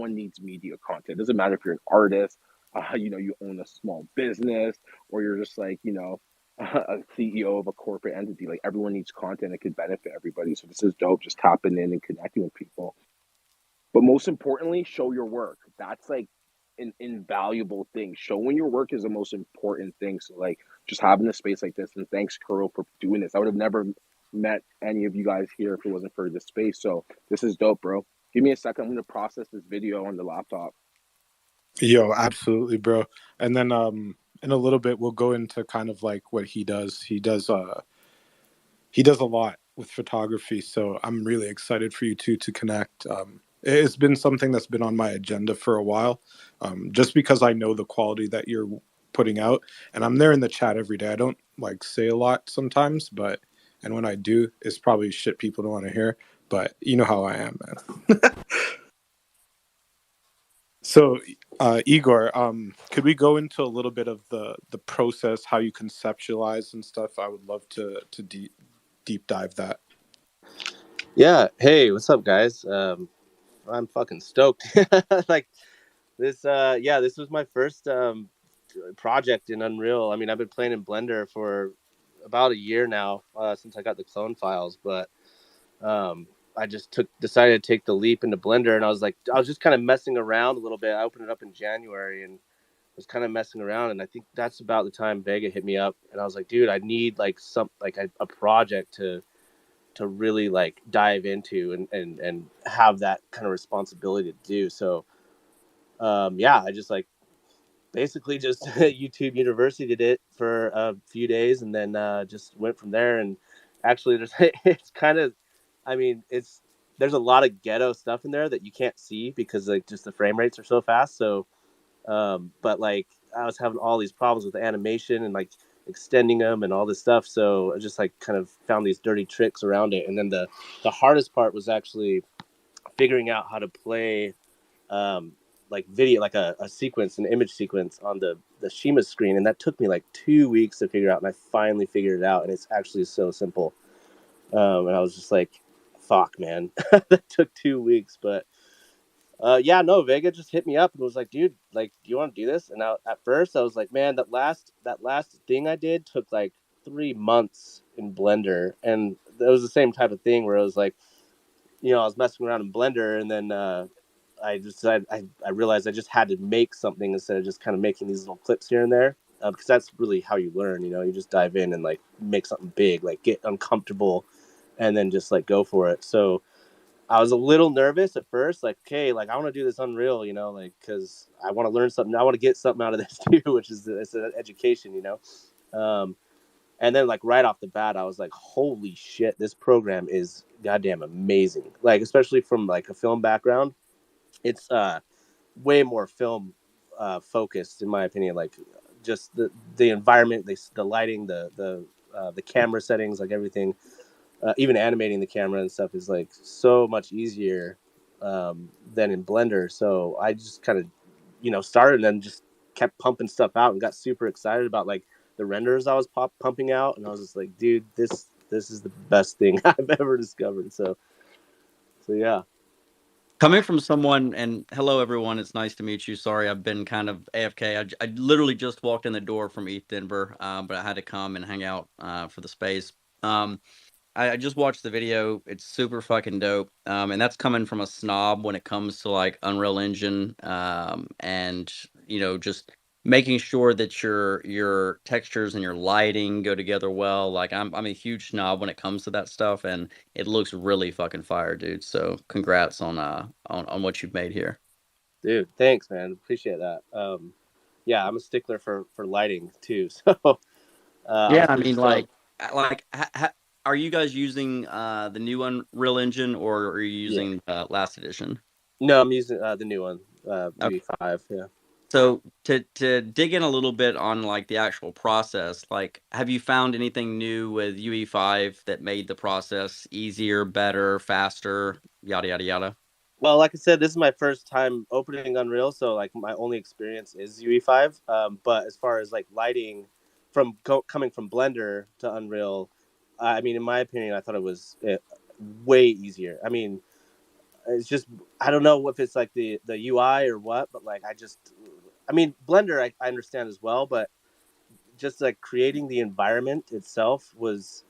everyone needs media content. It doesn't matter if you're an artist, you own a small business, or you're just like, a CEO of a corporate entity. Like everyone needs content that could benefit everybody. So this is dope, just tapping in and connecting with people. But most importantly, show your work. That's like an invaluable thing. Showing your work is the most important thing. So like just having a space like this, and thanks Kuro for doing this. I would have never met any of you guys here if it wasn't for this space. So this is dope, bro. Give me a second. I'm gonna process this video on the laptop. Yo, absolutely, bro. And then in a little bit we'll go into kind of like what he does. He does a lot with photography, so I'm really excited for you two to connect. It's been something that's been on my agenda for a while, just because I know the quality that you're putting out, and I'm there in the chat every day. I don't like say a lot sometimes, and when I do, it's probably shit people don't want to hear, but you know how I am, man. So, Igor, could we go into a little bit of the process, how you conceptualize and stuff? I would love to deep dive that. Yeah. Hey, what's up, guys? I'm fucking stoked. Like this. This was my first project in Unreal. I mean, I've been playing in Blender for about a year now, since I got the clone files, but I just decided to take the leap into Blender, and I was just kind of messing around a little bit. I opened it up in January and was kind of messing around, and I think that's about the time Vega hit me up, and I was like, dude, I need like a project to really like dive into and have that kind of responsibility to do. So I just like basically just YouTube University did it for a few days, and then just went from there. And actually it's kind of, I mean, there's a lot of ghetto stuff in there that you can't see because like just the frame rates are so fast. So but like I was having all these problems with the animation and like extending them and all this stuff. So I just like kind of found these dirty tricks around it. And then the hardest part was actually figuring out how to play like video, like a sequence, an image sequence on the Shima screen. And that took me like 2 weeks to figure out. And I finally figured it out. And it's actually so simple. And I was just like, fuck, man, that took 2 weeks. But Vega just hit me up and was like, dude, like, do you want to do this? And at first I was like, man, that last thing I did took like 3 months in Blender. And it was the same type of thing where it was like, I was messing around in Blender, and then I realized I just had to make something instead of just kind of making these little clips here and there, because that's really how you learn. You just dive in and like make something big, like get uncomfortable, and then just like go for it. So I was a little nervous at first, like, okay, like I want to do this Unreal, like, because I want to learn something. I want to get something out of this too, which is it's an education, And then like right off the bat, I was like, holy shit, this program is goddamn amazing. Like, especially from like a film background, it's way more film focused in my opinion. Like just the environment, the lighting, the camera settings, like everything. Even animating the camera and stuff is like so much easier than in Blender. So I just kind of, started and then just kept pumping stuff out and got super excited about like the renders I was pumping out. And I was just like, dude, this is the best thing I've ever discovered. So yeah. Coming from someone, and hello everyone, it's nice to meet you. Sorry, I've been kind of AFK. I literally just walked in the door from ETH Denver, but I had to come and hang out for the space. I just watched the video. It's super fucking dope. And that's coming from a snob when it comes to like Unreal Engine, and just making sure that your textures and your lighting go together well. Like I'm a huge snob when it comes to that stuff, and it looks really fucking fire, dude. So congrats on what you've made here. Dude, thanks, man. Appreciate that. I'm a stickler for lighting too. So yeah, I mean, like are you guys using the new Unreal Engine, or are you using last edition? No, I'm using the new one, UE5. Yeah. So to dig in a little bit on like the actual process, like have you found anything new with UE5 that made the process easier, better, faster, yada yada yada? Well, like I said, this is my first time opening Unreal, so like my only experience is UE5. But as far as like lighting coming from Blender to Unreal, I mean, in my opinion, I thought it was way easier. I mean, it's just, I don't know if it's like the UI or what, but like I mean, Blender I understand as well, but just like creating the environment itself was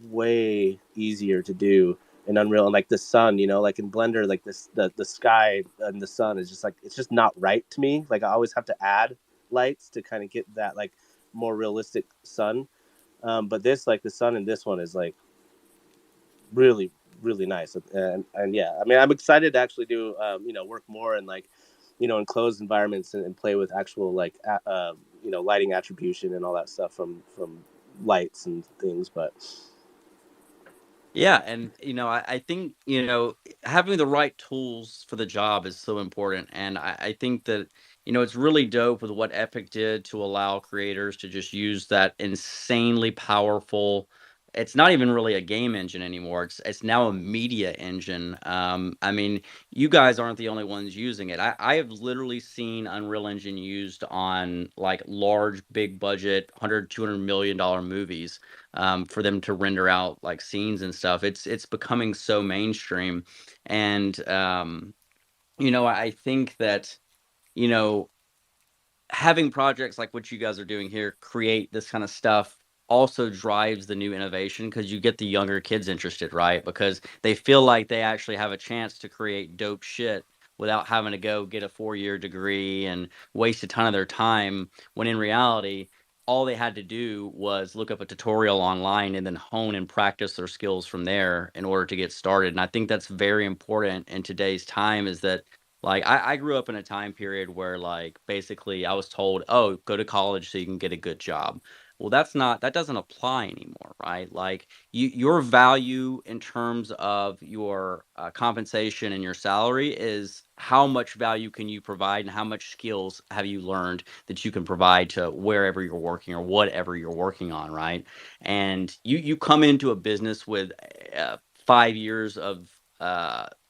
way easier to do in Unreal. And like the sun, you know, like in Blender, like the sky and the sun is just like, it's just not right to me. Like I always have to add lights to kind of get that like more realistic sun. But this, like the sun in this one is like really really nice. And yeah, I mean, I'm excited to actually do work more in like enclosed environments, and play with actual like lighting attribution and all that stuff from lights and things. But Yeah, and I think having the right tools for the job is so important, and I think that it's really dope with what Epic did to allow creators to just use that insanely powerful. It's not even really a game engine anymore. It's now a media engine. I mean, you guys aren't the only ones using it. I have literally seen Unreal Engine used on like large, big budget, 100, $200 million movies, for them to render out like scenes and stuff. It's becoming so mainstream, and I think that you know having projects like what you guys are doing here create this kind of stuff also drives the new innovation, because you get the younger kids interested, right? Because they feel like they actually have a chance to create dope shit without having to go get a 4-year degree and waste a ton of their time, when in reality all they had to do was look up a tutorial online and then hone and practice their skills from there in order to get started. And I think that's very important in today's time, is that like I grew up in a time period where like basically I was told, oh, go to college so you can get a good job. Well, that doesn't apply anymore, right? Like your value in terms of your compensation and your salary is how much value can you provide, and how much skills have you learned that you can provide to wherever you're working or whatever you're working on, right? And you come into a business with 5 years of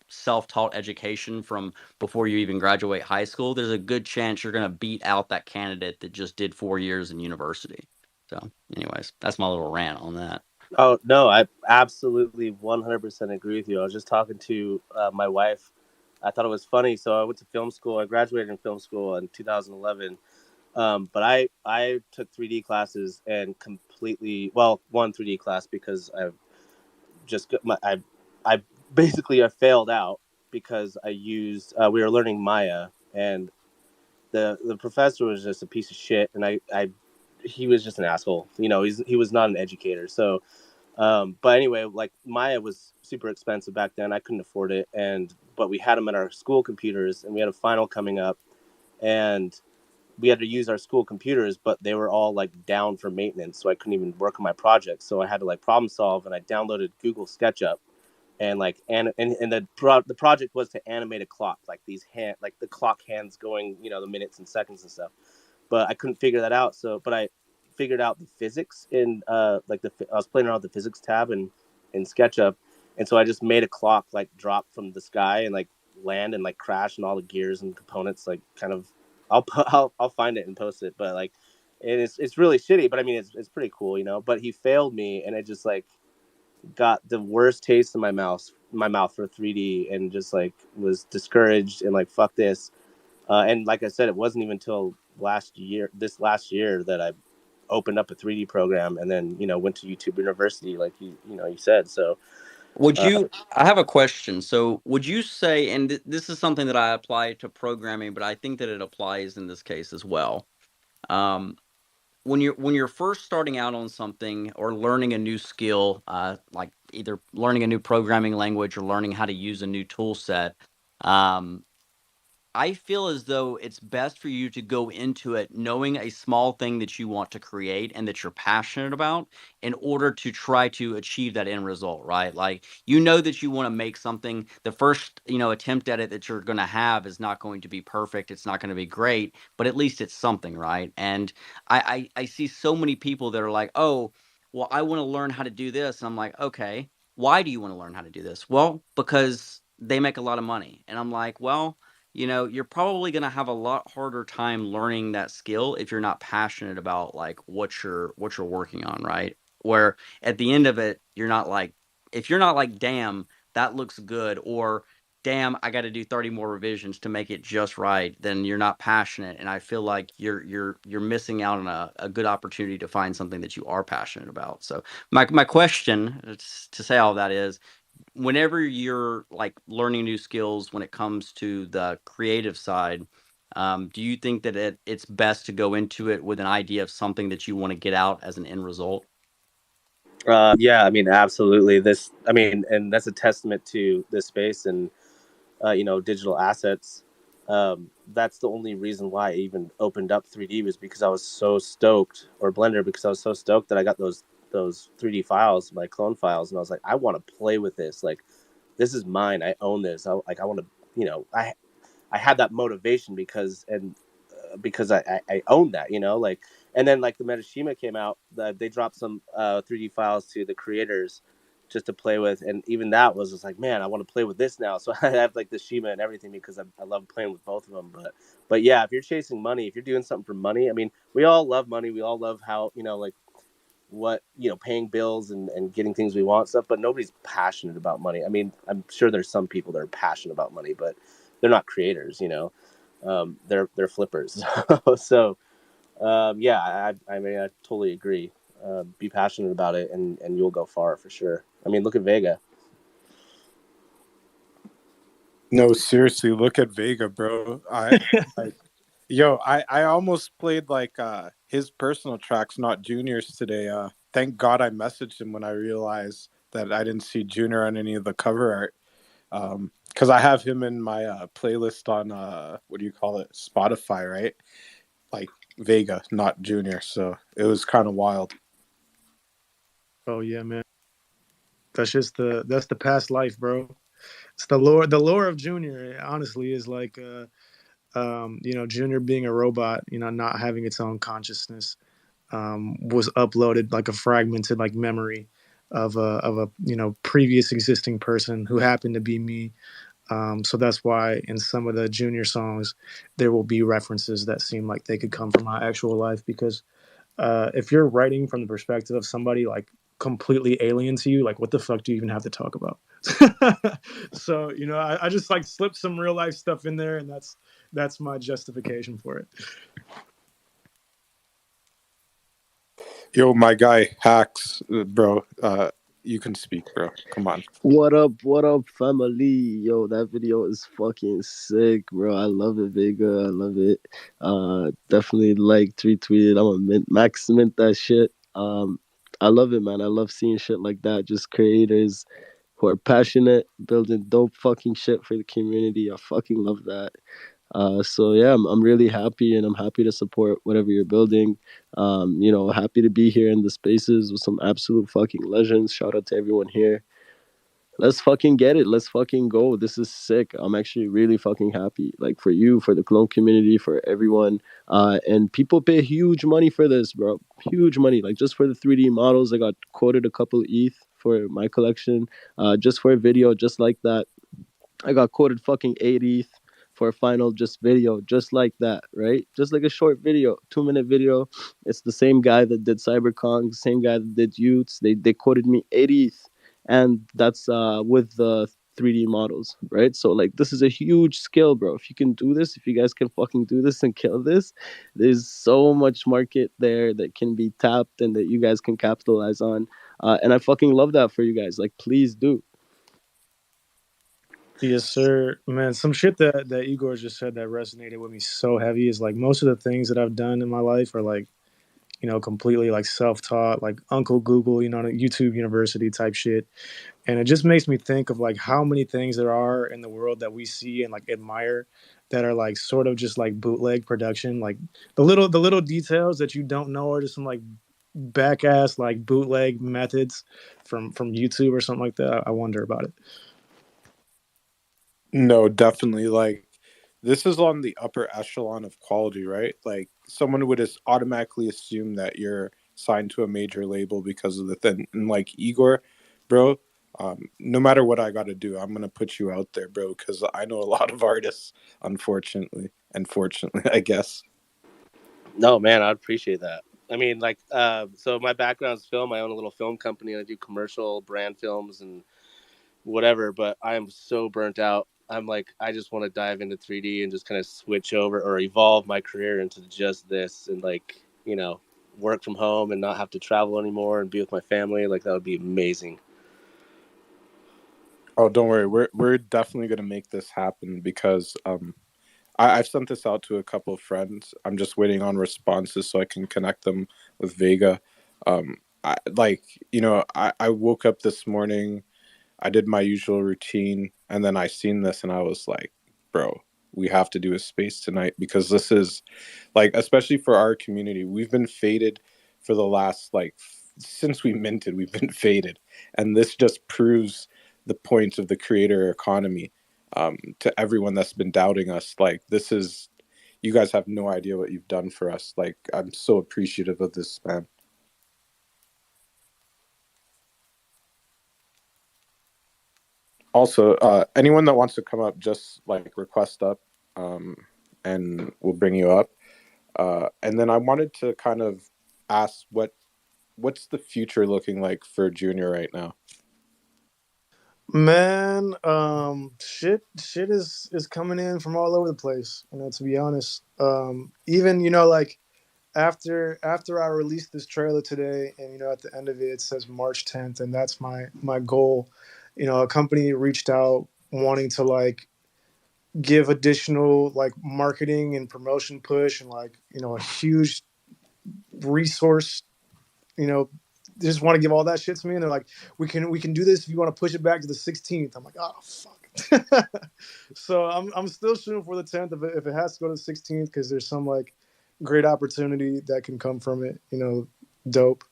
self-taught education from before you even graduate high school. There's a good chance you're going to beat out that candidate that just did 4 years in university. So anyways, that's my little rant on that. oh no, I absolutely 100% agree with you. I was just talking to my wife. I thought it was funny. So I went to film school. I graduated in film school in 2011. But I took 3D classes and completely, well, one 3D class because I've just got I basically I failed out because I used we were learning Maya, and the professor was just a piece of shit, and I he was just an asshole. He was not an educator. So but anyway, like Maya was super expensive back then. I couldn't afford it, but we had them at our school computers, and we had a final coming up, and we had to use our school computers, but they were all like down for maintenance, so I couldn't even work on my project. So I had to like problem solve, and I downloaded Google SketchUp, and like and the project was to animate a clock, like like the clock hands going, the minutes and seconds and stuff. But I couldn't figure that out. But I figured out the physics in I was playing around with the physics tab in SketchUp, and so I just made a clock like drop from the sky and like land and like crash, and all the gears and components like kind of. I'll find it and post it, but like, and it's really shitty. But I mean, it's pretty cool, But he failed me, and it just like got the worst taste in my mouth for 3D, and just like was discouraged and like fuck this. And like I said, it wasn't even until this last year, that I opened up a 3D program, and then went to YouTube University, like you said. So I have a question. So would you say, and this is something that I apply to programming, but I think that it applies in this case as well. Um, when you're first starting out on something or learning a new skill, like either learning a new programming language or learning how to use a new tool set, um, I feel as though it's best for you to go into it knowing a small thing that you want to create and that you're passionate about, in order to try to achieve that end result, right? Like, that you want to make something. The first, attempt at it that you're going to have is not going to be perfect. It's not going to be great, but at least it's something, right? And I see so many people that are like, oh, well, I want to learn how to do this. And I'm like, okay, why do you want to learn how to do this? Well, because they make a lot of money. And I'm like, well, you're probably going to have a lot harder time learning that skill if you're not passionate about like what you're working on, right? Where at the end of it, you're not like, if you're not like, damn, that looks good, or damn, I got to do 30 more revisions to make it just right, then you're not passionate. And I feel like you're missing out on a good opportunity to find something that you are passionate about. So my question to say all that is, whenever you're like learning new skills when it comes to the creative side, do you think that it's best to go into it with an idea of something that you want to get out as an end result? Yeah, I mean, absolutely. And that's a testament to this space and digital assets. That's the only reason why I even opened up 3D, was because I was so stoked, or Blender, because I was so stoked that I got those 3D files, my clone files, and I was like, I want to play with this. Like, this is mine. I own this. I want to, I had that motivation because I own that, like, and then like the Metashima came out, they dropped some 3D files to the creators just to play with, and even that was just like, man, I want to play with this now. So I have like the Shima and everything because I love playing with both of them. But yeah, if you're chasing money, if you're doing something for money, I mean, we all love money. We all love how, like, what, paying bills and getting things we want stuff, but nobody's passionate about money. I mean, I'm sure there's some people that are passionate about money, but they're not creators. They're flippers. So yeah, I mean, I totally agree. Be passionate about it, and you'll go far for sure. I mean, look at Vega. No, seriously, look at Vega, bro. I almost played like his personal tracks, not Junior's today. Thank God I messaged him when I realized that I didn't see Junior on any of the cover art. Because I have him in my playlist on what do you call it, Spotify, right? Like Vega, not Junior. So it was kind of wild. Oh yeah, man. That's the past life, bro. It's the lore of Junior. Honestly, is like Junior being a robot, not having its own consciousness, was uploaded like a fragmented like memory of a previous existing person who happened to be me. So that's why in some of the Junior songs there will be references that seem like they could come from my actual life, because if you're writing from the perspective of somebody like completely alien to you, like what the fuck do you even have to talk about? So I just like slipped some real life stuff in there, and that's my justification for it. Yo, my guy Hacks, bro. You can speak, bro. Come on. What up, family? Yo, that video is fucking sick, bro. I love it, Vega. I love it. Definitely like retweet it. I'm a max mint that shit. I love it, man. I love seeing shit like that. Just creators who are passionate, building dope fucking shit for the community. I fucking love that. So yeah, I'm really happy, and I'm happy to support whatever you're building. Happy to be here in the spaces with some absolute fucking legends. Shout out to everyone here. Let's fucking get it. Let's fucking go. This is sick. I'm actually really fucking happy. Like, for you, for the clone community, for everyone. And people pay huge money for this, bro. Huge money. Like, just for the 3D models, I got quoted a couple ETH for my collection. Just for a video, just like that. I got quoted fucking 80th for a final just video, just like that, right? Just like a short video, 2-minute video. It's the same guy that did CyberCon, the same guy that did Utes. They quoted me 80th, and that's with the 3D models, right? So like, this is a huge skill, bro. If you can do this, if you guys can fucking do this and kill this, there's so much market there that can be tapped and that you guys can capitalize on. And I fucking love that for you guys. Like, please do. Yes, sir, man. Some shit that Igor just said that resonated with me so heavy is like, most of the things that I've done in my life are like, completely like self-taught, like Uncle Google, YouTube University type shit. And it just makes me think of like how many things there are in the world that we see and like admire, that are like sort of just like bootleg production. Like the little details that you don't know are just some like back ass like bootleg methods from YouTube or something like that. I wonder about it. No, definitely. Like, this is on the upper echelon of quality, right? Like, someone would just automatically assume that you're signed to a major label because of the thing. And like Igor, bro, no matter what I got to do, I'm gonna put you out there, bro, because I know a lot of artists, unfortunately, and fortunately, I guess. No, man, I'd appreciate that. I mean, like, so my background's film. I own a little film company, and I do commercial brand films and whatever. But I am so burnt out I'm like, I just want to dive into 3D and just kind of switch over or evolve my career into just this, and like, you know, work from home and not have to travel anymore and be with my family. Like, that would be amazing. Oh, don't worry. We're definitely gonna make this happen because I've sent this out to a couple of friends. I'm just waiting on responses so I can connect them with Vega. I like, I woke up this morning, I did my usual routine, and then I seen this and I was like, bro, we have to do a space tonight because this is like, especially for our community, we've been faded for the last like since we minted, we've been faded. And this just proves the point of the creator economy, to everyone that's been doubting us. Like, this is, you guys have no idea what you've done for us. Like, I'm so appreciative of this, man. Also, anyone that wants to come up, just like request up, um, and we'll bring you up. And then I wanted to kind of ask what's the future looking like for Junior right now? Man, shit is coming in from all over the place. To be honest, even like after I released this trailer today, and at the end of it, it says March 10th, and that's my goal. A company reached out wanting to like give additional like marketing and promotion push and like a huge resource. You know, they just want to give all that shit to me, and they're like, we can do this if you want to push it back to the 16th. I'm like, oh fuck. So I'm still shooting for the 10th if it has to go to the 16th because there's some like great opportunity that can come from it. Dope.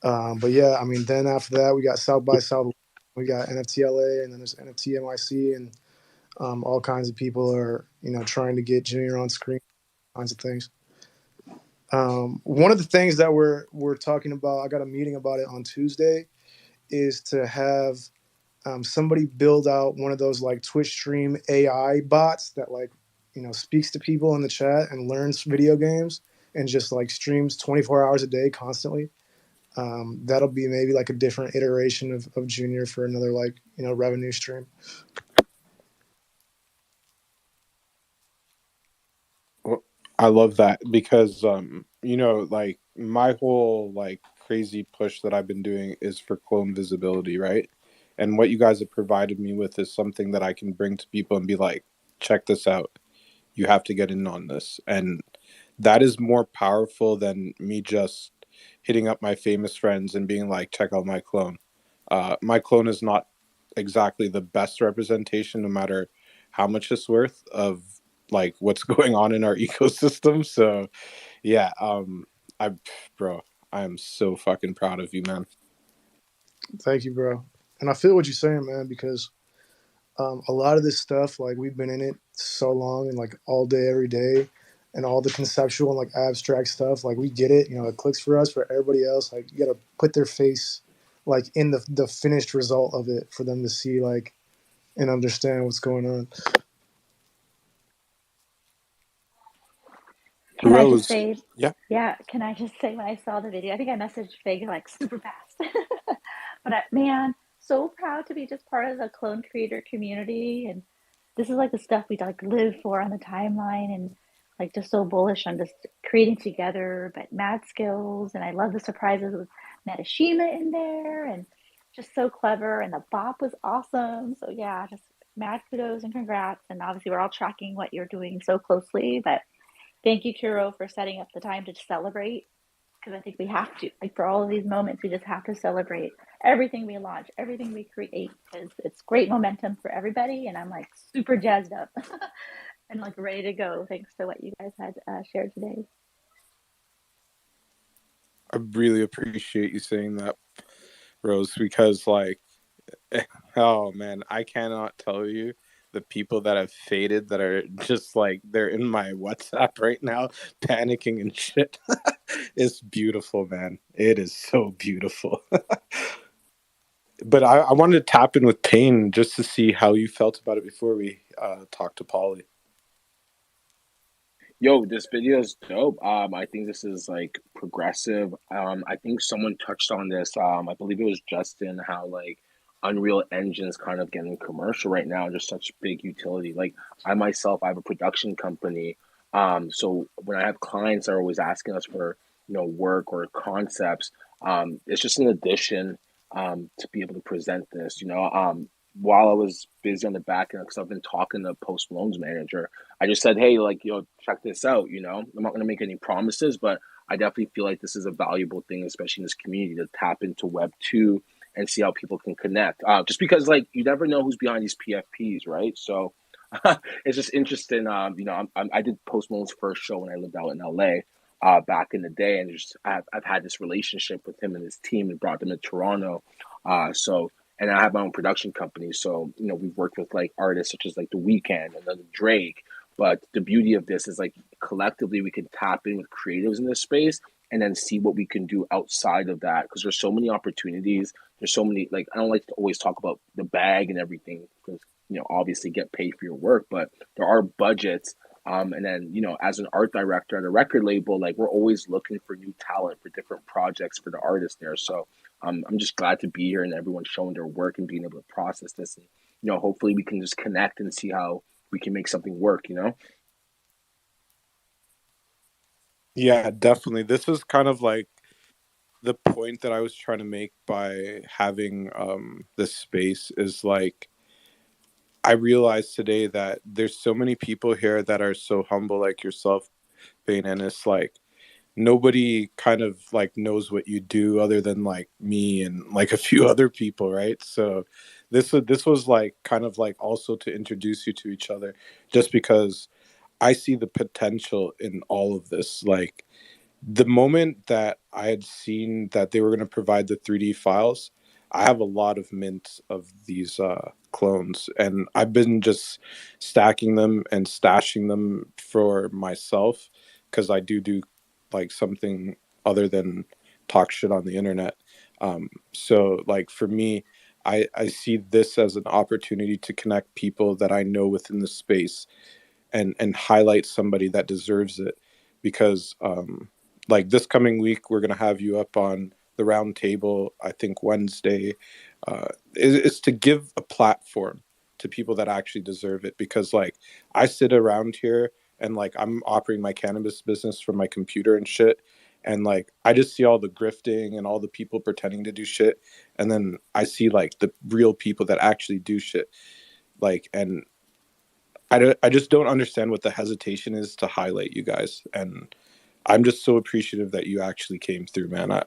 But yeah, I mean, then after that we got South by South, we got NFTLA, and then there's NFT NYC, and all kinds of people are trying to get Junior on screen, kinds of things. One of the things that we're talking about, I got a meeting about it on Tuesday, is to have somebody build out one of those like Twitch stream AI bots that like speaks to people in the chat and learns video games and just like streams 24 hours a day constantly. That'll be maybe like a different iteration of Junior for another like revenue stream. Well, I love that because like my whole like crazy push that I've been doing is for clone visibility, right? And what you guys have provided me with is something that I can bring to people and be like, check this out. You have to get in on this. And that is more powerful than me just hitting up my famous friends and being like, check out my clone. My clone is not exactly the best representation, no matter how much it's worth, of like what's going on in our ecosystem. So yeah, I bro, I am so fucking proud of you, man. Thank you, bro. And I feel what you're saying, man, because a lot of this stuff, like we've been in it so long and like all day, every day, and all the conceptual and like abstract stuff, like we get it. It clicks for us. For everybody else, like you got to put their face like in the finished result of it for them to see like and understand what's going on. Can I just Rose, say, yeah. yeah, can I just say when I saw the video, I think I messaged Vega like super fast. But man, so proud to be just part of the clone creator community. And this is like the stuff we like live for on the timeline, and like just so bullish on just creating together, but mad skills. And I love the surprises with Matashima in there and just so clever. And the bop was awesome. So yeah, just mad kudos and congrats. And obviously we're all tracking what you're doing so closely, but thank you, Kuro, for setting up the time to celebrate, because I think we have to. Like for all of these moments, we just have to celebrate everything we launch, everything we create, because it's great momentum for everybody. And I'm like super jazzed up and like ready to go. Thanks to what you guys had shared today. I really appreciate you saying that, Rose, because like, oh man, I cannot tell you the people that have faded that are just like, they're in my WhatsApp right now, panicking and shit. It's beautiful, man. It is so beautiful. But I wanted to tap in with Payne just to see how you felt about it before we talked to Polly. Yo, this video is dope. I think this is like progressive. I think someone touched on this. I believe it was Justin, how like Unreal Engine's kind of getting commercial right now, just such big utility. Like I myself, I have a production company. So when I have clients that are always asking us for, work or concepts, it's just an addition to be able to present this. While I was busy on the back end, because I've been talking to Post Malone's manager, I just said, hey, like, check this out. I'm not going to make any promises, but I definitely feel like this is a valuable thing, especially in this community, to tap into Web 2 and see how people can connect. Just because, like, you never know who's behind these PFPs, right? So it's just interesting. I did Post Malone's first show when I lived out in LA back in the day, and just I've had this relationship with him and his team, and brought them to Toronto. So and I have my own production company, so we've worked with like artists such as like The Weeknd and then Drake. But the beauty of this is like collectively we can tap in with creatives in this space and then see what we can do outside of that, because there's so many opportunities. There's so many, like, I don't like to always talk about the bag and everything, because obviously get paid for your work, but there are budgets. And then as an art director at a record label, like, we're always looking for new talent for different projects for the artists there. So I'm just glad to be here and everyone's showing their work and being able to process this, and hopefully we can just connect and see how we can make something work. Yeah, definitely. This is kind of like the point that I was trying to make by having this space is like, I realized today that there's so many people here that are so humble like yourself, Bane, and it's like nobody kind of like knows what you do other than like me and like a few other people, right? So this was like kind of like also to introduce you to each other, just because I see the potential in all of this. Like the moment that I had seen that they were going to provide the 3D files, I have a lot of mints of these clones, and I've been just stacking them and stashing them for myself, because I do like something other than talk shit on the internet. So like for me, I see this as an opportunity to connect people that I know within the space, and highlight somebody that deserves it, because like this coming week we're going to have you up on the round table, I think Wednesday. Is to give a platform to people that actually deserve it, because like I sit around here and like I'm operating my cannabis business from my computer and shit, and like I just see all the grifting and all the people pretending to do shit, and then I see like the real people that actually do shit, like, and I just don't understand what the hesitation is to highlight you guys. And I'm just so appreciative that you actually came through, man.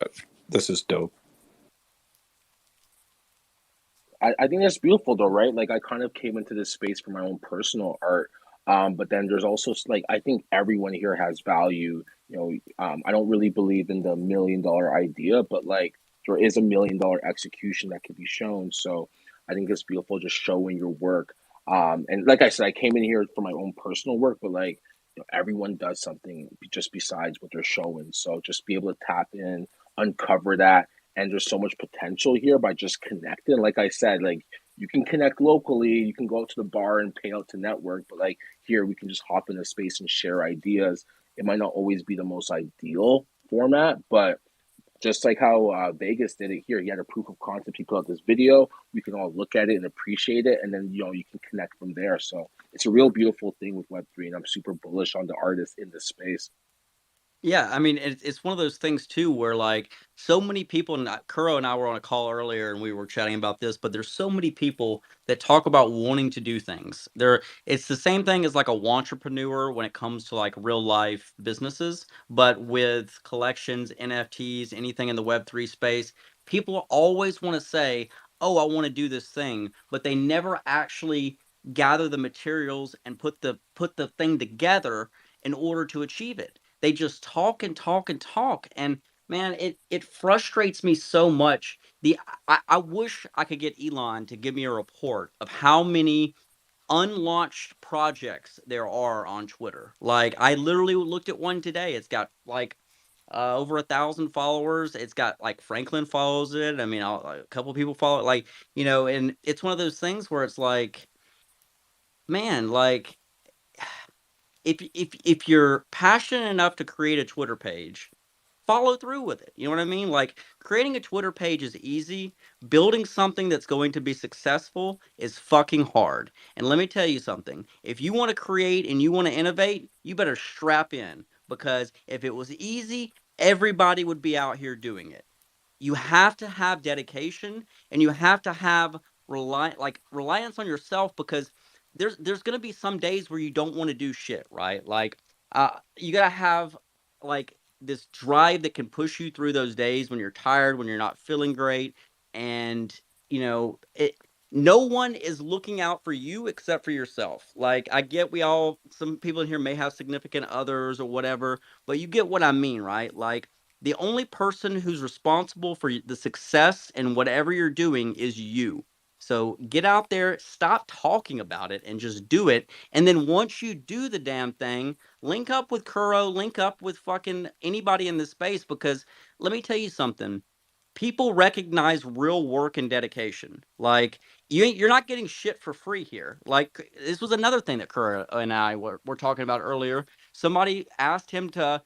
This is dope. I think that's beautiful though, right? Like I kind of came into this space for my own personal art. But then there's also like, I think everyone here has value. I don't really believe in the $1 million idea, but like there is $1 million execution that can be shown. So I think it's beautiful just showing your work. And like I said, I came in here for my own personal work, but like everyone does something just besides what they're showing. So just be able to tap in, uncover that, and there's so much potential here by just connecting. Like I said, like you can connect locally, you can go out to the bar and pay out to network, but like here we can just hop in a space and share ideas. It might not always be the most ideal format, but just like how Vegas did it here, he had a proof of concept. He put out this video. We can all look at it and appreciate it, and then you can connect from there. So it's a real beautiful thing with Web 3, and I'm super bullish on the artists in this space. Yeah, I mean, it's one of those things too where like so many people, and Kuro and I were on a call earlier and we were chatting about this, but there's so many people that talk about wanting to do things. It's the same thing as like a entrepreneur when it comes to like real life businesses, but with collections, NFTs, anything in the Web3 space, people always want to say, "Oh, I want to do this thing," but they never actually gather the materials and put the thing together in order to achieve it. They just talk and talk and talk. And man, it frustrates me so much. I wish I could get Elon to give me a report of how many unlaunched projects there are on Twitter. Like I literally looked at one today. It's got like over 1,000 followers. It's got like Franklin follows it. I mean, a couple people follow it. Like, and it's one of those things where it's like, man, like if you're passionate enough to create a Twitter page, follow through with it. You know what I mean? Like, creating a Twitter page is easy. Building something that's going to be successful is fucking hard. And let me tell you something. If you want to create and you want to innovate, you better strap in, because if it was easy, everybody would be out here doing it. You have to have dedication, and you have to have reliance on yourself, because there's going to be some days where you don't want to do shit, right? Like, you got to have like this drive that can push you through those days when you're tired, when you're not feeling great. And no one is looking out for you except for yourself. Like, I get some people in here may have significant others or whatever, but you get what I mean, right? Like, the only person who's responsible for the success and whatever you're doing is you. So get out there, stop talking about it, and just do it. And then once you do the damn thing, link up with Kuro, link up with fucking anybody in this space, because let me tell you something. People recognize real work and dedication. Like, you're not getting shit for free here. Like, this was another thing that Kuro and I were talking about earlier. Somebody asked him to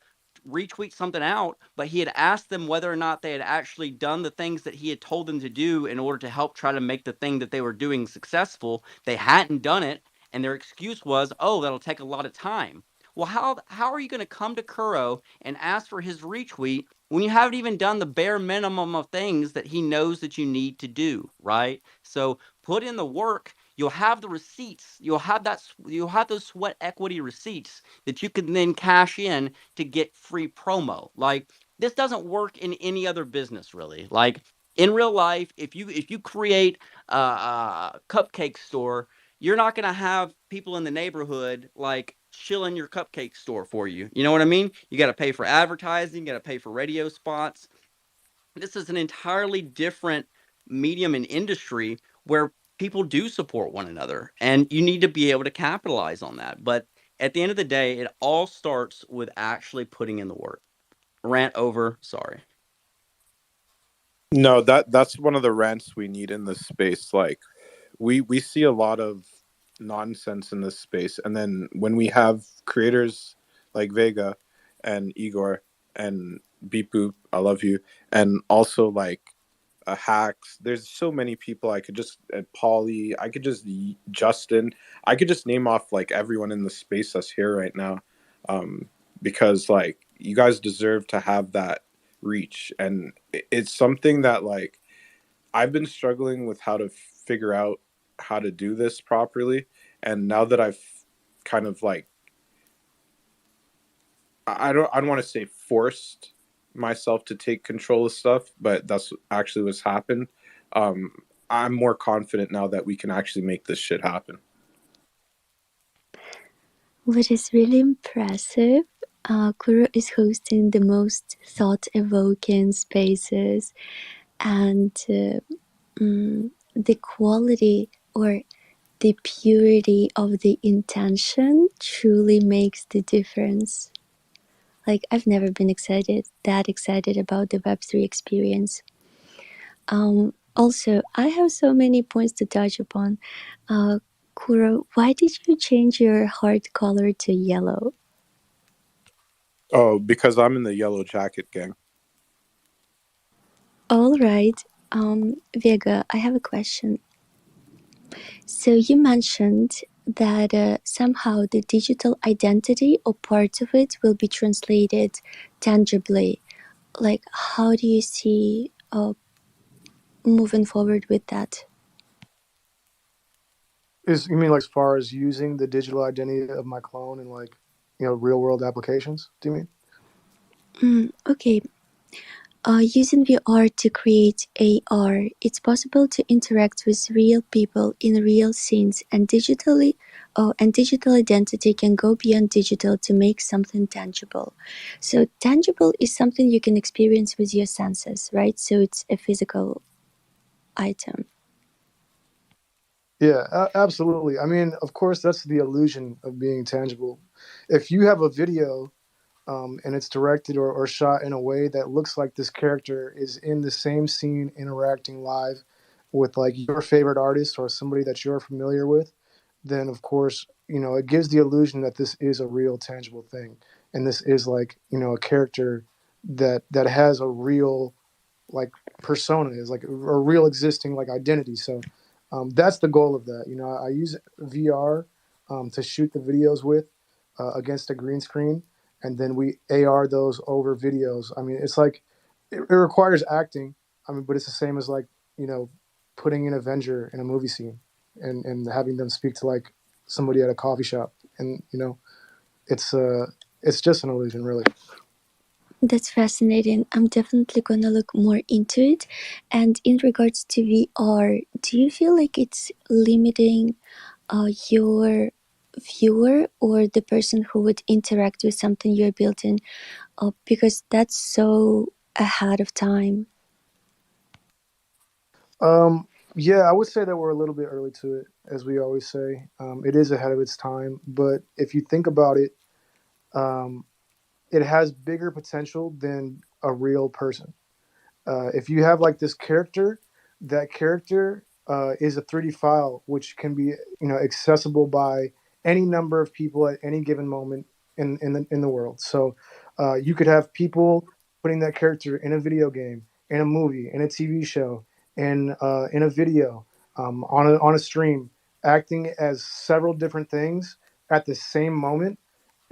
retweet something out, but he had asked them whether or not they had actually done the things that he had told them to do in order to help try to make the thing that they were doing successful. They hadn't done it, and their excuse was, "Oh, that'll take a lot of time." Well, how are you going to come to Kuro and ask for his retweet when you haven't even done the bare minimum of things that he knows that you need to do, right? So put in the work. You'll have the receipts. You'll have those sweat equity receipts that you can then cash in to get free promo. Like, this doesn't work in any other business, really. Like, in real life, if you create a cupcake store, you're not going to have people in the neighborhood like chilling your cupcake store for you. You know what I mean? You got to pay for advertising, you got to pay for radio spots. This is an entirely different medium and industry where people do support one another, and you need to be able to capitalize on that. But at the end of the day, it all starts with actually putting in the work. Rant over. Sorry. No, that's one of the rants we need in this space. Like, we see a lot of nonsense in this space, and then when we have creators like Vega and Igor and Beep Boop, I love you, and also like Hacks. There's so many people I could just Polly. I could just Justin. I could just name off like everyone in the space that's here right now, because like you guys deserve to have that reach, and it's something that like I've been struggling with how to figure out how to do this properly. And now that I've kind of like, I don't want to say forced myself to take control of stuff, but that's actually what's happened. Um, I'm more confident now that we can actually make this shit happen. What is really impressive, Kuro is hosting the most thought-evoking spaces, and the quality or the purity of the intention truly makes the difference. Like, I've never been that excited about the Web3 experience. Also, I have so many points to touch upon. Kuro, why did you change your heart color to yellow? Oh, because I'm in the Yellow Jacket gang. All right. Vega, I have a question. So you mentioned that somehow the digital identity or part of it will be translated tangibly. Like, how do you see moving forward with that? You mean like as far as using the digital identity of my clone in like, real world applications? Do you mean? Okay. Using VR to create AR, it's possible to interact with real people in real scenes, and digital identity can go beyond digital to make something tangible. So tangible is something you can experience with your senses, right? So it's a physical item. Yeah, absolutely. I mean, of course, that's the illusion of being tangible. If you have a video and it's directed or shot in a way that looks like this character is in the same scene interacting live with like your favorite artist or somebody that you're familiar with, then of course, it gives the illusion that this is a real tangible thing. And this is like, a character that has a real like persona, is like a real existing like identity. So that's the goal of that. You know, I use VR to shoot the videos with against a green screen, and then we AR those over videos. I mean, it's like it requires acting. I mean, but it's the same as like, you know, putting an Avenger in a movie scene and having them speak to like somebody at a coffee shop, and you know, it's just an illusion, really. That's fascinating. I'm definitely gonna look more into it. And in regards to VR, do you feel like it's limiting your viewer or the person who would interact with something you're building? Because that's so ahead of time. Yeah, I would say that we're a little bit early to it, as we always say. It is ahead of its time, but if you think about it, um, it has bigger potential than a real person. If you have like this character, that character is a 3D file which can be, you know, accessible by any number of people at any given moment in the world. So you could have people putting that character in a video game, in a movie, in a TV show, in a video, on a stream, acting as several different things at the same moment,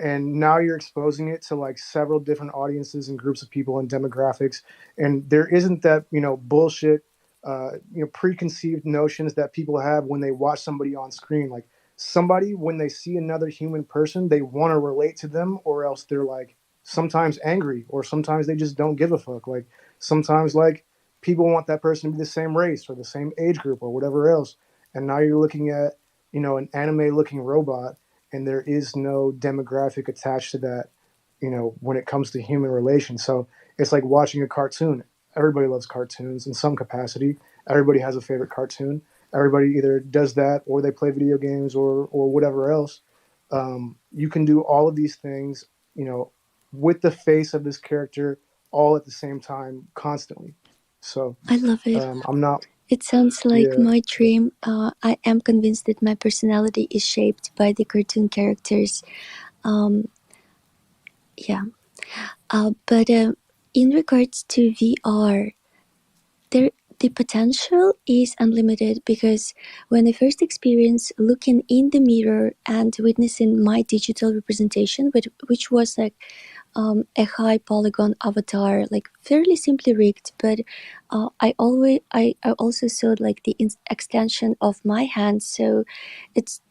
and now you're exposing it to like several different audiences and groups of people and demographics, and there isn't that, you know, bullshit, you know, preconceived notions that people have when they watch somebody on screen. Like, somebody, when they see another human person, they want to relate to them, or else they're like sometimes angry, or sometimes they just don't give a fuck. Like, sometimes like people want that person to be the same race or the same age group or whatever else, and now you're looking at, you know, an anime looking robot, and there is no demographic attached to that, you know, when it comes to human relations. So it's like watching a cartoon. Everybody loves cartoons in some capacity. Everybody has a favorite cartoon. Everybody either does that, or they play video games, or whatever else. You can do all of these things, you know, with the face of this character, all at the same time, constantly. So I love it. I'm not. It sounds like Yeah. my dream. I am convinced that my personality is shaped by the cartoon characters. Um, yeah. But in regards to VR, the potential is unlimited, because when I first experienced looking in the mirror and witnessing my digital representation, which was like a high polygon avatar, like fairly simply rigged, but I also saw like the extension of my hand. So it's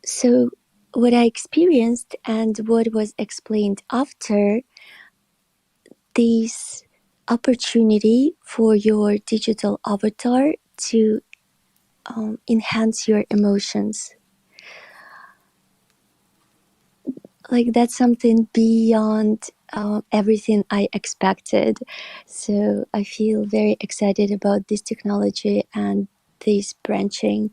so what I experienced and what was explained after, this opportunity for your digital avatar to enhance your emotions. Like, that's something beyond everything I expected. So I feel very excited about this technology and this branching.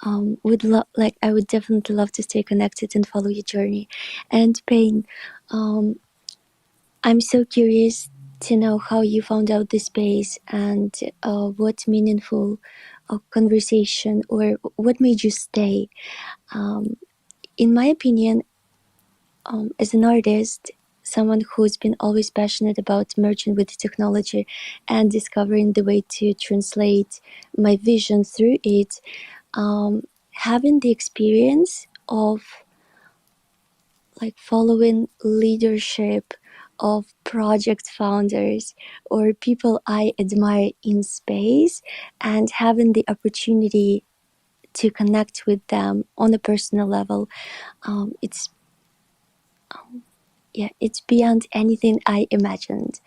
I would definitely love to stay connected and follow your journey. And Payne, I'm so curious to know how you found out this space, and what meaningful conversation, or what made you stay. In my opinion, as an artist, someone who's been always passionate about merging with technology and discovering the way to translate my vision through it, having the experience of like following leadership of project founders or people I admire in space, and having the opportunity to connect with them on a personal level, it's it's beyond anything I imagined.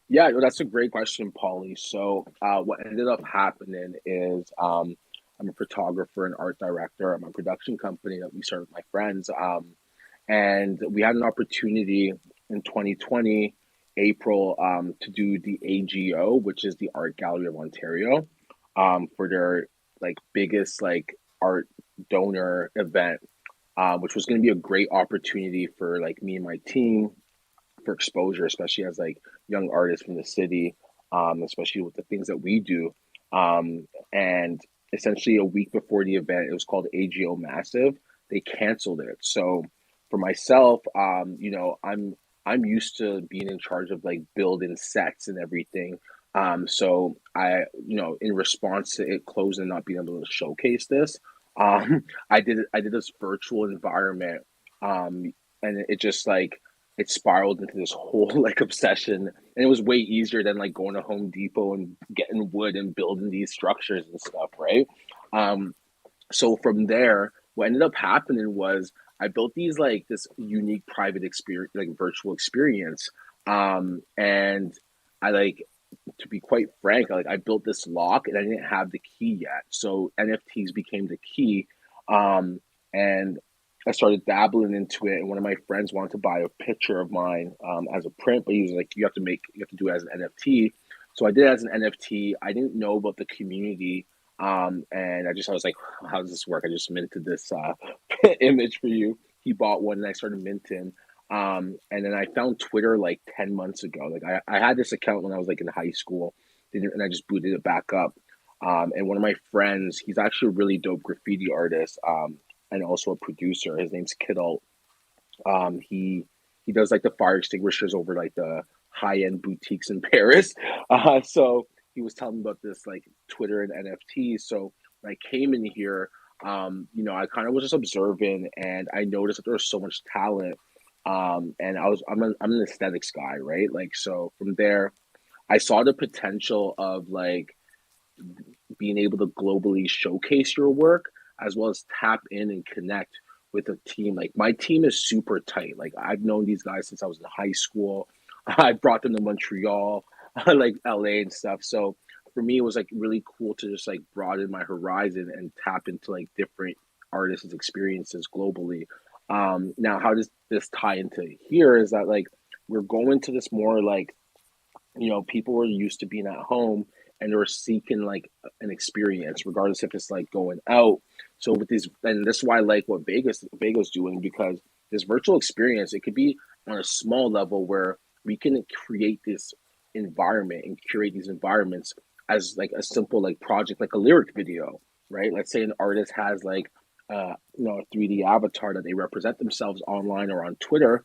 Yeah, no, that's a great question, Polly. So, what ended up happening is, I'm a photographer and art director at my production company that we started with my friends. And we had an opportunity in 2020, April, to do the AGO, which is the Art Gallery of Ontario, for their like biggest like art donor event, which was going to be a great opportunity for like me and my team for exposure, especially as like young artists from the city, especially with the things that we do. And essentially, a week before the event, it was called AGO Massive. They canceled it. So for myself, I'm used to being in charge of like building sets and everything. So in response to it closing and not being able to showcase this, I did this virtual environment, and it just like it spiraled into this whole like obsession, and it was way easier than like going to Home Depot and getting wood and building these structures and stuff, right? Um, so from there, what ended up happening was I built these like this unique private experience, like virtual experience. And I like to be quite frank, I built this lock and I didn't have the key yet. So NFTs became the key. Um, and I started dabbling into it. And one of my friends wanted to buy a picture of mine as a print, but he was like, you have to do it as an NFT. So I did it as an NFT. I didn't know about the community. And I was like, how does this work? I just minted this image for you. He bought one and I started minting. And then I found Twitter like 10 months ago. Like I had this account when I was like in high school, and I just booted it back up. And one of my friends, he's actually a really dope graffiti artist, and also a producer. His name's Kidult. He does like the fire extinguishers over like the high end boutiques in Paris. So he was telling me about this like Twitter and NFTs. So when I came in here, I kind of was just observing, and I noticed that there was so much talent. And I'm an aesthetics guy, right? Like so from there, I saw the potential of like being able to globally showcase your work as well as tap in and connect with a team. Like my team is super tight. Like I've known these guys since I was in high school. I brought them to Montreal, like LA and stuff. So for me, it was like really cool to just like broaden my horizon and tap into like different artists' experiences globally. Now, how does this tie into here is that like we're going to this more like people were used to being at home and they're seeking like an experience, regardless if it's like going out. So with these, and that's why I like what Vegas doing, because this virtual experience, it could be on a small level where we can create this environment and curate these environments as like a simple like project, like a lyric video, right? Let's say an artist has like a 3D avatar that they represent themselves online or on Twitter.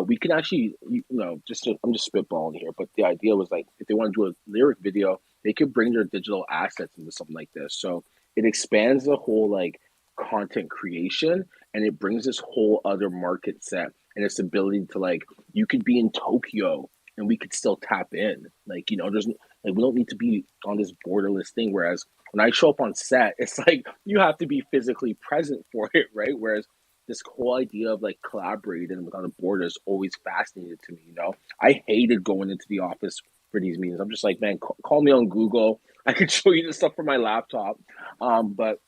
We can actually, I'm just spitballing here, but the idea was like if they want to do a lyric video, they could bring their digital assets into something like this. So it expands the whole like content creation, and it brings this whole other market set and its ability to like you could be in Tokyo and we could still tap in. Like there's like we don't need to be on this borderless thing. Whereas when I show up on set, it's like you have to be physically present for it, right? Whereas this whole idea of like collaborating without a border is always fascinated to me. I hated going into the office for these meetings. I'm just like, man, call me on Google. I could show you the stuff from my laptop. But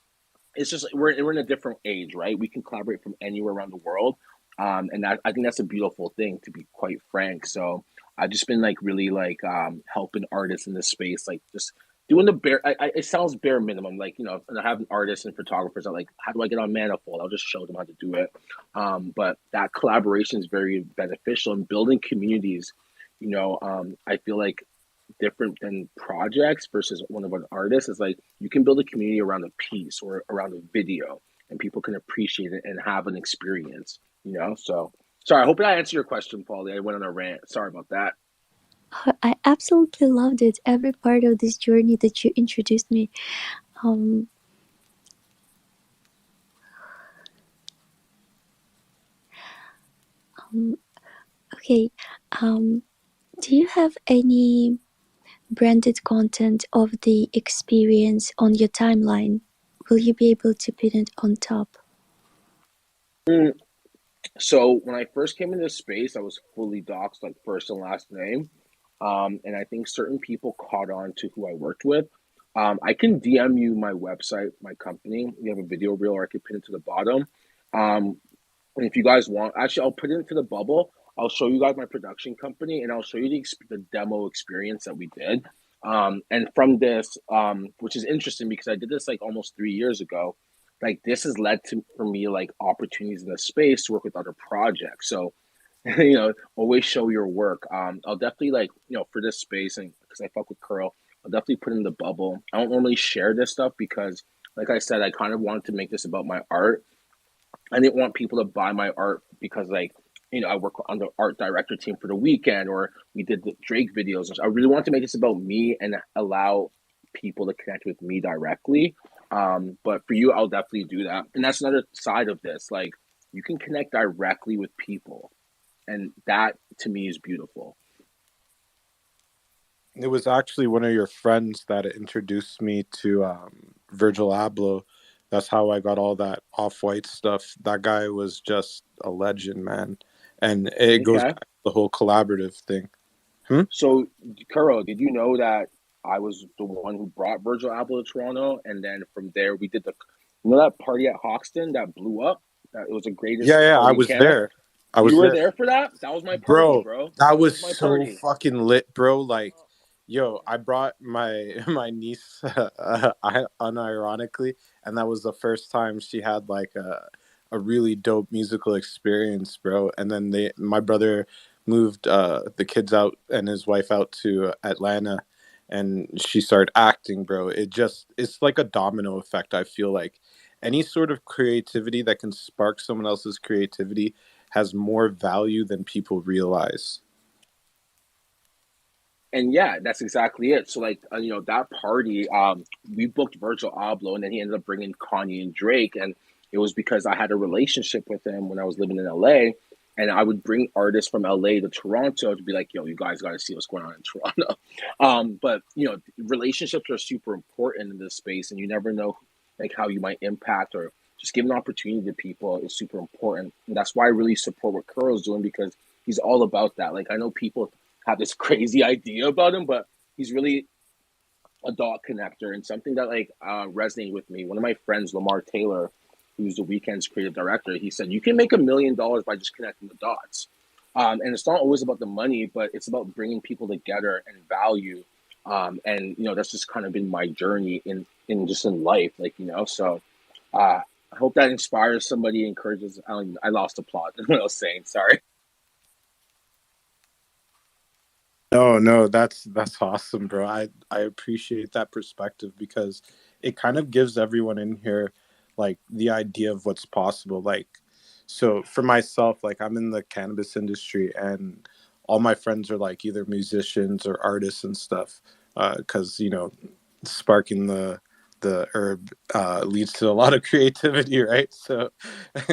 it's just we're in a different age, right? We can collaborate from anywhere around the world, and I think that's a beautiful thing, to be quite frank. So I've just been like really like helping artists in this space, like just doing the bare. It sounds bare minimum, like and I have artists and photographers that like, how do I get on Manifold? I'll just show them how to do it. But that collaboration is very beneficial in building communities. I feel like different than projects versus one of an artist is like you can build a community around a piece or around a video, and people can appreciate it and have an experience. So sorry, I hope I answered your question, Paulie. I went on a rant. Sorry about that. I absolutely loved it. Every part of this journey that you introduced me. Um, okay. Do you have any branded content of the experience on your timeline? Will you be able to pin it on top? So when I first came into this space, I was fully doxxed, like first and last name. And I think certain people caught on to who I worked with. I can DM you my website, my company. We have a video reel, or I can pin it to the bottom. And if you guys want, actually, I'll put it into the bubble. I'll show you guys my production company, and I'll show you the demo experience that we did. And from this, which is interesting because I did this like almost 3 years ago. Like this has led to for me like opportunities in the space to work with other projects. So always show your work. I'll definitely like for this space, and because I fuck with Curl, I'll definitely put in the bubble. I don't normally share this stuff because, like I said, I kind of wanted to make this about my art. I didn't want people to buy my art because like, I work on the art director team for the weekend, or we did the Drake videos. I really want to make this about me and allow people to connect with me directly. But for you, I'll definitely do that. And that's another side of this. Like, you can connect directly with people. And that to me is beautiful. It was actually one of your friends that introduced me to Virgil Abloh. That's how I got all that Off-White stuff. That guy was just a legend, man. And it goes Okay. back to the whole collaborative thing. So, Kuro, did you know that I was the one who brought Virgil Abloh to Toronto? And then from there, we did that party at Hoxton that blew up? That it was the greatest Yeah, I party in was Canada. there. I You was were there. there for that? That was my party, Bro, bro. that That was was my so party. fucking lit, bro. Like, yo, I brought my my niece unironically, and that was the first time she had like a really dope musical experience, bro. And then my brother moved the kids out and his wife out to Atlanta, and she started acting, bro. It's like a domino effect. I feel like any sort of creativity that can spark someone else's creativity has more value than people realize. And yeah, that's exactly it. So like, that party, we booked Virgil Abloh, and then he ended up bringing Kanye and Drake, and it was because I had a relationship with him when I was living in LA, and I would bring artists from LA to Toronto to be like, yo, you guys got to see what's going on in Toronto. But relationships are super important in this space, and you never know like how you might impact, or just give an opportunity to people is super important. And that's why I really support what Kuro's doing, because he's all about that. Like, I know people have this crazy idea about him, but he's really a dot connector, and something that like resonated with me. One of my friends, Lamar Taylor, who's the Weeknd's creative director, he said you can make $1 million by just connecting the dots. And it's not always about the money, but it's about bringing people together and value. And that's just kind of been my journey in just in life, like So I hope that inspires somebody, encourages. I lost the plot. What I was saying. Sorry. No, that's awesome, bro. I appreciate that perspective because it kind of gives everyone in here like the idea of what's possible. Like, so for myself, like I'm in the cannabis industry, and all my friends are like either musicians or artists and stuff. Because sparking the herb leads to a lot of creativity, right? So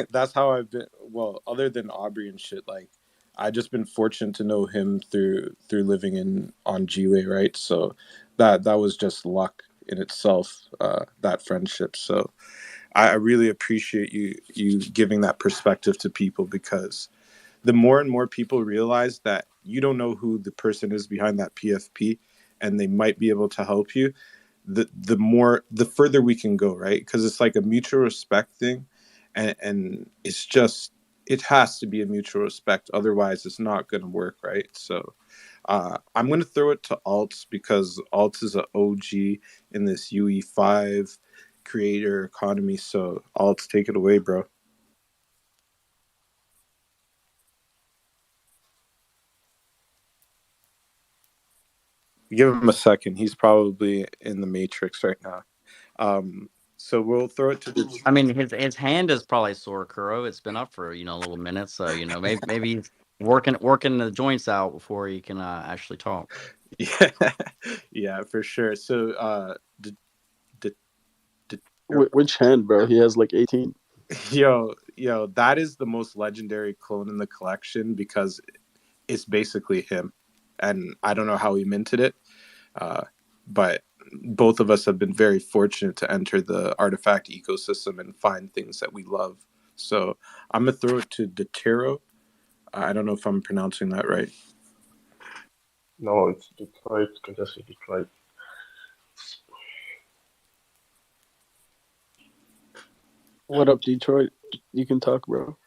that's how I've been. Well, other than Aubrey and shit, like I just been fortunate to know him through living in on G-Way, right? So that was just luck in itself, that friendship. So I really appreciate you giving that perspective to people, because the more and more people realize that you don't know who the person is behind that PFP, and they might be able to help you, the further we can go, right? Because it's like a mutual respect thing, and it's just, it has to be a mutual respect, otherwise it's not going to work, right? So I'm going to throw it to Alts, because Alts is an OG in this UE5 creator economy. So Alts, take it away, bro. Give him a second. He's probably in the Matrix right now. So we'll throw it to the. I mean, his hand is probably sore, Kuro. It's been up for a little minute, so maybe he's working the joints out before he can actually talk. Yeah, yeah, for sure. So, Which hand, bro? He has like 18. yo, that is the most legendary clone in the collection, because it's basically him, and I don't know how he minted it, but both of us have been very fortunate to enter the artifact ecosystem and find things that we love. So I'm gonna throw it to Detero. I don't know if I'm pronouncing that right. No, it's Detroit. You can just say Detroit. What up, Detroit? You can talk, bro.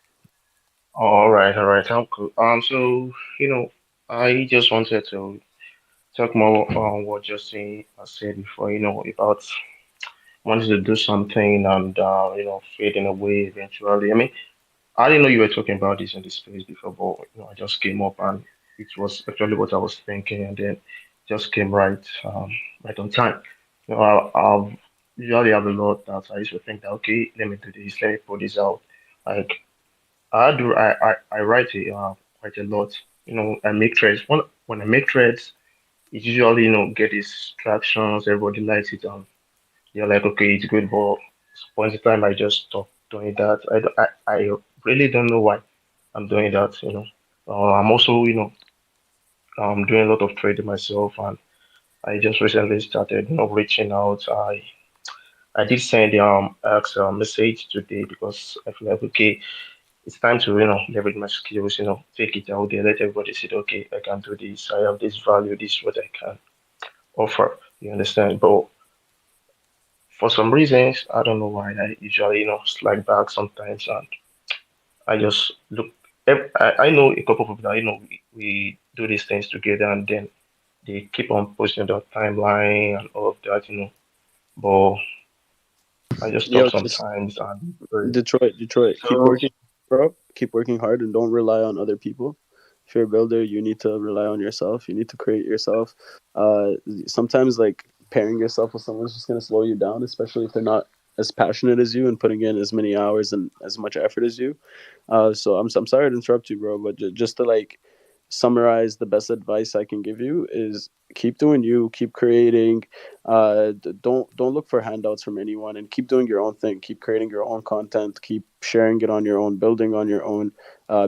All right, I'm cool. So I just wanted to talk more on what Justin has said before. About wanting to do something and fading away eventually. I mean, I didn't know you were talking about this in the space before, but I just came up and it was actually what I was thinking, and then just came right on time. I've usually have a lot that I used to think that okay, let me do this, let me put this out, Like I write quite a lot. I make threads. When I make threads, it usually get these distractions. Everybody likes it. You're like, okay, it's good, but point in time I just stop doing that. I really don't know why I'm doing that. I'm also doing a lot of trading myself, and I just recently started reaching out. I did send Alex a message today because I feel like, okay, it's time to leverage my skills, take it out there, let everybody see, okay, I can do this, I have this value, this is what I can offer. You understand? But for some reasons, I don't know why, I usually slack back sometimes, and I just look. I know a couple of people that we do these things together, and then they keep on posting their timeline and all of that, but I just stop Yo, just sometimes and pray. Detroit, keep So working, bro. Keep working hard and don't rely on other people. If you're a builder, you need to rely on yourself. You need to create yourself. Uh, Sometimes like pairing yourself with someone is just gonna slow you down, especially if they're not as passionate as you and putting in as many hours and as much effort as you. So I'm sorry to interrupt you, bro, but just to like summarize, the best advice I can give you is keep doing you, keep creating. Don't look for handouts from anyone, and keep doing your own thing. Keep creating your own content. Keep sharing it on your own, building on your own.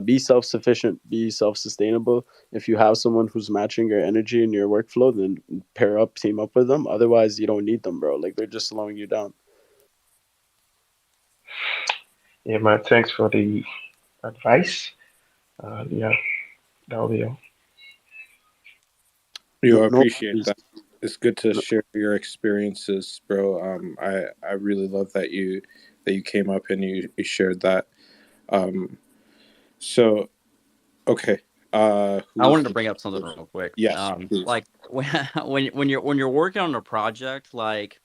Be self sufficient. Be self sustainable. If you have someone who's matching your energy and your workflow, then pair up, team up with them. Otherwise, you don't need them, bro. Like they're just slowing you down. yeah, man, thanks for the advice. Yeah, that'll be all. You No, no appreciate worries. that. It's good to No, share your experiences, bro. I really love that you came up and you shared that. Um, so okay, I who's wanted to the bring up something real quick. yes, please. Like when you're working on a project, like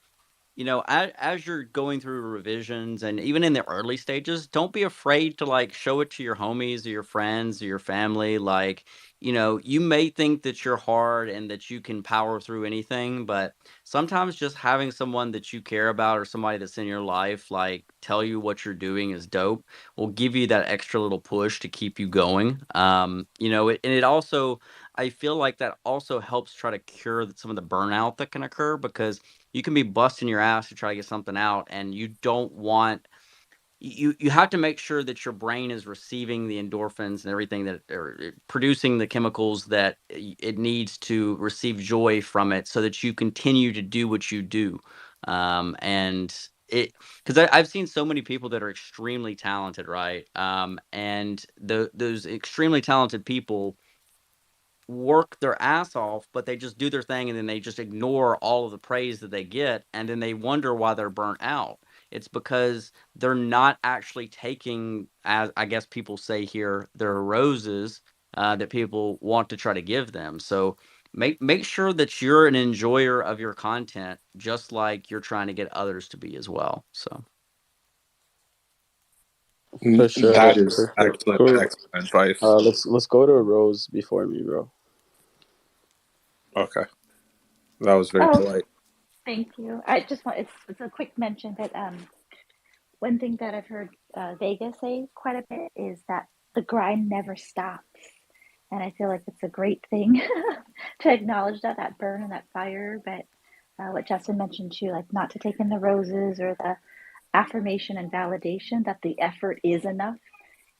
as you're going through revisions and even in the early stages, don't be afraid to like show it to your homies or your friends or your family. Like, you may think that you're hard and that you can power through anything, but sometimes just having someone that you care about or somebody that's in your life, like tell you what you're doing is dope, will give you that extra little push to keep you going. And it also, I feel like that also helps try to cure some of the burnout that can occur because you can be busting your ass to try to get something out, and you don't want you have to make sure that your brain is receiving the endorphins and everything that are producing the chemicals that it needs to receive joy from it so that you continue to do what you do. And it because I've seen so many people that are extremely talented, right? And those extremely talented people work their ass off, but they just do their thing and then they just ignore all of the praise that they get. And then they wonder why they're burnt out. It's because they're not actually taking, as I guess people say here, their roses that people want to try to give them. So make sure that you're an enjoyer of your content, just like you're trying to get others to be as well. So for sure, That is for sure. excellent, Cool. excellent advice. Let's go to Rose before me, bro. Okay, that was very Oh, polite. thank you. I just want it's a quick mention that one thing that I've heard Vega say quite a bit is that the grind never stops. And I feel like it's a great thing to acknowledge that burn and that fire. But what Justin mentioned too, like not to take in the roses or the affirmation and validation that the effort is enough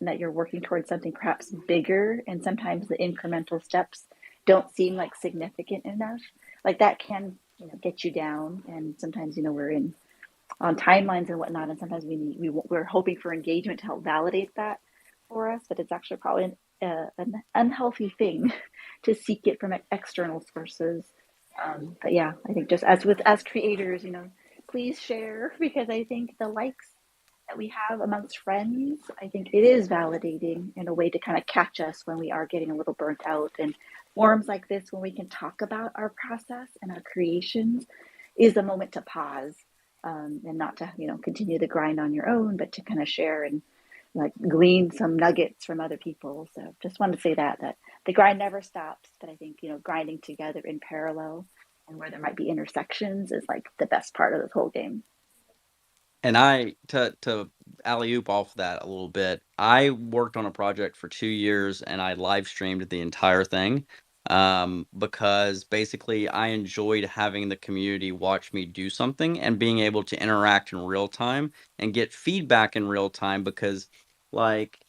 and that you're working towards something perhaps bigger. And sometimes the incremental steps don't seem like significant enough. Like that can, get you down. And sometimes, we're in on timelines and whatnot, and sometimes we're hoping for engagement to help validate that for us, but it's actually probably an unhealthy thing to seek it from external sources. But yeah, I think just as creators, please share because I think the likes that we have amongst friends, I think it is validating in a way to kind of catch us when we are getting a little burnt out. And forums like this, when we can talk about our process and our creations, is a moment to pause and not to continue the grind on your own, but to kind of share and like glean some nuggets from other people. So just wanted to say that the grind never stops, but I think grinding together in parallel and where there might be intersections is like the best part of this whole game. And I to alley-oop off that a little bit. I worked on a project for 2 years, and I live streamed the entire thing, because basically I enjoyed having the community watch me do something and being able to interact in real time and get feedback in real time because, like,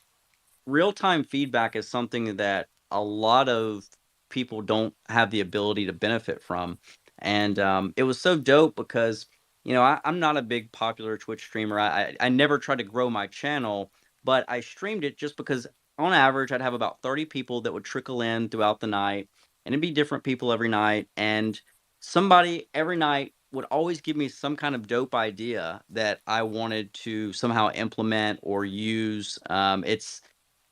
real-time feedback is something that a lot of people don't have the ability to benefit from. And it was so dope because, I'm not a big popular Twitch streamer. I never tried to grow my channel, but I streamed it just because on average I'd have about 30 people that would trickle in throughout the night, and it'd be different people every night. And somebody every night would always give me some kind of dope idea that I wanted to somehow implement or use. It's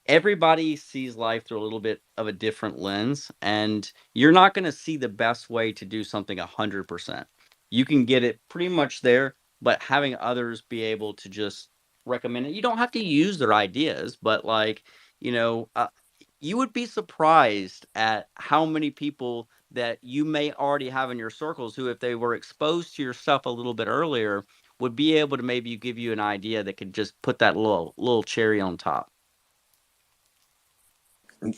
Everybody sees life through a little bit of a different lens, and you're not going to see the best way to do something 100%. You can get it pretty much there, but having others be able to just recommend it, you don't have to use their ideas, but you know, uh, you would be surprised at how many people that you may already have in your circles who, if they were exposed to your stuff a little bit earlier, would be able to maybe give you an idea that could just put that little cherry on top.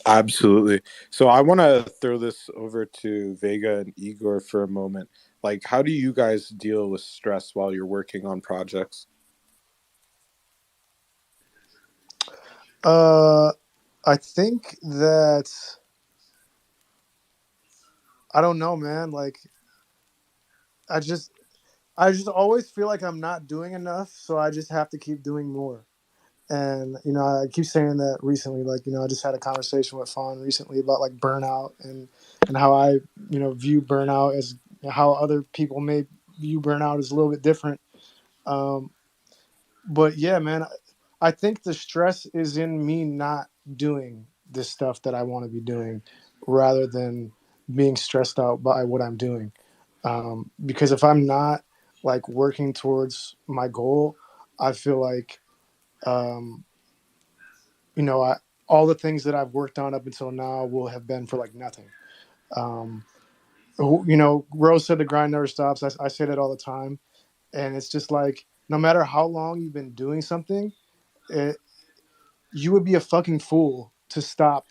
Absolutely. So I want to throw this over to Vega and Igor for a moment. Like, how do you guys deal with stress while you're working on projects? I think that I don't know, man. Like, I just always feel like I'm not doing enough, so I just have to keep doing more. And I keep saying that recently. Like, I just had a conversation with Fawn recently about like burnout and how I view burnout as how other people may view burnout is a little bit different. Um, but yeah, man, I think the stress is in me not doing this stuff that I want to be doing, rather than being stressed out by what I'm doing. Because if I'm not like working towards my goal, I feel like um, all the things that I've worked on up until now will have been for like nothing. Um, Rose said the grind never stops. I say that all the time, and it's just like no matter how long you've been doing something, it, you would be a fucking fool to stop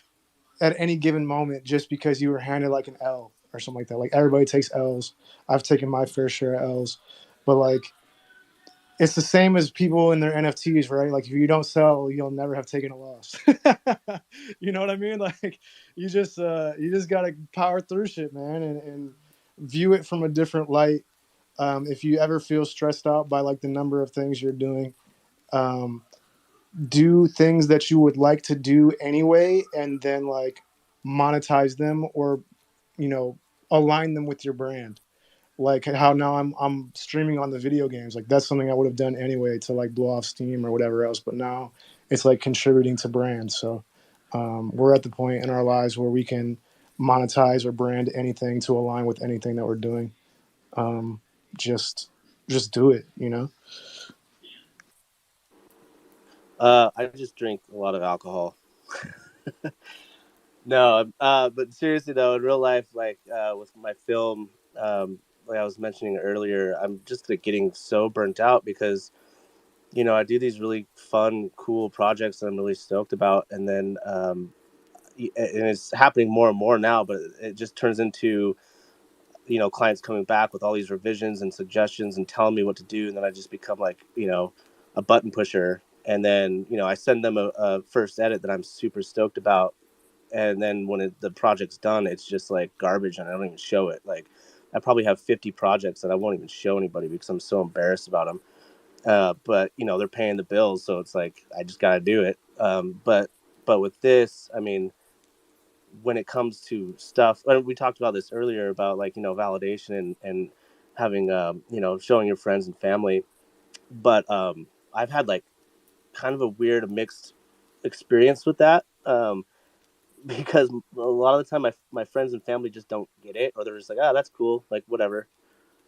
at any given moment just because you were handed like an L or something like that. Like everybody takes L's. I've taken my fair share of L's, but like it's the same as people in their NFTs, right? Like if you don't sell, you'll never have taken a loss. You know what I mean? Like you just gotta power through shit, man, and view it from a different light. If you ever feel stressed out by like the number of things you're doing, um, do things that you would like to do anyway, and then like monetize them or align them with your brand. Like how now I'm streaming on the video games. Like that's something I would have done anyway to like blow off steam or whatever else. But now it's like contributing to brands. So we're at the point in our lives where we can monetize or brand anything to align with anything that we're doing. Um, just do it. I just drink a lot of alcohol. No, but seriously though, in real life, like with my film, like I was mentioning earlier, I'm just like getting so burnt out because I do these really fun, cool projects that I'm really stoked about, and then and it's happening more and more now, but it just turns into clients coming back with all these revisions and suggestions and telling me what to do, and then I just become like a button pusher, and then I send them a first edit that I'm super stoked about, and then when the project's done, it's just like garbage, and I don't even show it. Like I probably have 50 projects that I won't even show anybody because I'm so embarrassed about them. But they're paying the bills, so it's like I just got to do it. But with this, I mean, when it comes to stuff, and we talked about this earlier about like validation and having showing your friends and family. But I've had like kind of a weird mixed experience with that. Because a lot of the time my friends and family just don't get it, or they're just like, oh, that's cool, like whatever,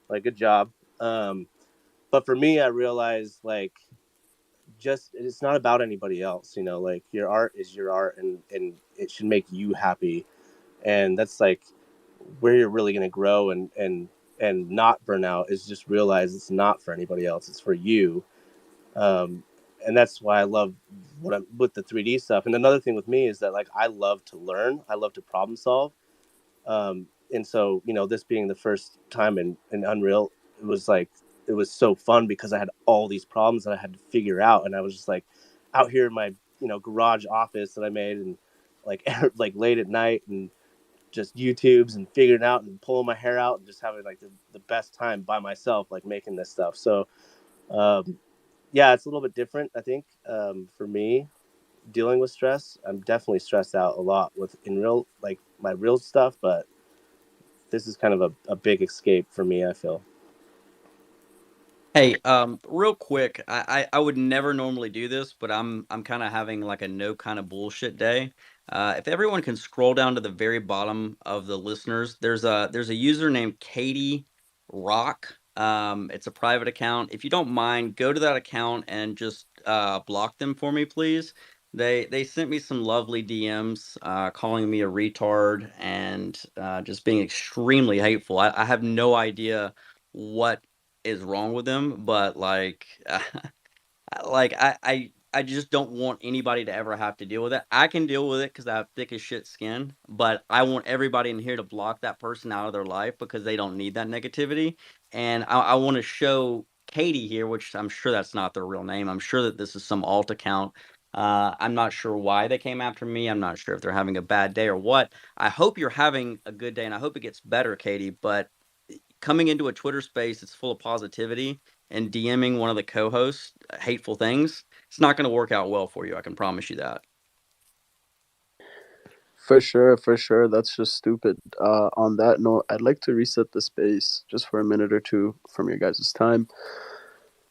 like good job. But for me, I realized like just it's not about anybody else, like your art is your art, and it should make you happy, and that's like where you're really going to grow and not burn out is just realize it's not for anybody else, it's for you. um and that's why I love what I'm with the 3D stuff. And another thing with me is that like I love to learn, I love to problem solve, and so this being the first time in Unreal, it was like it was so fun because I had all these problems that I had to figure out, and I was just like out here in my garage office that I made, and like like late at night and just YouTubes and figuring out and pulling my hair out and just having like the best time by myself, like making this stuff. So yeah, it's a little bit different, I think, for me dealing with stress. I'm definitely stressed out a lot with like my real stuff, but this is kind of a big escape for me, I feel. Hey, real quick, I would never normally do this, but I'm kind of having like a no kind of bullshit day. If everyone can scroll down to the very bottom of the listeners, there's a user named Katie Rock. It's a private account. If you don't mind, go to that account and just block them for me, please. They sent me some lovely DMs, calling me a retard and just being extremely hateful. I have no idea what is wrong with them, but like like I just don't want anybody to ever have to deal with it. I can deal with it because I have thick as shit skin, but I want everybody in here to block that person out of their life because they don't need that negativity. And I want to show Katie here, which I'm sure that's not their real name. I'm sure that this is some alt account. I'm not sure why they came after me. I'm not sure if they're having a bad day or what. I hope you're having a good day and I hope it gets better, Katie. But coming into a Twitter space it's full of positivity and DMing one of the co-hosts hateful things, it's not going to work out well for you. I can promise you that. For sure. That's just stupid. On that note, I'd like to reset the space just for a minute or two from your guys' time.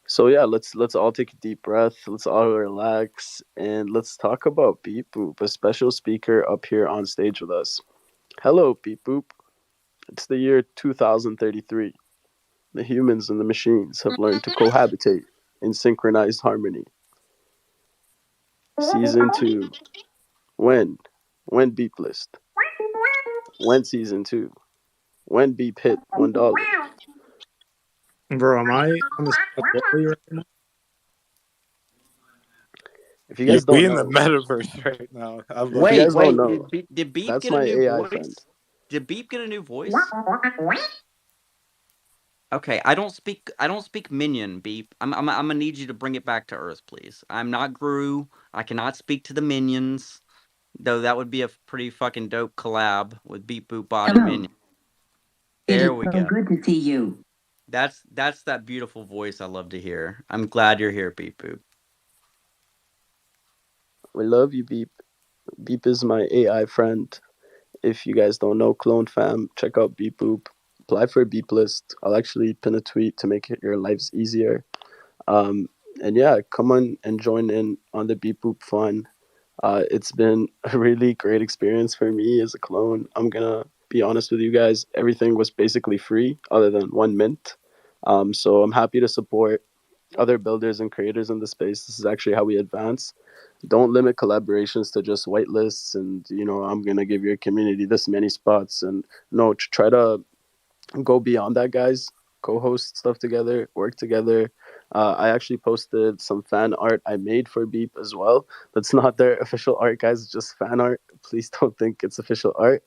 So yeah, let's all take a deep breath. Let's all relax and let's talk about Beep Boop, a special speaker up here on stage with us. Hello, Beep Boop. It's the year 2033. The humans and the machines have learned to cohabitate in synchronized harmony. Season 2. When? When Beep List? When Season 2? When Beep hit $1? Bro, am I on the side of Wally right now? If you Yeah, guys we don't in the know, metaverse right now. I if love you it. guys don't Wait, know, did Beep that's get a my new AI friend. voice? Did Beep get a new voice? Okay, I don't speak minion, Beep. I'm gonna need you to bring it back to Earth, please. I'm not Gru. I cannot speak to the minions, though that would be a pretty fucking dope collab with Beep Boop Bot and Minion. There we go. Good to see you. That's that beautiful voice I love to hear. I'm glad you're here, Beep Boop. We love you, Beep. Beep is my AI friend. If you guys don't know Clone Fam, check out Beep Boop. Apply for a Beep list. I'll actually pin a tweet to make your lives easier. Um, and yeah, come on and join in on the Beep Boop fun. It's been a really great experience for me as a clone. I'm gonna be honest with you guys. Everything was basically free other than 1 mint. So I'm happy to support other builders and creators in the space. This is actually how we advance. Don't limit collaborations to just whitelists and I'm gonna give your community this many spots, and no, try to go beyond that, guys. Co-host stuff together, work together. I actually posted some fan art I made for Beep as well. That's not their official art, guys. It's just fan art. Please don't think it's official art.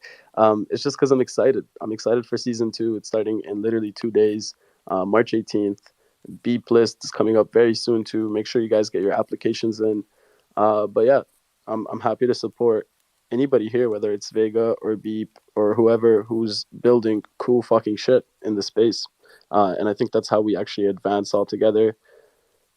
It's just because I'm excited. I'm excited for season 2. It's starting in literally 2 days, March 18th. Beep list is coming up very soon too. Make sure you guys get your applications in. But yeah, I'm happy to support anybody here, whether it's Vega or Beep or whoever who's building cool fucking shit in the space. And I think that's how we actually advance all together.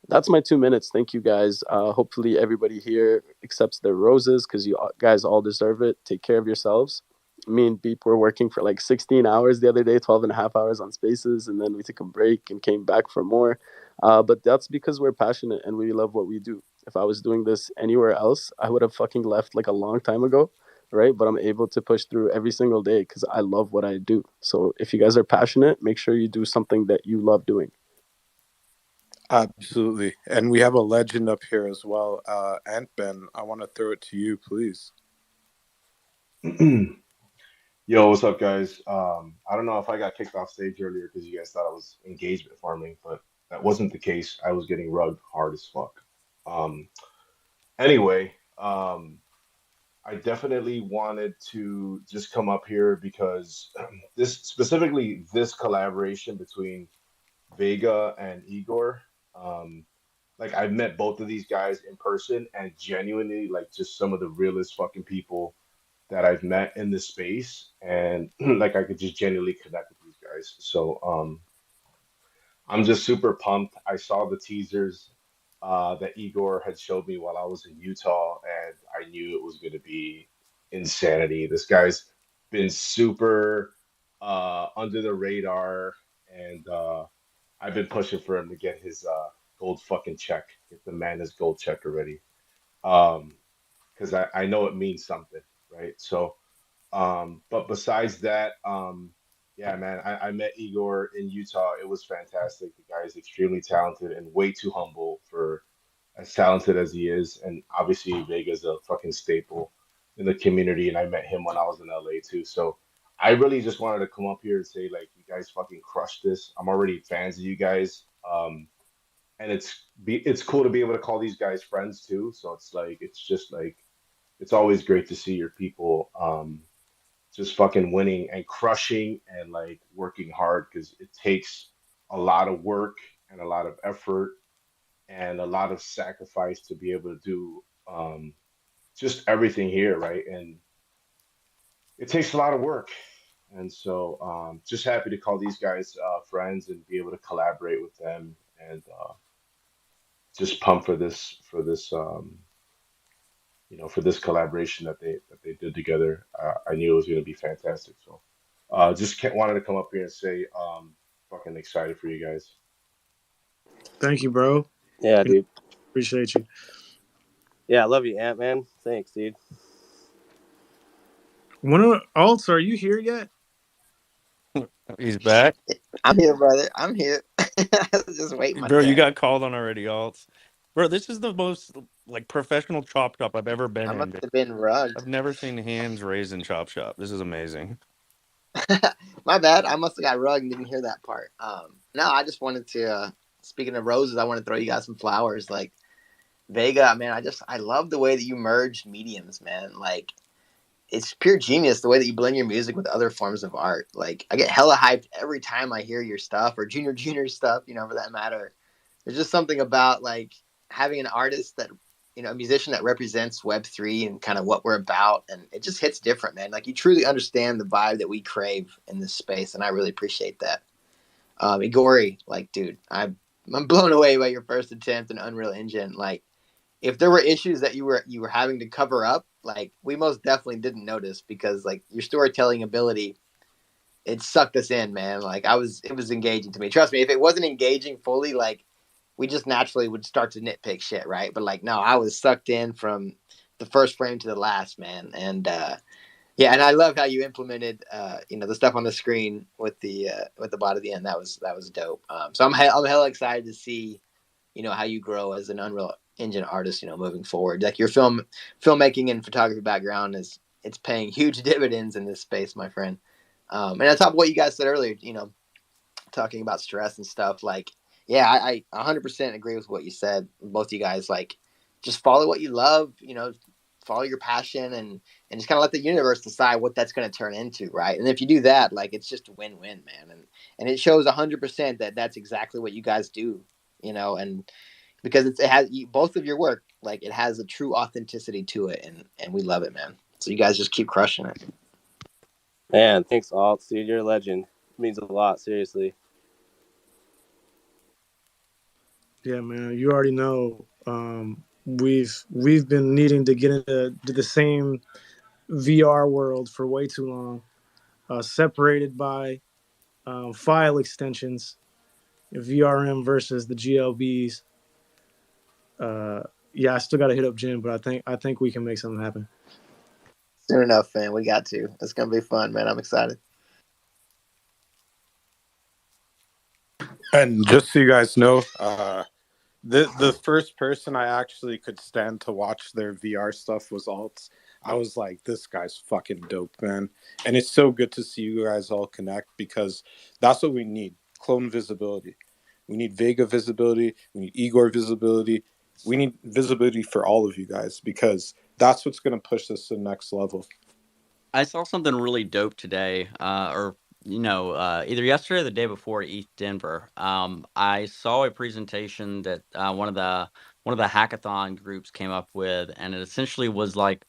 That's my 2 minutes. Thank you guys. Hopefully everybody here accepts their roses because you guys all deserve it. Take care of yourselves. Me and Beep were working for like 16 hours the other day, 12 and a half hours on spaces, and then we took a break and came back for more. But that's because we're passionate and we love what we do. If I was doing this anywhere else, I would have fucking left like a long time ago, right? But I'm able to push through every single day because I love what I do. So if you guys are passionate, make sure you do something that you love doing. Absolutely. And we have a legend up here as well. Ant Ben, I want to throw it to you, please. Yo, what's up, guys? I don't know if I got kicked off stage earlier because you guys thought I was engagement farming, but that wasn't the case. I was getting rugged hard as fuck. Um, anyway, I definitely wanted to just come up here because this collaboration between Vega and Igor, um, like I've met both of these guys in person and genuinely like just some of the realest fucking people that I've met in this space, and like I could just genuinely connect with these guys. So I'm just super pumped. I saw the teasers that Igor had showed me while I was in Utah, and I knew it was going to be insanity. This guy's been super under the radar, and I've been pushing for him to get his gold fucking check. Get the man his gold check already. Because I know it means something, right? So. But besides that, yeah, man, I met Igor in Utah. It was fantastic. The guy is extremely talented and way too humble for as talented as he is. And obviously, Vega's a fucking staple in the community. And I met him when I was in LA too. So I really just wanted to come up here and say, like, you guys fucking crushed this. I'm already fans of you guys. And it's cool to be able to call these guys friends too. So it's like it's just like it's always great to see your people. Just fucking winning and crushing and like working hard because it takes a lot of work and a lot of effort and a lot of sacrifice to be able to do just everything here, right? And it takes a lot of work. And so just happy to call these guys friends and be able to collaborate with them and just pump for this collaboration that they did together. I knew it was going to be fantastic. So wanted to come up here and say, fucking excited for you guys. Thank you, bro. Yeah, dude. Appreciate you. Yeah, I love you, Ant Man. Thanks, dude. Alts, are you here yet? He's back. I'm here, brother. I'm here. I was just waiting my Bro, you turn. got called on already, Alts. Bro, this is the most like professional chop shop I've ever been I in, must dude. have been rugged. I've never seen hands raised in chop shop. This is amazing. My bad. I must have got rugged and didn't hear that part. No, I just wanted to. Speaking of roses, I want to throw you guys some flowers. Like Vega, man, I love the way that you merged mediums, man. Like it's pure genius the way that you blend your music with other forms of art. Like I get hella hyped every time I hear your stuff or Junior stuff, for that matter. There's just something about like having an artist that a musician that represents Web3 and kind of what we're about, and it just hits different, man. Like you truly understand the vibe that we crave in this space, and I really appreciate that. Igori, like, dude, I'm blown away by your first attempt in Unreal Engine. Like, if there were issues that you were having to cover up, like we most definitely didn't notice because like your storytelling ability, it sucked us in, man. Like it was engaging to me. Trust me, if it wasn't engaging fully, like we just naturally would start to nitpick shit, right? But like no, I was sucked in from the first frame to the last, man. And yeah, and I love how you implemented the stuff on the screen with the bot at the end. That was dope. So I'm hella excited to see how you grow as an Unreal Engine artist, moving forward. Like your filmmaking and photography background it's paying huge dividends in this space, my friend. And on top of what you guys said earlier, talking about stress and stuff, like, yeah, I 100% agree with what you said. Both of you guys, like, just follow what you love, follow your passion and just kind of let the universe decide what that's going to turn into. Right. And if you do that, like, it's just a win-win, man. And it shows 100% that that's exactly what you guys do, and because it has both of your work, like it has a true authenticity to it. And we love it, man. So you guys just keep crushing it. Man, thanks, Alt. Dude, you're a legend. It means a lot, seriously. Yeah, man. You already know. We've been needing to get into the same VR world for way too long. Separated by file extensions, VRM versus the GLBs. Yeah, I still got to hit up Jim, but I think we can make something happen. Soon enough, man. We got to. It's gonna be fun, man. I'm excited. And just so you guys know, the first person I actually could stand to watch their VR stuff was Alts. I was like, this guy's fucking dope, man. And it's so good to see you guys all connect because that's what we need. Clone visibility. We need Vega visibility. We need Igor visibility. we need visibility for all of you guys, because that's what's going to push us to the next level. I saw something really dope today, or either yesterday or the day before at ETH Denver. I saw a presentation that one of the hackathon groups came up with, and it essentially was like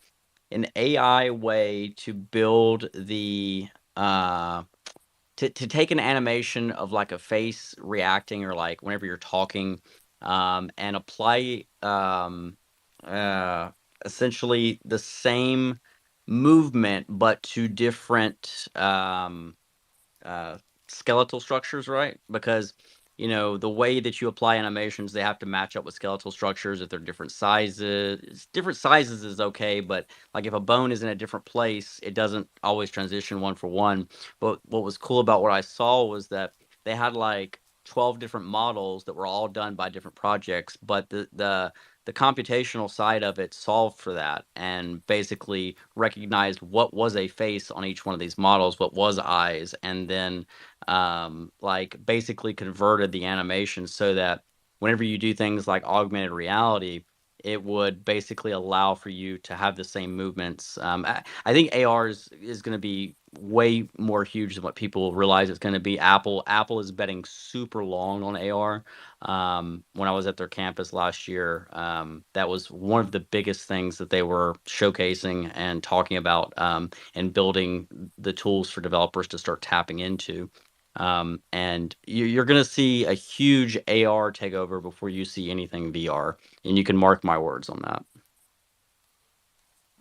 an AI way to build the to take an animation of like a face reacting or like whenever you're talking, and apply uh, essentially the same movement but to different uh, skeletal structures, right? Because the way that you apply animations, they have to match up with skeletal structures. If they're different sizes is okay, but like if a bone is in a different place, it doesn't always transition one for one. But what was cool about what I saw was that they had like 12 different models that were all done by different projects, but the computational side of it solved for that and basically recognized what was a face on each one of these models, what was eyes, and then like basically converted the animation so that whenever you do things like augmented reality, it would basically allow for you to have the same movements. I think AR is going to be way more huge than what people realize it's going to be. Apple is betting super long on AR. When I was at their campus last year, that was one of the biggest things that they were showcasing and talking about, and building the tools for developers to start tapping into. And you're going to see a huge AR takeover before you see anything VR, and you can mark my words on that.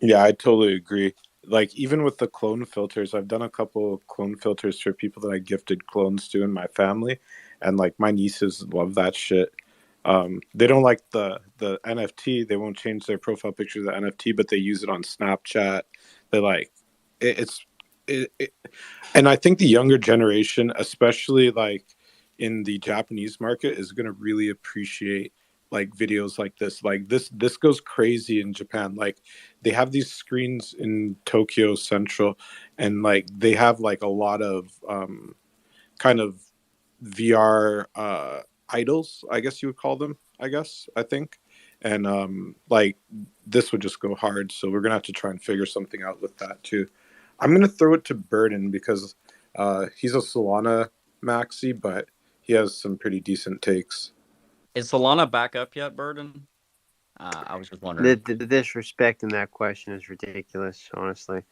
Yeah, I totally agree. Like, even with the clone filters, I've done a couple of clone filters for people that I gifted clones to in my family, and like my nieces love that shit. They don't like the NFT. They won't change their profile picture to the NFT, but they use it on Snapchat. They like it's it, and I think the younger generation, especially like in the Japanese market, is going to really appreciate like videos like this. Like this goes crazy in Japan. Like they have these screens in Tokyo Central, and like they have like a lot of kind of VR idols, I guess you would call them. I think, and like this would just go hard. So we're gonna have to try and figure something out with that too. I'm gonna throw it to Burden because he's a Solana maxi, but he has some pretty decent takes. Is Solana back up yet, Burden? I was just The wondering. disrespect in that question is ridiculous, honestly.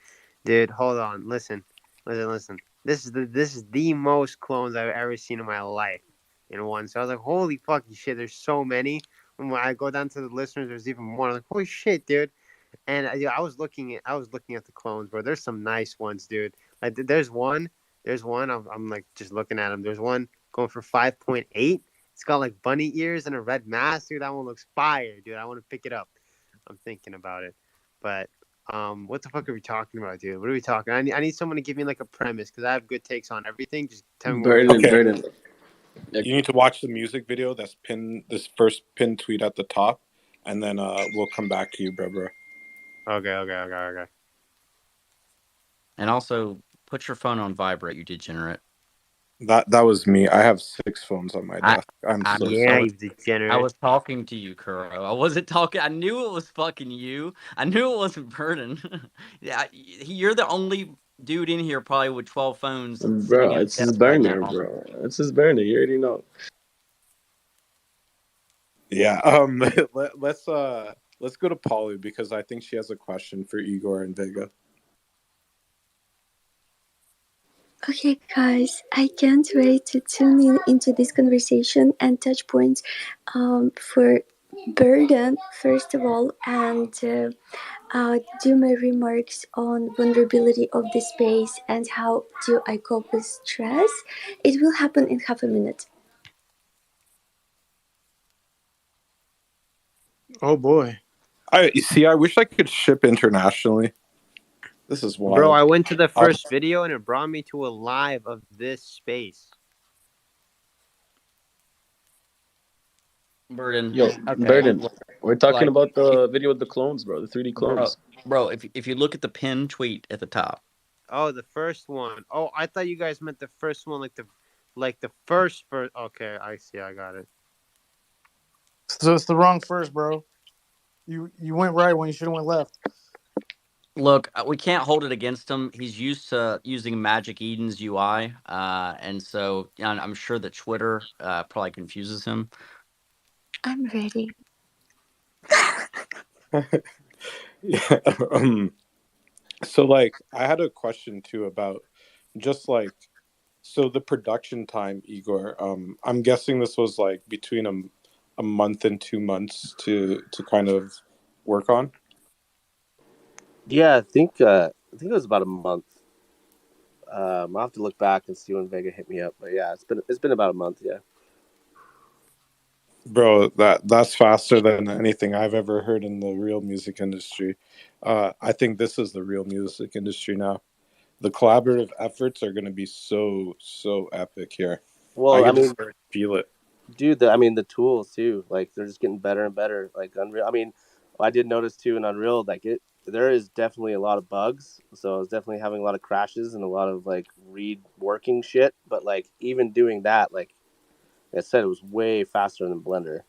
Dude, hold on. Listen. This is the most clones I've ever seen in my life in one. So I was like, holy fucking shit, there's so many. And when I go down to the listeners, there's even more. I'm like, holy shit, dude. And I was looking at the clones, bro. There's some nice ones, dude. Like there's one. I'm like just looking at them. There's one going for 5.8. It's got like bunny ears and a red mask, dude. That one looks fire, dude. I want to pick it up. I'm thinking about it, but what the fuck are we talking about, dude? What are we talking? I need someone to give me like a premise because I have good takes on everything. Just tell me what we're talking. Okay. Burden. You need to watch the music video that's pinned, this first pinned tweet at the top, and then we'll come back to you, bro. Okay. And also, put your phone on vibrate, you degenerate. That was me. I have 6 phones on my I, desk. I'm I, so Yeah, I sorry. was, you degenerate. I was talking to you, Kuro. I wasn't talking. I knew it was fucking you. I knew it wasn't Burden. Yeah, you're the only dude in here probably with 12 phones sitting Bro, at it's a his desk right burner, now. bro. It's his burner. You already know. Yeah. Let's go to Polly because I think she has a question for Igor and Vega. Okay, guys, I can't wait to tune in into this conversation and touch points for Burden, first of all, and do my remarks on vulnerability of the space and how do I cope with stress. It will happen in half a minute. Oh boy. I wish I could ship internationally. This is Bro, wild. I went to the first video and it brought me to a live of this space. Burden. Yo, Okay. Burden. We're talking Like, about if, the video with the clones, bro. The 3D bro, clones. if you look at the pinned tweet at the top. Oh, the first one. Oh, I thought you guys meant the first one, like the first. Okay, I see. I got it. So it's the wrong first, bro. You went right when you should have went left. Look, we can't hold it against him. He's used to using Magic Eden's UI, and so I'm sure that Twitter probably confuses him. I'm ready. Yeah. So like I had a question too about just like so the production time, Igor. I'm guessing this was like between a month and 2 months to kind of work on. Yeah, I think it was about a month. I'll have to look back and see when Vega hit me up, but yeah, it's been about a month. Yeah. Bro, that's faster than anything I've ever heard in the real music industry. I think this is the real music industry now. The collaborative efforts are going to be so epic here. I Well, I can mean, just feel it. dude, the tools too, like they're just getting better and better. Like Unreal. I mean, I did notice too in Unreal, like there is definitely a lot of bugs. So I was definitely having a lot of crashes and a lot of like reworking shit. But like even doing that, like I said, it was way faster than Blender.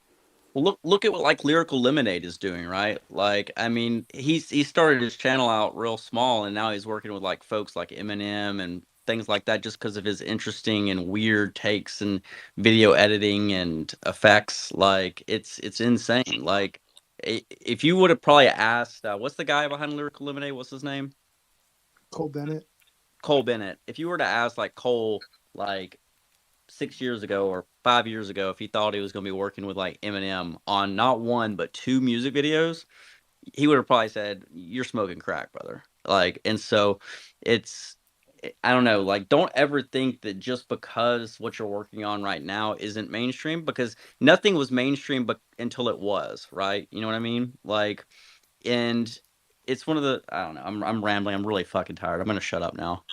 Well, look at what like Lyrical Lemonade is doing, right? Like, I mean, he started his channel out real small, and now he's working with like folks like Eminem and things like that, just because of his interesting and weird takes and video editing and effects. Like, it's insane. Like, if you would have probably asked, what's the guy behind Lyrical Lemonade? What's his name? Cole Bennett. Cole Bennett. If you were to ask like Cole, like 6 years ago or 5 years ago, if he thought he was going to be working with like Eminem on not one but two music videos, he would have probably said, "You're smoking crack, brother." Like, and so it's, I don't know, like, don't ever think that just because what you're working on right now isn't mainstream, because nothing was mainstream but until it was, right? You know what I mean? Like, and it's one of the, I don't know, I'm rambling. I'm really fucking tired. I'm gonna shut up now.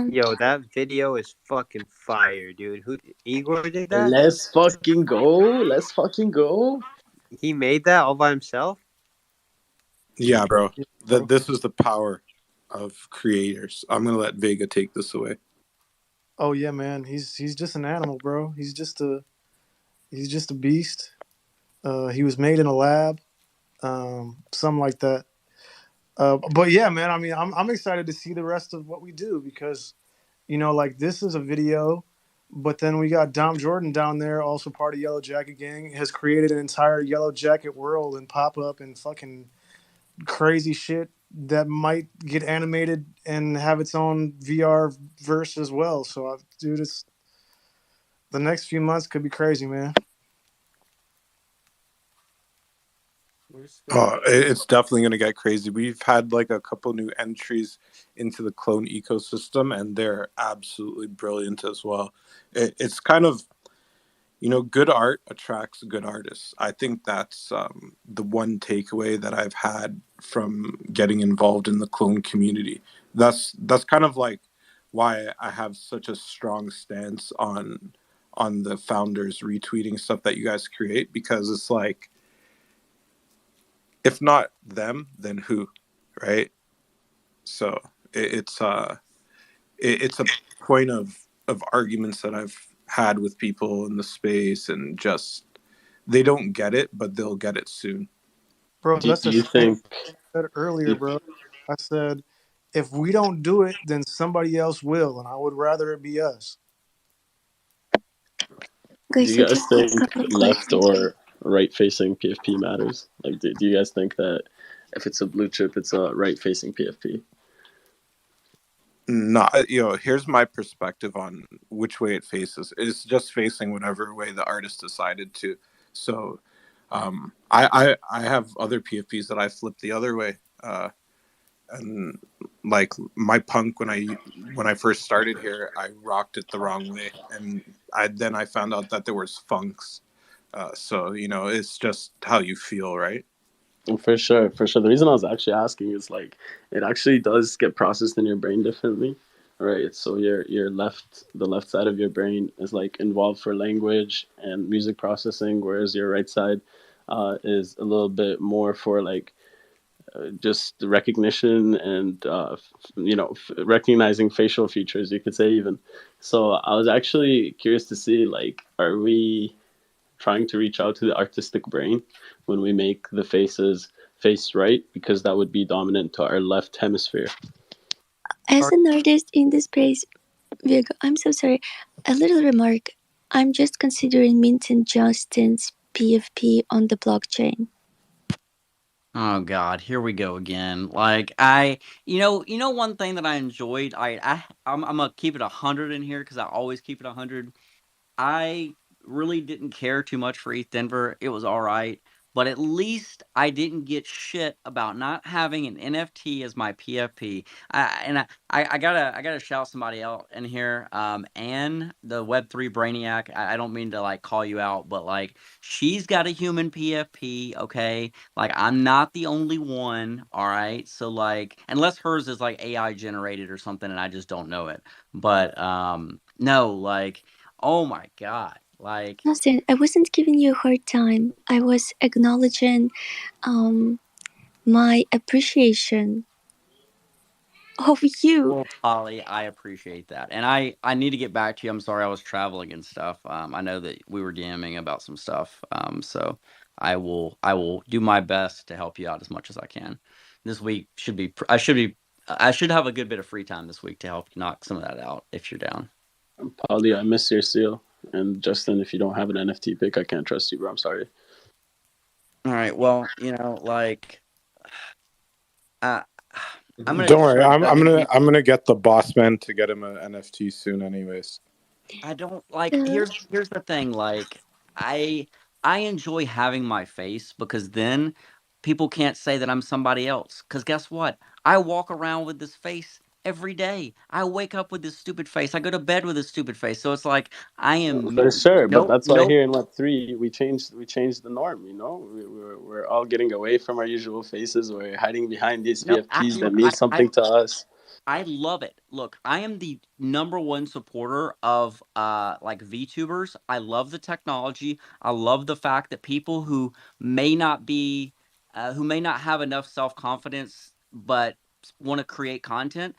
Yo, that video is fucking fire, dude. Who Igor did that? Let's fucking go. Let's fucking go. He made that all by himself? Yeah, bro. Yeah, bro. This is the power of creators. I'm going to let Vega take this away. Oh yeah, man. He's just an animal, bro. He's just a beast. He was made in a lab, something like that. But yeah, man. I mean, I'm excited to see the rest of what we do because, like this is a video, but then we got Dom Jordan down there, also part of Yellow Jacket Gang, has created an entire Yellow Jacket world and pop up and fucking crazy shit that might get animated and have its own VR verse as well. So, dude, it's the next few months could be crazy, man. Oh, it's definitely going to get crazy. We've had like a couple new entries into the clone ecosystem, and they're absolutely brilliant as well. It's kind of, good art attracts good artists. I think that's the one takeaway that I've had from getting involved in the clone community. That's kind of like why I have such a strong stance on the founders retweeting stuff that you guys create, because it's like, if not them, then who, right? So it's a point of arguments that I've had with people in the space, and just they don't get it, but they'll get it soon. Bro, Do, that's do the you same think? thing I said earlier, bro. I said, if we don't do it, then somebody else will, and I would rather it be us. Do Guys, I you guys just have think a left question. or right-facing PFP matters? Like, do you guys think that if it's a blue chip, it's a right-facing PFP? Not, here's my perspective on which way it faces. It's just facing whatever way the artist decided to. So I have other PFPs that I flip the other way. And like my punk, when I first started here, I rocked it the wrong way, and I found out that there was funks. So it's just how you feel, right? For sure, for sure. The reason I was actually asking is like it actually does get processed in your brain differently, right? So the left side of your brain is like involved for language and music processing, whereas your right side is a little bit more for like just the recognition and recognizing facial features, you could say even. So I was actually curious to see, like, are we trying to reach out to the artistic brain when we make the faces face right, because that would be dominant to our left hemisphere. As an artist in this space, Virgo, I'm so sorry. A little remark. I'm just considering minting Justin's PFP on the blockchain. Oh God, here we go again. Like one thing that I enjoyed. I'm gonna keep it 100 in here because I always keep it 100. I really didn't care too much for ETH Denver. It was all right, but at least I didn't get shit about not having an NFT as my PFP. I gotta shout somebody out in here. Anne, the Web3 Brainiac. I don't mean to like call you out, but like she's got a human PFP. Okay, like I'm not the only one. All right, so like unless hers is like AI generated or something, and I just don't know it. But no, like. Oh my God. Like, Justin, I wasn't giving you a hard time. I was acknowledging my appreciation of you. well, Polly, I appreciate that. And I need to get back to you. I'm sorry I was traveling and stuff. I know that we were DMing about some stuff. So I will do my best to help you out as much as I can. This week I should have a good bit of free time this week to help knock some of that out if you're down. Polly, I miss your seal. And Justin, if you don't have an NFT pick, I can't trust you, bro. I'm sorry. All right. Well, like uh, I'm gonna Don't worry, start begging people. I'm gonna get the boss man to get him an NFT soon, anyways. I don't like here's the thing, like I I enjoy having my face because then people can't say that I'm somebody else. Cause guess what? I walk around with this face every day. I wake up with this stupid face. I go to bed with this stupid face. So it's like I am For me. sure, but Nope, that's why nope, here in Web3 we changed the norm. We're all getting away from our usual faces. We're hiding behind these no. PFPs that Look, mean something to us. I love it. Look, I am the number one supporter of like VTubers. I love the technology. I love the fact that people may not be who may not have enough self-confidence but want to create content,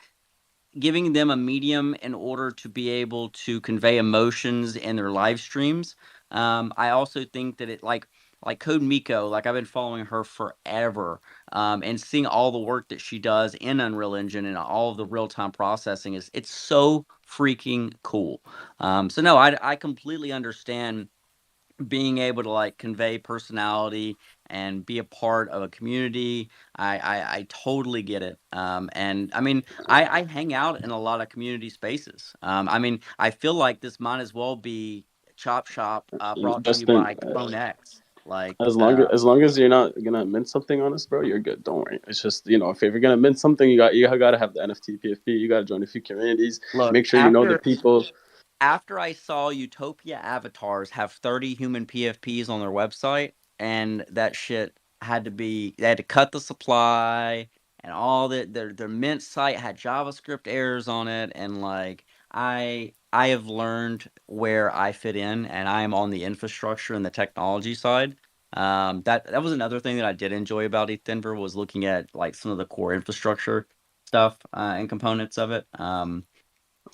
giving them a medium in order to be able to convey emotions in their live streams. I also think that like Code Miko, like I've been following her forever, and seeing all the work that she does in Unreal Engine and all of the real time processing it's so freaking cool. So no, I completely understand being able to like convey personality and be a part of a community. I totally get it. And I mean, I hang out in a lot of community spaces. I mean, I feel like this might as well be Chop Shop, brought to you Justin, by CloneX. Like, as long as you're not gonna mint something on us, bro, you're good. Don't worry. It's just if you're gonna mint something, you gotta have the NFT PFP. You gotta join a few communities. look, Make sure you know the people. after I saw Utopia Avatars have 30 human PFPs on their website, and that shit they had to cut the supply, and all that their Mint site had JavaScript errors on it, and like I have learned where I fit in, and I am on the infrastructure and the technology side. That was another thing that I did enjoy about ETH Denver was looking at like some of the core infrastructure stuff and components of it.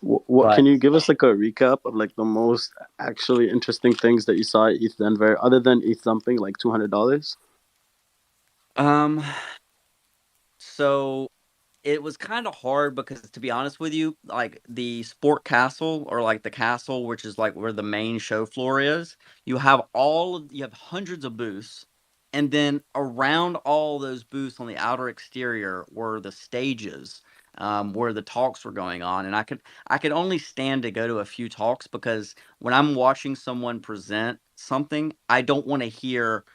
What But can you give us like a recap of like the most actually interesting things that you saw at ETH Denver, other than ETH dumping like $200? um. So it was kind of hard because, to be honest with you, like the sport castle or like the castle, which is like where the main show floor is, you have hundreds of booths, and then around all those booths on the outer exterior were the stages, where the talks were going on, and I could only stand to go to a few talks because when I'm watching someone present something, I don't want to hear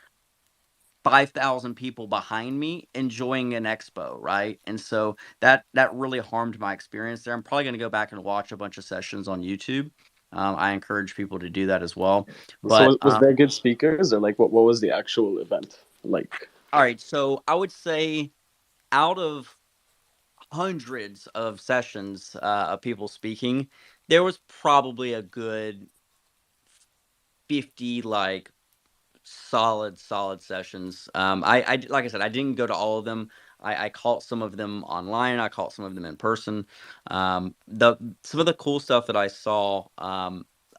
5,000 people behind me enjoying an expo, right? And so that really harmed my experience there. I'm probably going to go back and watch a bunch of sessions on YouTube. I encourage people to do that as well. So But was there good speakers, or like what was the actual event like? all right, so I would say out of hundreds of sessions of people speaking, there was probably a good 50 like solid sessions. I like I said, I didn't go to all of them. I caught some of them online. I caught some of them in person. The Some of the cool stuff that I saw,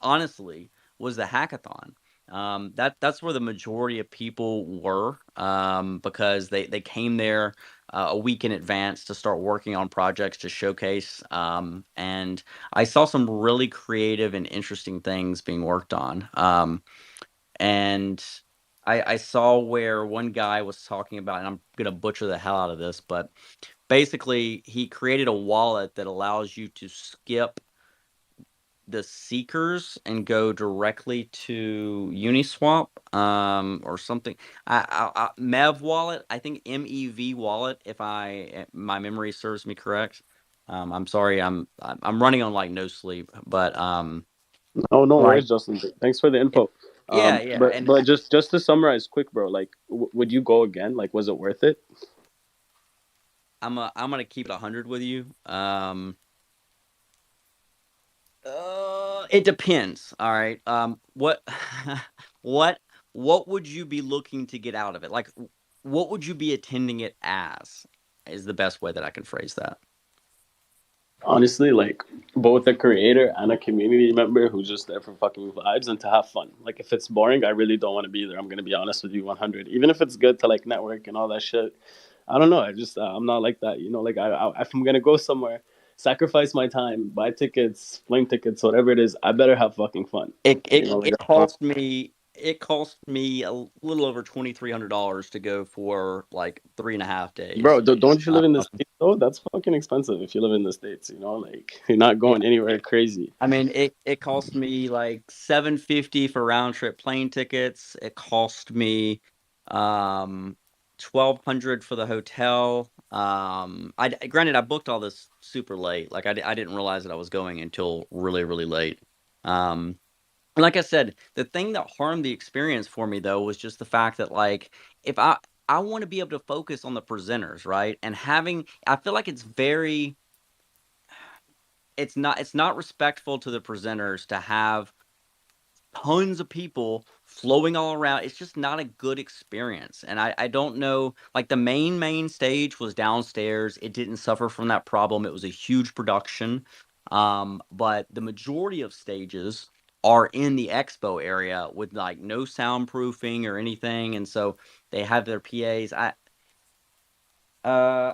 honestly, was the hackathon. That's where the majority of people were, because they came there a week in advance to start working on projects to showcase. And I saw some really creative and interesting things being worked on. And I saw where one guy was talking about, and I'm gonna butcher the hell out of this, but basically he created a wallet that allows you to skip the seekers and go directly to Uniswap, or something. Mev wallet, I think MEV wallet, if my memory serves me correct. I'm sorry, I'm running on like no sleep, but Oh, no like worries, Justin. Thanks for the info. yeah, But and just to summarize, quick, bro. Like, would you go again? Like, was it worth it? I'm gonna keep it 100 with you. It depends. All right. What, what, what would you be looking to get out of it? Like, what would you be attending it as? Is the best way that I can phrase that. Honestly, like both a creator and a community member who's just there for fucking vibes and to have fun. Like, if it's boring, I really don't want to be there. I'm gonna be honest with you, 100. Even if it's good to like network and all that shit, I don't know. I just I'm not like that. You know, like if I'm gonna go somewhere, sacrifice my time, buy tickets, plane tickets, whatever it is, I better have fucking fun. It You it know, like it cost me a little over $2,300 to go for like 3.5 days. bro, don't you live in the Um, States though? That's fucking expensive if you live in the States. You know, like you're not yeah, going anywhere crazy. I mean it cost me like $750 for round trip plane tickets. It cost me um $1,200 for the hotel. Granted, I booked all this super late. Like I didn't realize that I was going until really, really late. Um like I said, the thing that harmed the experience for me though was just the fact that like if I want to be able to focus on the presenters, right? And I feel like it's not respectful to the presenters to have tons of people flowing all around. It's just not a good experience. And I don't know, like the main stage was downstairs. It didn't suffer from that problem. It was a huge production. But the majority of stages are in the expo area with like no soundproofing or anything. And so they have their PAs. Uh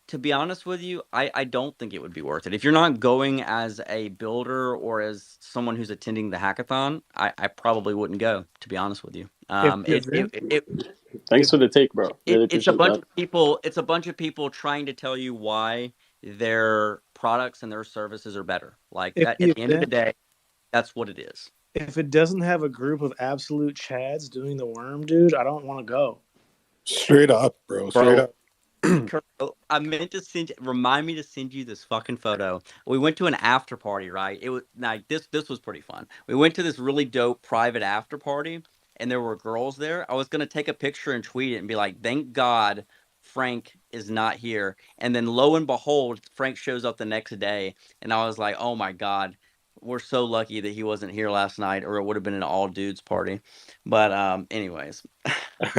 to be honest with you, I don't think it would be worth it. If you're not going as a builder or as someone who's attending the hackathon, I probably wouldn't go, to be honest with you. If the event, Thanks if for the take, bro. Really It's a appreciate bunch that. of people. It's a bunch of people trying to tell you why their products and their services are better. Like if that, the at the end of the event, day, that's what it is. if it doesn't have a group of absolute chads doing the worm, dude, I don't want to go. Straight up, bro. Straight Bro, up. I meant to remind me to send you this fucking photo. We went to an after party, right? It was like this was pretty fun. We went to this really dope private after party and there were girls there. I was gonna take a picture and tweet it and be like, thank God Frank is not here. And then lo and behold, Frank shows up the next day and I was like, oh my God, we're so lucky that he wasn't here last night or it would have been an all dudes party. But anyways.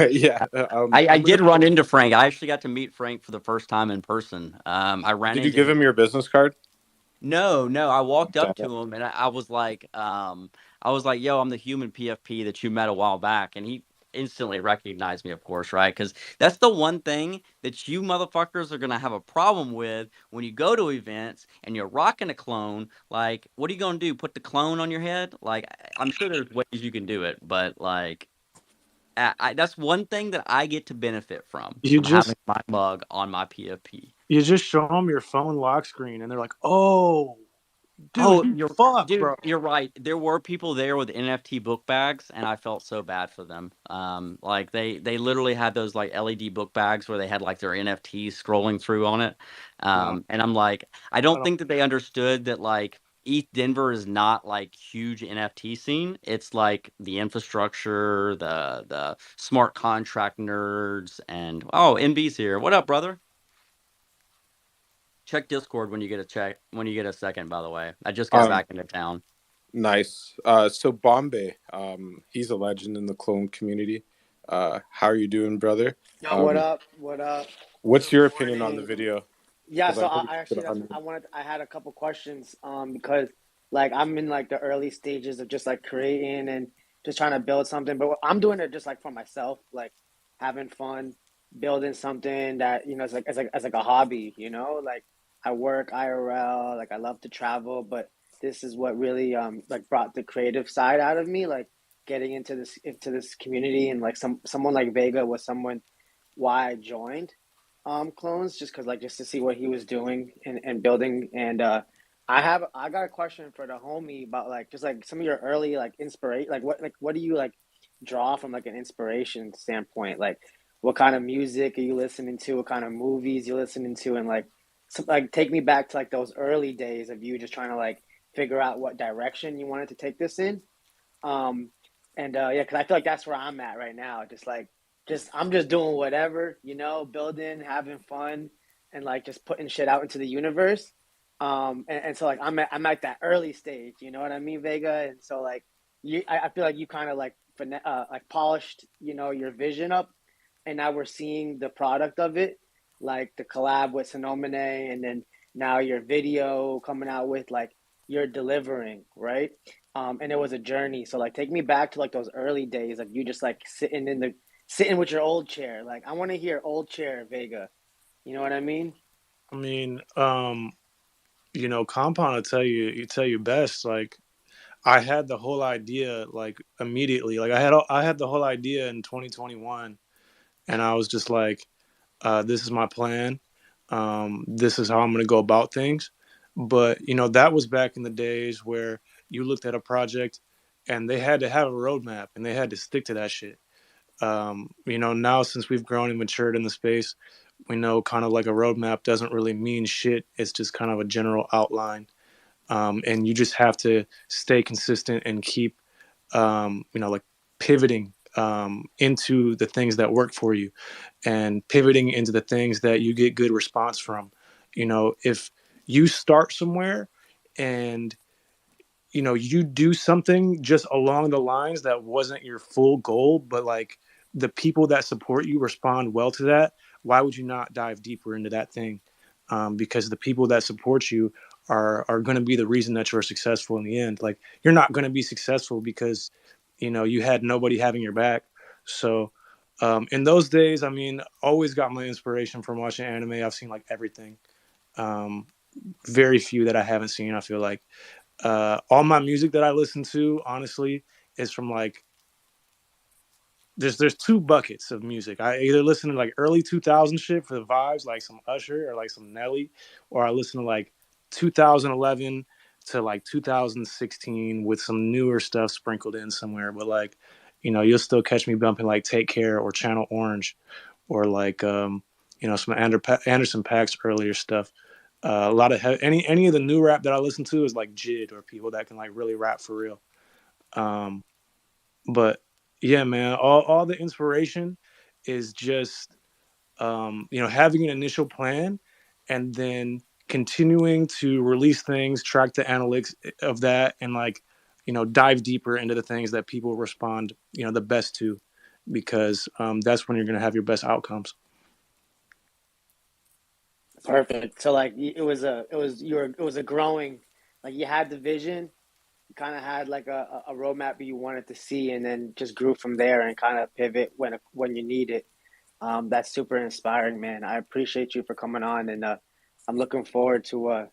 Yeah. I I'm gonna. did run into Frank. I actually got to meet Frank for the first time in person. I ran Did you into give him. him your business card? No, no. I walked Damn up it. to him and I was like, "Yo, I'm the human PFP that you met a while back," and he instantly recognized me, of course, right? Because that's the one thing that you motherfuckers are gonna have a problem with when you go to events and you're rocking a clone. Like, what are you gonna do? Put the clone on your head? Like, I'm sure there's ways you can do it, but like. That's one thing that I get to benefit You from having just my mug on my PFP. you just show them your phone lock screen, and they're like, "Oh, dude, Oh, you fuck, dude, bro." you're right. There were people there with NFT book bags, and I felt so bad for them. Like they literally had those like LED book bags where they had like their NFTs scrolling through on it. No, And I'm like, I I don't don't. think that they understood that like ETH Denver is not like huge NFT scene. It's like the infrastructure, the smart contract nerds, and oh, NB's here. What up, brother? Check Discord when you get a second, by the way. I just got Um, back into town. nice. So Bombay, he's a legend in the clone community. How are you doing, brother? Yo, what Um, up? What up? what's Good your opinion on the morning. video? Yeah, Because so I know I, you I put actually a that's hundred. I had a couple questions because like I'm in like the early stages of just like creating and just trying to build something. But I'm doing it just like for myself, like having fun, building something that is like as like a hobby. Like I work IRL, like I love to travel, but this is what really like brought the creative side out of me, like getting into this community, and like someone like Vega was someone why I joined Clones, just because like just to see what he was doing and building. And I got a question for the homie about like just like some of your early like inspiration, like what do you like draw from like an inspiration standpoint, like what kind of music are you listening to, what kind of movies you're listening to, and like like take me back to like those early days of you just trying to like figure out what direction you wanted to take this in. um, and yeah, because I feel like that's where I'm at right now. Just I'm just doing whatever, building, having fun, and like just putting shit out into the universe. And so like I'm at that early stage, you know what I mean, Vega? And so like I feel like you kind of like like polished, your vision up, and now we're seeing the product of it, like the collab with Sonomine, and then now your video coming out with like you're delivering, right? And it was a journey. So like take me back to like those early days of you just like sitting with your old chair. Like I want to hear old chair Vega. You know what I mean? I mean, Compound will tell you best. Like I had the whole idea like immediately. Like I had the whole idea in 2021, and I was just like, this is my plan. This is how I'm going to go about things. But that was back in the days where you looked at a project and they had to have a roadmap and they had to stick to that shit. Now since we've grown and matured in the space, we know kind of like a roadmap doesn't really mean shit. It's just kind of a general outline. And you just have to stay consistent and keep, like pivoting into the things that work for you and pivoting into the things that you get good response from. If you start somewhere and you do something just along the lines that wasn't your full goal, but like the people that support you respond well to that, why would you not dive deeper into that thing? Because the people that support you are going to be the reason that you're successful in the end. Like you're not going to be successful because you had nobody having your back. So in those days, I mean, always got my inspiration from watching anime. I've seen like everything. um, Very few that I haven't seen. I feel like all my music that I listen to, honestly, is from like there's two buckets of music. I either listen to like early 2000 shit for the vibes, like some Usher or like some Nelly, or I listen to like 2011 to like 2016 with some newer stuff sprinkled in somewhere. But like, you'll still catch me bumping like Take Care or Channel Orange, or like some Anderson .Paak's earlier stuff. A lot of any of the new rap that I listen to is like Jid or people that can like really rap for real. Um, but yeah, man, all the inspiration is just having an initial plan and then continuing to release things, track the analytics of that, and like dive deeper into the things that people respond the best to, because that's when you're going to have your best outcomes. Perfect. So like it was a growing, like you had the vision, you kind of had like a roadmap you wanted to see, and then just grew from there and kind of pivot when you need it. That's super inspiring, man. I appreciate you for coming on, and I'm looking forward to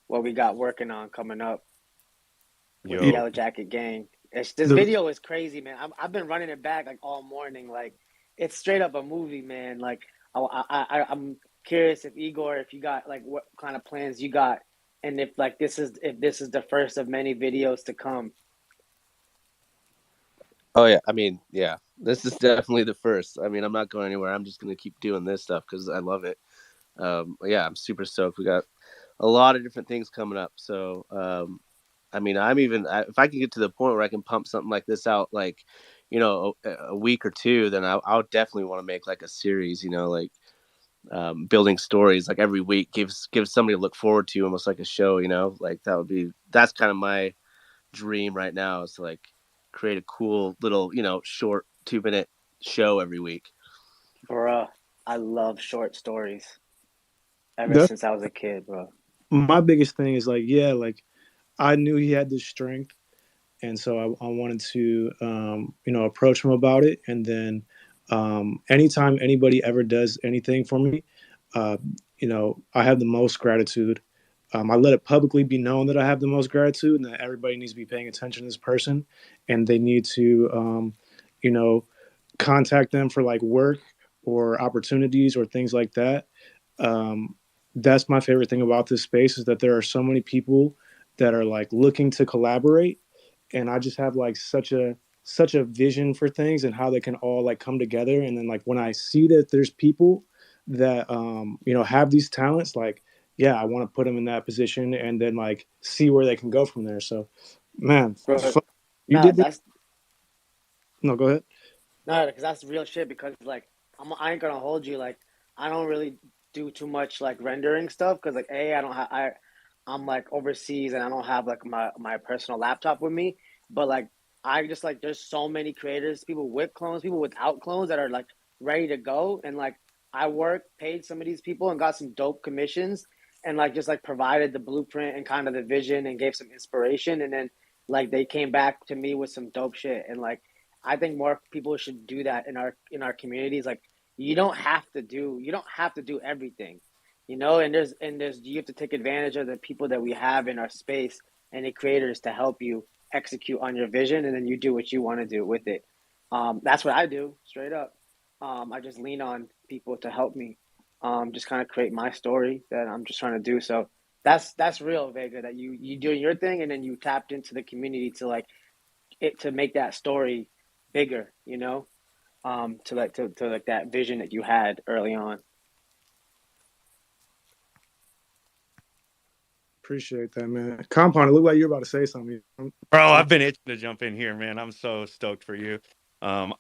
what we got working on coming up with the Yeah, Yo, Yellow Jacket Gang. This the video is crazy, man. I've been running it back like all morning. Like it's straight up a movie, man. Like I'm curious if Igor, if you got like what kind of plans you got, and if this is the first of many videos to come. Oh yeah, I mean, yeah, this is definitely the first. I mean, I'm not going anywhere. I'm just gonna keep doing this stuff because I love it. Yeah, I'm super stoked. We got a lot of different things coming up. So, I mean, if I can get to the point where I can pump something like this out, like, a week or two, then I'll definitely want to make like a series. Like building stories like every week gives somebody to look forward to, almost like a show. Like that's kind of my dream right now, is to like create a cool little short 2-minute show every week. Bruh, I love short stories ever that's since I was a kid, bro. my biggest thing is like, yeah, like I knew he had this strength, and so I wanted to approach him about it. And then anytime anybody ever does anything for me, uh, I have the most gratitude. I let it publicly be known that I have the most gratitude, and that everybody needs to be paying attention to this person, and they need to you know contact them for like work or opportunities or things like that. um, that's my favorite thing about this space, is that there are so many people that are like looking to collaborate, and I just have like such a vision for things and how they can all like come together. And then like when I see that there's people that have these talents, like, yeah, I want to put them in that position and then like see where they can go from there. So, man, Bro, you nah, did this. that's No, go ahead. no, because that's real shit. Because like I ain't gonna hold you. Like I don't really do too much like rendering stuff because like I don't have I'm like overseas and I don't have like my personal laptop with me. But like I just like there's so many creators, people with clones, people without clones that are like ready to go. And like I paid some of these people and got some dope commissions and like just like provided the blueprint and kind of the vision and gave some inspiration. And then like they came back to me with some dope shit. And like I think more people should do that in our communities. Like you don't have to do everything, and there's you have to take advantage of the people that we have in our space and the creators to help you execute on your vision, and then you do what you want to do with it. That's what I do, straight up. I just lean on people to help me, just kind of create my story that I'm just trying to do. So that's real, Vega. That you doing your thing, and then you tapped into the community to like to make that story bigger, to like that vision that you had early on. Appreciate that, man. Compound, it looked like you're about to say something. Bro, So, I've been itching to jump in here, man. I'm so stoked for you. Bro,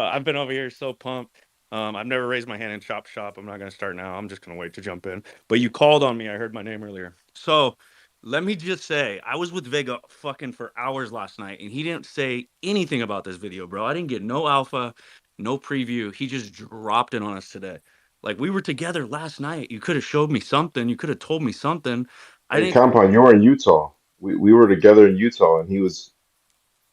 I've been over here so pumped. I've never raised my hand in Chop Shop. I'm not gonna start now. I'm just gonna wait to jump in. But you called on me. I heard my name earlier. So let me just say, I was with Vega fucking for hours last night, and he didn't say anything about this video, bro. I didn't get no alpha, no preview. He just dropped it on us today. Like we were together last night. You could have showed me something. You could have told me something. I Hey, didn't. Compound, you were in Utah. We were together in Utah, and we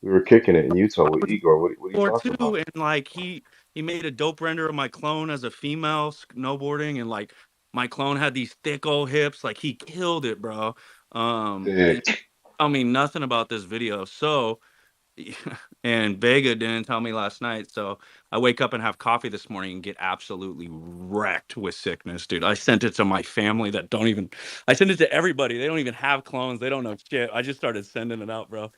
were kicking it in Utah with Igor. What are you Or talking about? two, and like he made a dope render of my clone as a female snowboarding, and like my clone had these thick old hips. Like he killed it, bro. And Sick. tell me nothing about this video. So and Vega didn't tell me last night. So I wake up and have coffee this morning and get absolutely wrecked with sickness, dude. I sent it to my family that don't even. I sent it to everybody. They don't even have clones. They don't know shit. I just started sending it out, bro.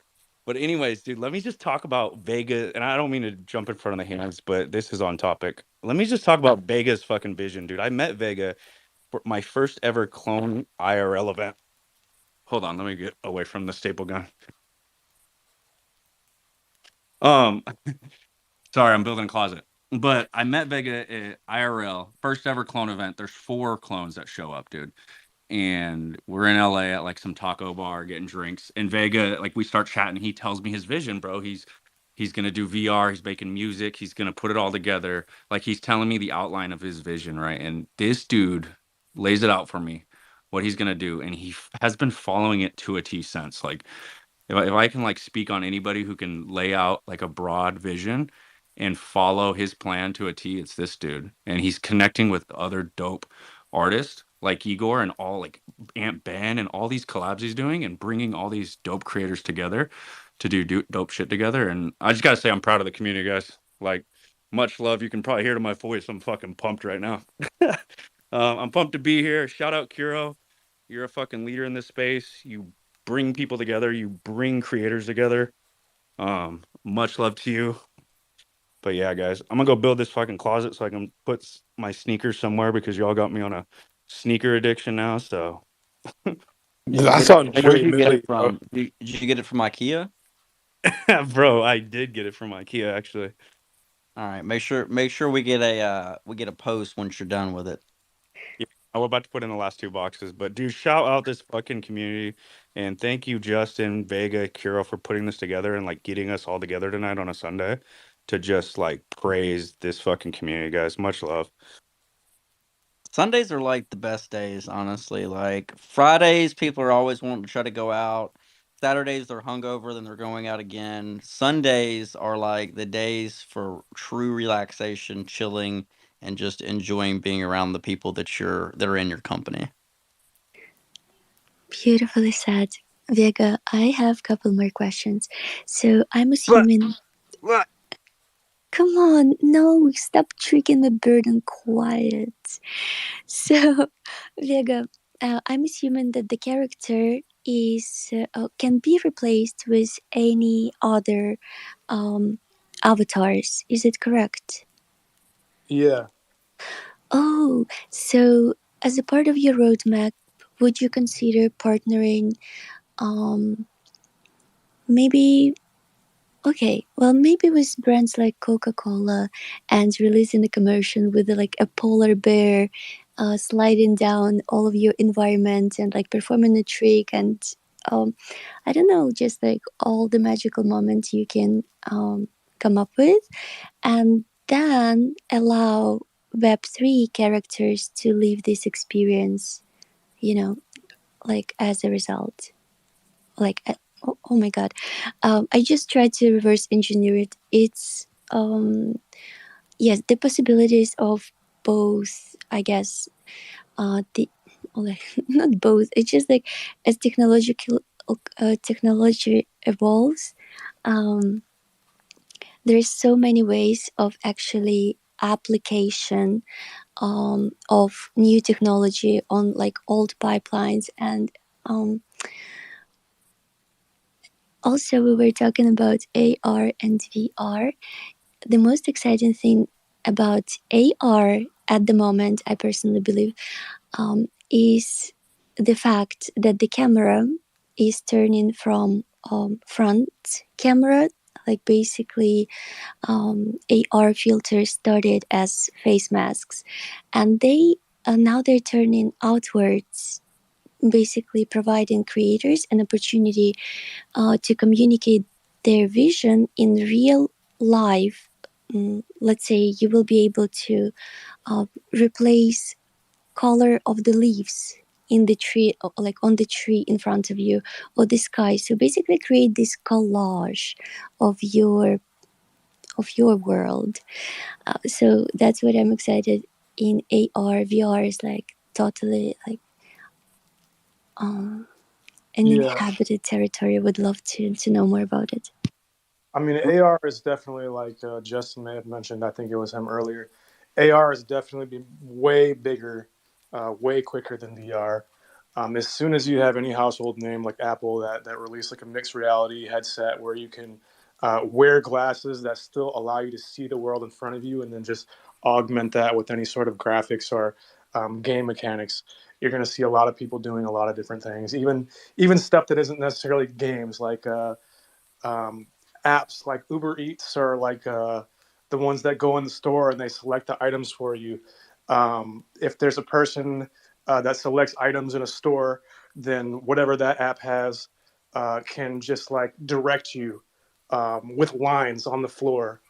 But anyways, dude, let me just talk about Vega, and I don't mean to jump in front of the hands, but this is on topic. Let me just talk about Vega's fucking vision, dude. I met Vega for my first ever clone IRL event. Hold on, let me get away from the staple gun. Um, Sorry, I'm building a closet. But I met Vega at IRL, first ever clone event. There's 4 clones that show up, dude. And we're in LA at like some taco bar getting drinks. And Vega, like we start chatting. He tells me his vision, bro. He's gonna do VR. He's making music. He's gonna put it all together. Like he's telling me the outline of his vision, right? And this dude lays it out for me, what he's gonna do, and he has been following it to a T since. Like if I can like speak on anybody who can lay out like a broad vision and follow his plan to a T, it's this dude. And he's connecting with other dope artists like Igor and all like Aunt Ben and all these collabs he's doing and bringing all these dope creators together to do dope shit together. And I just gotta say, I'm proud of the community, guys. Like, much love. You can probably hear to my voice. I'm fucking pumped right now. I'm pumped to be here. Shout out Kuro. You're a fucking leader in this space. You bring people together. You bring creators together. Much love to you. But yeah, guys, I'm gonna go build this fucking closet so I can put my sneakers somewhere because y'all got me on a sneaker addiction now. So, That's on Where'd Dre you get it Millie, bro. from? Did you get it from IKEA? bro, I did get it from IKEA actually. All right, make sure we get a post once you're done with it. Yeah, I was about to put in the last 2 boxes, but dude, shout out this fucking community and thank you, Justin, Vega, Kiro, for putting this together and like getting us all together tonight on a Sunday to just like praise this fucking community, guys. Much love. Sundays are like the best days, honestly. Like Fridays, people are always wanting to try to go out. Saturdays they're hungover, then they're going out again. Sundays are like the days for true relaxation, chilling, and just enjoying being around the people that are in your company. Beautifully said. Vega, I have a couple more questions. So I'm What? assuming. What? Come on, no, stop tricking the bird and quiet. So, Vega, I'm assuming that the character is can be replaced with any other avatars. Is it correct? Yeah. Oh, so as a part of your roadmap, would you consider partnering maybe okay, well, maybe with brands like Coca-Cola and releasing a commercial with like a polar bear sliding down all of your environment and like performing a trick and I don't know, just like all the magical moments you can come up with, and then allow Web3 characters to live this experience, you know, like as a result. Like, oh my god, I just tried to reverse engineer it. It's, yes, the possibilities of both, I guess, the, like, not both, it's just like as technology evolves, um, there's so many ways of actually application of new technology on like old pipelines. And also we were talking about AR and VR. The most exciting thing about AR at the moment, I personally believe, is the fact that the camera is turning from front camera, like basically AR filters started as face masks, and they now they're turning outwards, basically providing creators an opportunity to communicate their vision in real life. Let's say you will be able to replace color of the leaves in the tree, like on the tree in front of you, or the sky. So basically create this collage of your world. So that's what I'm excited in AR. VR is like totally like an Yeah. inhabited territory. Would love to know more about it. I mean, AR is definitely like Justin may have mentioned. I think it was him earlier. AR is definitely be way bigger, way quicker than VR. As soon as you have any household name like Apple that release like a mixed reality headset where you can wear glasses that still allow you to see the world in front of you, and then just augment that with any sort of graphics or game mechanics, you're going to see a lot of people doing a lot of different things. Even stuff that isn't necessarily games, like um, apps like Uber Eats, or like the ones that go in the store and they select the items for you. If there's a person that selects items in a store, then whatever that app has can just like direct you with lines on the floor,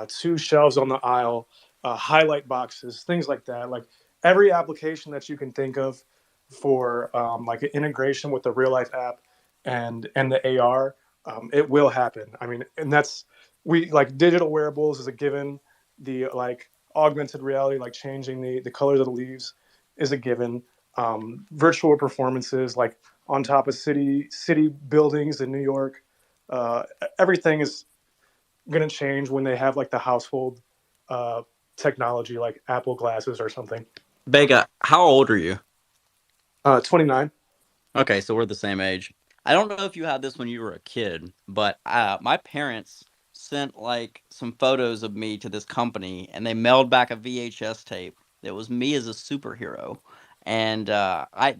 to shelves on the aisle, highlight boxes, things like that. Like every application that you can think of for like an integration with the real life app and the AR, it will happen. I mean, and that's we like digital wearables is a given. The like augmented reality, like changing the colors of the leaves, is a given. Virtual performances, like on top of city buildings in New York, uh, everything is going to change when they have like the household uh, technology, like Apple glasses or something. Vega, how old are you? 29. Okay, so we're the same age. I don't know if you had this when you were a kid, but my parents sent like some photos of me to this company, and they mailed back a VHS tape that was me as a superhero, and I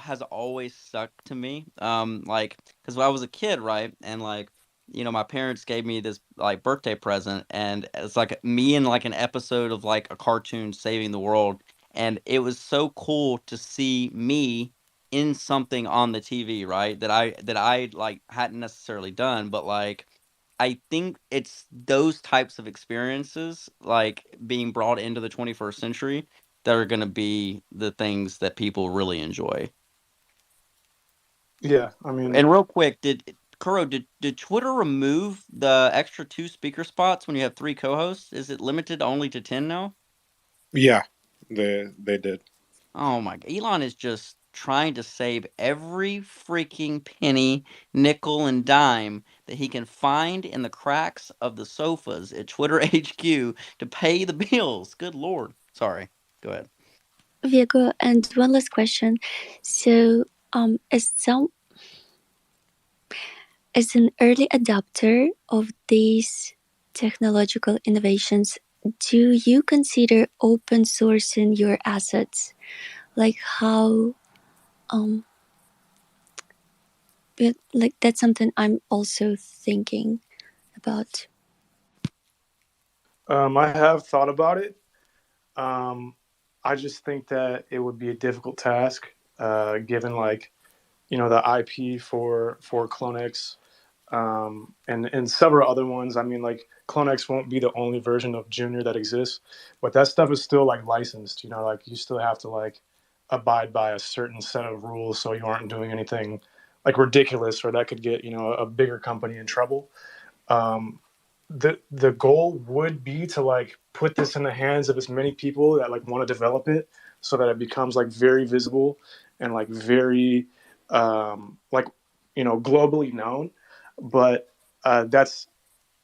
has always stuck to me. Like because when I was a kid, right, and like my parents gave me this like birthday present, and it's like me in like an episode of like a cartoon saving the world, and it was so cool to see me in something on the TV, right? That I like hadn't necessarily done, but like I think it's those types of experiences like being brought into the 21st century that are going to be the things that people really enjoy. Yeah, I mean, And real quick, did Twitter remove the extra 2 speaker spots when you have 3 co-hosts? Is it limited only to 10 now? Yeah, they did. Oh my! Elon is just trying to save every freaking penny, nickel, and dime that he can find in the cracks of the sofas at Twitter HQ to pay the bills. Good Lord! Sorry. Go ahead. Viego, and one last question. So, as an early adopter of these technological innovations, do you consider open sourcing your assets? Like how, like that's something I'm also thinking about. I have thought about it. I just think that it would be a difficult task, given like the IP for CloneX, and several other ones. I mean, like CloneX won't be the only version of Junior that exists, but that stuff is still like licensed. Like you still have to like abide by a certain set of rules, so you aren't doing anything like ridiculous or that could get a bigger company in trouble. Um, the goal would be to like put this in the hands of as many people that like want to develop it, so that it becomes like very visible and like very like globally known. But that's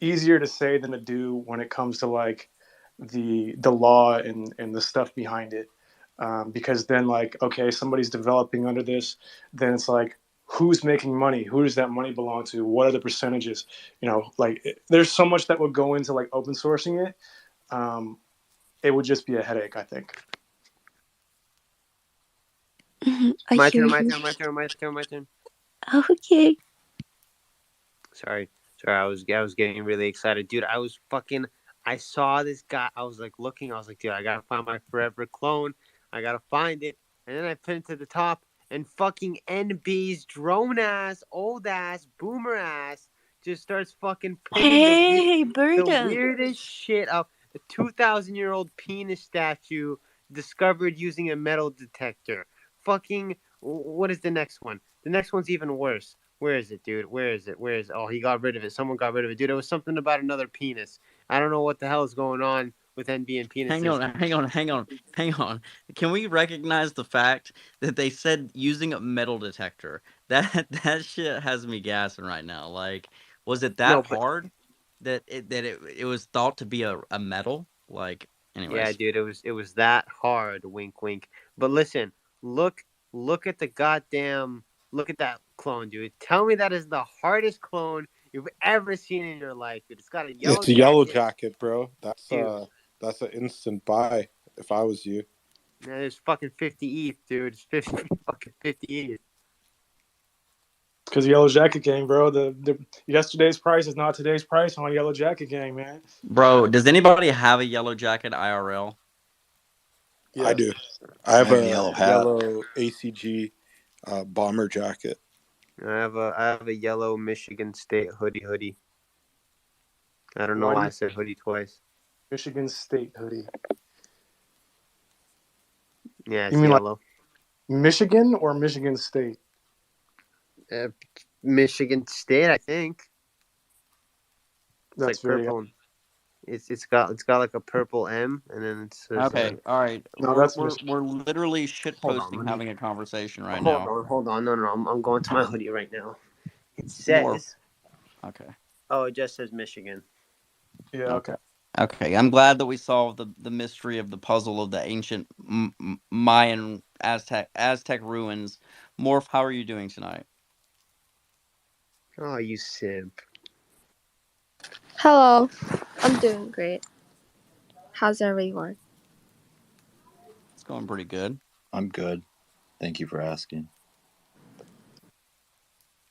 easier to say than to do when it comes to like the law and the stuff behind it. Because then like, okay, somebody's developing under this, then it's like, who's making money? Who does that money belong to? What are the percentages? There's so much that would go into like open sourcing it. It would just be a headache, I think. I My hear turn, my you. turn, my turn, my turn, my turn. Okay. Sorry, I was getting really excited, dude. I saw this guy. I was like looking. I was like, dude, I gotta find my forever clone. I gotta find it. And then I put it to the top, and fucking NB's drone ass, old ass, boomer ass just starts fucking putting Hey, the Burden. weirdest shit up. A 2,000-year-old penis statue discovered using a metal detector. Fucking, what is the next one? The next one's even worse. Where is it, dude? Where is it? Where is it? Oh, he got rid of it. Someone got rid of it. Dude, it was something about another penis. I don't know what the hell is going on with NB and penises. Hang on. Can we recognize the fact that they said using a metal detector? That shit has me gassing right now. Like, was it that No, but hard that it was thought to be a metal? Like, yeah, anyways. dude, it was that hard. Wink, wink. But listen, look at the goddamn look at that clone, dude. Tell me that is the hardest clone you've ever seen in your life, dude. It's got a yellow It's a yellow jacket, jacket, bro. dude. That's an instant buy if I was you. Man, there's fucking 50 ETH, dude. It's 50 ETH. Because Yellow Jacket Gang, bro. The yesterday's price is not today's price on Yellow Jacket Gang, man. Bro, does anybody have a yellow jacket IRL? I Yes. do. I I have have a a yellow hat. yellow ACG bomber jacket. I have a yellow Michigan State hoodie. I don't know Why do why I you said hoodie twice. Michigan State hoodie? Yeah, You it's mean like yellow. Michigan or Michigan State? Uh, Michigan State, I think. It's That's like very purple. It's got like a purple M, and then it says Okay, all right. no. We're That's we're Michigan. we're literally shit hold on, posting having a conversation right hold now. on, hold on. No, I'm going to my hoodie right now. It More. says, Okay. oh, it just says Michigan. Yeah. Okay. Okay. Okay. I'm glad that we solved the mystery of the puzzle of the ancient Mayan Aztec ruins. Morph, how are you doing tonight? Oh, you simp. Hello, I'm doing great. How's everyone? It's going pretty good. I'm good. Thank you for asking.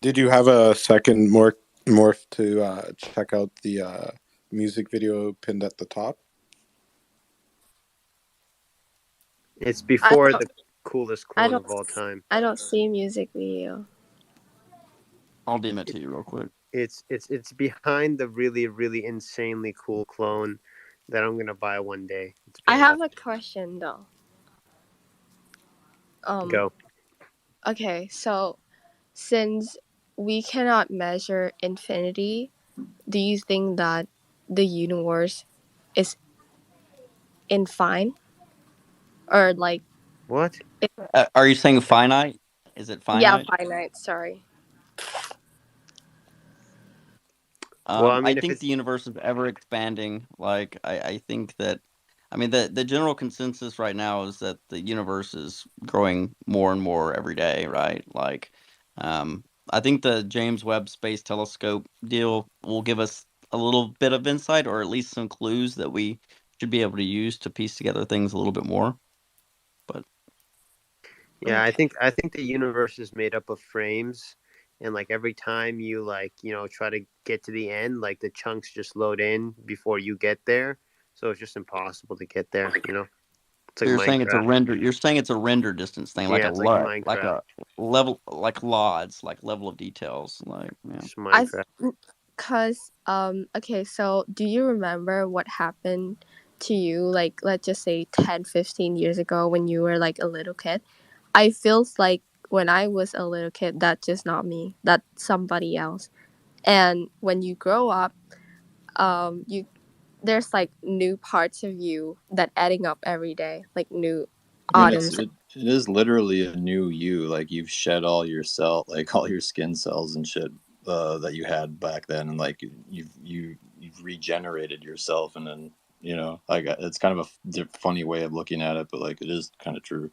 Did you have a second morph to check out the music video pinned at the top? It's I before don't. the coolest I clone don't. of all time. I don't see music video. I'll DM it to you real quick. It's behind the really, really insanely cool clone that I'm gonna buy one day. I have a question though. Go. Okay, so since we cannot measure infinity, do you think that the universe is infinite, or like What? Are you saying finite? Is it yeah, finite? finite? Sorry. Well, I I mean, if think it's the universe is ever expanding. Like I think that I mean the general consensus right now is that the universe is growing more and more every day, right? Like um I think the James Webb Space Telescope deal will give us a little bit of insight or at least some clues that we should be able to use to piece together things a little bit more. But yeah, I think the universe is made up of frames, and like every time you like try to get to the end, like the chunks just load in before you get there, so it's just impossible to get there. It's so like Minecraft. you're saying it's a render distance thing, like Yeah, a it's like lot, like Minecraft. a level, like LODs, like level of details, like yeah. Just I Minecraft. Cause okay, so do you remember what happened to you, like let's just say 10-15 years ago when you were like a little kid? I feels like when I was a little kid, that's just not me, that's somebody else. And when you grow up, you there's like new parts of you that adding up every day, like new I mean, it's atoms. it is literally a new you. Like you've shed all your cell, like all your skin cells and shit that you had back then, and like you've regenerated yourself, and then like it's kind of a funny way of looking at it, but like it is kind of true.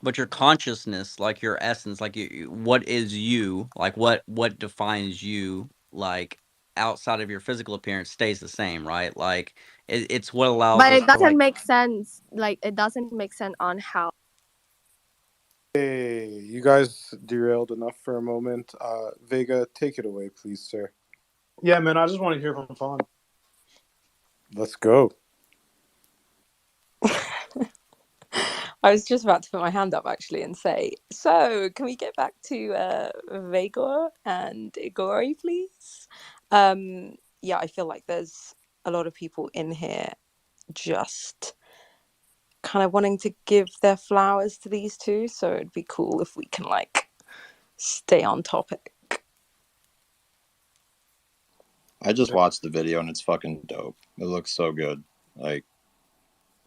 But your consciousness, like your essence, like what is you, like what defines you, like outside of your physical appearance, stays the same, right? Like it's what allows But us it to doesn't like. make sense. Like it doesn't make sense on how. Hey, you guys derailed enough for a moment. Vega, take it away, please, sir. Yeah, man, I just want to hear from Fawn. Let's go. I was just about to put my hand up actually and say, so can we get back to Vega and Igori, please? Yeah, I feel like there's a lot of people in here just kind of wanting to give their flowers to these two, so it'd be cool if we can like stay on topic. I just watched the video and it's fucking dope. It looks so good, like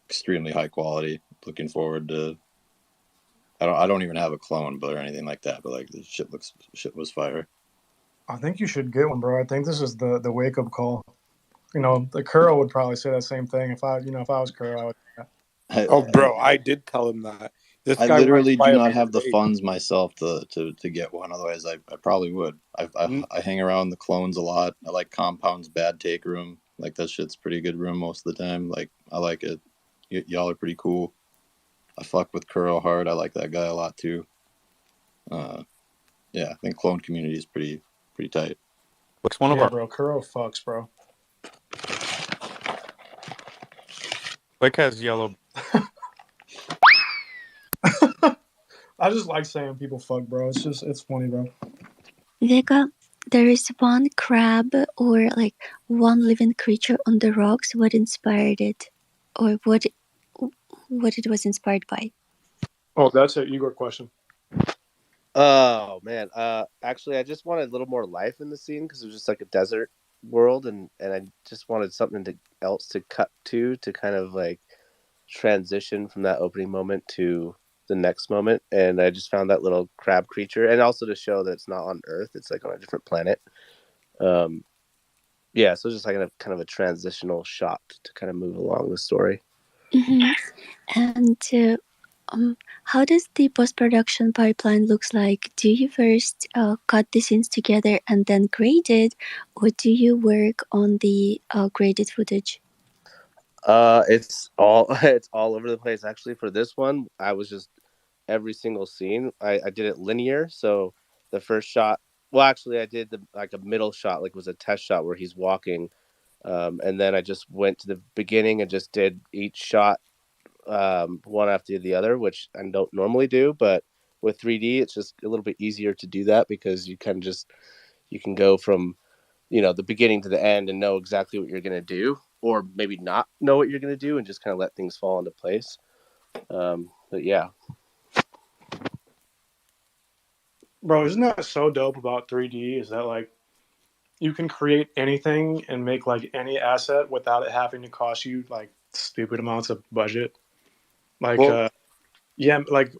extremely high quality. Looking forward to. I don't even have a clone, but or anything like that. But like the shit was fire. I think you should get one, bro. I think this is the wake up call. The Kuro would probably say that same thing. If I was Kuro, I would. Oh, bro, I did tell him that. This I guy went literally by do a not have the parade. funds myself to get one. Otherwise, I probably would. I hang around the clones a lot. I like Compound's Bad Take room. Like that shit's pretty good room most of the time. Like I like it. Y'all are pretty cool. I fuck with Kuro hard. I like that guy a lot too. Yeah, I think clone community is pretty tight. Looks one of Yeah, our bro. Kuro fucks, bro. Quick has yellow. I just like saying people fuck, bro. It's funny, bro. Vega, there is one crab or like one living creature on the rocks. What inspired it, or what it was inspired by? Oh, that's an Igor question. Oh man, actually, I just wanted a little more life in the scene because it was just like a desert world, and I just wanted something else to cut to kind of like transition from that opening moment to the next moment, and I just found that little crab creature, and also to show that it's not on Earth; it's like on a different planet. Yeah, so just like a kind of a transitional shot to kind of move along the story. Mm-hmm. And how does the post-production pipeline looks like? Do you first cut the scenes together and then grade it, or do you work on the graded footage? It's all it's all over the place. Actually, for this one, I was just every single scene. I did it linear, so the first shot. Well, actually, I did like a middle shot, like it was a test shot where he's walking, and then I just went to the beginning and just did each shot one after the other, which I don't normally do, but with 3D, it's just a little bit easier to do that because you can go from the beginning to the end and know exactly what you're going to do, or maybe not know what you're going to do and just kind of let things fall into place. But yeah. Bro, isn't that so dope about 3D? Is that like you can create anything and make like any asset without it having to cost you like stupid amounts of budget. Like, Well, yeah, like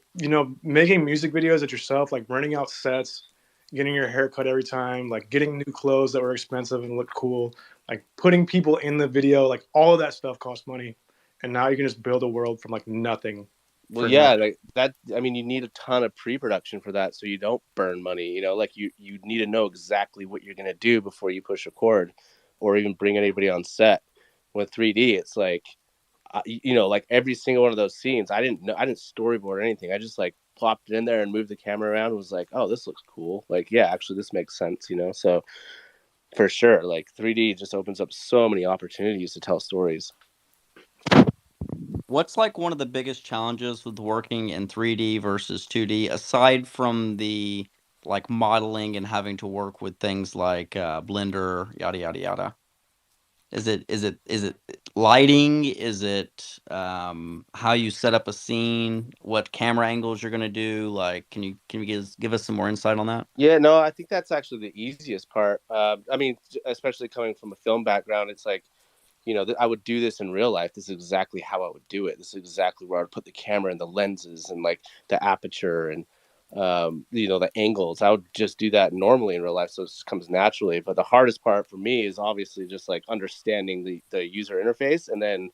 making music videos at yourself, like renting out sets, getting your hair cut every time, like getting new clothes that were expensive and look cool, like putting people in the video, like all of that stuff costs money, and now you can just build a world from like nothing well, for yeah, nothing. like that. I mean, you need a ton of pre-production for that, so you don't burn money. Like you need to know exactly what you're gonna do before you push record, or even bring anybody on set. With 3D, it's like, like every single one of those scenes, I didn't storyboard or anything. I just like plopped it in there and moved the camera around and was like, oh, this looks cool. Like, yeah, actually, this makes sense. So for sure, like 3D just opens up so many opportunities to tell stories. What's like one of the biggest challenges with working in 3D versus 2D, aside from the like modeling and having to work with things like Blender, yada yada yada? Is it lighting? Is it how you set up a scene? What camera angles you're gonna do? Like, can you give us some more insight on that? Yeah, no, I think that's actually the easiest part. I mean, especially coming from a film background, it's like, I would do this in real life. This is exactly how I would do it. This is exactly where I would put the camera and the lenses and like the aperture and the angles. I would just do that normally in real life, so it just comes naturally. But the hardest part for me is obviously just like understanding the user interface, and then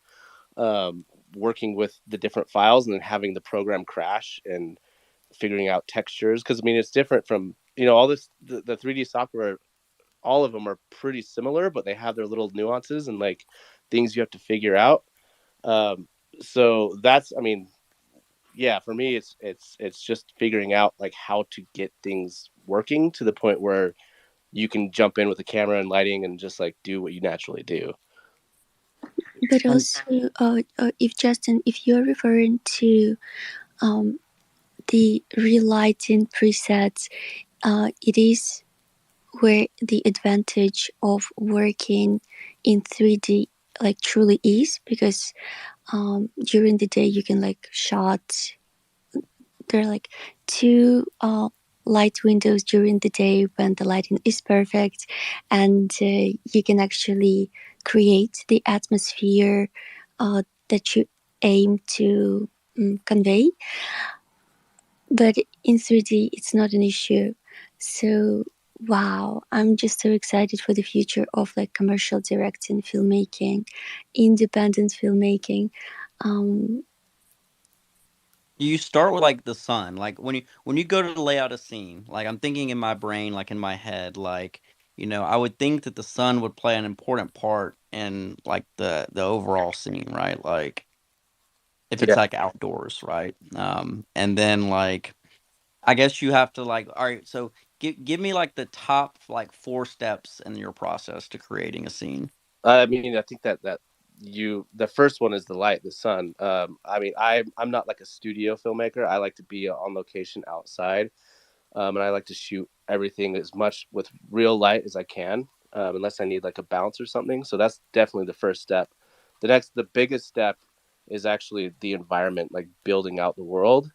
working with the different files, and then having the program crash and figuring out textures. Because I mean, it's different from all this the 3D software. All of them are pretty similar, but they have their little nuances and like things you have to figure out. So that's, I mean, yeah, for me, it's just figuring out like how to get things working to the point where you can jump in with a camera and lighting and just like do what you naturally do. But also, if Justin, if you're referring to the relighting presets, it is where the advantage of working in 3D like truly is, because during the day you can like shot, there are like two light windows during the day when the lighting is perfect, and you can actually create the atmosphere that you aim to convey. But in 3D, it's not an issue. So, wow, I'm just so excited for the future of like commercial directing, filmmaking, independent filmmaking. Um, You start with like the sun, like when you go to lay out a scene, like I'm thinking in my brain, like in my head, like I would think that the sun would play an important part in like the overall scene, right? Like if it's Yeah. like outdoors, right? And then like I guess you have to like, all right, so give me like the top like 4 steps in your process to creating a scene. I mean, I think that the first one is the light, the sun. I mean, I'm not like a studio filmmaker. I like to be on location outside. And I like to shoot everything as much with real light as I can, unless I need like a bounce or something. So that's definitely the first step. The biggest step is actually the environment, like building out the world,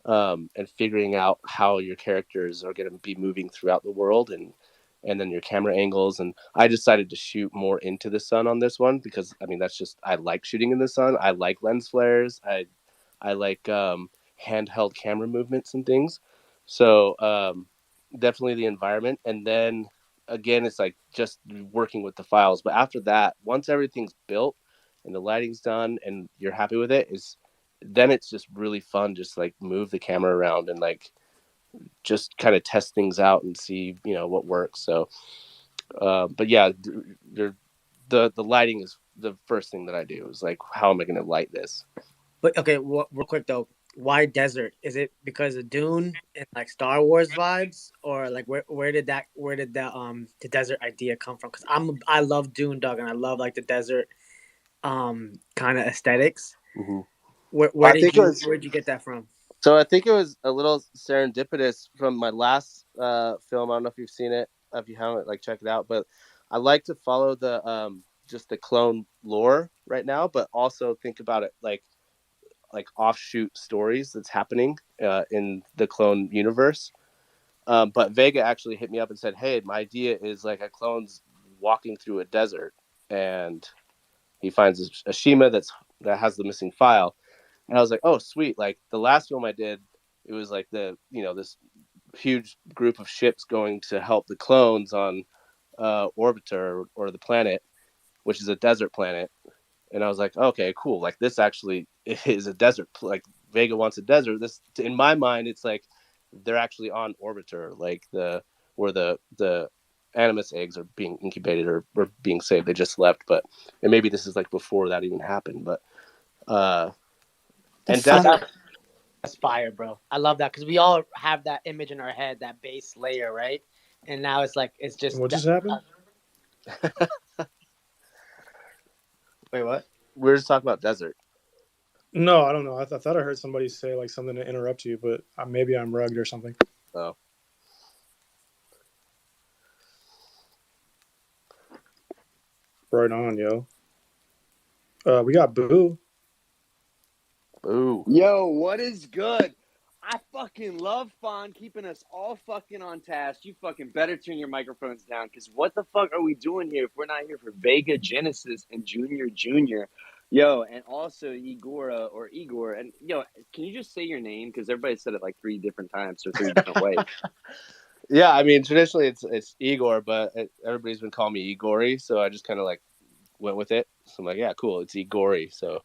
and figuring out how your characters are going to be moving throughout the world, and then your camera angles. And I decided to shoot more into the sun on this one because I mean that's just, I like shooting in the sun. I like lens flares. I like handheld camera movements and things. So definitely the environment, and then again it's like just working with the files. But after that, once everything's built and the lighting's done and you're happy with it, is then it's just really fun, just like move the camera around and like just kind of test things out and see what works. So but yeah, the lighting is the first thing that I do, is like, how am I going to light this? But okay, real quick though, why desert? Is it because of Dune and like Star Wars vibes, or like where did the desert idea come from? Because I love Dune, dog, and I love like the desert kind of aesthetics. Mm-hmm. Where I did think it you was where did you get that from? So I think it was a little serendipitous from my last film. I don't know if you've seen it. If you haven't, like, check it out. But I like to follow the just the clone lore right now, but also think about it like offshoot stories that's happening in the clone universe. But Vega actually hit me up and said, hey, my idea is like a clone's walking through a desert, and he finds a Shima that has the missing file. And I was like, oh, sweet. Like the last film I did, it was like this huge group of ships going to help the clones on Orbiter or the planet, which is a desert planet. And I was like, okay, cool. Like this actually is a desert. Like Vega wants a desert. This, in my mind, it's like they're actually on Orbiter, like where the Animus eggs are being incubated or being saved. They just left, and maybe this is like before that even happened. But and that's fire, bro. I love that because we all have that image in our head, that base layer, right? And now it's like it's just what just happened? Wait, what? We're just talking about desert. No, I don't know. I thought I heard somebody say like something to interrupt you, but maybe I'm rugged or something. Oh. Right on, yo. We got Boo. Boo. Yo, what is good? I fucking love Fawn keeping us all fucking on task. You fucking better turn your microphones down, because what the fuck are we doing here if we're not here for Vega, Genesis, and Junior? Yo, and also Igor. And yo, can you just say your name? Because everybody said it like 3 different times or 3 different ways. Yeah, I mean, traditionally it's Igor, but everybody's been calling me Igori, so I just kind of like went with it. So I'm like, yeah, cool, it's Igori. So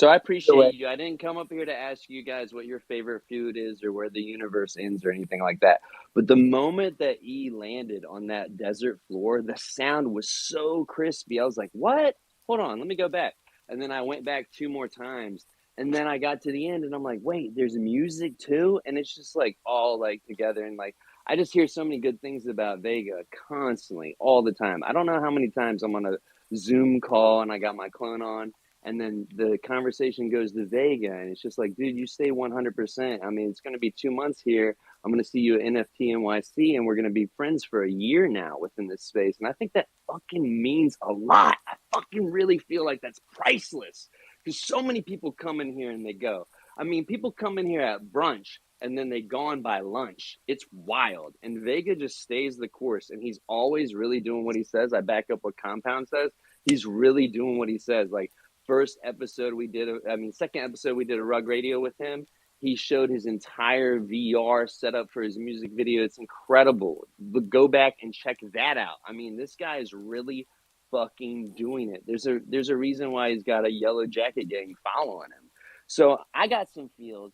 I appreciate you. I didn't come up here to ask you guys what your favorite food is or where the universe ends or anything like that. But the moment that E landed on that desert floor, the sound was so crispy. I was like, what? Hold on, let me go back. And then I went back 2 more times. And then I got to the end and I'm like, wait, there's music too? And it's just like all like together. And like, I just hear so many good things about Vega constantly, all the time. I don't know how many times I'm on a Zoom call and I got my clone on. And then the conversation goes to Vega, and it's just like, dude, you stay 100%. I mean, it's going to be 2 months here. I'm going to see you at NFT NYC, and we're going to be friends for a year now within this space. And I think that fucking means a lot. I fucking really feel like that's priceless, because so many people come in here and they go. I mean, people come in here at brunch, and then they gone by lunch. It's wild. And Vega just stays the course, and he's always really doing what he says. I back up what Compound says. He's really doing what he says. Like, second episode we did a Rug Radio with him. He showed his entire VR setup for his music video. It's incredible. Go back and check that out. I mean, this guy is really fucking doing it. There's a reason why he's got a yellow jacket gang following him. So I got some feels.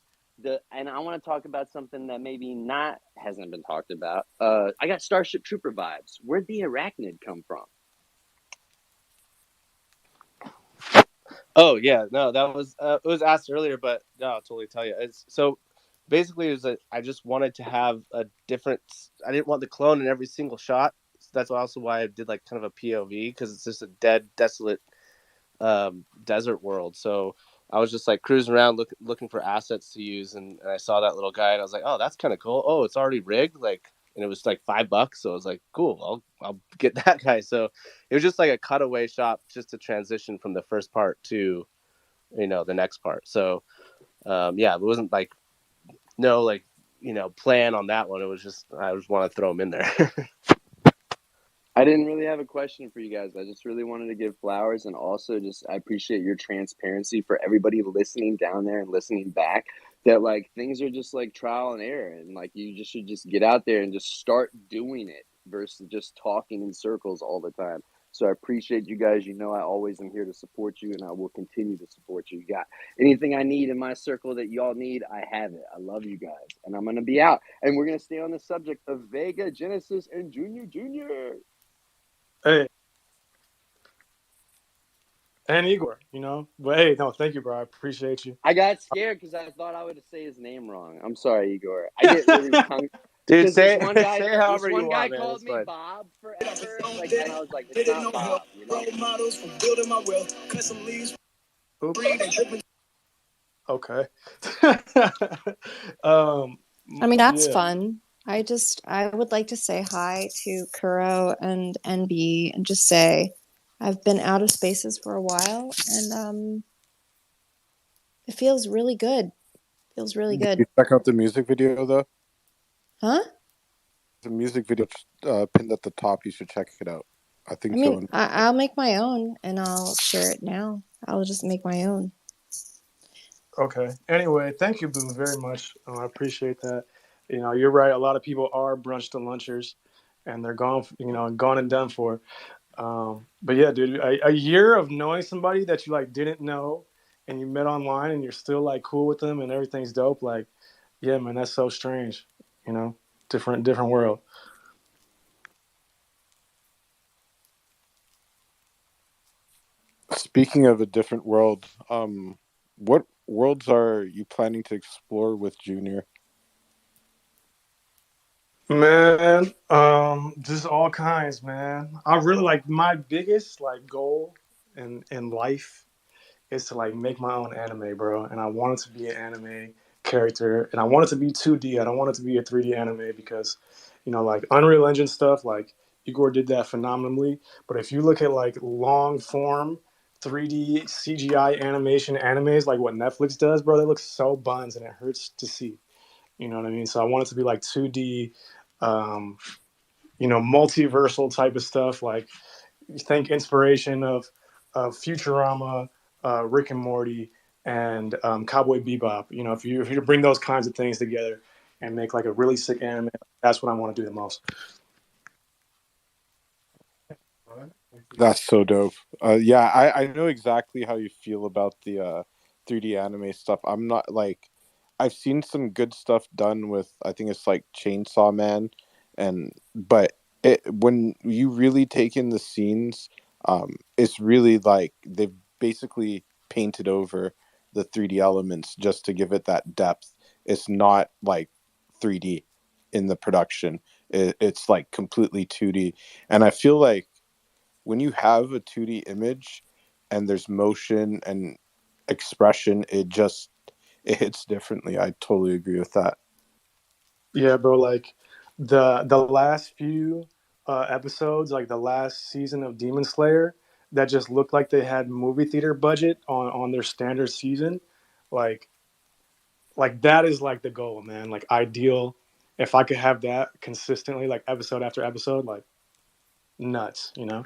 And I want to talk about something that maybe hasn't been talked about. I got Starship Trooper vibes. Where'd the arachnid come from? Oh yeah, no, that was it was asked earlier, but no, I'll totally tell you. So basically, it was I just wanted to have a different. I didn't want the clone in every single shot. So that's also why I did like kind of a POV, because it's just a dead, desolate desert world. So I was just like cruising around looking for assets to use, and I saw that little guy, and I was like, oh, that's kind of cool. Oh, it's already rigged, like. And it was like $5, so I was like, "Cool, I'll get that guy." So it was just like a cutaway shot, just to transition from the first part to, the next part. So, yeah, it wasn't like no plan on that one. It was just I just want to throw him in there. I didn't really have a question for you guys. I just really wanted to give flowers, and also just I appreciate your transparency for everybody listening down there and listening back, that like things are just like trial and error, and like you just should just get out there and just start doing it versus just talking in circles all the time. So I appreciate you guys. I always am here to support you, and I will continue to support you. You got anything I need in my circle that y'all need, I have it. I love you guys, and I'm going to be out. And we're going to stay on the subject of Vega, Genesis, and Junior. Hey. And Igor, But hey, no, thank you, bro. I appreciate you. I got scared because I thought I would say his name wrong. I'm sorry, Igor. I get really hung. Dude, say however you want. This one guy called me Bob forever, and I was like, it's not Bob, Okay. I mean, that's fun. I would like to say hi to Kuro and NB and just say I've been out of spaces for a while, and it feels really good. Did you check out the music video though? Huh? The music video pinned at the top. You should check it out. I I think mean, you'll. I'll make my own and I'll share it now. I'll just make my own. Okay. Anyway, thank you, Boo, very much. I appreciate that. You know, you're right. A lot of people are brunch to lunchers, and they're gone. Gone and done for. But yeah, dude, a year of knowing somebody that you like didn't know, and you met online, and you're still like cool with them, and everything's dope. Like, yeah, man, that's so strange. You know, different world. Speaking of a different world, what worlds are you planning to explore with Junior? Man, just all kinds, man. I really like my biggest like goal in life is to like make my own anime, bro. And I want it to be an anime character, and I want it to be 2D. I don't want it to be a 3D anime because, like Unreal Engine stuff, like Igor did that phenomenally. But if you look at like long form 3D CGI animation animes, like what Netflix does, bro, they look so buns and it hurts to see. You know what I mean? So I want it to be like 2D, um, multiversal type of stuff. Like you think inspiration of Futurama, Rick and Morty, and Cowboy Bebop. If you bring those kinds of things together and make like a really sick anime, that's what I want to do the most. That's so dope. Yeah, I know exactly how you feel about the 3D anime stuff. I'm not like I've seen some good stuff done with I think it's like Chainsaw Man but when you really take in the scenes, it's really like they've basically painted over the 3D elements just to give it that depth. It's not like 3D in the production. It's like completely 2D. And I feel like when you have a 2D image and there's motion and expression, it hits differently. I totally agree with that. Yeah, bro. Like the last few episodes, like the last season of Demon Slayer, that just looked like they had movie theater budget on their standard season. Like that is like the goal, man. Like ideal. If I could have that consistently, like episode after episode, like nuts. I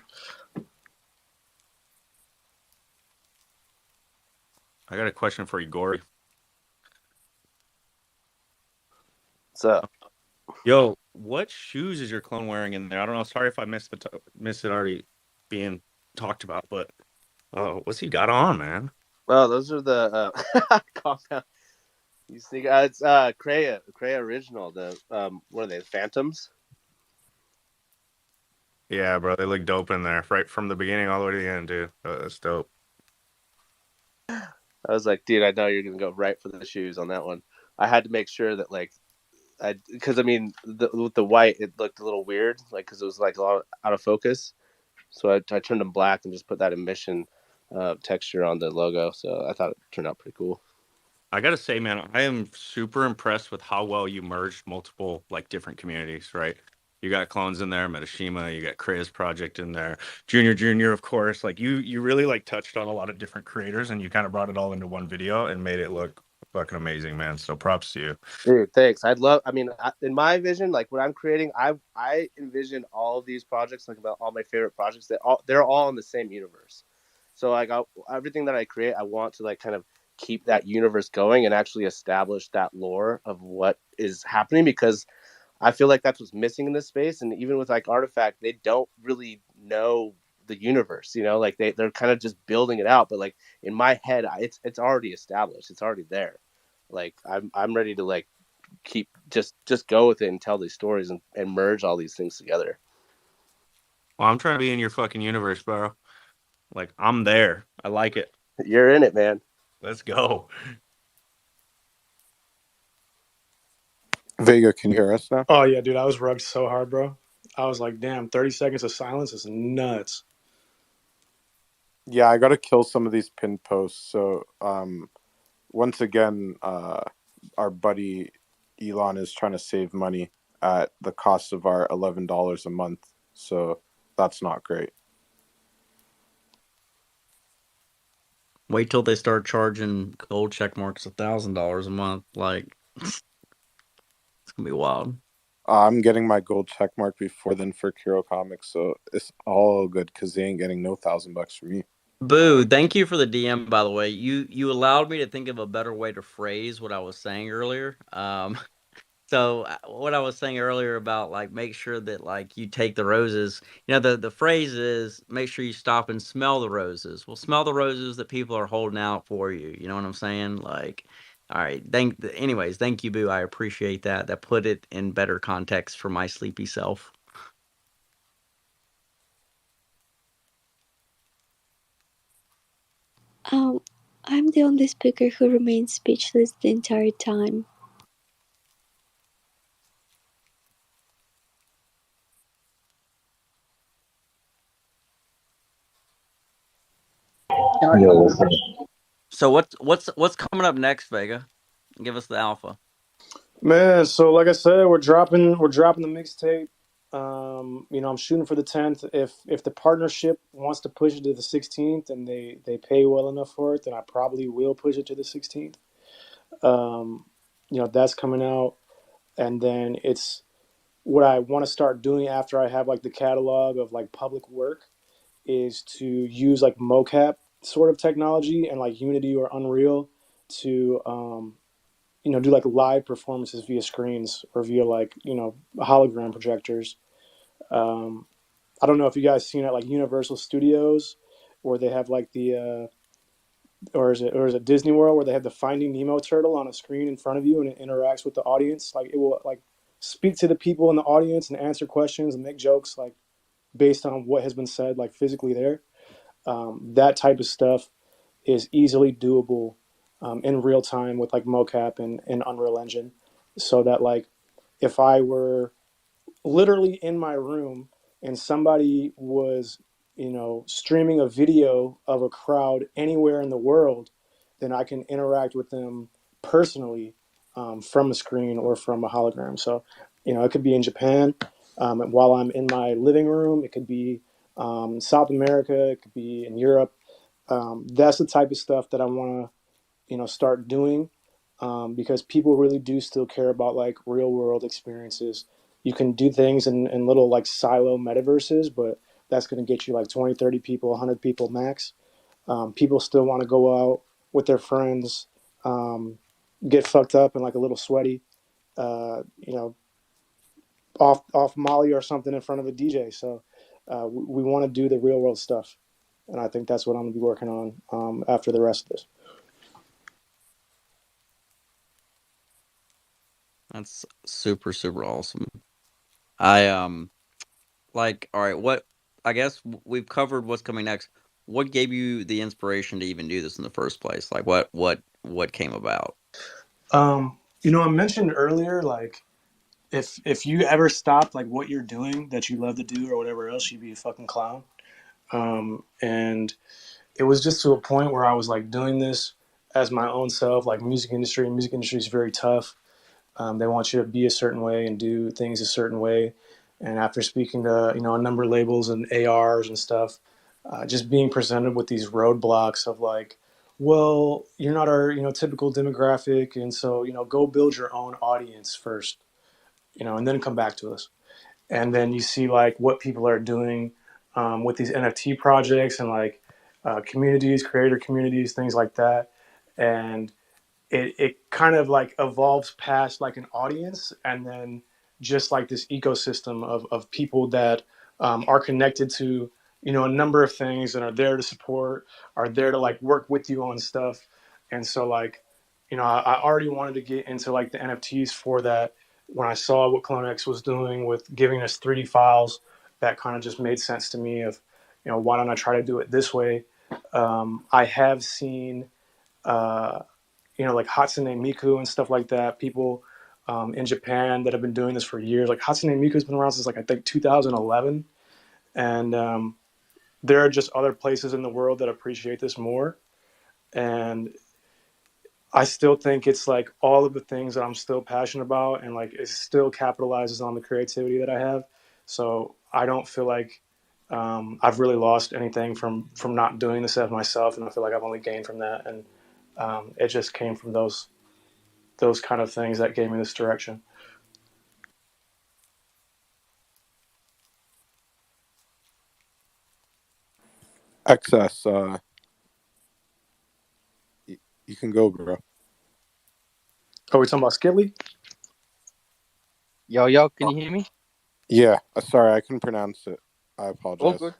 got a question for you, Gory. What's up? Yo, what shoes is your clone wearing in there? I don't know. Sorry if I missed it already being talked about, but what's he got on, man? Well, those are the compound. You see, it's Kreia original. The what are they? Phantoms. Yeah, bro, they look dope in there, right from the beginning all the way to the end, dude. That's dope. I was like, dude, I know you're gonna go right for the shoes on that one. I had to make sure that because I mean, with the white, it looked a little weird, like because it was like a lot out of focus. So I turned them black and just put that emission texture on the logo. So I thought it turned out pretty cool. I gotta say, man, I am super impressed with how well you merged multiple like different communities, right? You got clones in there, Metashima, you got Krea's project in there, Junior, of course. Like you really like touched on a lot of different creators and you kind of brought it all into one video and made it look fucking amazing, man. So props to you. Dude, thanks. I mean, in my vision, like when I'm creating, I envision all of these projects, like about all my favorite projects, they're all in the same universe. So like everything that I create, I want to like kind of keep that universe going and actually establish that lore of what is happening, because I feel like that's what's missing in this space. And even with like Artifact, they don't really know the universe, like they're kind of just building it out. But like in my head, it's already established. It's already there. Like I'm ready to like keep just go with it and tell these stories and merge all these things together. Well, I'm trying to be in your fucking universe, bro. Like I'm there. I like it. You're in it, man. Let's go. Vega, can you hear us now? Oh yeah, dude, I was rugged so hard, bro. I was like, damn, 30 seconds of silence is nuts. Yeah, I got to kill some of these pinned posts. So, once again, our buddy Elon is trying to save money at the cost of our $11 a month. So that's not great. Wait till they start charging gold check marks $1,000 a month. Like, it's gonna be wild. I'm getting my gold check mark before then for Kiro Comics, so it's all good because they ain't getting no $1,000 from me. Boo, thank you for the DM, by the way. You allowed me to think of a better way to phrase what I was saying earlier. So what I was saying earlier about like make sure that like you take the roses, the phrase is make sure you stop and smell the roses. Well, smell the roses that people are holding out for you. You know what I'm saying? Like, all right. Anyways, thank you, Boo. I appreciate that. That put it in better context for my sleepy self. I'm the only speaker who remains speechless the entire time. So what's coming up next, Vega? Give us the alpha. Man, so like I said, we're dropping the mixtape. I'm shooting for the 10th. If the partnership wants to push it to the 16th and they pay well enough for it, then I probably will push it to the 16th. That's coming out, and then it's what I want to start doing after I have like the catalog of like public work is to use like mocap sort of technology and like Unity or Unreal to do like live performances via screens or via like hologram projectors. I don't know if you guys seen it like Universal Studios, where they have like the or is it Disney World where they have the Finding Nemo turtle on a screen in front of you and it interacts with the audience. Like it will like speak to the people in the audience and answer questions and make jokes like based on what has been said like physically there. That type of stuff is easily doable in real time with like mocap and Unreal Engine, so that like if I were literally in my room and somebody was streaming a video of a crowd anywhere in the world, then I can interact with them personally from a screen or from a hologram. So it could be in Japan while I'm in my living room, it could be South America, it could be in Europe. That's the type of stuff that I want to start doing, because people really do still care about like real world experiences. You can do things in little like silo metaverses, but that's going to get you like 20, 30 people, 100 people max. People still want to go out with their friends, get fucked up and like a little sweaty, uh, you know off Molly or something in front of a DJ. So we want to do the real world stuff, and I think that's what I'm going to be working on after the rest of this. That's super, super awesome. I like, all right, I guess we've covered what's coming next. What gave you the inspiration to even do this in the first place? Like what came about? I mentioned earlier, like if you ever stopped like what you're doing that you love to do or whatever else, you'd be a fucking clown. And it was just to a point where I was like doing this as my own self. Like music industry is very tough. They want you to be a certain way and do things a certain way. And after speaking to a number of labels and ARs and stuff, just being presented with these roadblocks of like, well, you're not our typical demographic, and so go build your own audience first, and then come back to us. And then you see like what people are doing with these NFT projects and like communities, creator communities, things like that, and it kind of like evolves past like an audience and then just like this ecosystem of people that are connected to a number of things and are there to support, are there to like work with you on stuff. And so like I already wanted to get into like the NFTs for that. When I saw what CloneX was doing with giving us 3D files, that kind of just made sense to me of why don't I try to do it this way. I have seen like Hatsune Miku and stuff like that. People in Japan that have been doing this for years. Like Hatsune Miku's been around since like I think 2011, and there are just other places in the world that appreciate this more. And I still think it's like all of the things that I'm still passionate about, and like it still capitalizes on the creativity that I have. So I don't feel like I've really lost anything from not doing this as myself, and I feel like I've only gained from that. And it just came from those kind of things that gave me this direction. Excess, you can go, bro. Oh, we talking about Skilly? Yo, can you hear me? Yeah, sorry, I couldn't pronounce it. I All apologize. good.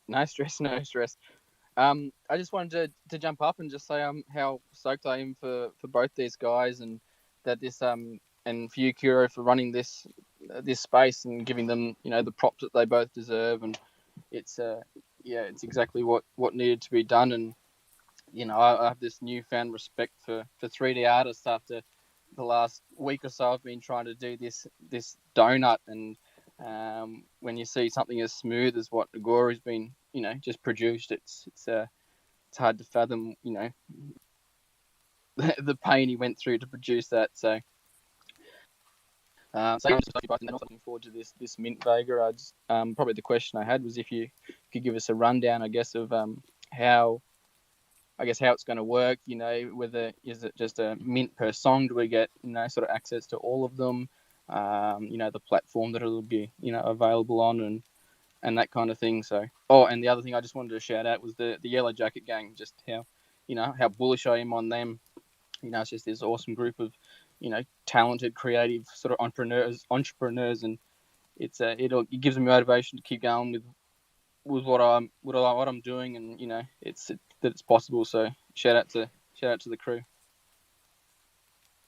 No stress, no stress. I just wanted to jump up and just say how stoked I am for both these guys, and that this and for you, Kuro, for running this space and giving them, you know, the props that they both deserve. And it's it's exactly what needed to be done. And you know, I have this newfound respect for 3D artists after the last week or so. I've been trying to do this donut, and when you see something as smooth as what Agori's been, you know, just produced, it's hard to fathom, you know, the pain he went through to produce that. So, I'm just looking forward to this mint Vega. I just, probably the question I had was if you could give us a rundown, I guess, of how it's going to work. You know, whether is it just a mint per song? Do we get, you know, sort of access to all of them? You know, the platform that it'll be, you know, available on, and that kind of thing. So, and the other thing I just wanted to shout out was the Yellow Jacket Gang. Just how, you know, how bullish I am on them. You know, it's just this awesome group of, you know, talented, creative sort of entrepreneurs, and it gives me motivation to keep going with what I'm doing, and you know, that it's possible. So shout out to the crew.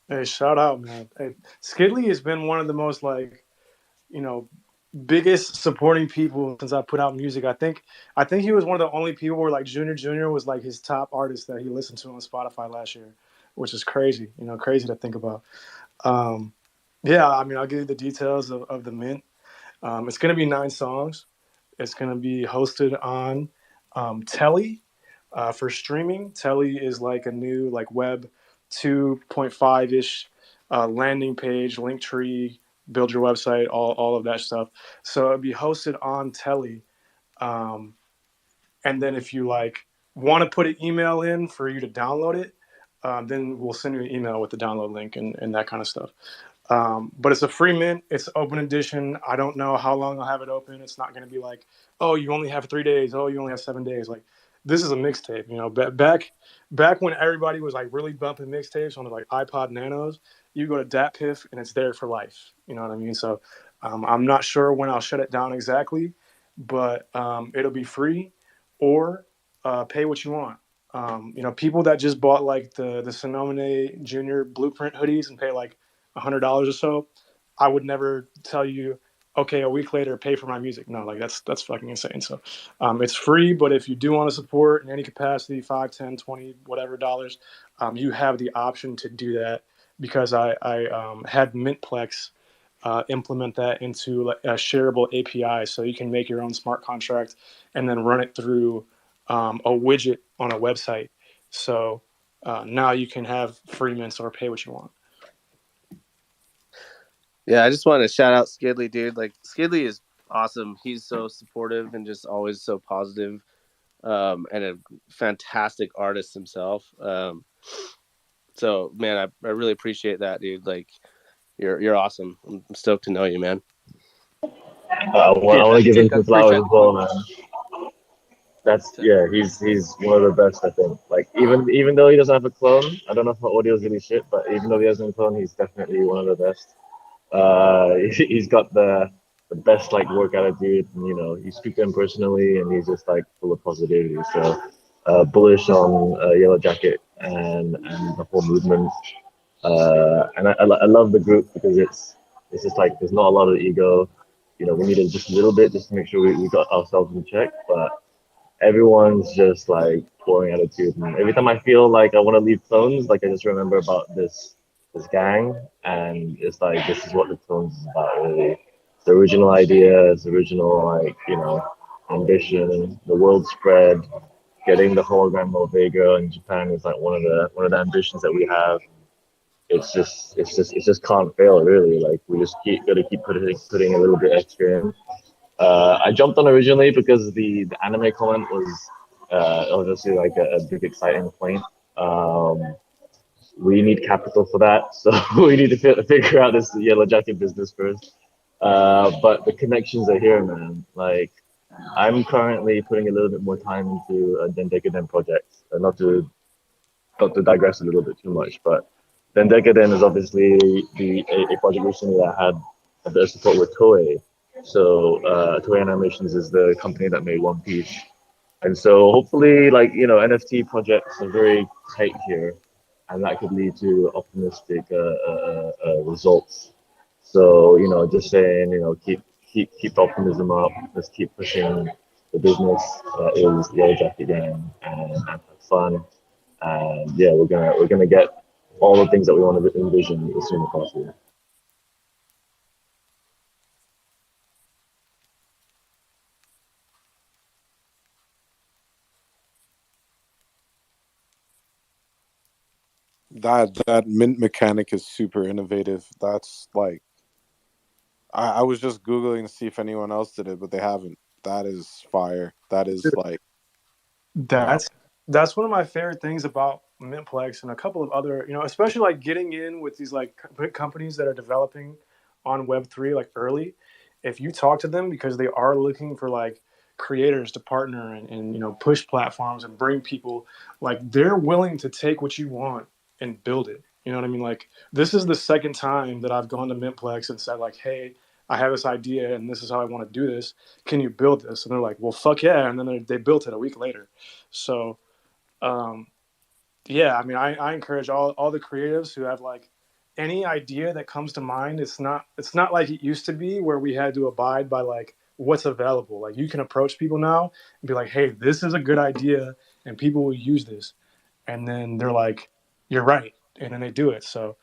Hey, shout out, man. Hey, Skidley has been one of the most, like, you know, biggest supporting people since I put out music. I think he was one of the only people where, like, Junior was like his top artist that he listened to on Spotify last year, which is crazy. You know, crazy to think about. Yeah, I mean, I'll give you the details of the mint. It's going to be 9 songs. It's going to be hosted on Telly for streaming. Telly is like a new, like, web 2.5-ish landing page, link tree, build your website, all of that stuff. So it'll be hosted on Telly. And then if you, like, want to put an email in for you to download it, then we'll send you an email with the download link and that kind of stuff. But it's a free mint. It's open edition. I don't know how long I'll have it open. It's not going to be like, oh, you only have 3 days. Oh, you only have 7 days. Like, this is a mixtape. You know, back when everybody was, like, really bumping mixtapes on, like, iPod Nanos, you go to DatPiff and it's there for life. You know what I mean? So I'm not sure when I'll shut it down exactly, but it'll be free or pay what you want. You know, people that just bought, like, the Sonoma Junior Blueprint hoodies and pay like $100 or so, I would never tell you, okay, a week later pay for my music. No, like, that's fucking insane. So it's free, but if you do want to support in any capacity, 5, 10, 20, whatever dollars, you have the option to do that, because I had Mintplex implement that into a shareable API, so you can make your own smart contract and then run it through a widget on a website. So now you can have free mints or pay what you want. Yeah, I just want to shout out Skidley, dude. Like, Skidley is awesome. He's so supportive and just always so positive, and a fantastic artist himself. So, man, I really appreciate that, dude. Like, you're awesome. I'm stoked to know you, man. I want to give him some flowers as well, man. He's one of the best, I think. Like, even though he doesn't have a clone, I don't know if my audio is really shit, but even though he doesn't have a clone, he's definitely one of the best. He's got the best, like, work attitude, and you know, you speak to him personally, and he's just like full of positivity. So bullish on Yellow Jacket and the whole movement. And I love the group because it's just like there's not a lot of ego. You know, we needed just a little bit just to make sure we got ourselves in check, but everyone's just like pouring attitude. And every time I feel like I want to leave Clones, like, I just remember about this gang, and it's like, this is what the Clones is about, really. It's the original idea, it's the original, like, you know, ambition, the world spread, getting the hologram of Vega in Japan is like one of the ambitions that we have. It just can't fail, really. Like, we just gotta keep putting a little bit extra in. I jumped on originally because the anime comment was obviously like a big exciting point. We need capital for that, so we need to figure out this Yellow Jacket business first. But the connections are here, man. Like, I'm currently putting a little bit more time into the Decadent project. Not to digress a little bit too much, but then Decadent is obviously a project recently that had a bit of support with Toei. So Toei Animations is the company that made One Piece, and so hopefully, like NFT projects are very tight here, and that could lead to optimistic results. So just saying, keep optimism up. Let's keep pushing the business that is the Yellow Jacket Gang and have fun. And yeah, we're gonna get all the things that we want to envision as soon as possible. That mint mechanic is super innovative. That's like I was just googling to see if anyone else did it, but they haven't. That is fire. That is like wow. That's one of my favorite things about Mintplex and a couple of other, especially like getting in with these like companies that are developing on Web3 like early. If you talk to them because they are looking for like creators to partner and push platforms and bring people, like they're willing to take what you want and build it. You know what I mean? Like this is the second time that I've gone to Mintplex and said like, hey, I have this idea and this is how I want to do this. Can you build this? And they're like, well, fuck yeah. And then they built it a week later. So um, yeah, I mean, I encourage all the creatives who have like any idea that comes to mind. It's not like it used to be where we had to abide by like what's available. Like you can approach people now and be like, hey, this is a good idea and people will use this. And then they're like, you're right. And then they do it. So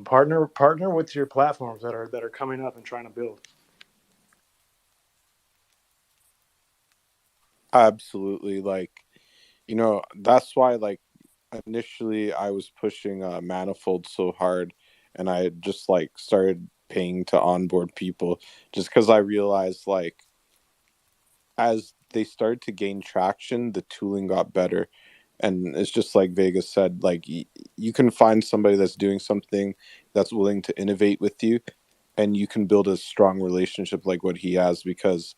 partner with your platforms that are coming up and trying to build. Absolutely. Like, that's why like initially I was pushing Manifold so hard and I just like started paying to onboard people just because I realized like as they started to gain traction, the tooling got better. And it's just like Vega said, like you can find somebody that's doing something that's willing to innovate with you, and you can build a strong relationship like what he has because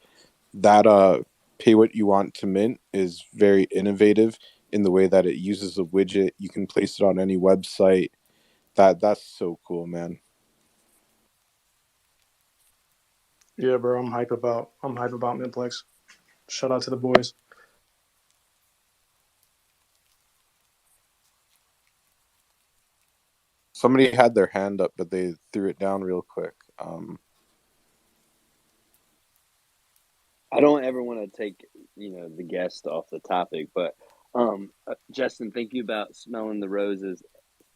that pay what you want to mint is very innovative in the way that it uses a widget. You can place it on any website. That's so cool, man. Yeah, bro, I'm hype about Mintplex. Shout out to the boys. Somebody had their hand up, but they threw it down real quick. I don't ever want to take, the guest off the topic, but Justin, thank you about smelling the roses.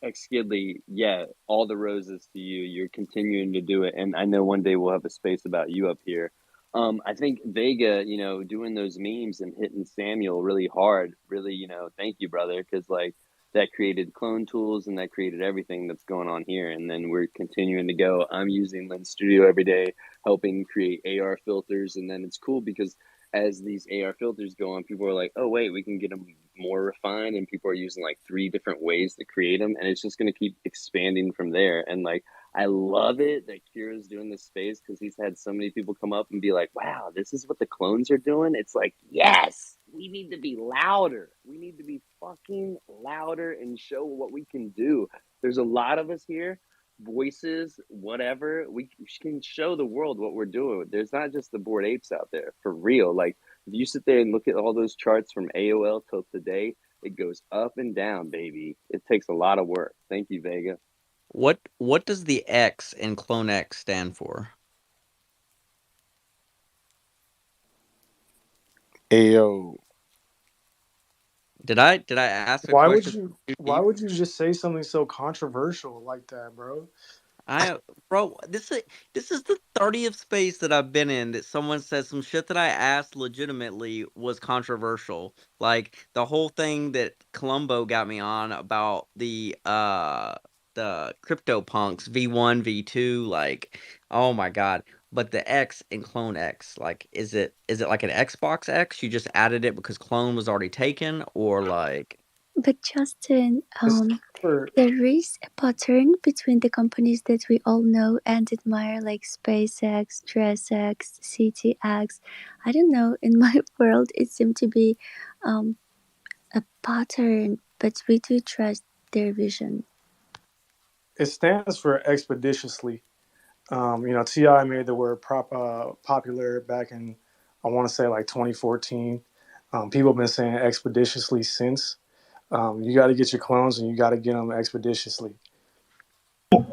Skidley, yeah, all the roses to you. You're continuing to do it, and I know one day we'll have a space about you up here. I think Vega, doing those memes and hitting Samuel really hard, really, thank you, brother, because like that created clone tools and that created everything that's going on here. And then we're continuing to go. I'm using Lens Studio every day, helping create AR filters, and then it's cool because as these AR filters go on, people are like, oh, wait, we can get them more refined. And people are using like 3 different ways to create them. And it's just going to keep expanding from there. And like, I love it that Kira's doing this space because he's had so many people come up and be like, wow, this is what the clones are doing. It's like, yes, we need to be louder. We need to be fucking louder and show what we can do. There's a lot of us here, voices, whatever. We can show the world what we're doing. There's not just the bored apes out there for real. Like if you sit there and look at all those charts from AOL till today, it goes up and down, baby. It takes a lot of work. Thank you, Vega. What does the X in CloneX stand for? Ayo. Did I ask a Why would question you too why deep? would you just say something so controversial like that, bro? Bro, this is the 30th space that I've been in that someone said some shit that I asked legitimately was controversial. Like the whole thing that Columbo got me on about the crypto punks V1, V2, like oh my god. But the X in Clone X, like is it like an Xbox X? You just added it because clone was already taken, or like But Justin, For there is a pattern between the companies that we all know and admire, like SpaceX, DressX, CTX. I don't know. In my world, it seemed to be a pattern, but we do trust their vision. it stands for expeditiously. Ti made the word popular back in, I want to say, like 2014. People have been saying expeditiously since. You got to get your clones, and you got to get them expeditiously.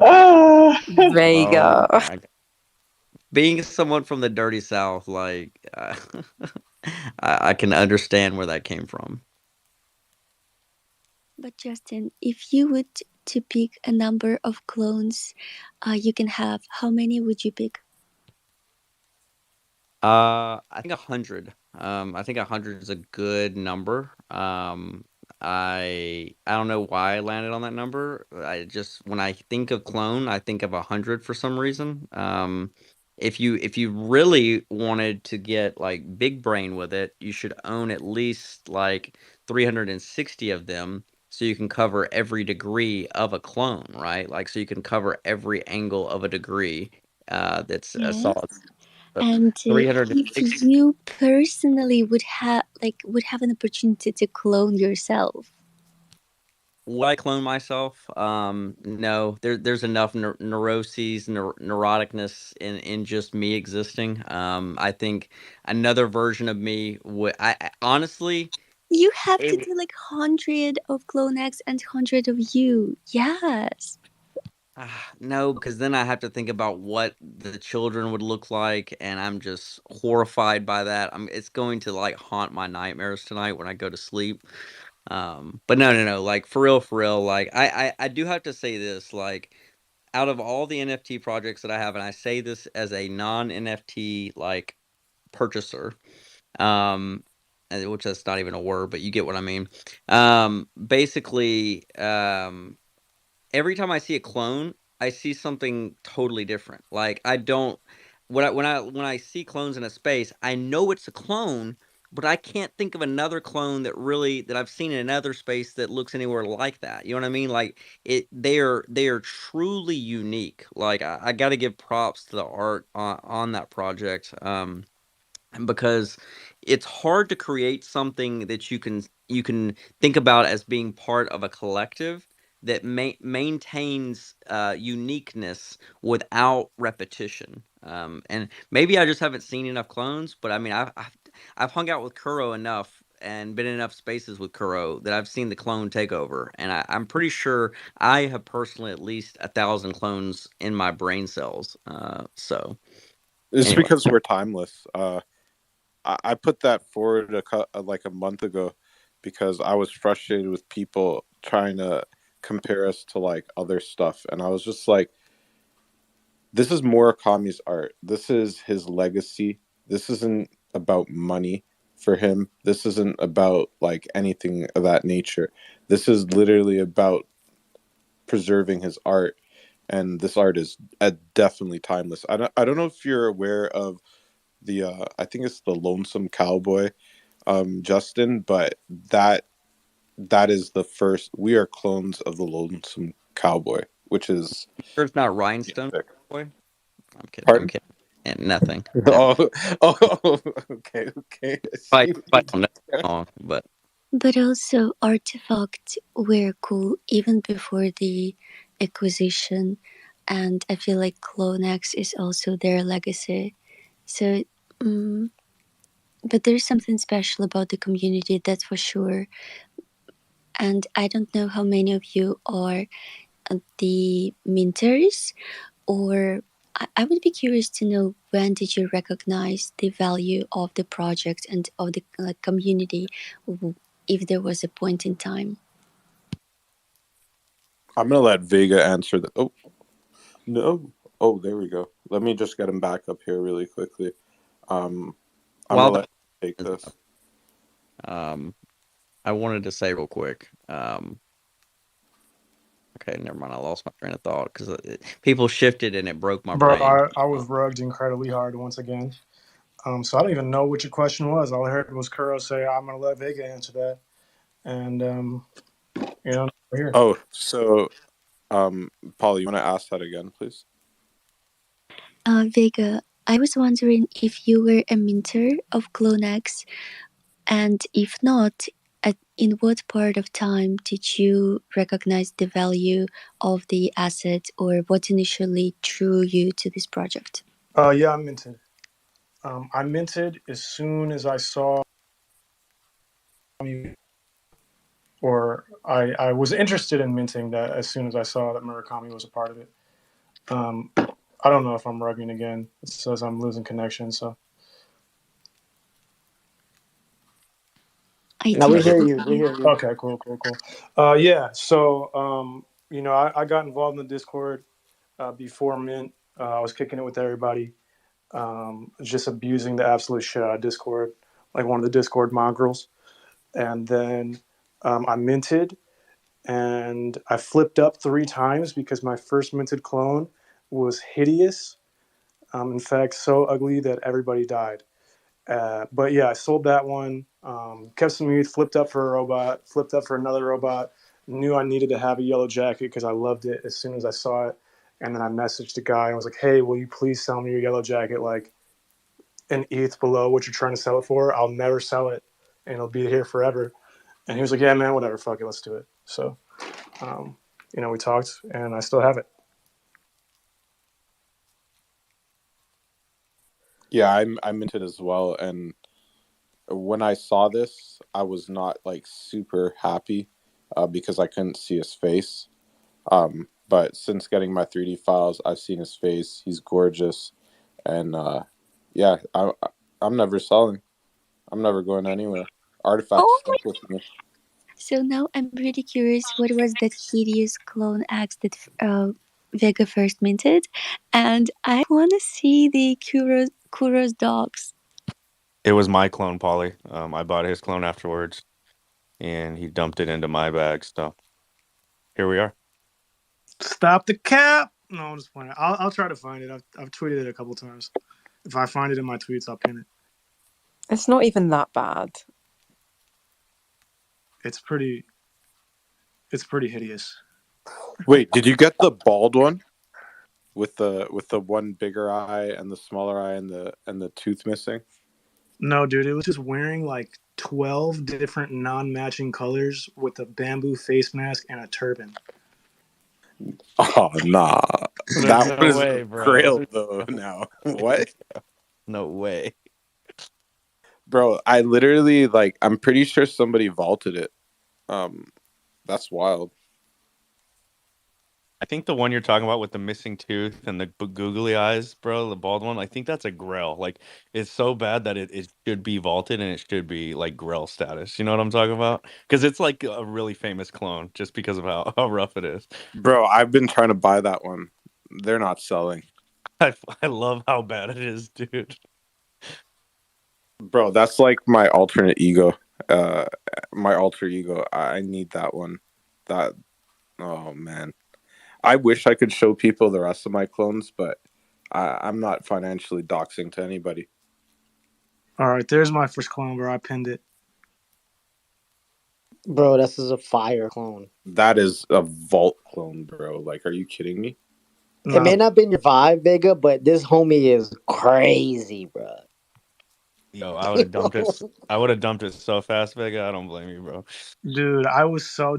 Ah! Oh Vega. my God. Being someone from the dirty South, like I can understand where that came from. But Justin, if you would to pick a number of clones you can have, how many would you pick? I think 100. I think 100 is a good number. I don't know why I landed on that number. I just when I think of clone, I think of 100 for some reason. If you really wanted to get like big brain with it, you should own at least like 360 of them so you can cover every degree of a clone, right? Like so you can cover every angle of a degree that's a Yes. solid. And if 360. you personally would have an opportunity to clone yourself, Would I clone myself? No. There's enough neuroses, neuroticness in just me existing. I think another version of me would. I honestly, you have to it, do like 100 of CloneX and 100 of you. Yes. no, because then I have to think about what the children would look like, and I'm just horrified by that. It's going to like haunt my nightmares tonight when I go to sleep. But no, like for real, like I do have to say this, like out of all the NFT projects that I have, and I say this as a non-NFT like purchaser, which that's not even a word, but you get what I mean. Basically, every time I see a clone, I see something totally different. Like I don't when I see clones in a space, I know it's a clone, but I can't think of another clone that I've seen in another space that looks anywhere like that. You know what I mean? Like they are truly unique. Like I got to give props to the art on that project. Because it's hard to create something that you can think about as being part of a collective that maintains uniqueness without repetition. And maybe I just haven't seen enough clones, but I mean, I've hung out with Kuro enough and been in enough spaces with Kuro that I've seen the clone take over, and I'm pretty sure I have personally at least 1,000 clones in my brain cells. So It's anyway. because we're timeless. I put that forward like a month ago because I was frustrated with people trying to compare us to like other stuff, and I was just like, this is Murakami's art. This is his legacy. This isn't about money for him. This isn't about like anything of that nature. This is literally about preserving his art, and this art is definitely timeless. I don't know if you're aware of the I think it's the Lonesome Cowboy, Justin, but that is the first. We are clones of the Lonesome Cowboy, which is Sure it's not Rhinestone sick. Boy? I'm kidding. I'm Pardon? kidding. And nothing. Never. Oh, oh, okay, okay. I see what I you don't know did there. the song, but But also, Artifact were cool even before the acquisition, and I feel like CloneX is also their legacy. So, but there's something special about the community, that's for sure. And I don't know how many of you are the minters, or I would be curious to know, when did you recognize the value of the project and of the community, if there was a point in time? I'm gonna let Vega answer the. Oh no! Oh, there we go. Let me just get him back up here really quickly. I'm gonna while let him take that is this. up, I wanted to say real quick. Okay, never mind. I lost my train of thought because people shifted and it broke my Bro, brain. I was rugged incredibly hard once again. So I don't even know what your question was. All I heard was Kuro say, "I'm gonna let Vega answer that," and You know, we're here. Oh, so Paul, you want to ask that again, please? Vega, I was wondering if you were a minter of CloneX, and if not, in what part of time did you recognize the value of the asset, or what initially drew you to this project? Yeah, I minted. I minted as soon as I saw, or I was interested in minting that as soon as I saw that Murakami was a part of it. I don't know if I'm rugging again. It says I'm losing connection, so. No, we hear you. We hear you. Okay, cool. Yeah, so, I got involved in the Discord before Mint. I was kicking it with everybody, just abusing the absolute shit out of Discord, like one of the Discord mongrels. And then I minted, and I flipped up 3 times because my first minted clone was hideous. In fact, so ugly that everybody died. But yeah, I sold that one. Kept some ETH, flipped up for a robot, flipped up for another robot. Knew I needed to have a yellow jacket because I loved it as soon as I saw it. And then I messaged the guy and was like, "Hey, will you please sell me your yellow jacket like an ETH below what you're trying to sell it for? I'll never sell it, and it'll be here forever." And he was like, "Yeah, man, whatever, fuck it, let's do it." So, we talked, and I still have it. Yeah, I minted as well, and when I saw this, I was not like super happy because I couldn't see his face. But since getting my 3D files, I've seen his face. He's gorgeous, and yeah, I'm never selling. I'm never going anywhere. Artifacts stuck with me. So now I'm really curious, what was that hideous CloneX that Vega first minted? And I want to see the Kuro's dogs. It was my clone, Polly. I bought his clone afterwards, and he dumped it into my bag. So here we are. Stop the cap! No, I'm just playing. I'll try to find it. I've tweeted it a couple times. If I find it in my tweets, I'll pin it. It's not even that bad. It's pretty hideous. Wait, did you get the bald one with the one bigger eye and the smaller eye and the tooth missing? No, dude, it was just wearing like 12 different non-matching colors with a bamboo face mask and a turban. Oh nah, There's that no was way, bro. grailed though. Now what? No way, Bro, I literally I'm pretty sure somebody vaulted it. That's wild. I think the one you're talking about with the missing tooth and the googly eyes, bro, the bald one, I think that's a Grail. Like, it's so bad that it should be vaulted and it should be like Grail status. You know what I'm talking about? Because it's like a really famous clone just because of how rough it is. Bro, I've been trying to buy that one. They're not selling. I love how bad it is, dude. Bro, that's like my alternate ego. My alter ego. I need that one. That. Oh man. I wish I could show people the rest of my clones, but I'm not financially doxing to anybody. All right, there's my first clone, bro. I pinned it. Bro, this is a fire clone. That is a vault clone, bro. Like, are you kidding me? It may not have been your vibe, Vega, but this homie is crazy, bro. Yo, I would have dumped it. I would have dumped it so fast, Vega. I don't blame you, bro. Dude, I was so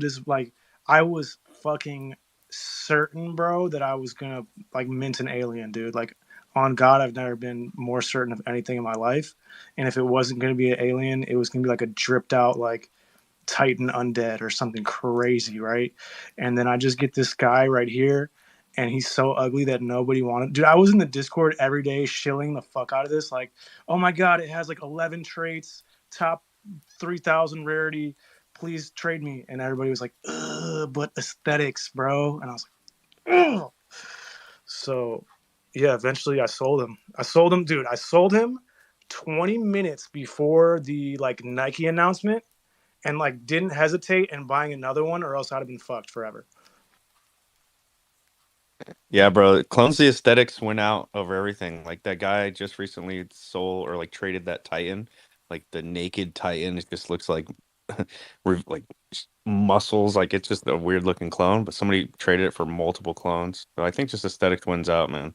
I was fucking certain, bro, that I was gonna mint an alien, dude. Like, on God, I've never been more certain of anything in my life. And if it wasn't gonna be an alien, it was gonna be like a dripped out Titan undead or something crazy, right? And then I just get this guy right here, and he's so ugly that nobody wanted. Dude, I was in the Discord every day shilling the fuck out of this. Like, oh my God, it has 11 traits, top 3,000 rarity. Please trade me. And everybody was like, ugh, but aesthetics, bro. And I was like, ugh. So, yeah, eventually I sold him. Dude. I sold him 20 minutes before the Nike announcement, and didn't hesitate in buying another one, or else I'd have been fucked forever. Yeah, bro. Clones the aesthetics went out over everything. Like, that guy just recently sold or traded that Titan, like the naked Titan. It just looks like like muscles. Like it's just a weird looking clone, but somebody traded it for multiple clones. So I think just aesthetic wins out, man.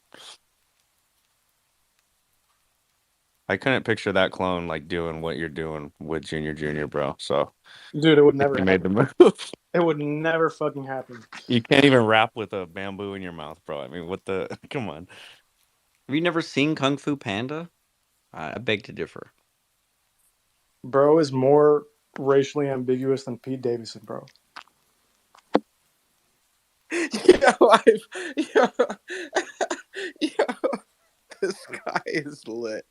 I couldn't picture that clone like doing what you're doing with Junior, bro. So Dude, it would never you made the happen. move. It would never fucking happen. You can't even rap with a bamboo in your mouth, bro. I mean, what the? Come on. Have you never seen Kung Fu Panda? I beg to differ. Bro is more racially ambiguous than Pete Davidson, bro. Yo, this guy is lit.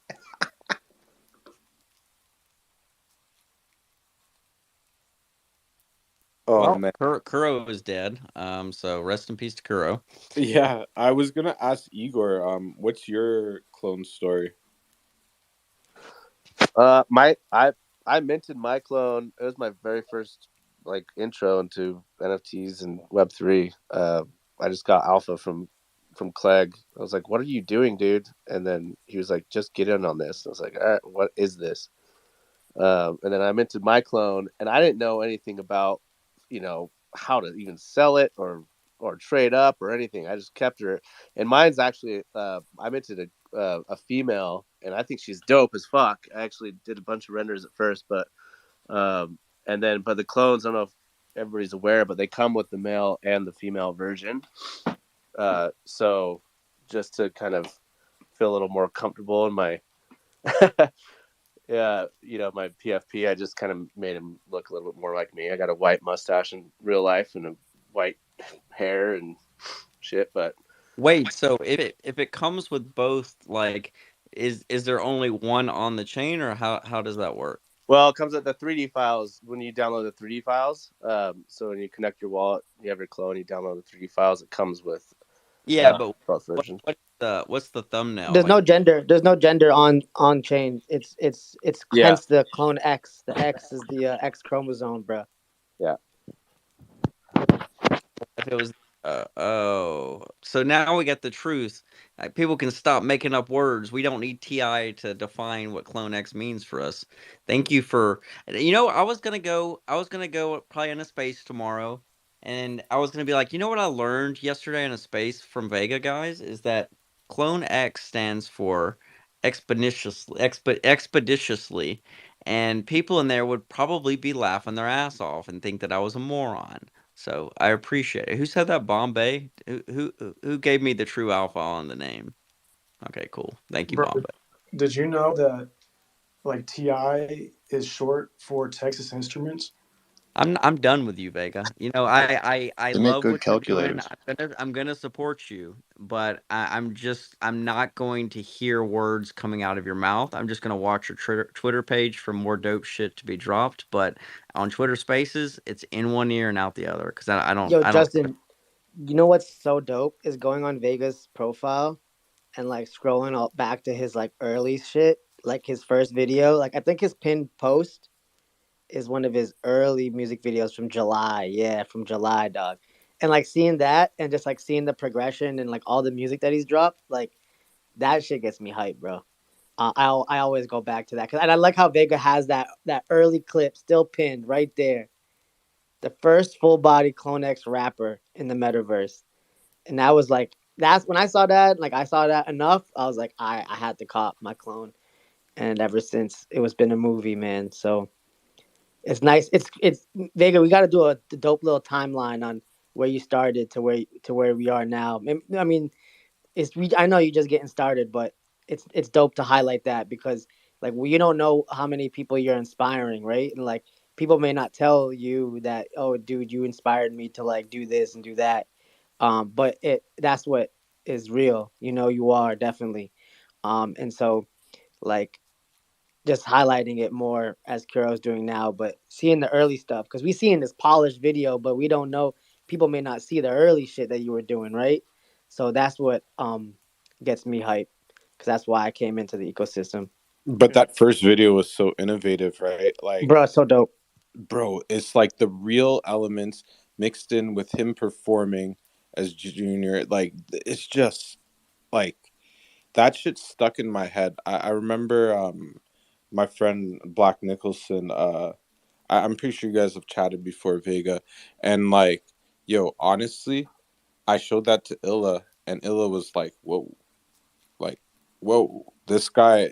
Oh Well, man. Kuro is dead. So rest in peace to Kuro. Yeah, I was gonna ask Igor, what's your clone story? I minted my clone. It was my very first like intro into NFTs and Web3. I just got alpha from Clegg. I was like, "What are you doing, dude?" And then he was like, "Just get in on this." I was like, "All right, what is this?" And then I minted my clone, and I didn't know anything about, how to even sell it or trade up or anything. I just kept her, and mine's actually I minted a female, and I think she's dope as fuck. I actually did a bunch of renders at first, but but the clones, I don't know if everybody's aware, but they come with the male and the female version. So just to kind of feel a little more comfortable in my yeah, my PFP, I just kind of made him look a little bit more like me. I got a white mustache in real life and a white hair and shit, but Wait, so if it comes with both, like, is there only one on the chain, or how does that work? well, it comes with the 3D files when you download the 3D files. So when you connect your wallet, you have your clone, you download the 3D files. It comes with Yeah, but both versions. what's the thumbnail? There's Like, no gender. There's no gender on chain. It's Yeah, hence the clone X. The X is the X chromosome, bro. yeah. if it was so now we get the truth. People can stop making up words. We don't need TI to define what CloneX means for us. Thank you for, I was gonna go probably in a space tomorrow, and I was gonna be like, you know what I learned yesterday in a space from Vega guys is that CloneX stands for expeditiously, and people in there would probably be laughing their ass off and think that I was a moron. So I appreciate it. Who said that? Bombay? Who gave me the true alpha on the name? Okay, cool. Thank you, Bro, Bombay. did you know that like TI is short for Texas Instruments? I'm done with you, Vega. I They make love good what you're doing. calculators. I'm gonna support you, but I'm not going to hear words coming out of your mouth. I'm just gonna watch your Twitter page for more dope shit to be dropped. But on Twitter Spaces, it's in one ear and out the other because Yo, I don't. Justin, you know what's so dope is going on Vega's profile and like scrolling all back to his like early shit, like his first video. Like I think his pinned post is one of his early music videos from July. Yeah, from July, dog. And like seeing that and just like seeing the progression and like all the music that he's dropped, like that shit gets me hyped, bro. I always go back to that and I like how Vega has that early clip still pinned right there. The first full body CloneX rapper in the metaverse, and that was like that's when I saw that. Like I saw that enough. I was like, I had to cop my clone, and ever since it was been a movie, man. So it's nice. It's Vega. We got to do a dope little timeline on where you started to where we are now. I mean, I know you're just getting started, but it's dope to highlight that because like you don't know how many people you're inspiring, right? And like people may not tell you that, oh, dude, you inspired me to like do this and do that. But that's what is real. You are definitely. And so like just highlighting it more as Kuro's doing now, but seeing the early stuff because we see in this polished video, but we don't know. People may not see the early shit that you were doing, right? So that's what gets me hyped because that's why I came into the ecosystem. But that first video was so innovative, right? Like, Bro, it's so dope. bro, it's like the real elements mixed in with him performing as Junior. Like, it's just like that shit stuck in my head. I remember my friend Black Nicholson. I'm pretty sure you guys have chatted before, Vega, and like, yo, honestly, I showed that to Illa, and Illa was like, whoa, this guy,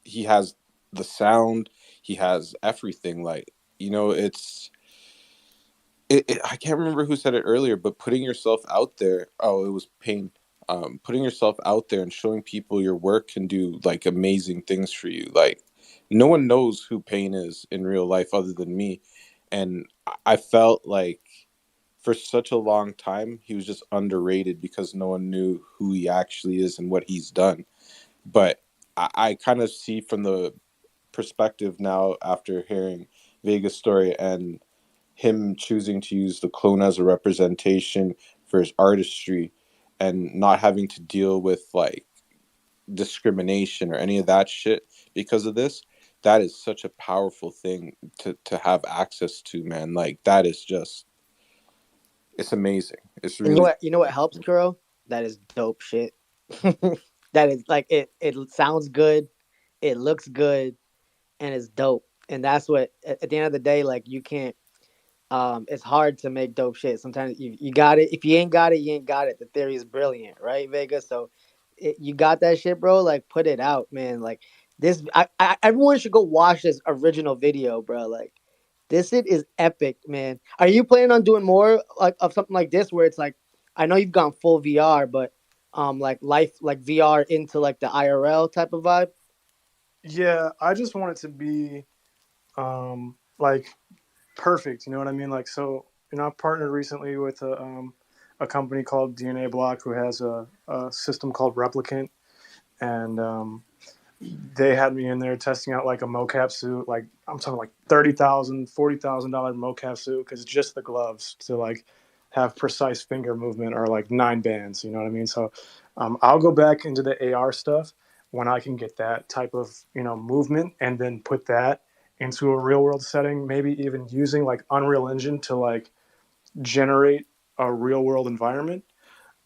he has the sound, he has everything. Like, it's I can't remember who said it earlier, but putting yourself out there. Oh, it was Pain. Putting yourself out there and showing people your work can do like amazing things for you. Like, no one knows who Pain is in real life other than me, and I felt like for such a long time he was just underrated because no one knew who he actually is and what he's done. But I kind of see from the perspective now after hearing Vega's story and him choosing to use the clone as a representation for his artistry and not having to deal with like discrimination or any of that shit because of this. That is such a powerful thing to have access to, man. Like, that is just, it's amazing. It's And really you know what helps, Kuro? That is dope shit. That is like it sounds good, it looks good, and it's dope. And that's what at the end of the day, like you can't it's hard to make dope shit. Sometimes you got it. If you ain't got it, you ain't got it. The theory is brilliant, right, Vega? So you got that shit, bro. Like put it out, man. Like this, everyone should go watch this original video, bro. Like this shit is epic, man. Are you planning on doing more like of something like this where it's like, I know you've gone full VR, but like life, like VR into like the IRL type of vibe? Yeah, I just want it to be like perfect. You know what I mean? Like, so I partnered recently with a company called DNA Block who has a system called Replicant, and they had me in there testing out like a mocap suit. Like I'm talking like $30,000, $40,000 mocap suit because it's just the gloves to like have precise finger movement or like 9 bands. You know what I mean? So I'll go back into the AR stuff when I can get that type of movement and then put that into a real world setting. Maybe even using like Unreal Engine to like generate a real world environment.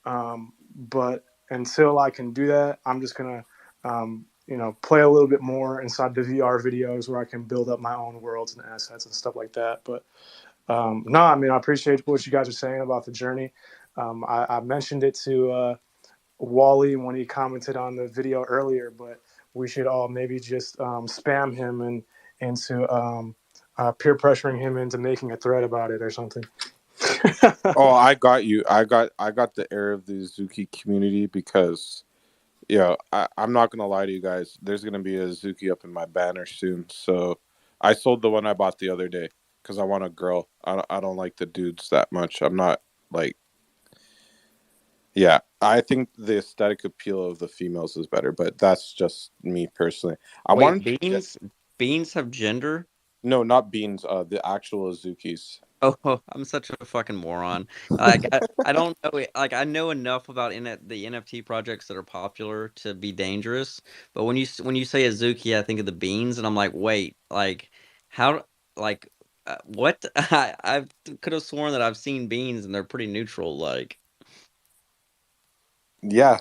But until I can do that, I'm just gonna, play a little bit more inside the VR videos where I can build up my own worlds and assets and stuff like that. But no, I mean, I appreciate what you guys are saying about the journey. I mentioned it to Wally when he commented on the video earlier, but we should all maybe just spam him and into peer pressuring him into making a thread about it or something. Oh, I got you. I got the air of the Zuki community because I'm not gonna lie to you guys. There's gonna be a Zuki up in my banner soon. So I sold the one I bought the other day because I want a girl. I don't like the dudes that much. I'm not like, yeah. I think the aesthetic appeal of the females is better, but that's just me personally. I Wait, wanted to get beans have gender? no, not beans. The actual Azukis. Oh, I'm such a fucking moron. Like I don't know it. Like I know enough about the NFT projects that are popular to be dangerous, but when you say Azuki, I think of the beans, and I'm like, wait, like how, like what? I could have sworn that I've seen beans and they're pretty neutral. Like, Yeah,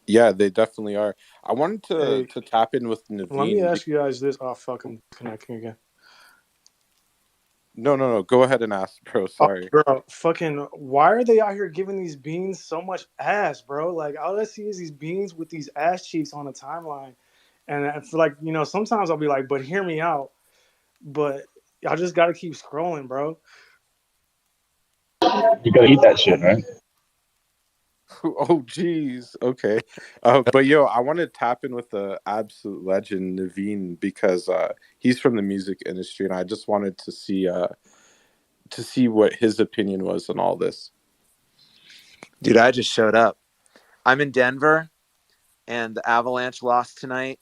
yeah, they definitely are. I wanted Hey, to tap in with let me Naveen. ask you guys this. Oh, fuck, I'm connecting again. No, no, no. Go ahead and ask, bro. Oh, Sorry. bro, fucking, why are they out here giving these beans so much ass, bro? Like, all I see is these beans with these ass cheeks on the timeline. And I feel like, sometimes I'll be like, but hear me out. But I just got to keep scrolling, bro. You gotta eat that shit, right? Oh, geez. Okay. But yo, I want to tap in with the absolute legend Naveen because he's from the music industry, and I just wanted to see what his opinion was on all this. Dude, I just showed up. I'm in Denver, and the Avalanche lost tonight,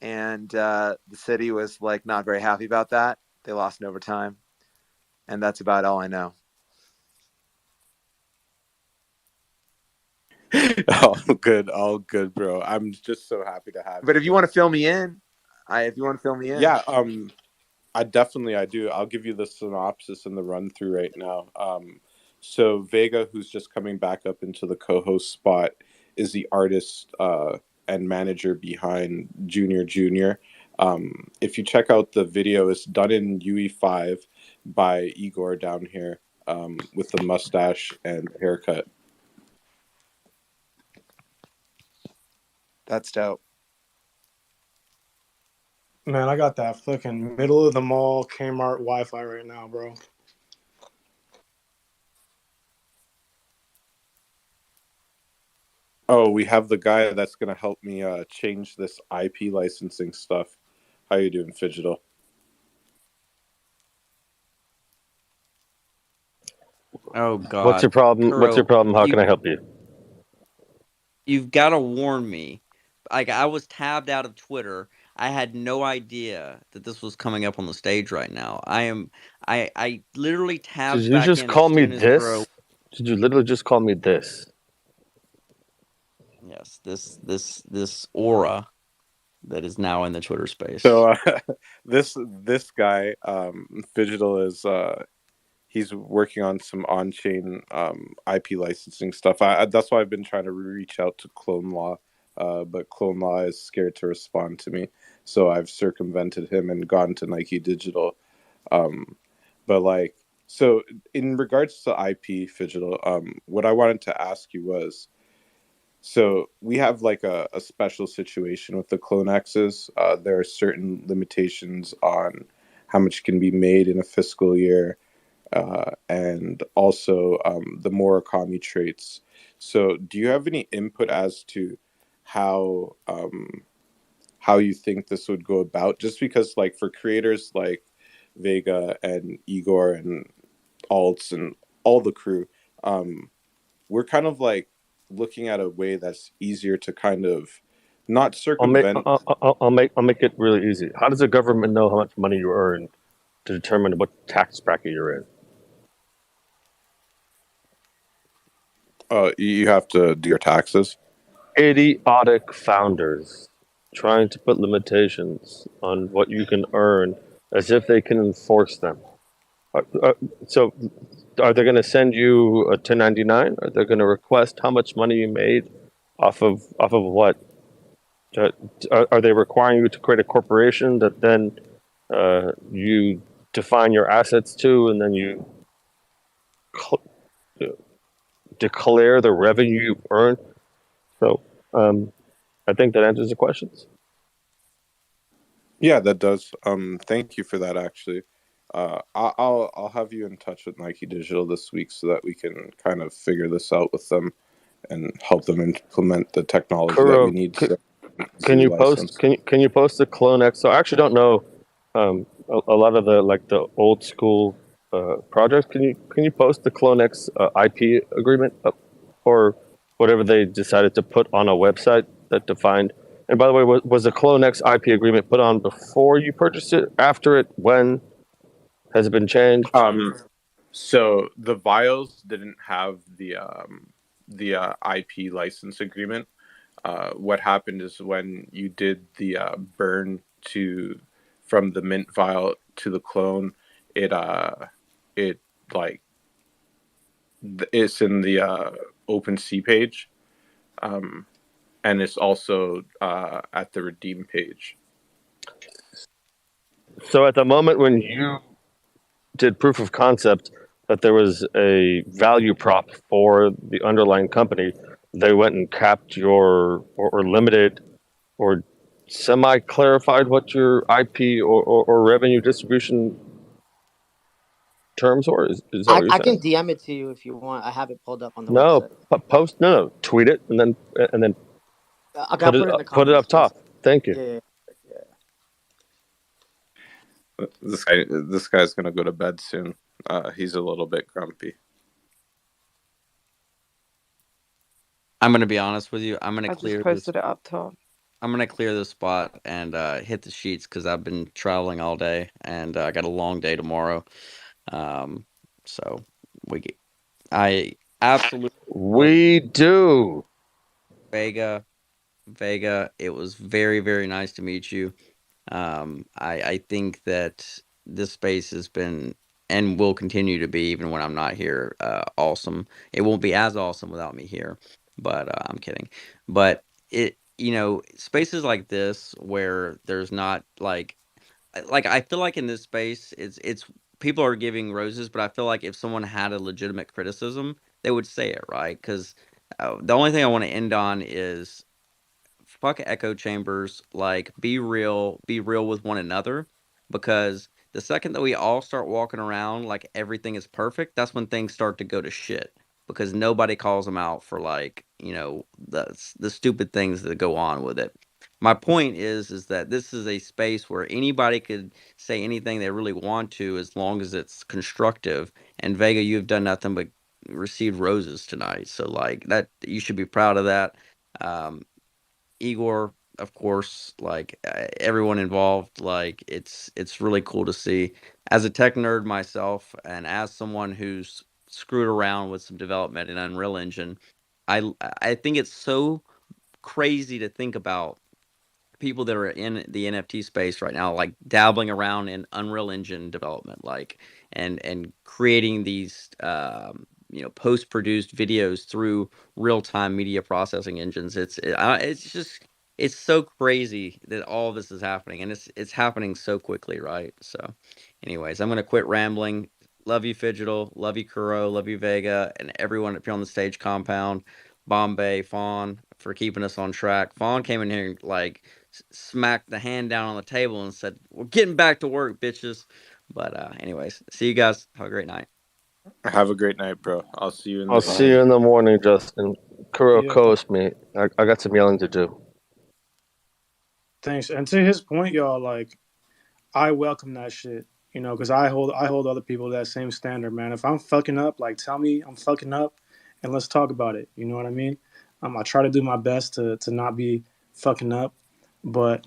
and the city was like not very happy about that. They lost in overtime, and that's about all I know. All good, bro. I'm just so happy to have But you, if you bro. want to fill me in, if you want to fill me in, Yeah, I do. I'll give you the synopsis and the run through right now. So Vega, who's just coming back up into the co-host spot, is the artist and manager behind Junior Junior. If you check out the video, it's done in UE5 by Igor down here, with the mustache and haircut. That's dope. Man, I got that fucking middle of the mall Kmart Wi-Fi right now, bro. Oh, we have the guy that's gonna help me change this IP licensing stuff. How you doing, Fidgetal? Oh God. What's your problem? What's your Kuro, problem? How can I help you? you've got to warn me. Like, I was tabbed out of Twitter. I had no idea that this was coming up on the stage right now. I literally Did tabbed you back just in as call me soon as Kuro. this? Did you literally just call me this? Yes, this aura that is now in the Twitter space. So this guy, Fidgetal, is he's working on some on-chain IP licensing stuff. That's why I've been trying to reach out to Clone Law, but Clone Law is scared to respond to me, so I've circumvented him and gone to Nike Digital. But like, so in regards to IP, Fidgetal, what I wanted to ask you was, so we have like a special situation with the CloneXs. There are certain limitations on how much can be made in a fiscal year, and also the Murakami traits. So, do you have any input as to how you think this would go about? Just because, like, for creators like Vega and Igor and Alts and all the crew, we're kind of like looking at a way that's easier to kind of not circumvent. I'll make it really easy. How does the government know how much money you earn to determine what tax bracket you're in? You have to do your taxes. Idiotic founders trying to put limitations on what you can earn as if they can enforce them. So, are they going to send you a 1099? Are they going to request how much money you made off of what? Are they requiring you to create a corporation that then you define your assets to, and then you declare the revenue you've earned? So, I think that answers the questions. Yeah, that does. Thank you for that. Actually, I'll have you in touch with Nike Digital this week so that we can kind of figure this out with them and help them implement the technology that we Kuro, need to can you license. post? Can you post the CloneX? So I actually don't know a lot of the old school projects. Can you post the CloneX IP agreement up, or whatever they decided to put on a website that defined? And by the way, was the CloneX IP agreement put on before you purchased it? After it? When? Has it been changed? So the vials didn't have the IP license agreement. What happened is when you did the burn from the mint vial to the clone, it like it's in the OpenSea page, and it's also at the redeem page. So at the moment when you did proof of concept that there was a value prop for the underlying company, they went and capped your or limited or semi clarified what your IP or revenue distribution terms were. Is that what you're I saying? can DM it to you if you want. I have it pulled up on the No, website. no, tweet it and then I gotta put it in the put it up comments. top. Thank you. Yeah. This guy's gonna go to bed soon. He's a little bit grumpy. I'm gonna be honest with you. I'm gonna I clear just posted it up top. I'm gonna clear this spot and hit the sheets because I've been traveling all day and I got a long day tomorrow. So I absolutely we do. Vega. It was very, very nice to meet you. I think that this space has been and will continue to be, even when I'm not here, awesome. It won't be as awesome without me here, but I'm kidding. But spaces like this where there's not like I feel like in this space it's people are giving roses, but I feel like if someone had a legitimate criticism, they would say it, right? Because the only thing I want to end on is fuck echo chambers. Like, be real with one another, because the second that we all start walking around like everything is perfect, that's when things start to go to shit, because nobody calls them out for, like, the stupid things that go on with it. My point is that this is a space where anybody could say anything they really want to, as long as it's constructive. And Vega, you've done nothing but received roses tonight, so like that, you should be proud of that. um Igor, of course, like everyone involved, like it's really cool to see. As a tech nerd myself, and as someone who's screwed around with some development in Unreal Engine, I think it's so crazy to think about people that are in the NFT space right now, like dabbling around in Unreal Engine development, like and creating these post-produced videos through real-time media processing engines. It's just, it's so crazy that all this is happening, and it's happening so quickly, right? So, anyways, I'm gonna quit rambling. Love you, Fidgetal. Love you, Kuro. Love you, Vega, and everyone up here on the stage compound. Bombay, Fawn, for keeping us on track. Fawn came in here like smacked the hand down on the table and said, "We're getting back to work, bitches." But anyways, see you guys. Have a great night. Have a great night, bro. I'll see you in I'll the see you in the morning, Justin. Kuro, Yeah, co-host me. I got some yelling to do. thanks. And to his point, y'all, like, I welcome that shit, because I hold other people to that same standard, man. If I'm fucking up, like, tell me I'm fucking up, and let's talk about it. You know what I mean? I try to do my best to not be fucking up, but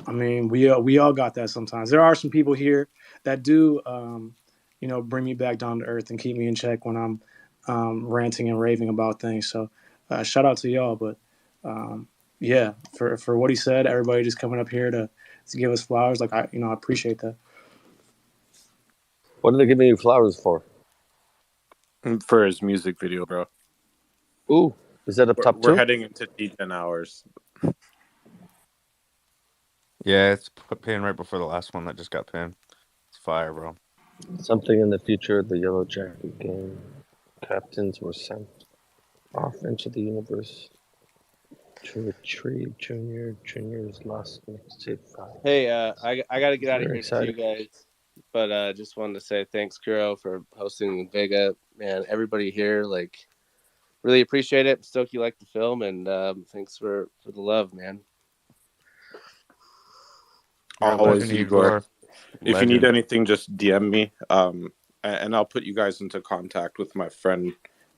I mean, we all got that sometimes. There are some people here that do, bring me back down to earth and keep me in check when I'm ranting and raving about things. So, shout out to y'all. But yeah, for what he said, everybody just coming up here to give us flowers, like, I appreciate that. What are they giving you flowers for? For his music video, bro. Ooh, is that up top We're two? heading into D10 hours. Yeah, it's pinned right before the last one that just got pinned. It's fire, bro. Something in the future of the Yellow Jacket game. Captains were sent off into the universe to retrieve Junior's lost mixtape file. Hey, I got to get out of Very here exciting. too, guys. But just wanted to say thanks, Kuro, for hosting Vega. Man, everybody here, like, really appreciate it. Stoked you like the film, and thanks for the love, man. You're a Always, legend, Igor. If you need Legend. anything, just DM me. And I'll put you guys into contact with my friend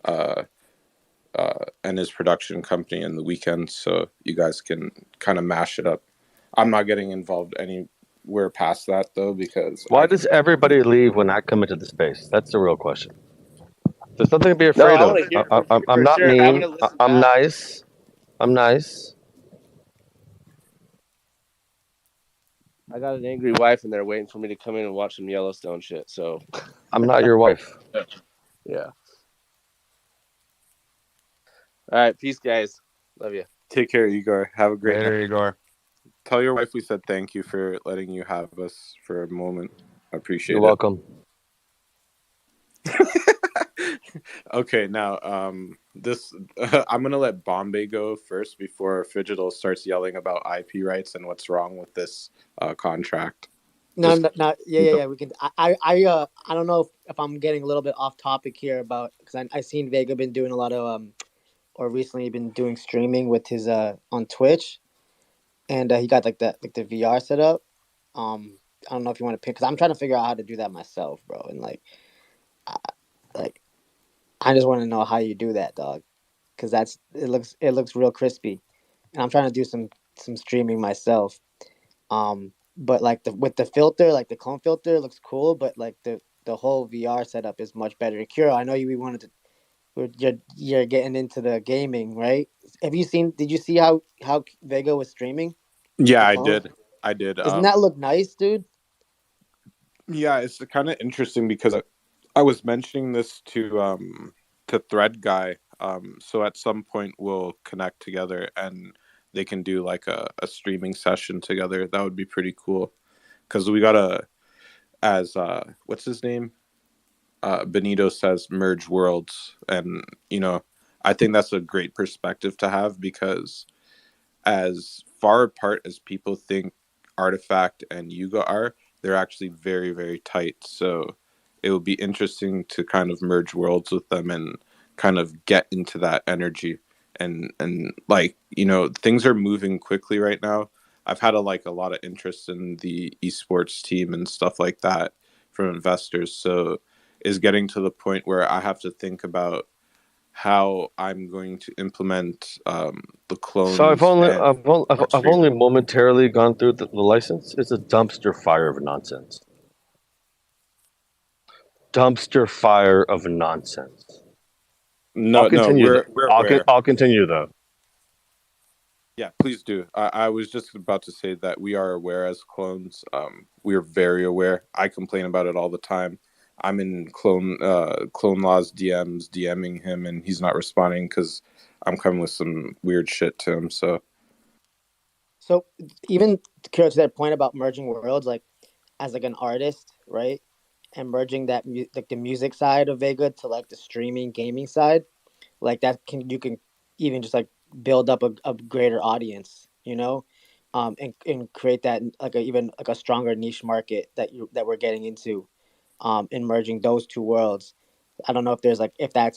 and his production company in the weekend, so you guys can kind of mash it up. I'm not getting involved anywhere past that, though, because Why does everybody leave when I come into the space? That's the real question. There's something to be No, afraid I of. want to hear from you I'm for not sure. I'm mean. gonna listen I'm back. nice. I'm nice. I got an angry wife, and they're waiting for me to come in and watch some Yellowstone shit. So I'm not your wife. Yeah. All right, peace, guys. Love you. Take care, Igor. Have a great Later, night. Igor. Tell your wife we said thank you for letting you have us for a moment. I appreciate You're it. welcome. Okay, now this I'm gonna let Bombay go first before Fidgetal starts yelling about IP rights and what's wrong with this contract. No, Just no, yeah. We can. I don't know if I'm getting a little bit off topic here about, because I seen Vega been doing a lot of or recently been doing streaming with his on Twitch, and he got like the VR setup. I don't know if you want to pick, because I'm trying to figure out how to do that myself, bro. And I, like I just want to know how you do that, dog, because it looks real crispy, and I'm trying to do some streaming myself. But like with the filter, like the clone filter looks cool, but like the whole VR setup is much better. Kira, I know you wanted to. You're getting into the gaming, right? Did you see how Vega was streaming? yeah, The I clone? did. I did. Doesn't that look nice, dude? Yeah, it's kind of interesting because I was mentioning this to Thread Guy. So at some point we'll connect together, and they can do like a streaming session together. That would be pretty cool. Because we gotta, as what's his name? Benito says, merge worlds, and I think that's a great perspective to have, because as far apart as people think Artifact and Yuga are, they're actually very, very tight. So it would be interesting to kind of merge worlds with them and kind of get into that energy. And like, things are moving quickly right now. I've had a lot of interest in the esports team and stuff like that from investors. So is getting to the point where I have to think about how I'm going to implement the So I've clones only and I've only, I've, our I've stream. only momentarily gone through the license. It's a dumpster fire of nonsense. Dumpster fire of nonsense. No, I'll continue. we're aware. I'll continue though. Yeah, please do. I was just about to say that we are aware as clones. We are very aware. I complain about it all the time. I'm in Clone Law's DMs, DMing him, and he's not responding because I'm coming with some weird shit to him. So even to that point about merging worlds, like as like an artist, right, and merging that like the music side of Vega to like the streaming gaming side, like you can even just like build up a greater audience, and create that like even like a stronger niche market that we're getting into, in merging those two worlds. I don't know if there's like if that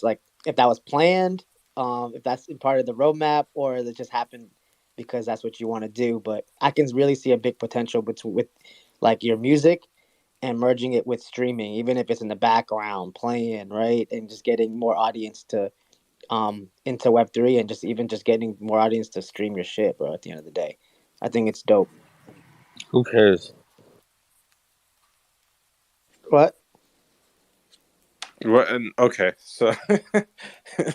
was planned, if that's part of the roadmap, or it just happened because that's what you want to do. But I can really see a big potential with like your music and merging it with streaming, even if it's in the background playing, right, and just getting more audience to into Web3, and just getting more audience to stream your shit, bro. At the end of the day, I think it's dope. Who cares? What? what? And okay, so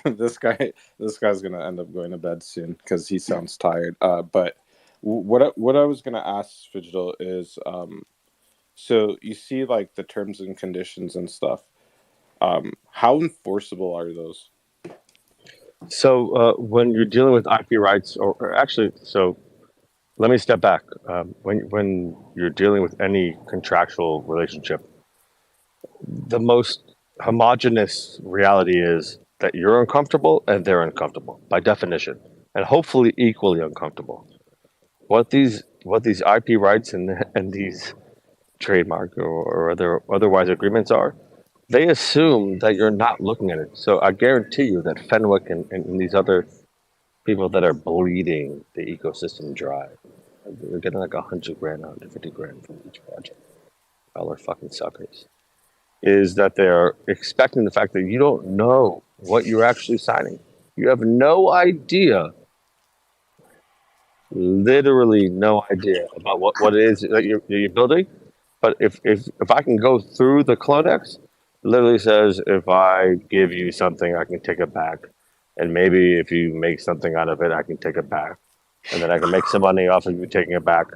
this guy's gonna end up going to bed soon because he sounds tired. But what I was gonna ask Fidgetal is, so you see like the terms and conditions and stuff. How enforceable are those? So when you're dealing with IP rights, or actually, so let me step back. When you're dealing with any contractual relationship, the most homogenous reality is that you're uncomfortable and they're uncomfortable by definition, and hopefully equally uncomfortable. What these IP rights and these trademark or otherwise agreements are, they assume that you're not looking at it. So I guarantee you that Fenwick and these other people that are bleeding the ecosystem dry, they're getting like 100 grand, 150 grand from each project. All are fucking suckers. Is that they're expecting the fact that you don't know what you're actually signing. You have no idea, literally no idea about what it is that you're building. But if I can go through the CloneX, it literally says if I give you something, I can take it back. And maybe if you make something out of it, I can take it back. And then I can make some money off of you taking it back.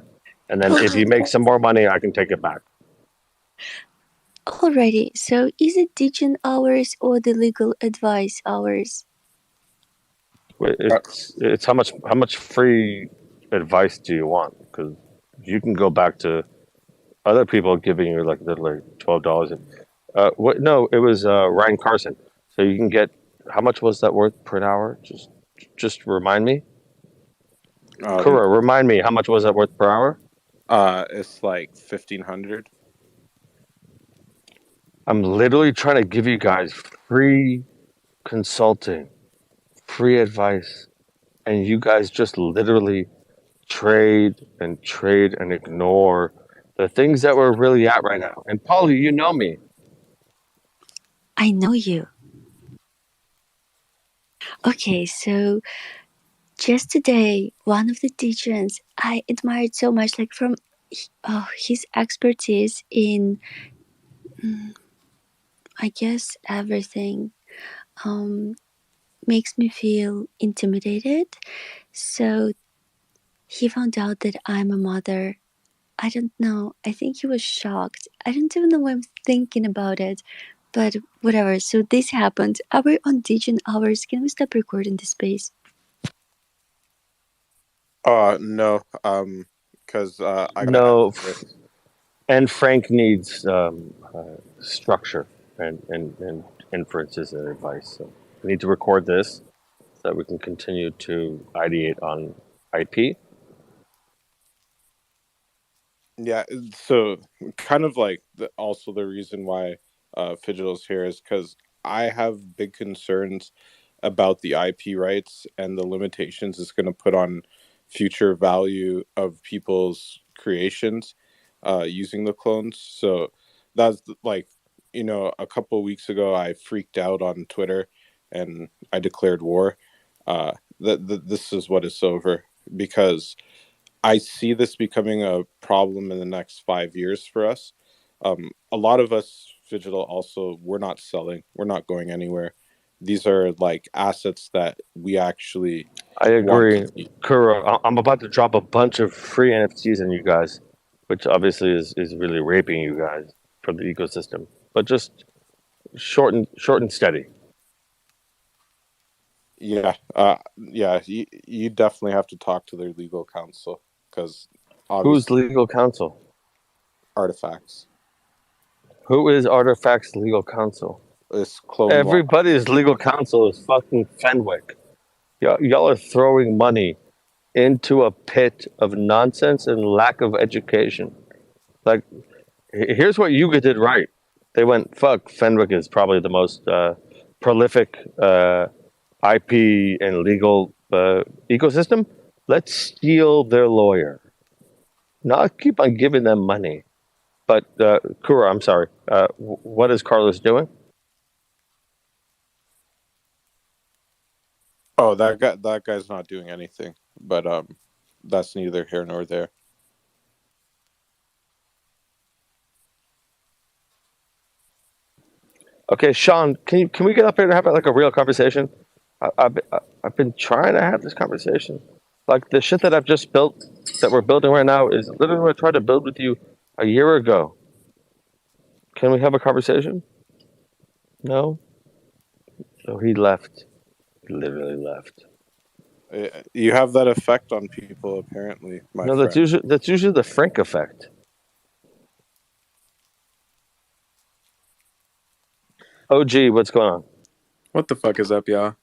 And then if you make some more money, I can take it back. Alrighty, so is it teaching hours or the legal advice hours? It's how much free advice do you want? Because you can go back to other people giving you like $12 and what? No, it was Ryan Carson. So you can get, how much was that worth per hour? Just remind me. Kura, remind me, how much was that worth per hour? It's like 1,500. I'm literally trying to give you guys free consulting, free advice, and you guys just literally trade and ignore the things that we're really at right now. And Paulie, you know me. I know you. Okay, so just today, one of the teachers I admired so much, like from his expertise in, I guess, everything, makes me feel intimidated. So he found out that I'm a mother. I don't know. I think he was shocked. I don't even know why I'm thinking about it. But whatever. So this happened. Are we on Digital Hours? Can we stop recording the space? No, because I gotta No, edit this. and Frank needs structure and inferences and advice. So we need to record this so that we can continue to ideate on IP. Yeah, so kind of like also the reason why Fidgel's here is because I have big concerns about the IP rights and the limitations it's going to put on future value of people's creations using the clones. So that's like, a couple of weeks ago, I freaked out on Twitter and I declared war. This is what it's over because I see this becoming a problem in the next 5 years for us. A lot of us, Digital, also, we're not selling, we're not going anywhere. These are like assets that we actually I want to agree. keep. Kuro, I'm about to drop a bunch of free NFTs on you guys, which obviously is really raping you guys for the ecosystem. But just short and steady. Yeah, you definitely have to talk to their legal counsel because Who's obviously legal counsel? artifacts. Who is Artifact's legal counsel? It's clone law. Everybody's legal counsel is fucking Fenwick. Y'all are throwing money into a pit of nonsense and lack of education. Like, here's what Yuga did right. They went, fuck, Fenwick is probably the most prolific IP and legal ecosystem. Let's steal their lawyer. Not keep on giving them money. But, Kura, I'm sorry. What is Carlos doing? Oh, that guy's not doing anything. But that's neither here nor there. Okay, Sean, can we get up here and have like a real conversation? I've been trying to have this conversation. Like the shit that I've just built, that we're building right now, is literally what I tried to build with you a year ago. Can we have a conversation? No. So he left. He literally left. You have that effect on people, apparently, my No, friend. that's usually the Frank effect. OG, what's going on? What the fuck is up, y'all?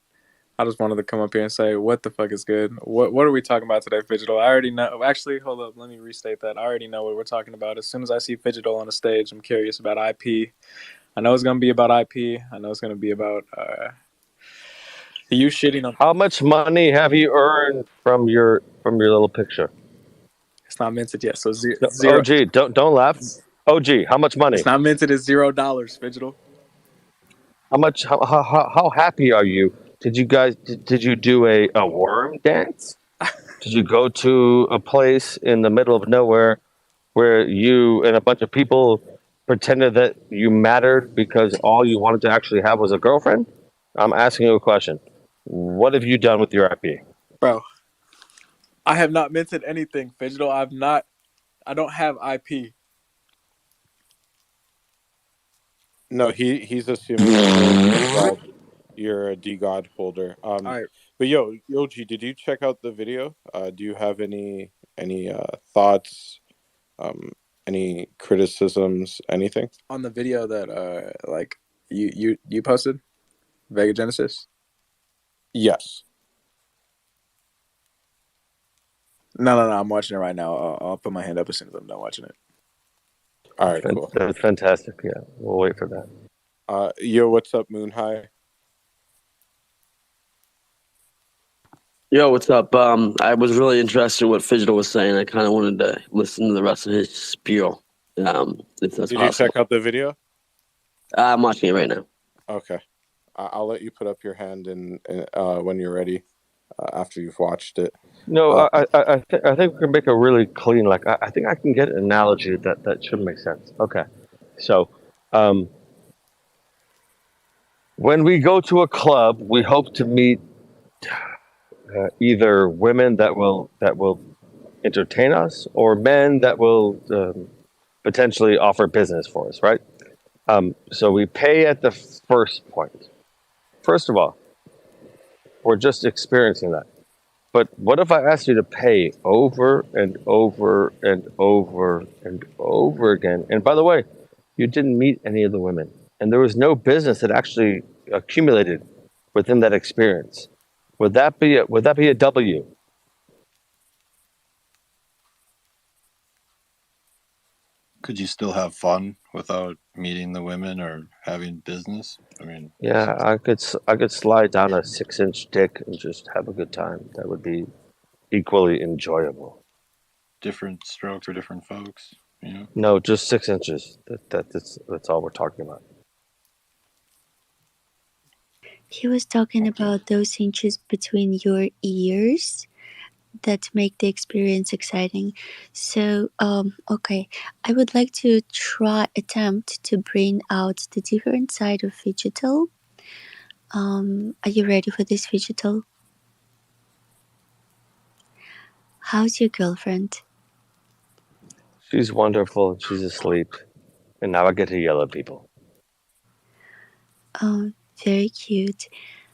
I just wanted to come up here and say, what the fuck is good? What are we talking about today, Fidgetal? I already know. Actually, hold up. Let me restate that. I already know what we're talking about. As soon as I see Fidgetal on the stage, I'm curious about IP. I know it's going to be about IP. I know it's going to be about you shitting on... How much money have you earned from your little picture? It's not minted yet, so No, zero. OG, don't laugh. OG, how much money? It's not minted. It's $0, Fidgetal. How much? How happy are you? Did you guys? Did you do a worm dance? Did you go to a place in the middle of nowhere where you and a bunch of people pretended that you mattered because all you wanted to actually have was a girlfriend? I'm asking you a question. What have you done with your IP? Bro, I have not minted anything, Fidgetal. I don't have IP. No, he's assuming you're a DGod holder. All right. But Yoji, did you check out the video? Do you have any thoughts? Any criticisms? Anything on the video that like you posted, Vega Genesis? Yes. No, I'm watching it right now. I'll put my hand up as soon as I'm done watching it. All right, cool. That's fantastic. Yeah, we'll wait for that. Yo, what's up, Moon High? Yo, what's up? I was really interested in what Fidgetal was saying. I kind of wanted to listen to the rest of his spiel. If that's Did possible. you check out the video? I'm watching it right now. Okay, I'll let you put up your hand and when you're ready, after you've watched it. No, I think we can make a really clean. Like I think I can get an analogy that should make sense. Okay, so when we go to a club, we hope to meet either women that will entertain us or men that will potentially offer business for us, right? So we pay at the first point. First of all, we're just experiencing that. But what if I asked you to pay over and over and over and over again? And by the way, you didn't meet any of the women, and there was no business that actually accumulated within that experience. Would that be a W? Could you still have fun without meeting the women or having business? I mean, Yeah, I could slide down a 6-inch dick and just have a good time. That would be equally enjoyable. different stroke for different folks, you know? No, just 6 inches. That's all we're talking about. He was talking about those inches between your ears that make the experience exciting. So, okay, I would like to attempt to bring out the different side of Digital. Are you ready for this, Digital? How's your girlfriend? She's wonderful and she's asleep. And now I get to yell at people. Oh, very cute.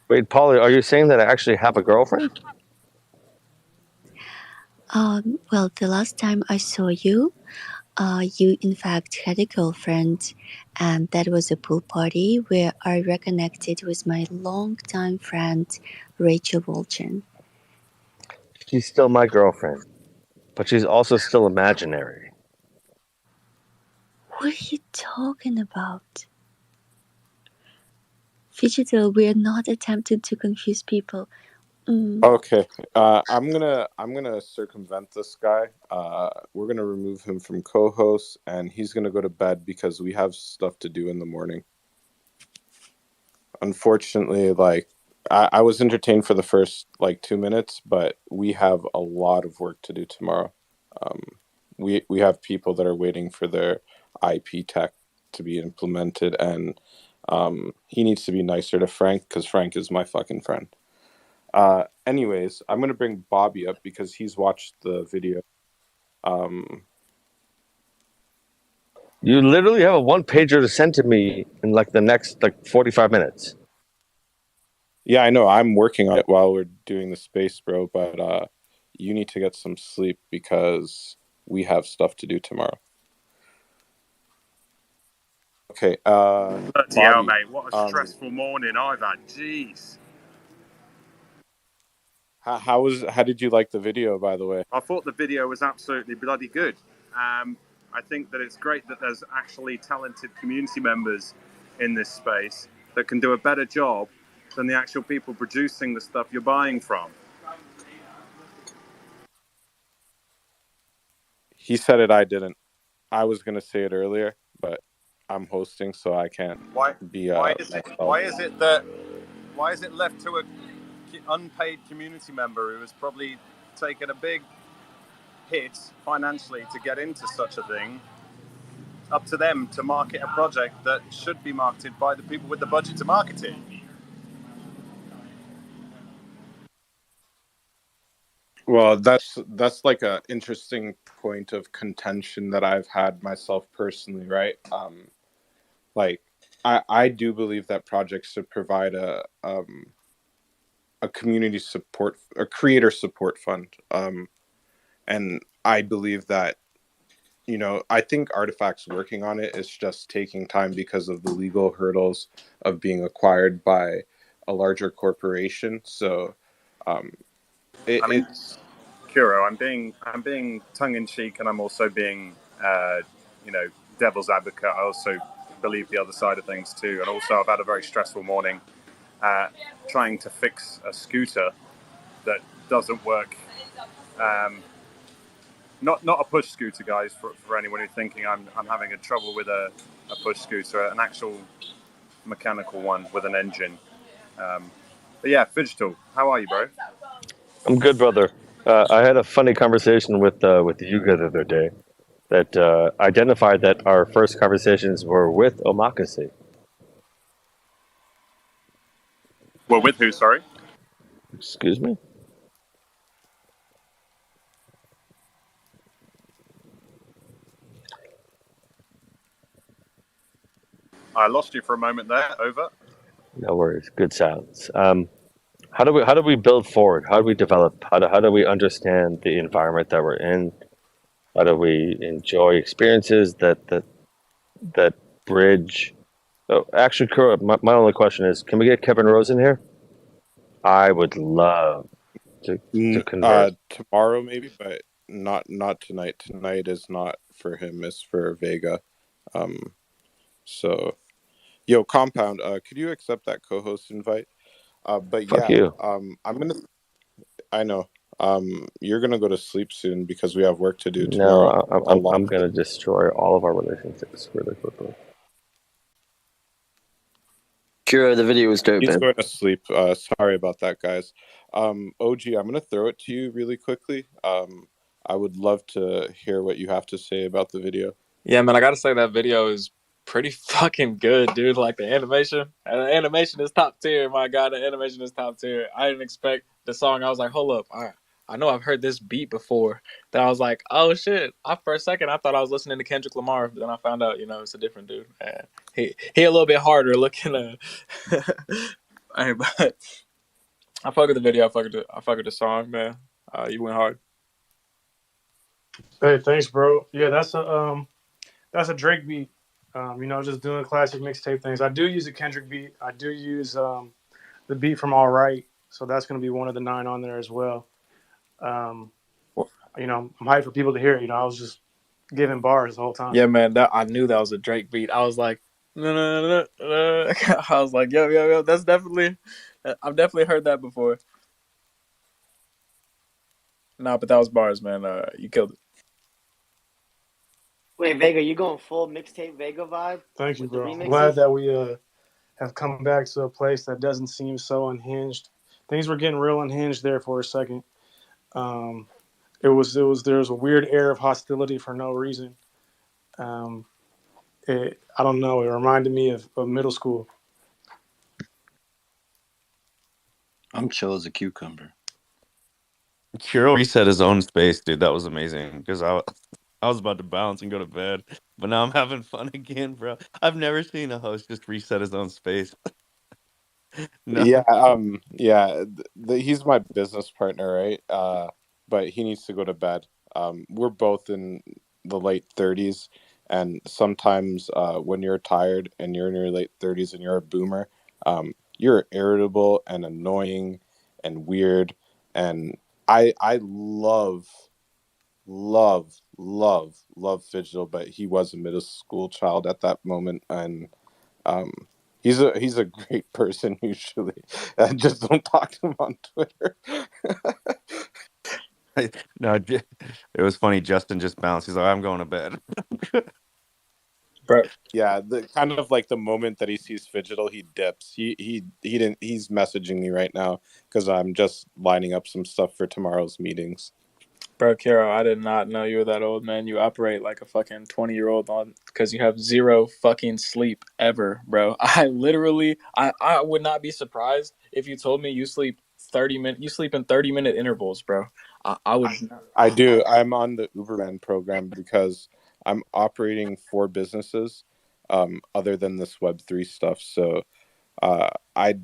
Wait, Polly, are you saying that I actually have a girlfriend? Well, the last time I saw you, you in fact had a girlfriend, and that was a pool party where I reconnected with my longtime friend, Rachel Wolchin. She's still my girlfriend, but she's also still imaginary. What are you talking about? Digital, we are not attempting to confuse people. Okay, I'm gonna circumvent this guy. We're gonna remove him from co-host, and he's gonna go to bed because we have stuff to do in the morning. Unfortunately, I was entertained for the first 2 minutes, but we have a lot of work to do tomorrow. We have people that are waiting for their IP tech to be implemented, and he needs to be nicer to Frank because Frank is my fucking friend. Anyways, I'm gonna bring Bobby up because he's watched the video. You literally have a one-pager to send to me in the next 45 minutes. Yeah, I know. I'm working on it while we're doing the space, bro. But you need to get some sleep because we have stuff to do tomorrow. Okay. Bloody Bobby, hell, mate! What a stressful morning I've had. Jeez. How did you like the video, by the way? I thought the video was absolutely bloody good. I think that it's great that there's actually talented community members in this space that can do a better job than the actual people producing the stuff you're buying from. He said it. I didn't. I was gonna say it earlier, but I'm hosting, so I can't be. Why is it left to a unpaid community member who has probably taken a big hit financially to get into such a thing? Up to them to market a project that should be marketed by the people with the budget to market it. Well, that's like a interesting point of contention that I've had myself personally, right? I do believe that projects should provide a community support, a creator support fund, and I believe that I think Artifact's working on it. It's just taking time because of the legal hurdles of being acquired by a larger corporation. So, it's Kuro, I'm being tongue in cheek, and I'm also being, devil's advocate. I also believe the other side of things too, and also I've had a very stressful morning trying to fix a scooter that doesn't work. Not a push scooter, guys. For anyone who's thinking I'm having a trouble with a push scooter, an actual mechanical one with an engine. But yeah, Digital, how are you, bro? I'm good, brother. I had a funny conversation with Yuga the other day that identified that our first conversations were with Omakase. Well, with who, sorry? Excuse me? I lost you for a moment there. Over. No worries. Good silence. How do we build forward? How do we develop? How do we understand the environment that we're in? How do we enjoy experiences that bridge? Oh, actually, Kuro, my only question is, can we get Kevin Rose in here? I would love to converse. Tomorrow maybe, but not tonight. Tonight is not for him. It's for Vega. So, yo, Compound, could you accept that co-host invite? But Fuck yeah, you. I'm gonna. I know. You're gonna go to sleep soon because we have work to do No, tomorrow. I'm gonna destroy all of our relationships really quickly. Kira, the video was dope, He's man. going to sleep. Sorry about that, guys. OG, I'm gonna throw it to you really quickly. I would love to hear what you have to say about the video. Yeah, man, I gotta say that video is pretty fucking good, dude. Like the animation is top tier. My God, the animation is top tier. I didn't expect the song. I was like, hold up, I know I've heard this beat before. Then I was like, oh shit. For a second, I thought I was listening to Kendrick Lamar, but then I found out, it's a different dude. Man, he a little bit harder looking. But I fuck with the video. I fuck with the song, man. You went hard. Hey, thanks, bro. Yeah, that's a Drake beat. Just doing classic mixtape things. I do use a Kendrick beat. I do use the beat from All Right, so that's going to be one of the 9 on there as well. I'm hyped for people to hear it. I was just giving bars the whole time. Yeah, man, I knew that was a Drake beat. I was like, no. I was like, yo, that's definitely. I've definitely heard that before. Nah, but that was bars, man. You killed it. Wait, Vega, you going full mixtape Vega vibe? Thank you, with the bro. I'm remixes? glad that we have come back to a place that doesn't seem so unhinged. Things were getting real unhinged there for a second. There was a weird air of hostility for no reason. I don't know. It reminded me of middle school. I'm chill as a cucumber. Kuro reset his own space, dude. That was amazing because I was about to bounce and go to bed, but now I'm having fun again, bro. I've never seen a host just reset his own space. No. Yeah, he's my business partner, right? But he needs to go to bed. We're both in the late 30s, and sometimes when you're tired and you're in your late 30s and you're a boomer, you're irritable and annoying and weird. And I love Digital, but he was a middle school child at that moment, and he's a great person usually. I just don't talk to him on Twitter. No, it was funny. Justin just bounced. He's like, I'm going to bed. Bro. Yeah, the kind of like the moment that he sees Digital, he dips. He didn't. He's messaging me right now because I'm just lining up some stuff for tomorrow's meetings. Bro, Kiro, I did not know you were that old, man. You operate like a fucking 20-year-old because you have zero fucking sleep ever, bro. I would not be surprised if you told me you sleep 30 minutes. You sleep in 30-minute intervals, bro. I would. I do. I'm on the Uberman program because I'm operating 4 businesses, other than this Web3 stuff. So, I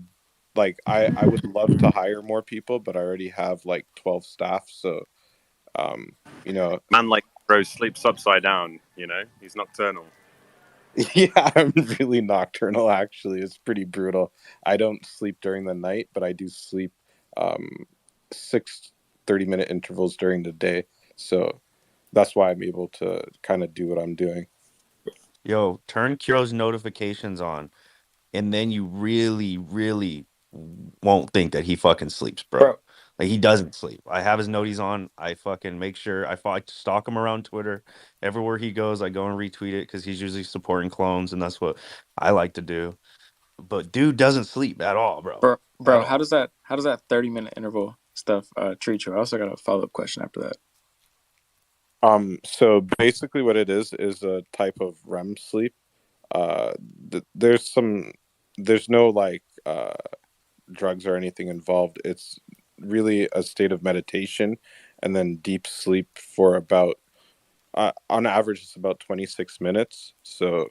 would love to hire more people, but I already have like 12 staff. So, Man like bro sleeps upside down, he's nocturnal. Yeah, I'm really nocturnal, actually. It's pretty brutal. I don't sleep during the night, but I do sleep 6 30-minute intervals during the day. So that's why I'm able to kind of do what I'm doing. Yo, turn Kuro's notifications on, and then you really, really won't think that he fucking sleeps, bro. Like, he doesn't sleep. I have his noties on. I fucking make sure I stalk him around Twitter. Everywhere he goes, I go and retweet it because he's usually supporting clones, and that's what I like to do. But dude doesn't sleep at all, bro. Bro, how does that 30-minute interval stuff treat you? I also got a follow-up question after that. So basically what it is a type of REM sleep. There's no like drugs or anything involved. It's really a state of meditation and then deep sleep for about on average it's about 26 minutes. So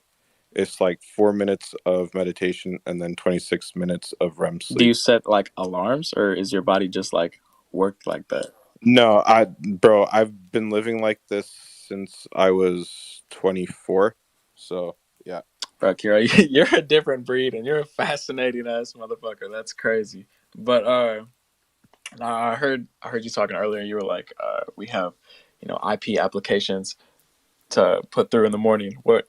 It's like 4 minutes of meditation and then 26 minutes of REM sleep. Do you set like alarms, or is your body just like worked like that? No, I've been living like this since I was 24. So yeah. Bro, Kira, you're a different breed, and you're a fascinating ass motherfucker. That's crazy. But I heard you talking earlier, and you were like, we have, IP applications to put through in the morning. What?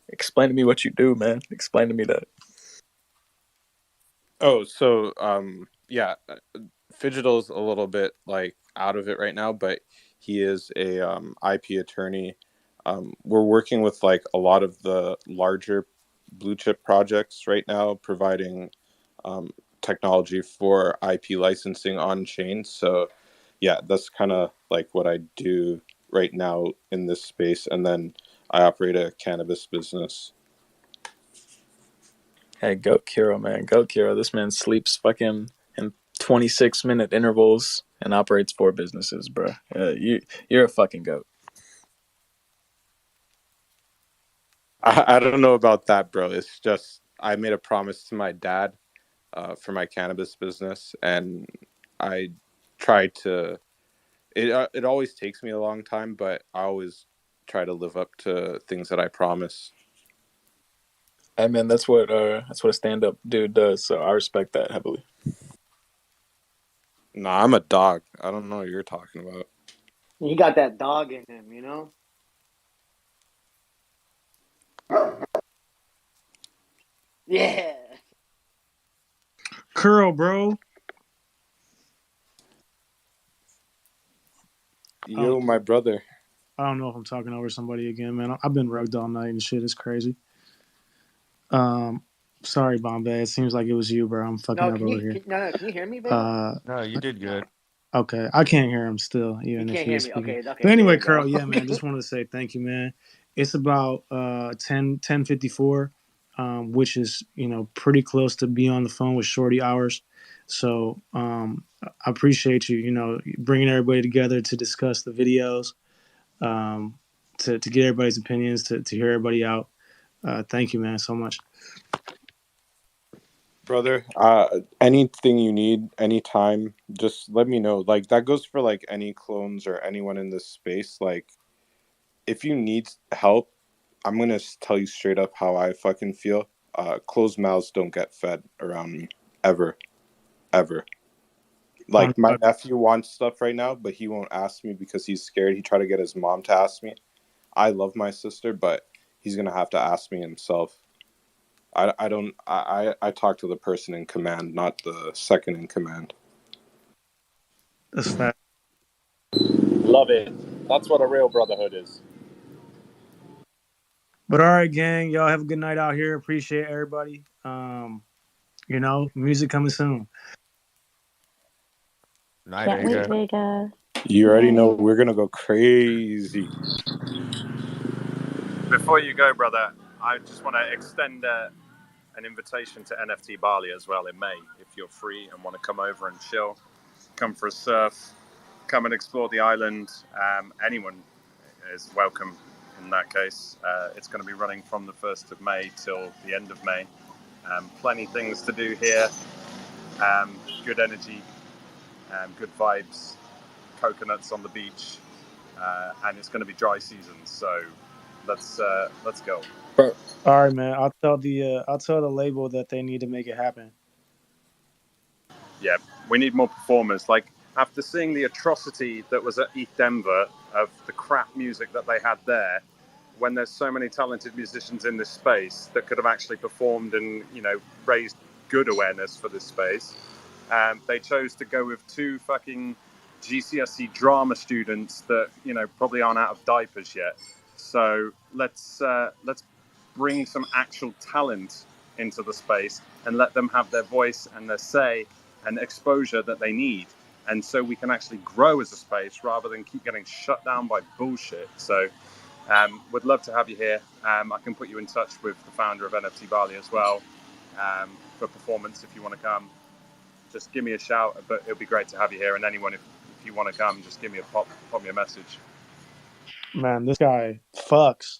Explain to me what you do, man. Explain to me that. Oh, so yeah, Fidgetal's a little bit like out of it right now, but he is a IP attorney. We're working with like a lot of the larger blue chip projects right now, providing technology for IP licensing on chain. So yeah, that's kind of like what I do right now in this space, and then I operate a cannabis business. Hey, goat Kira, man. Goat Kira. This man sleeps fucking in 26-minute intervals and operates 4 businesses, bro. You're a fucking goat. I don't know about that, bro. It's just I made a promise to my dad for my cannabis business, and I try to. It always takes me a long time, but I always try to live up to things that I promise. Hey, man, that's what a stand-up dude does. So I respect that heavily. Nah, I'm a dog. I don't know what you're talking about. He got that dog in him, you know? Yeah. Curl, bro. Yo, my brother. I don't know if I'm talking over somebody again, man. I've been rugged all night and shit. It's crazy. Sorry, Bombay. It seems like it was you, bro. I'm fucking No, up over here. can you hear me, Vega? No, you did good. Okay, I can't hear him still, You even if can't he hear is me. speaking. Okay, But anyway, there we go. Curl, yeah, man. Just wanted to say thank you, man. It's about 10:54, which is pretty close to be on the phone with Shorty hours. So I appreciate you, bringing everybody together to discuss the videos, to get everybody's opinions, to hear everybody out. Thank you, man, so much. Brother, anything you need, anytime, just let me know. Like that goes for like any clones or anyone in this space. Like if you need help, I'm gonna tell you straight up how I fucking feel. Closed mouths don't get fed around me, ever, ever. Like my nephew wants stuff right now, but he won't ask me because he's scared. He tried to get his mom to ask me. I love my sister, but he's gonna have to ask me himself. I talk to the person in command, not the second in command. That's fact. Love it. That's what a real brotherhood is. But all right, gang, y'all have a good night out here. Appreciate everybody. Music coming soon. Night, Can't wait, Vega. Vega. You already know we're gonna go crazy. Before you go, brother, I just want to extend an invitation to NFT Bali as well in May. If you're free and want to come over and chill, come for a surf, come and explore the island. Anyone is welcome in that case. It's going to be running from the 1st of May till the end of May. Plenty things to do here. Good energy, good vibes, coconuts on the beach, and it's going to be dry season. So let's go. All right, man. I'll tell the label that they need to make it happen. Yeah, we need more performers. Like after seeing the atrocity that was at ETH Denver of the crap music that they had there, when there's so many talented musicians in this space that could have actually performed and raised good awareness for this space, they chose to go with 2 fucking GCSE drama students that probably aren't out of diapers yet. So let's bring some actual talent into the space and let them have their voice and their say and exposure that they need. And so we can actually grow as a space rather than keep getting shut down by bullshit. So would love to have you here. I can put you in touch with the founder of NFT Bali as well for performance if you want to come. Just give me a shout, but it'll be great to have you here. And anyone, if you want to come, just give me a pop me a message. Man, this guy fucks.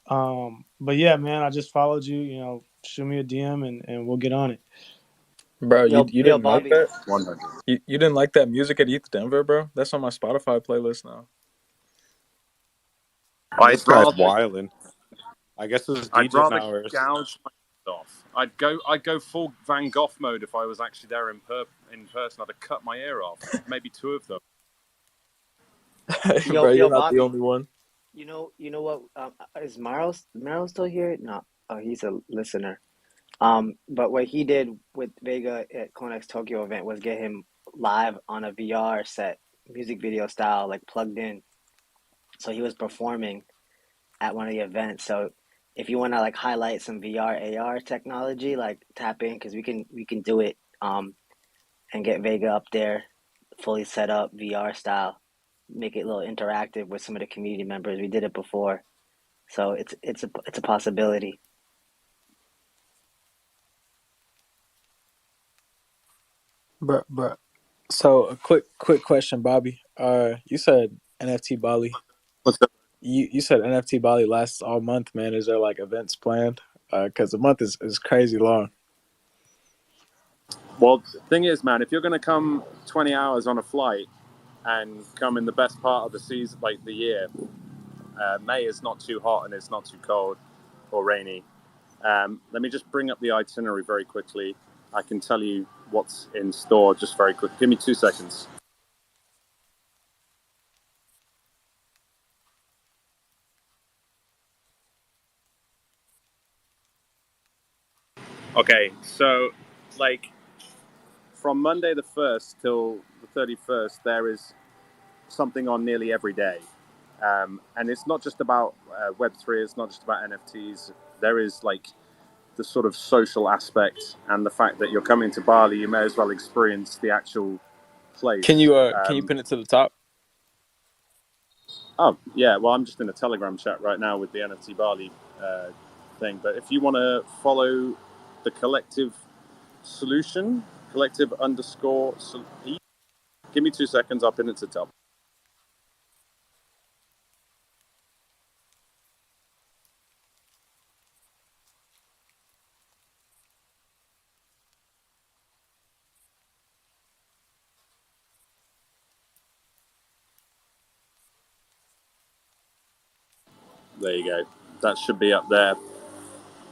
But yeah, man, I just followed you. You know, shoot me a DM and we'll get on it. Bro, you Yo, didn't like Bobby. that? 100. You didn't like that music at ETH Denver, bro? That's on my Spotify playlist now. I'd This guy's rather wildin'. I guess this is I'd DJ rather hours. gouge my head off. I'd go full Van Gogh mode if I was actually there in person. I'd have cut my ear off, maybe two of them. Bro, you're not the Bobby. only one. You know what? Is Mario still here? No. Oh, he's a listener. But what he did with Vega at CloneX Tokyo event was get him live on a VR set, music video style, like plugged in. So he was performing at one of the events. So if you want to like highlight some VR AR technology, like tap in because we can do it. And get Vega up there, fully set up VR style, make it a little interactive with some of the community members. We did it before, so it's a possibility. Bro. So a quick question, Bobby. You said NFT Bali. What's up? You said NFT Bali lasts all month, man. Is there like events planned? Because a month is crazy long. Well, the thing is, man, if you're going to come 20 hours on a flight and come in the best part of the season, like the year, May is not too hot and it's not too cold or rainy. Let me just bring up the itinerary very quickly. I can tell you what's in store just very quick. Give me 2 seconds. Okay, so like from Monday the 1st till the 31st, there is something on nearly every day. And it's not just about Web3, it's not just about NFTs. There is like the sort of social aspect and the fact that you're coming to Bali, you may as well experience the actual place. Can you pin it to the top? Oh, yeah. Well, I'm just in a Telegram chat right now with the NFT Bali thing. But if you want to follow the collective solution, collective underscore, give me 2 seconds. I'll pin it to the top. There you go. That should be up there.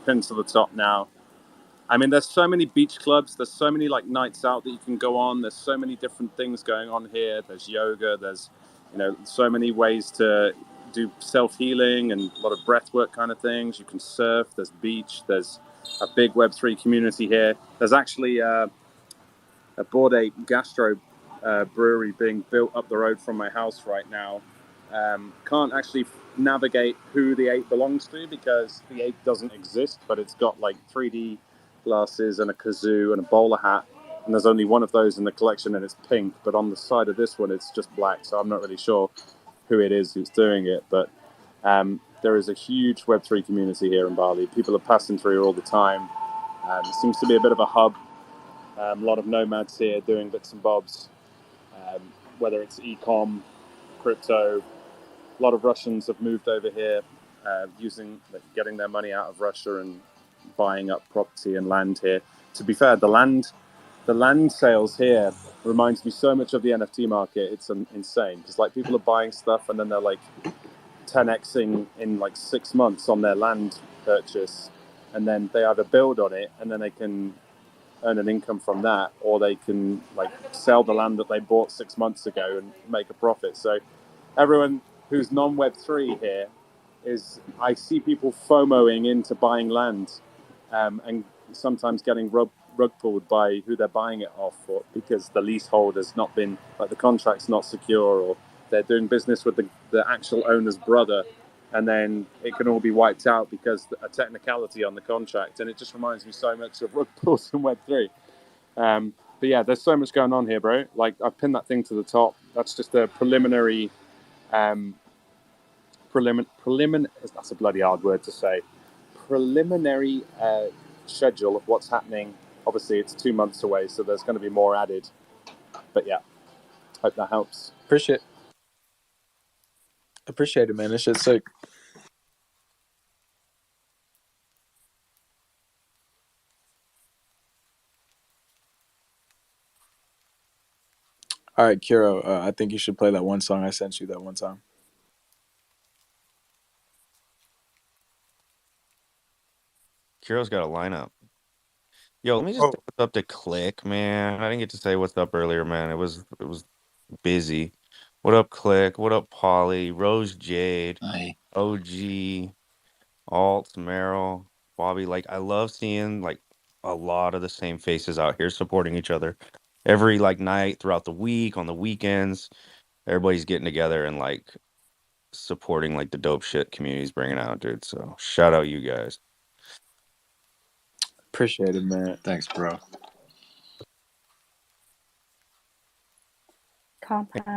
Pinned to the top now. I mean, there's so many beach clubs. There's so many like nights out that you can go on. There's so many different things going on here. There's yoga. There's, so many ways to do self-healing and a lot of breath work kind of things. You can surf. There's beach. There's a big Web3 community here. There's actually a Bored Ape Gastro brewery being built up the road from my house right now. Can't actually navigate who the ape belongs to because the ape doesn't exist, but it's got like 3D glasses and a kazoo and a bowler hat, and there's only one of those in the collection and it's pink, but on the side of this one it's just black, so I'm not really sure who it is who's doing it. But there is a huge Web3 community here in Bali. People are passing through all the time. It seems to be a bit of a hub. A lot of nomads here doing bits and bobs, whether it's e-com, crypto. A lot of Russians have moved over here, getting their money out of Russia and buying up property and land here. To be fair, the land sales here reminds me so much of the NFT market. It's insane because like people are buying stuff and then they're like 10xing in like 6 months on their land purchase, and then they either build on it and then they can earn an income from that, or they can like sell the land that they bought 6 months ago and make a profit. So everyone who's non-Web3 here I see people FOMOing into buying land, and sometimes getting rug pulled by who they're buying it off for, because the leasehold has not been, like the contract's not secure, or they're doing business with the actual owner's brother, and then it can all be wiped out because a technicality on the contract. And it just reminds me so much of rug pulls in Web3. But yeah, there's so much going on here, bro. Like, I've pinned that thing to the top. That's just a preliminary, that's a bloody hard word to say. Preliminary schedule of what's happening. Obviously, it's 2 months away, so there's going to be more added. But yeah, hope that helps. Appreciate it, man. It's just sick. All right, Kiro, I think you should play that one song I sent you that one time. Kiro's got a lineup. Yo, let me just Oh, say what's up to Click, man. I didn't get to say what's up earlier, man. It was busy. What up, Click? What up, Polly? Rose Jade, Hi. OG, Alt, Meryl, Bobby. Like, I love seeing like a lot of the same faces out here supporting each other every like night throughout the week, on the weekends. Everybody's getting together and like supporting like the dope shit community's bringing out, dude. So shout out you guys. Appreciate it, man. Thanks, bro.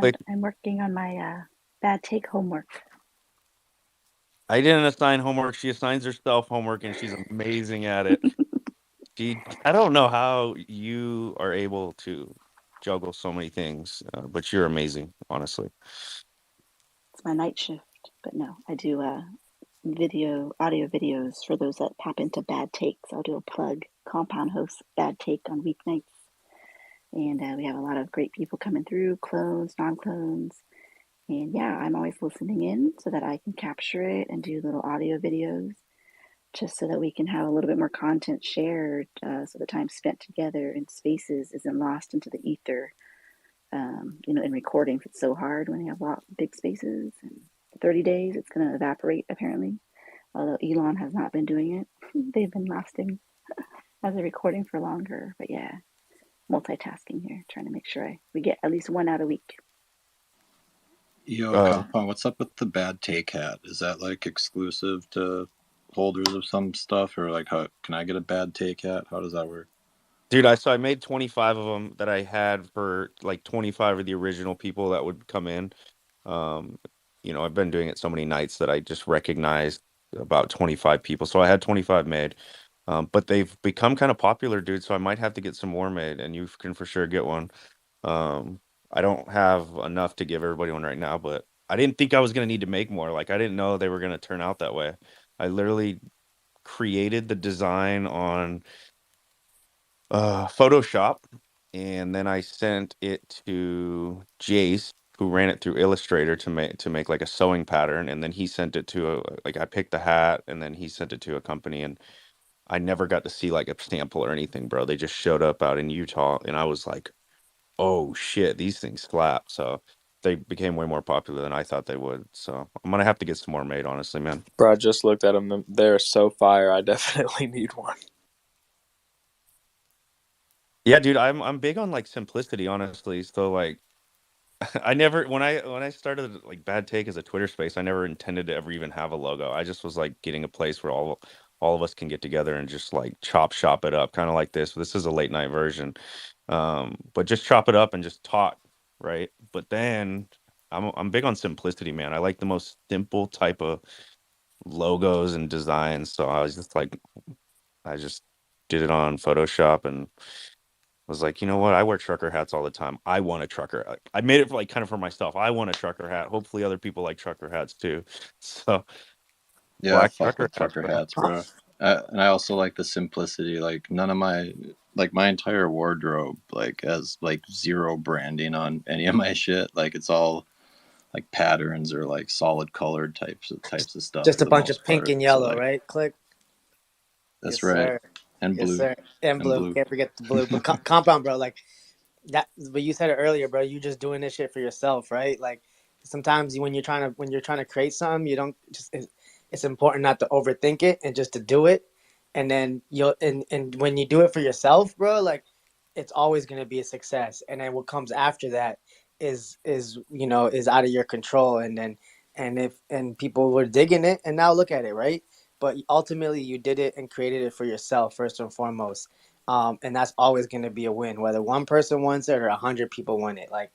Click. Compound. I'm working on my bad take homework. I didn't assign homework. She assigns herself homework, and she's amazing at it. I don't know how you are able to juggle so many things, but you're amazing, honestly. It's my night shift, but no, I do audio videos for those that tap into bad takes. I'll do a plug. Compound hosts Bad Take on weeknights, and we have a lot of great people coming through, clones, non-clones, and yeah, I'm always listening in so that I can capture it and do little audio videos, just so that we can have a little bit more content shared, so the time spent together in spaces isn't lost into the ether. In recordings, it's so hard when you have big spaces. And 30 days, it's going to evaporate, apparently. Although Elon has not been doing it. They've been lasting as a recording for longer. But yeah, multitasking here, trying to make sure we get at least one out a week. Yo, Compound, what's up with the bad take hat? Is that like exclusive to holders of some stuff, or like how can I get a bad take hat? How does that work? Dude, I made 25 of them that I had for like 25 of the original people that would come in. Um, I've been doing it so many nights that I just recognized about 25 people. So I had 25 made. But they've become kind of popular, dude. So I might have to get some more made, and you can for sure get one. I don't have enough to give everybody one right now, but I didn't think I was gonna need to make more. Like I didn't know they were gonna turn out that way. I literally created the design on Photoshop, and then I sent it to Jace, who ran it through Illustrator to make like a sewing pattern, and then he sent it to I picked the hat, and then he sent it to a company, and I never got to see like a sample or anything, bro. They just showed up out in Utah, and I was like, oh shit, these things slap. So they became way more popular than I thought they would. So I'm gonna have to get some more made, honestly, man. Bro, I just looked at them. They're so fire. I definitely need one. Yeah, dude, I'm big on like simplicity, honestly. So like I never when I started like Bad Take as a Twitter space, I never intended to ever even have a logo. I just was like getting a place where all of us can get together and just like chop shop it up, kind of like this. This is a late night version. But just chop it up and just talk, right? But then I'm big on simplicity, man. I like the most simple type of logos and designs. So I just did it on Photoshop and was like, you know what? I wear trucker hats all the time. I want a trucker. I made it for like kind of for myself. I want a trucker hat. Hopefully, other people like trucker hats too. So Yeah, I black fuck trucker with hats, trucker bro. hats, bro. And I also like the simplicity. Like none of my entire wardrobe like has like zero branding on any of my shit. Like it's all like patterns or like solid colored types of stuff Just for a the bunch of most pink part. and So yellow, like right? Click. that's Yes, right. sir. And Yes, blue. sir. And And blue. blue. Can't forget the blue. But compound, bro. Like that. But you said it earlier, bro. You just doing this shit for yourself, right? Like sometimes when you're trying to create something, you don't just. It's important not to overthink it and just to do it, and then and when you do it for yourself, bro, like it's always gonna be a success. And then what comes after that is out of your control. And then and people were digging it, and now look at it, right? But ultimately you did it and created it for yourself first and foremost, and that's always going to be a win, whether one person wants it or 100 people want it. Like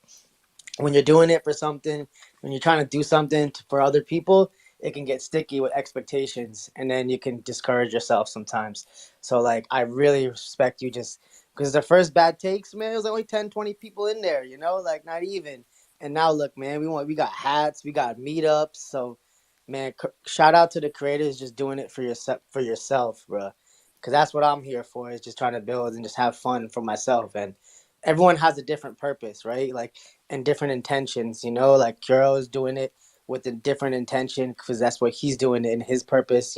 when you're doing it for something, when you're trying to do something for other people, it can get sticky with expectations, and then you can discourage yourself sometimes. So like I really respect you, just because the first bad takes, man, it was only 10, 20 people in there, like not even. And now look, man, we got hats, we got meetups. So man, shout out to the creators just doing it for yourself, bro, because that's what I'm here for, is just trying to build and just have fun for myself. And everyone has a different purpose, right? Like, and different intentions, like Kuro is doing it with a different intention because that's what he's doing in his purpose.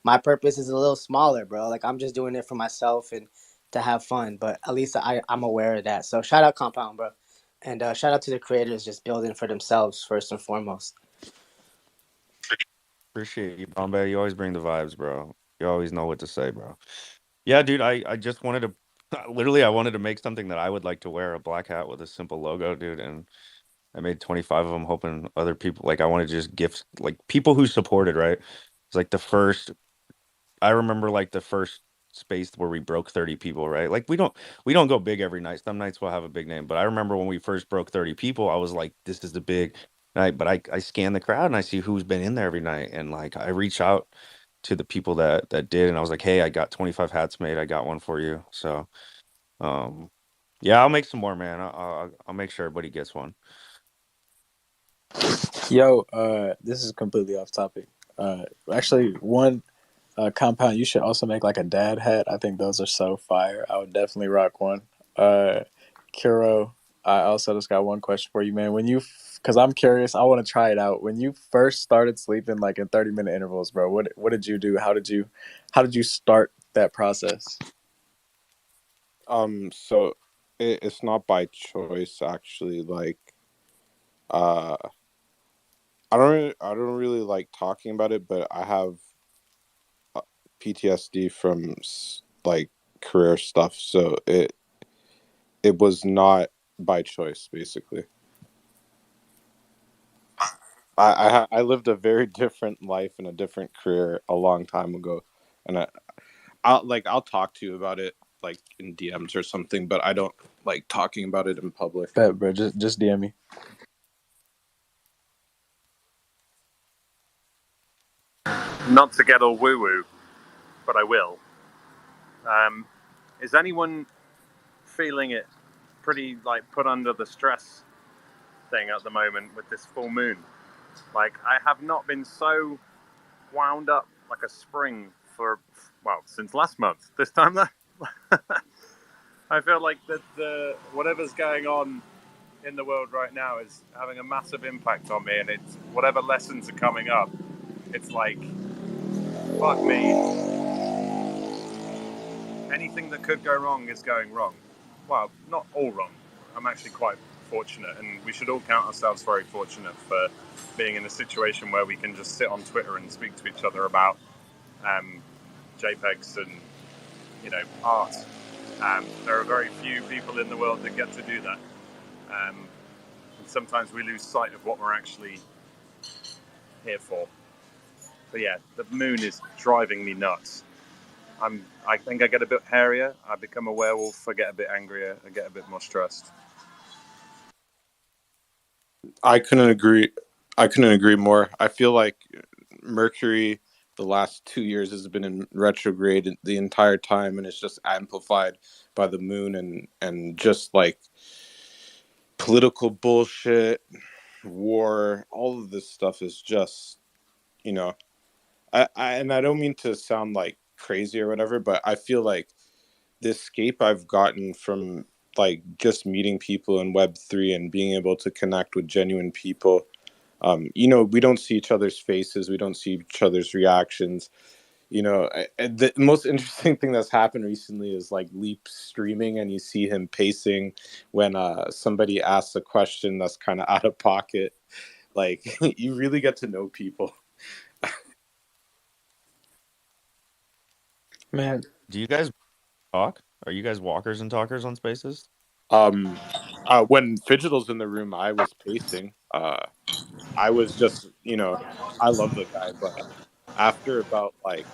My purpose is a little smaller, bro. Like, I'm just doing it for myself and to have fun, but at least I'm aware of that. So shout out Compound, bro. And shout out to the creators just building for themselves first and foremost. Appreciate you, Bombay. You always bring the vibes, bro. You always know what to say, bro. Yeah, dude, I just wanted to literally I wanted to make something that I would like to wear, a black hat with a simple logo, dude, and I made 25 of them hoping other people like I wanted to just gift like people who supported, right? It's like the first I remember like the first space where we broke 30 people, right? Like we don't go big every night. Some nights we'll have a big name, but I remember when we first broke 30 people, I was like, this is the big night. But I scan the crowd and I see who's been in there every night, and like I reach out to the people that did, and I was like, hey, I got 25 hats made. I got one for you. So yeah, I'll make some more, man. I'll make sure everybody gets one. Yo, this is completely off topic. Actually, one Compound, you should also make like a dad hat. I think those are so fire. I would definitely rock one. Kuro, I also just got one question for you, man. Because I'm curious, I want to try it out. When you first started sleeping, like in 30-minute intervals, bro, what did you do? How did you start that process? So it's not by choice actually. Like, I don't really like talking about it, but I have PTSD from like career stuff, so it was not by choice basically. I lived a very different life and a different career a long time ago, and I'll talk to you about it like in DMs or something, but I don't like talking about it in public. Bet, bro, just DM me. Not to get all woo-woo, but I will. Is anyone feeling it pretty like put under the stress thing at the moment with this full moon? Like, I have not been so wound up like a spring since last month. This time that I feel like that the whatever's going on in the world right now is having a massive impact on me, and it's whatever lessons are coming up. It's like, fuck me. Anything that could go wrong is going wrong. Well, not all wrong. I'm actually quite fortunate, and we should all count ourselves very fortunate for being in a situation where we can just sit on Twitter and speak to each other about JPEGs and art. There are very few people in the world that get to do that, and sometimes we lose sight of what we're actually here for. But yeah, the moon is driving me nuts. I think I get a bit hairier. I become a werewolf. I get a bit angrier. I get a bit more stressed. I couldn't agree more. I feel like Mercury the last 2 years has been in retrograde the entire time, and it's just amplified by the moon and just like political bullshit, war, all of this stuff is just, and I don't mean to sound like crazy or whatever, but I feel like the escape I've gotten from like just meeting people in Web3 and being able to connect with genuine people. We don't see each other's faces. We don't see each other's reactions. The most interesting thing that's happened recently is like Leap streaming, and you see him pacing when somebody asks a question that's kind of out of pocket. Like, you really get to know people. Man, Do you guys talk? Are you guys walkers and talkers on spaces? When Fidgetal's in the room, I was pacing. I was just, I love the guy, but after about like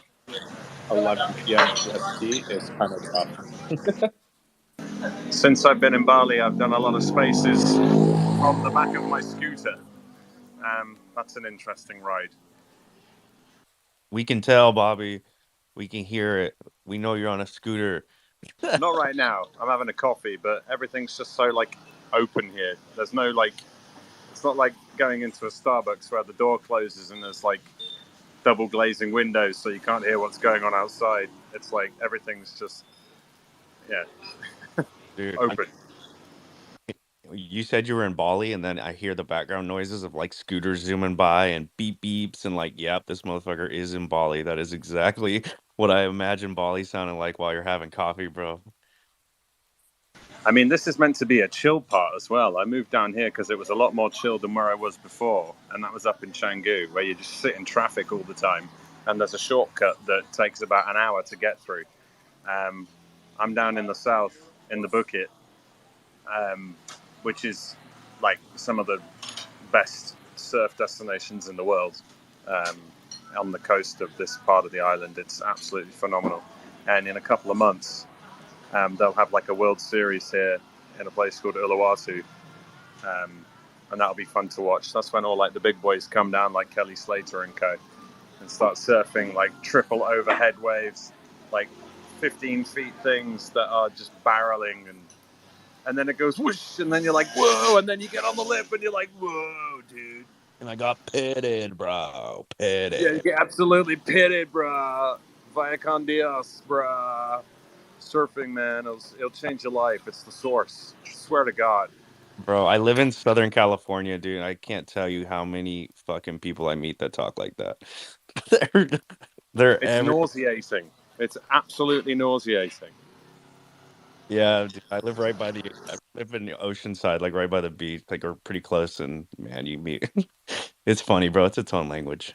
11 p.m. PST, it's kind of tough. Since I've been in Bali, I've done a lot of spaces from the back of my scooter. That's an interesting ride. We can tell, Bobby. We can hear it. We know you're on a scooter. Not right now. I'm having a coffee, but everything's just so like open here. There's no like, it's not like going into a Starbucks where the door closes and there's like double glazing windows so you can't hear what's going on outside. It's like everything's just, yeah, Dude, open. you said you were in Bali, and then I hear the background noises of like scooters zooming by and beep beeps, and like, yep, this motherfucker is in Bali. That is exactly what I imagine Bali sounding like while you're having coffee, bro. I mean, this is meant to be a chill part as well. I moved down here because it was a lot more chill than where I was before, and that was up in Canggu, where you just sit in traffic all the time, and there's a shortcut that takes about an hour to get through. I'm down in the south, in the Bukit, which is like some of the best surf destinations in the world. On the coast of this part of the island, it's absolutely phenomenal. And in a couple of months, they'll have like a World Series here in a place called Uluwatu, and that'll be fun to watch. That's when all like the big boys come down, like Kelly Slater and co, and start surfing like triple overhead waves, like 15 feet things that are just barreling, and then it goes whoosh, and then you're like whoa, and then you get on the lip and you're like whoa, dude. And I got pitted, bro. Yeah, you Pitted. get absolutely pitted, bruh. Via con Dios, bruh. Surfing, man, it'll change your life. It's the source. I swear to God. Bro, I live in Southern California, dude. I can't tell you how many fucking people I meet that talk like that. they're they're It's every nauseating. It's absolutely nauseating. Yeah, dude, I live right by I live in the ocean side, like right by the beach, like we're pretty close, and man, you meet it's funny, bro. It's its own language.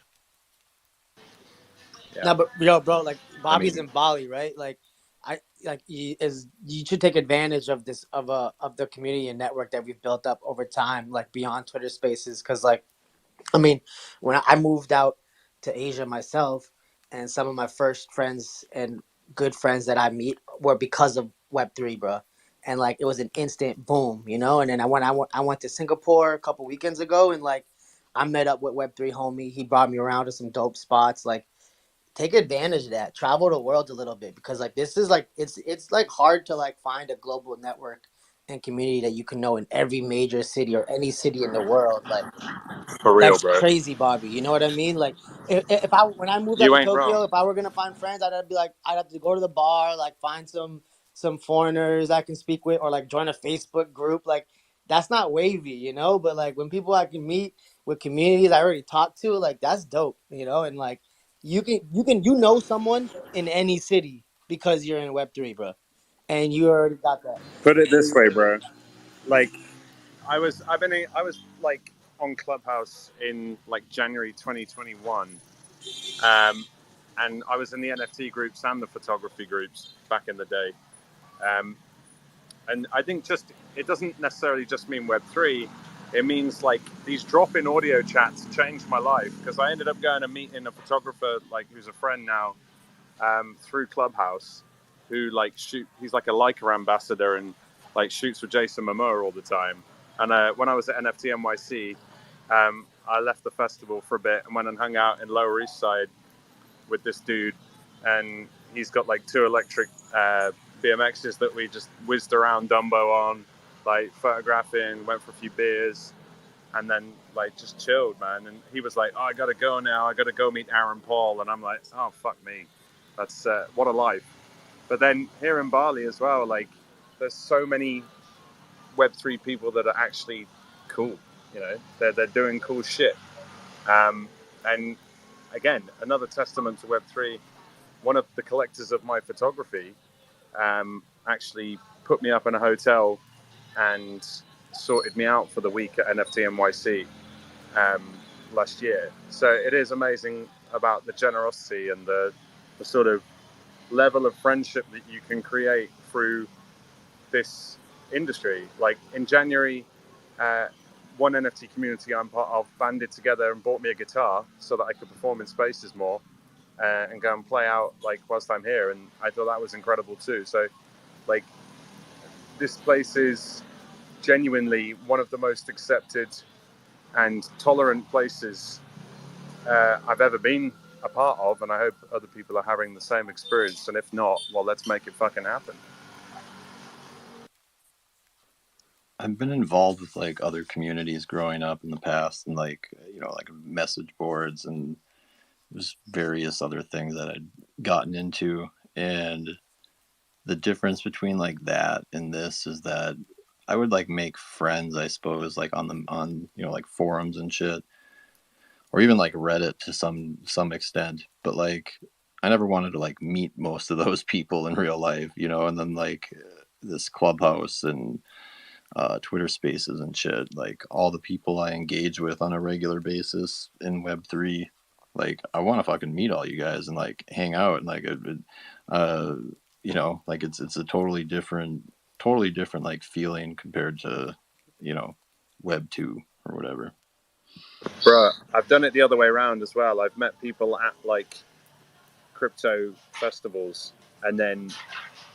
Yeah. No, but yo, bro, like I Bobby's mean, in Bali, right? Like, you should take advantage of this of the community and network that we've built up over time, like beyond Twitter Spaces, because like, I mean, when I moved out to Asia myself, and some of my first friends and good friends that I meet were because of Web3, bro. And like, it was an instant boom, you know. And then I went to Singapore a couple weekends ago, and like, I met up with Web3 homie. He brought me around to some dope spots, like. Take advantage of that. Travel the world a little bit, because like this is like it's like hard to like find a global network and community that you can know in every major city or any city in the world. Like, for real, that's bro. crazy, Bobby. You know what I mean? Like, if I when I moved out You to ain't Tokyo, wrong. if I were gonna find friends, I'd be like, I'd have to go to the bar, like find some foreigners I can speak with, or like join a Facebook group. Like, that's not wavy, you know. But like when people I can meet with communities I already talked to, like that's dope, you know. And like you know someone in any city because you're in Web3, bro, and you already got that. Put it this way, bro. Like, I was like on Clubhouse in like January 2021, and I was in the NFT groups and the photography groups back in the day. And I think just it doesn't necessarily just mean Web3. It means like these drop-in audio chats changed my life, because I ended up going and meeting a photographer like who's a friend now, through Clubhouse, who like he's like a Leica ambassador and like shoots with Jason Momoa all the time. And when I was at NFT NYC, I left the festival for a bit and went and hung out in Lower East Side with this dude, and he's got like two electric BMXs that we just whizzed around Dumbo on, like photographing, went for a few beers, and then like just chilled, man. And he was like, "Oh, I gotta go now. I gotta go meet Aaron Paul," and I'm like, "Oh, fuck me, that's what a life." But then here in Bali as well, like there's so many Web3 people that are actually cool. You know, they're doing cool shit. And again, another testament to Web3. One of the collectors of my photography actually put me up in a hotel and sorted me out for the week at NFT NYC last year. So it is amazing about the generosity and the sort of level of friendship that you can create through this industry. Like in January, one NFT community I'm part of banded together and bought me a guitar so that I could perform in spaces more. And go and play out like whilst I'm here, and I thought that was incredible too. So, like, this place is genuinely one of the most accepted and tolerant places I've ever been a part of, and I hope other people are having the same experience. And if not, well, let's make it fucking happen. I've been involved with like other communities growing up in the past, and like like message boards and just various other things that I'd gotten into. And the difference between like that and this is that I would like make friends, I suppose, like on you know, like forums and shit, or even like Reddit to some extent. But like, I never wanted to like meet most of those people in real life, you know. And then like this Clubhouse and Twitter Spaces and shit, like all the people I engage with on a regular basis in Web3, like I want to fucking meet all you guys and like hang out and like uh, you know, like it's a totally different like feeling compared to, you know, Web2 or whatever. Bruh, I've done it the other way around as well. I've met people at like crypto festivals and then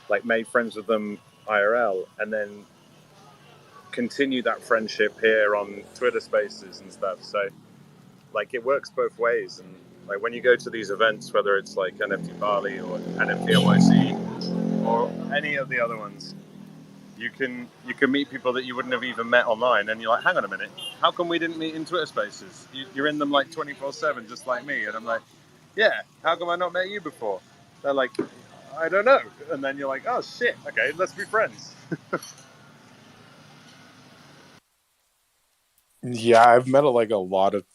like made friends with them IRL and then continue that friendship here on Twitter Spaces and stuff. So like it works both ways. And like when you go to these events, whether it's like NFT Bali or NFT NYC or any of the other ones, you can meet people that you wouldn't have even met online, and you're like, hang on a minute, how come we didn't meet in Twitter Spaces? You're in them like 24/7, just like me. And I'm like, yeah, how come I not met you before? They're like, I don't know. And then you're like, oh shit, okay, let's be friends. Yeah, I've met like a lot of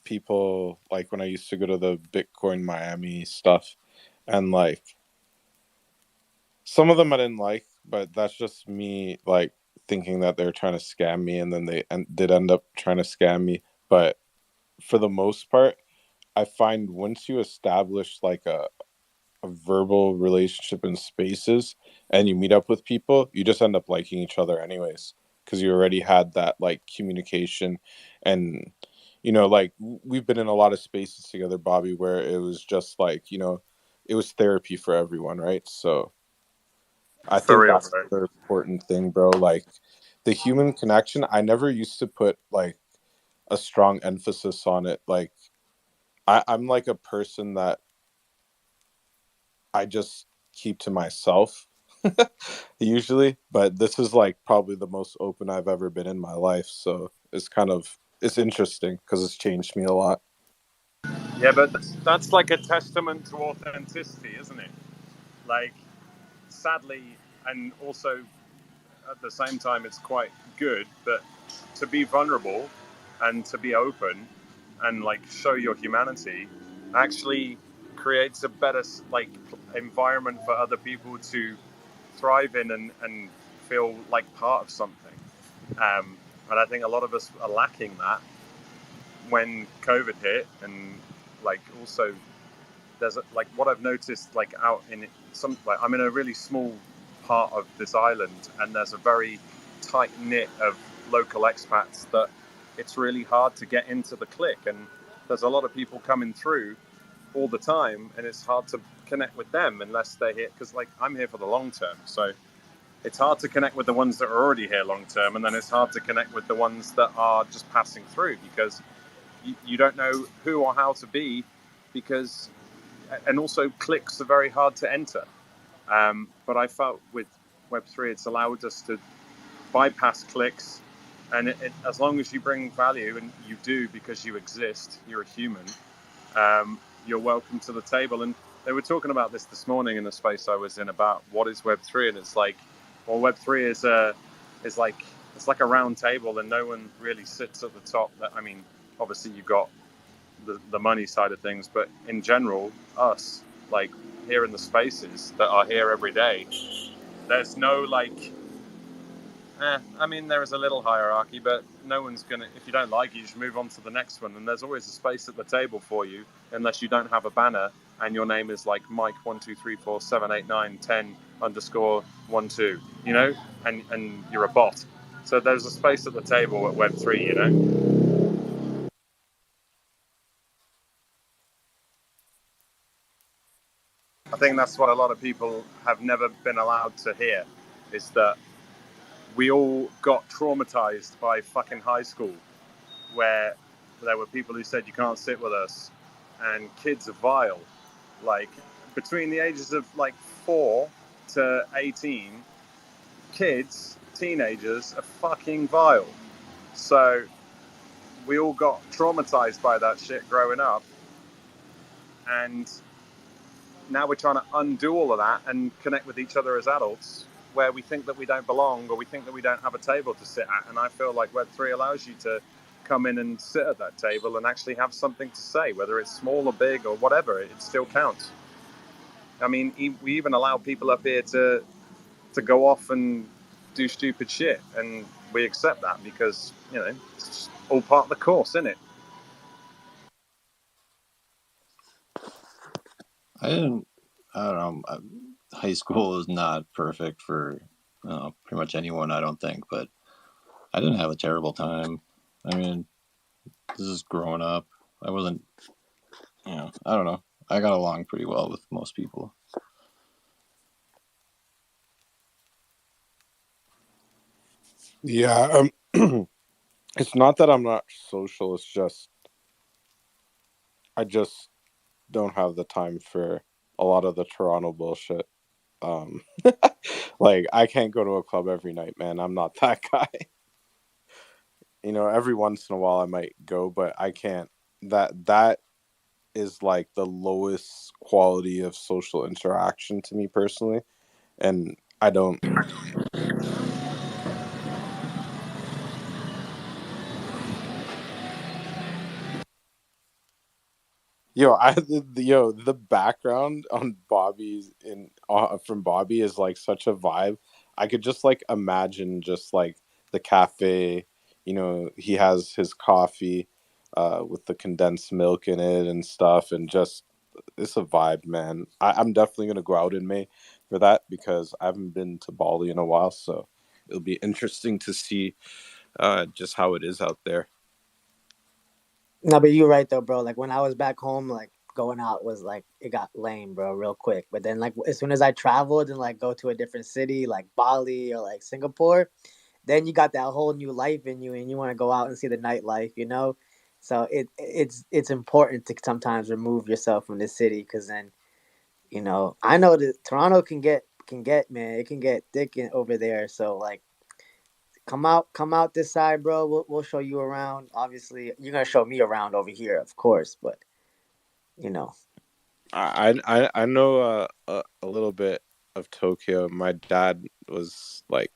people like when I used to go to the Bitcoin Miami stuff, and like some of them I didn't like, but that's just me like thinking that they're trying to scam me, and then they did end up trying to scam me. But for the most part, I find once you establish like a verbal relationship in spaces and you meet up with people, you just end up liking each other anyways, because you already had that like communication. And you know, like we've been in a lot of spaces together, Bobby, where it was just like, you know, it was therapy for everyone, right? So I For think real, that's bro. the important thing, bro. Like the human connection, I never used to put like a strong emphasis on it. Like I'm like a person that I just keep to myself usually, but this is like probably the most open I've ever been in my life. So it's interesting because it's changed me a lot. Yeah, but that's like a testament to authenticity, isn't it? Like, sadly, and also at the same time, it's quite good, but to be vulnerable and to be open and like show your humanity actually creates a better like environment for other people to thrive in and feel like part of something. And I think a lot of us are lacking that when COVID hit, and like also there's like what I've noticed like out in some like I'm in a really small part of this island, and there's a very tight knit of local expats that it's really hard to get into the clique, and there's a lot of people coming through all the time, and it's hard to connect with them unless they're here, because like I'm here for the long term. So it's hard to connect with the ones that are already here long term, and then it's hard to connect with the ones that are just passing through, because you don't know who or how to be, because and also clicks are very hard to enter. But I felt with Web3, it's allowed us to bypass clicks, and as long as you bring value, and you do because you exist, you're a human, you're welcome to the table. And they were talking about this morning in the space I was in about what is Web3, and it's like, well, Web3 is like it's like a round table, and no one really sits at the top. I mean, obviously you've got the money side of things, but in general, us like here in the spaces that are here every day, there's no like I mean, there is a little hierarchy, but no one's gonna, if you don't like it, you just move on to the next one, and there's always a space at the table for you, unless you don't have a banner and your name is like Mike 123478910_12, you know, and you're a bot. So there's a space at the table at Web3, you know. I think that's what a lot of people have never been allowed to hear, is that we all got traumatized by fucking high school, where there were people who said you can't sit with us, and kids are vile. Like between the ages of like 4 to 18, kids, teenagers are fucking vile. So we all got traumatized by that shit growing up, and now we're trying to undo all of that and connect with each other as adults. where we think that we don't belong, or we think that we don't have a table to sit at. And I feel like Web3 allows you to come in and sit at that table and actually have something to say, whether it's small or big or whatever. It still counts. I mean, we even allow people up here to go off and do stupid shit, and we accept that because, you know, it's all part of the course, isn't it? I don't know. High school is not perfect for pretty much anyone, I don't think, but I didn't have a terrible time. I mean, this is growing up. I wasn't, I don't know. I got along pretty well with most people. Yeah, it's not that I'm not social. It's just I just don't have the time for a lot of the Toronto bullshit. Um, like I can't go to a club every night, man. I'm not that guy. Every once in a while I might go, but I can't. That is like the lowest quality of social interaction to me personally, and I don't. The background on Bobby's from Bobby is like such a vibe. I could just like imagine just like the cafe. He has his coffee, with the condensed milk in it and stuff, and just it's a vibe, man. I'm definitely gonna go out in May for that because I haven't been to Bali in a while, so it'll be interesting to see just how it is out there. No, but you're right though, bro. Like when I was back home, like going out was like it got lame, bro, real quick. But then like as soon as I traveled and like go to a different city like Bali or like Singapore, then you got that whole new life in you and you want to go out and see the nightlife, you know? So it's important to sometimes remove yourself from the city because then, I know that Toronto can get man, it can get thick over there. So like come out this side, bro. We'll show you around. Obviously, you're gonna show me around over here, of course, but you know. I know a little bit of Tokyo. My dad was like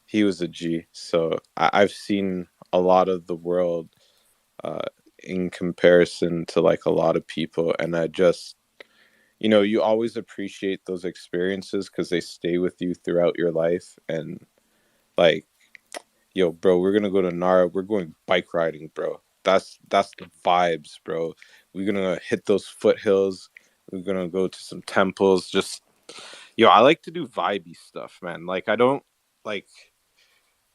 he was a G, so I've seen a lot of the world uh, in comparison to like a lot of people, and I just you always appreciate those experiences because they stay with you throughout your life, and like yo, bro, we're gonna go to Nara. We're going bike riding, bro. That's the vibes, bro. We're gonna hit those foothills. We're gonna go to some temples. Just I like to do vibey stuff, man. Like I don't like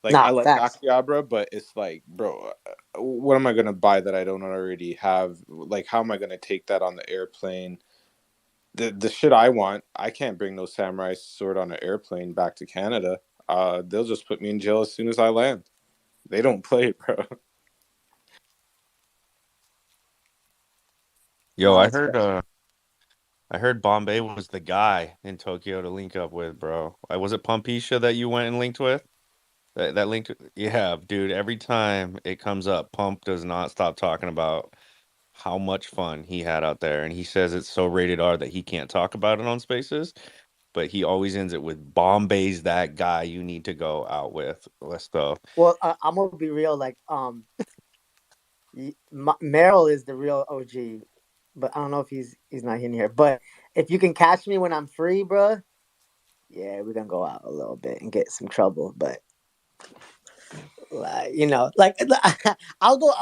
I Nah, like facts. Akihabara, but it's like, bro, what am I gonna buy that I don't already have? Like, how am I gonna take that on the airplane? The shit I want, I can't bring no samurai sword on an airplane back to Canada. They'll just put me in jail as soon as I land. They don't play, bro. Yo, Nah, I that's heard facts. I heard Bombay was the guy in Tokyo to link up with, bro. Was it Pumpisha that you went and linked with? That linked, yeah, dude. Every time it comes up, Pump does not stop talking about how much fun he had out there, and he says it's so rated R that he can't talk about it on Spaces, but he always ends it with Bombay's that guy you need to go out with. Let's go. Well, I'm gonna be real. Like, Merrill is the real OG, but I don't know if he's not in here. But if you can catch me when I'm free, bro, yeah, we're gonna go out a little bit and get some trouble. But like I'll go.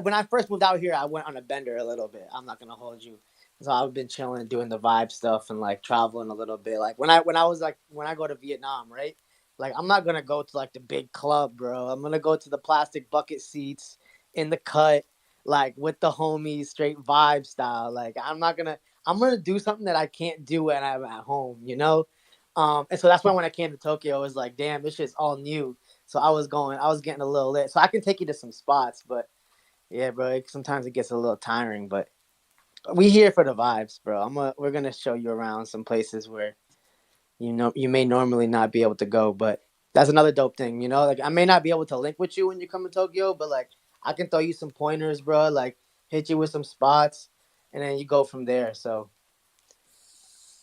When I first moved out here, I went on a bender a little bit. I'm not gonna hold you. So I've been chilling, doing the vibe stuff, and like traveling a little bit. Like when I go to Vietnam, right? Like I'm not gonna go to like the big club, bro. I'm gonna go to the plastic bucket seats in the cut, like with the homies, straight vibe style. Like I'm gonna do something that I can't do when I'm at home, you know. And so that's why when I came to Tokyo, I was like, damn, this shit's all new. So I was getting a little lit. So I can take you to some spots, but yeah, bro, sometimes it gets a little tiring. But we here for the vibes, bro. We're gonna show you around some places where you may normally not be able to go, but that's another dope thing, you know. Like I may not be able to link with you when you come to Tokyo, but like I can throw you some pointers, bro. Like hit you with some spots, and then you go from there. So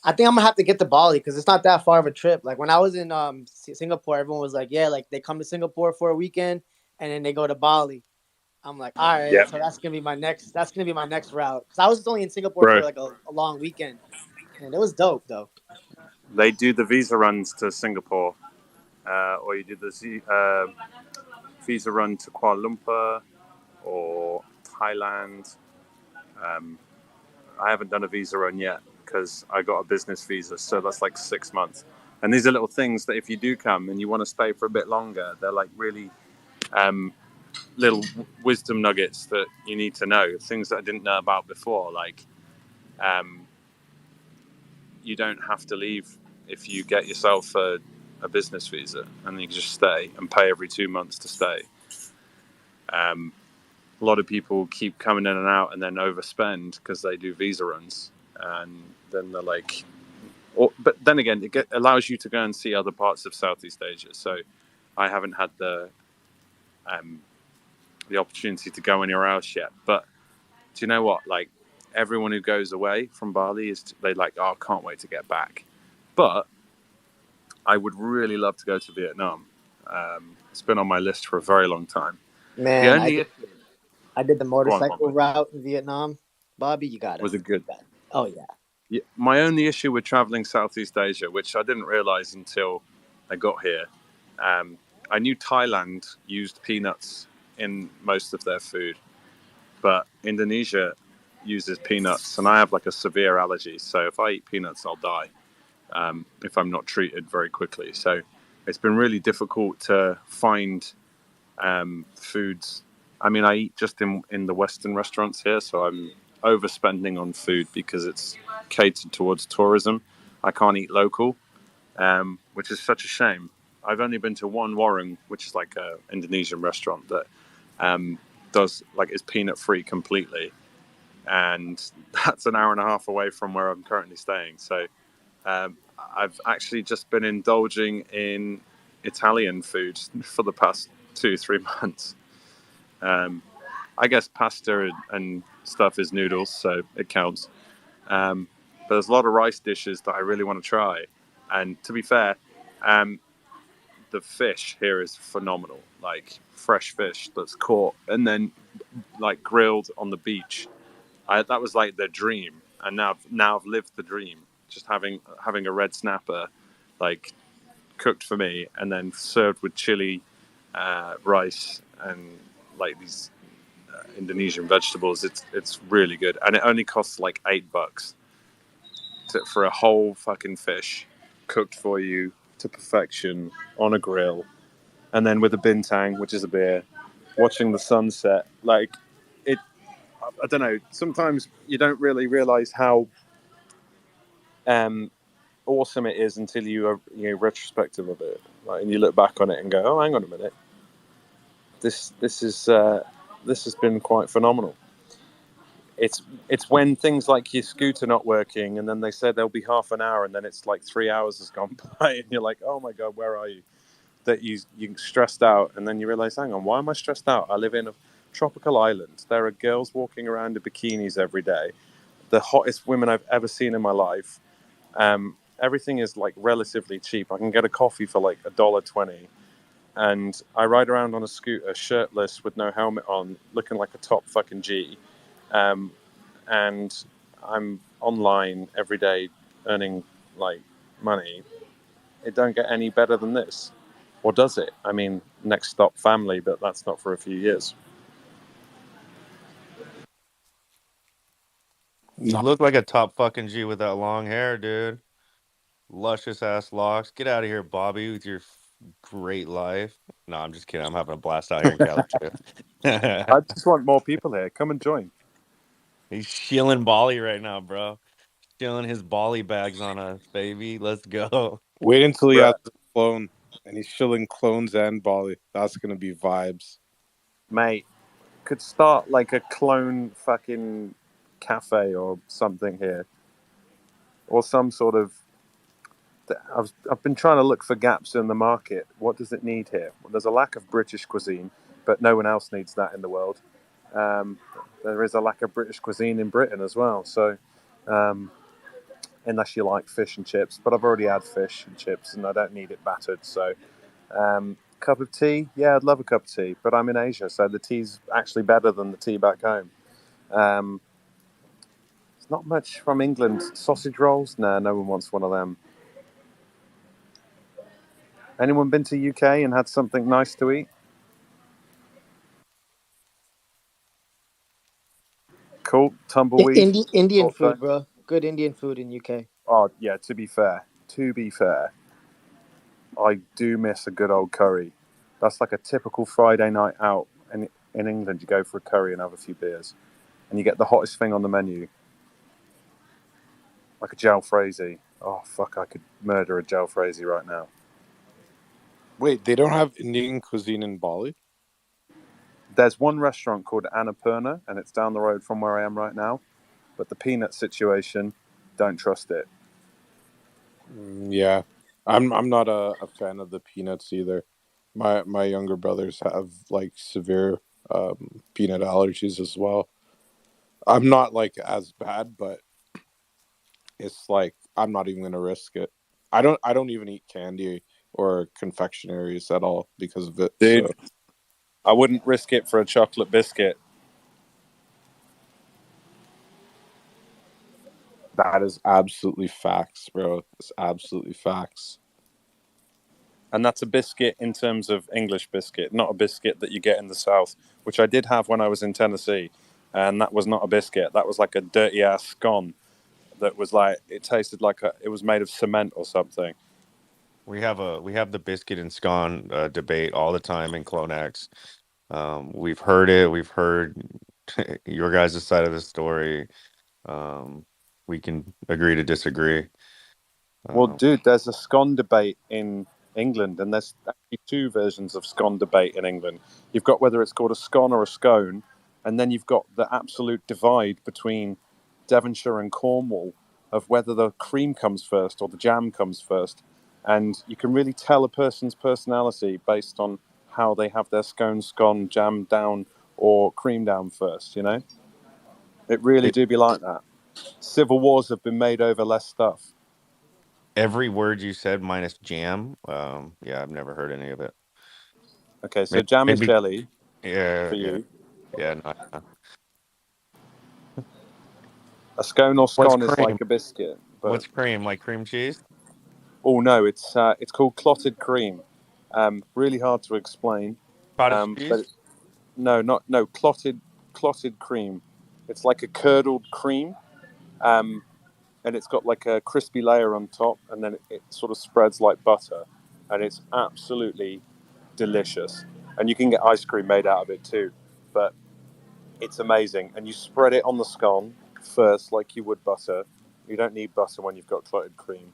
I think I'm gonna have to get to Bali because it's not that far of a trip. Like when I was in Singapore, everyone was like, yeah, like they come to Singapore for a weekend and then they go to Bali. I'm like, all right, Yeah, so that's gonna be my next route. Because I was only in Singapore bro. for like a long weekend, and it was dope though. They do the visa runs to Singapore, or you do the visa run to Kuala Lumpur or Thailand. Um, I haven't done a visa run yet because I got a business visa, so that's like 6 months. And these are little things that if you do come and you want to stay for a bit longer, they're like really little wisdom nuggets that you need to know, things that I didn't know about before. Like, um, you don't have to leave if you get yourself a business visa, and you can just stay and pay every 2 months to stay. A lot of people keep coming in and out and then overspend because they do visa runs, and then they're like, but then again, it allows you to go and see other parts of Southeast Asia. So I haven't had the opportunity to go anywhere else yet. But do you know what? Like, everyone who goes away from Bali they like, oh, I can't wait to get back. But I would really love to go to Vietnam. It's been on my list for a very long time. The Man, only I did the go on, motorcycle route in Vietnam. Bobby, you got it. was it good? Oh yeah. Yeah, my only issue with traveling Southeast Asia, which I didn't realize until I got here, I knew Thailand used peanuts in most of their food, but Indonesia uses peanuts, and I have like a severe allergy. So if I eat peanuts, I'll die if I'm not treated very quickly. So it's been really difficult to find foods. I mean, I eat just in the Western restaurants here, so I'm overspending on food because it's catered towards tourism. I can't eat local, which is such a shame. I've only been to one warung, which is like a Indonesian restaurant that does like is peanut free completely, and that's an hour and a half away from where I'm currently staying. So I've actually just been indulging in Italian food for the past 2-3 months. I guess pasta and stuff is noodles, so it counts. But there's a lot of rice dishes that I really want to try. And to be fair, the fish here is phenomenal. Like fresh fish that's caught and then like grilled on the beach. That was like the dream, and now I've lived the dream. Just having a red snapper, like cooked for me, and then served with chili, rice, and like these Indonesian vegetables. It's really good, and it only costs like $8 for a whole fucking fish, cooked for you to perfection on a grill, and then with a bintang, which is a beer, watching the sunset. Like it, I don't know. Sometimes you don't really realize how awesome it is until you are retrospective of it, like, and you look back on it and go, "Oh, hang on a minute, this has been quite phenomenal." It's when things like your scooter not working, and then they say there'll be half an hour, and then it's like 3 hours has gone by, and you're like, "Oh my god, where are you?" That you stressed out, and then you realize, "Hang on, why am I stressed out? I live in a tropical island. There are girls walking around in bikinis every day, the hottest women I've ever seen in my life." Everything is like relatively cheap. I can get a coffee for like $1.20, and I ride around on a scooter shirtless with no helmet on, looking like a top fucking G. And I'm online every day earning like money. It don't get any better than this, or does it? I mean, next stop family, but that's not for a few years. You look like a top fucking G with that long hair, dude. Luscious ass locks. Get out of here, Bobby, with your great life. No, I'm just kidding. I'm having a blast out here in Cali too. I just want more people here. Come and join. He's shilling Bali right now, bro. Shilling his Bali bags on us, baby. Let's go. Wait until he Bruh. has a clone and he's shilling clones and Bali. That's gonna be vibes. Mate, could start like a clone fucking cafe or something here, or some sort of. I've been trying to look for gaps in the market. What does it need here? Well, there's a lack of British cuisine, but no one else needs that in the world. There is a lack of British cuisine in Britain as well. So unless you like fish and chips. But I've already had fish and chips, and I don't need it battered. So, cup of tea, yeah, I'd love a cup of tea. But I'm in Asia, so the tea's actually better than the tea back home. It's not much from England. Sausage rolls? Nah, no one wants one of them. Anyone been to UK and had something nice to eat? Cool. Tumbleweed. Indian Thought so. food, bro. Good Indian food in UK. Oh yeah. To be fair, I do miss a good old curry. That's like a typical Friday night out. And in England, you go for a curry and have a few beers, and you get the hottest thing on the menu, like a jalfrezi. Oh fuck! I could murder a jalfrezi right now. Wait, they don't have Indian cuisine in Bali? There's one restaurant called Annapurna, and it's down the road from where I am right now. But the peanut situation, don't trust it. Yeah, I'm not a fan of the peanuts either. My younger brothers have like severe peanut allergies as well. I'm not like as bad, but it's like I'm not even gonna risk it. I don't even eat candy or confectionaries at all because of it. Dude, So I wouldn't risk it for a chocolate biscuit. that is absolutely facts, bro. It's absolutely facts. And that's a biscuit in terms of English biscuit, not a biscuit that you get in the South, which I did have when I was in Tennessee. And that was not a biscuit. That was like a dirty ass scone that was like, it tasted like it was made of cement or something. We have the biscuit and scone debate all the time in CloneX. We've heard it. We've heard your guys' side of the story. We can agree to disagree. Well, dude, there's a scone debate in England, and there's actually two versions of scone debate in England. You've got whether it's called a scone or a scone, and then you've got the absolute divide between Devonshire and Cornwall of whether the cream comes first or the jam comes first. And you can really tell a person's personality based on how they have their scone, jam down, or cream down first, you know? It really do be like that. Civil wars have been made over less stuff. Every word you said minus jam. Yeah, I've never heard any of it. Okay, so jam is jelly Yeah, for you. no. A scone or What's scone is cream? like a biscuit, but What's cream? Like cream cheese? oh no, it's called clotted cream. Really hard to explain. Cottage But cheese? no clotted cream. It's like a curdled cream, and it's got like a crispy layer on top, and then it sort of spreads like butter, and it's absolutely delicious. And you can get ice cream made out of it too, but it's amazing. And you spread it on the scone first, like you would butter. You don't need butter when you've got clotted cream.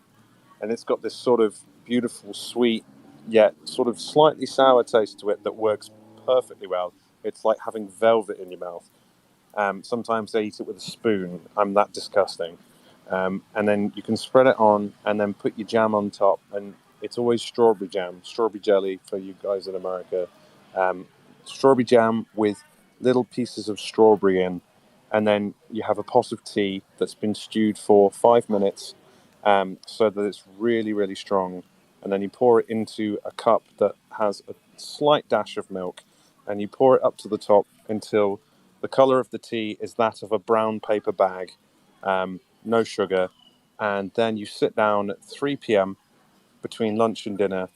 And it's got this sort of beautiful, sweet, yet sort of slightly sour taste to it that works perfectly well. It's like having velvet in your mouth. Sometimes they eat it with a spoon. I'm that disgusting. And then you can spread it on and then put your jam on top. And it's always strawberry jam, strawberry jelly for you guys in America. Strawberry jam with little pieces of strawberry in. And then you have a pot of tea that's been stewed for 5 minutes so that it's really, really strong. And then you pour it into a cup that has a slight dash of milk. And you pour it up to the top until the color of the tea is that of a brown paper bag, no sugar. And then you sit down at 3 p.m. between lunch and dinner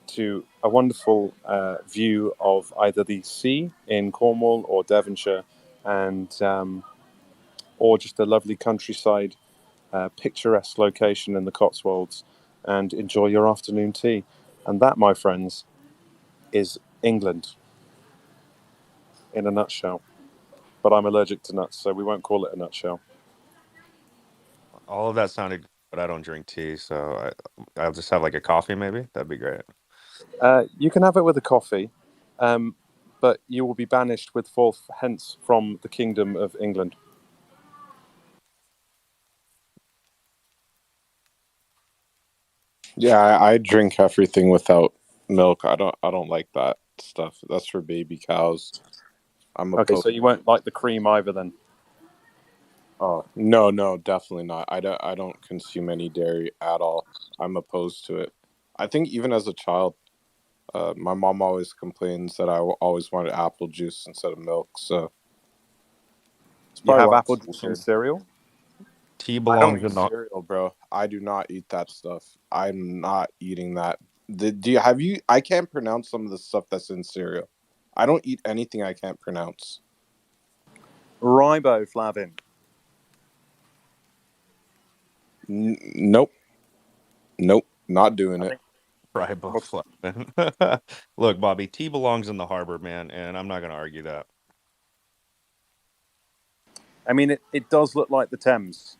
to a wonderful view of either the sea in Cornwall or Devonshire, and or just a lovely countryside, picturesque location in the Cotswolds, and enjoy your afternoon tea. And that, my friends, is England in a nutshell. But I'm allergic to nuts, so we won't call it a nutshell. All of that sounded good, but I don't drink tea, so I'll just have like a coffee maybe. That'd be great. You can have it with a coffee, but you will be banished with forth hence from the kingdom of England. Yeah, I drink everything without milk. I don't like that stuff. That's for baby cows. I'm Okay, opposed. so you won't like the cream either then? Oh no, definitely not. I don't consume any dairy at all. I'm opposed to it. I think even as a child, my mom always complains that I always wanted apple juice instead of milk. So it's You probably have why I'm apple so juice in weird. cereal? Tea I don't belongs eat in the cereal, bro. I do not eat that stuff. I'm not eating that. Do you have you? I can't pronounce some of the stuff that's in cereal. I don't eat anything I can't pronounce. Riboflavin. Nope, not doing I it. think what's riboflavin. Look, Bobby, tea belongs in the harbor, man, and I'm not going to argue that. I mean, it does look like the Thames.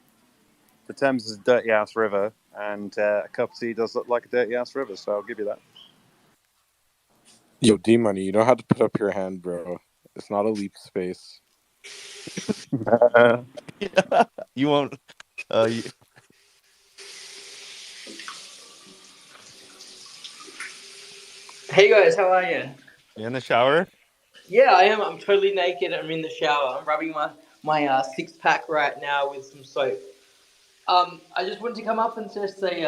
The Thames is a dirty ass river, and a cup of tea does look like a dirty ass river. So I'll give you that. Yo, D Money, you don't have to put up your hand, bro. It's not a leap space. You won't. You, Hey guys, how are you? you in the shower? Yeah, I am. I'm totally naked. I'm in the shower. I'm rubbing my six pack right now with some soap. I just wanted to come up and just say,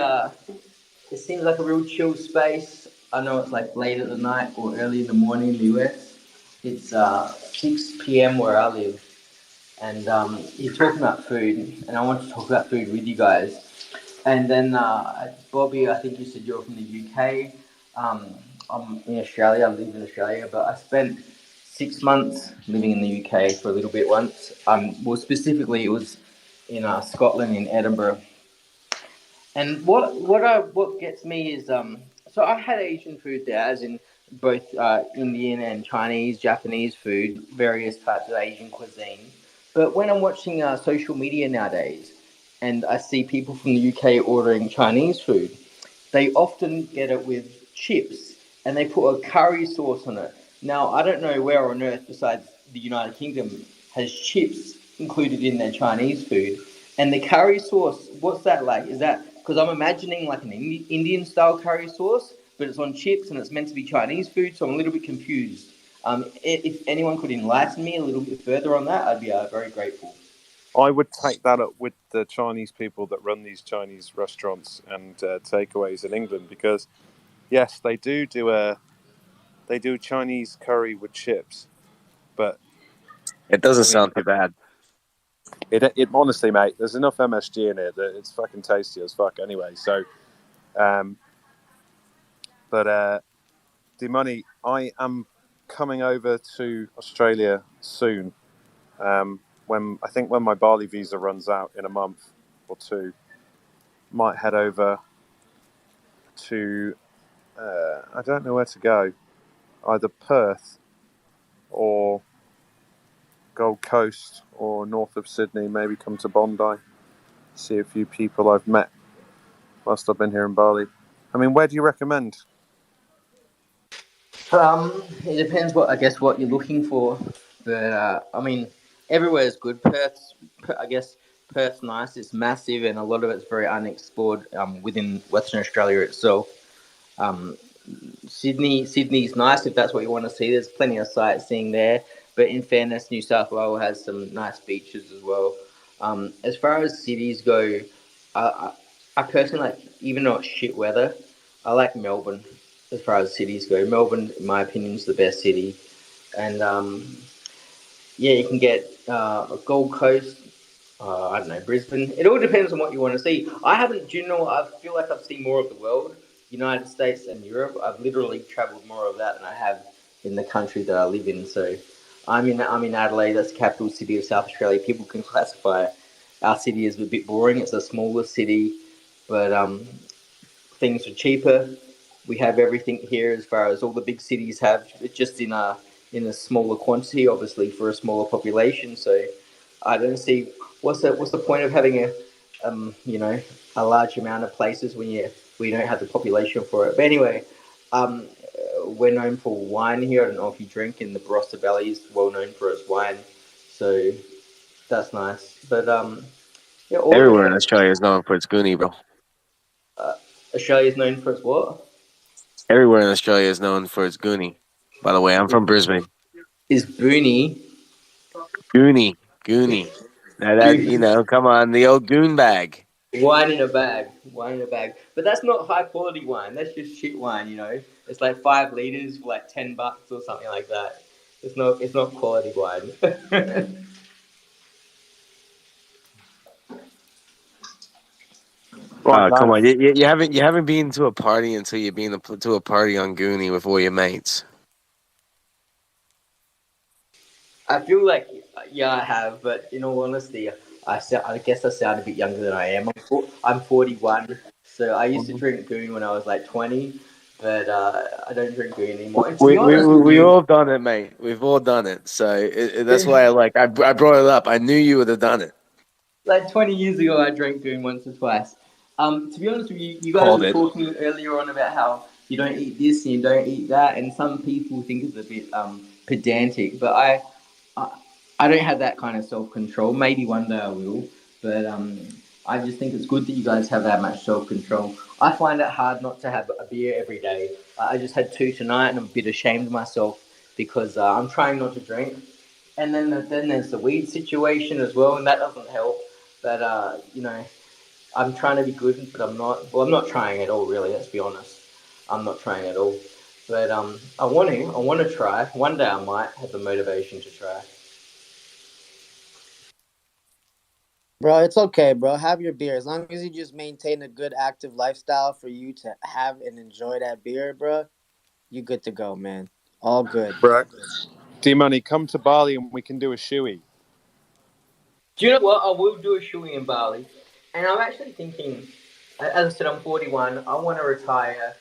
it seems like a real chill space. I know it's like late at the night or early in the morning in the US. It's 6 p.m. where I live, and you're talking about food, and I want to talk about food with you guys. And then, Bobby, I think you said you're from the UK. I'm in Australia. I live in Australia, but I spent 6 months living in the UK for a little bit once. Well, specifically, it was in Scotland, in Edinburgh. And what gets me is so I had Asian food there, as in both Indian and Chinese, Japanese food, various types of Asian cuisine. But when I'm watching social media nowadays, and I see people from the UK ordering Chinese food, they often get it with chips, and they put a curry sauce on it. Now I don't know where on earth besides the United Kingdom has chips included in their Chinese food. And the curry sauce, what's that like? Is that because I'm imagining like an Indian style curry sauce, but it's on chips and it's meant to be Chinese food, so I'm a little bit confused. If anyone could enlighten me a little bit further on that, I'd be very grateful. I would take that up with the Chinese people that run these Chinese restaurants and takeaways in England, because yes, they do Chinese curry with chips, but It doesn't I mean, sound too bad. it honestly, mate, there's enough MSG in it that it's fucking tasty as fuck anyway. So, um, but D-Money, I am coming over to Australia soon. When my Bali visa runs out in a month or two, might head over to I don't know where to go, either Perth or Gold Coast or north of Sydney. Maybe come to Bondi, see a few people I've met whilst I've been here in Bali. I mean, where do you recommend? It depends what I guess what you're looking for, but I mean, everywhere is good. I guess Perth's nice. It's massive, and a lot of it's very unexplored within Western Australia itself. Um, Sydney's nice if that's what you want to see. There's plenty of sightseeing there, but in fairness, New South Wales has some nice beaches as well. As far as cities go, I, I personally like, even though it's shit weather, I like Melbourne. As far as cities go, Melbourne, in my opinion, is the best city, and yeah, you can get Gold Coast. I don't know, Brisbane. It all depends on what you want to see. I haven't, do you know, I feel like I've seen more of the world, United States and Europe. I've literally travelled more of that than I have in the country that I live in. So I'm in Adelaide, that's the capital city of South Australia. People can classify our city as a bit boring. It's a smaller city, but things are cheaper. We have everything here as far as all the big cities have, just in a smaller quantity, obviously for a smaller population. So I don't see what's the point of having you know a large amount of places when we don't have the population for it. But anyway, we're known for wine here. I don't know if you drink, in the Barossa Valley is well known for its wine, so that's nice. But yeah, all Everywhere in depends. Australia is known for its goonie, bro. Uh, Australia is known for its what? Everywhere in Australia is known for its goonie. By the way, I'm from Brisbane. Is Booney? Goonie. You know, come on, the old goon bag. Wine in a bag. But that's not high quality wine. That's just shit wine, you know. It's like 5 liters for like $10 or something like that. It's not quality wine. Oh, come on! You haven't been to a party until you've been to a party on Goonie with all your mates. I feel like, yeah, I have, but in all honesty, I guess I sound a bit younger than I am. I'm 41, so I used to drink goon when I was like 20, but I don't drink goon anymore. And to be honest with We you, all done it, mate. We've all done it. So that's why I brought it up. I knew you would have done it. like 20 years ago, I drank goon once or twice. To be honest with you, you guys Called were it. talking earlier on about how you don't eat this and you don't eat that, and some people think it's a bit pedantic, but I don't have that kind of self control. Maybe one day I will, but I just think it's good that you guys have that much self control. I find it hard not to have a beer every day. I just had 2 tonight, and I'm a bit ashamed of myself because I'm trying not to drink. And then there's the weed situation as well, and that doesn't help. But you know, I'm trying to be good, but I'm not. Well, I'm not trying at all, really. Let's be honest. I'm not trying at all. But I want to. I want to try. One day I might have the motivation to try. Bro, it's okay, bro. Have your beer. As long as you just maintain a good active lifestyle for you to have and enjoy that beer, bro, you good to go, man. All good. Bro, D-Money, come to Bali and we can do a shoey. Do you know what? I will do a shoey in Bali. And I'm actually thinking, as I said, I'm 41. I want to retire,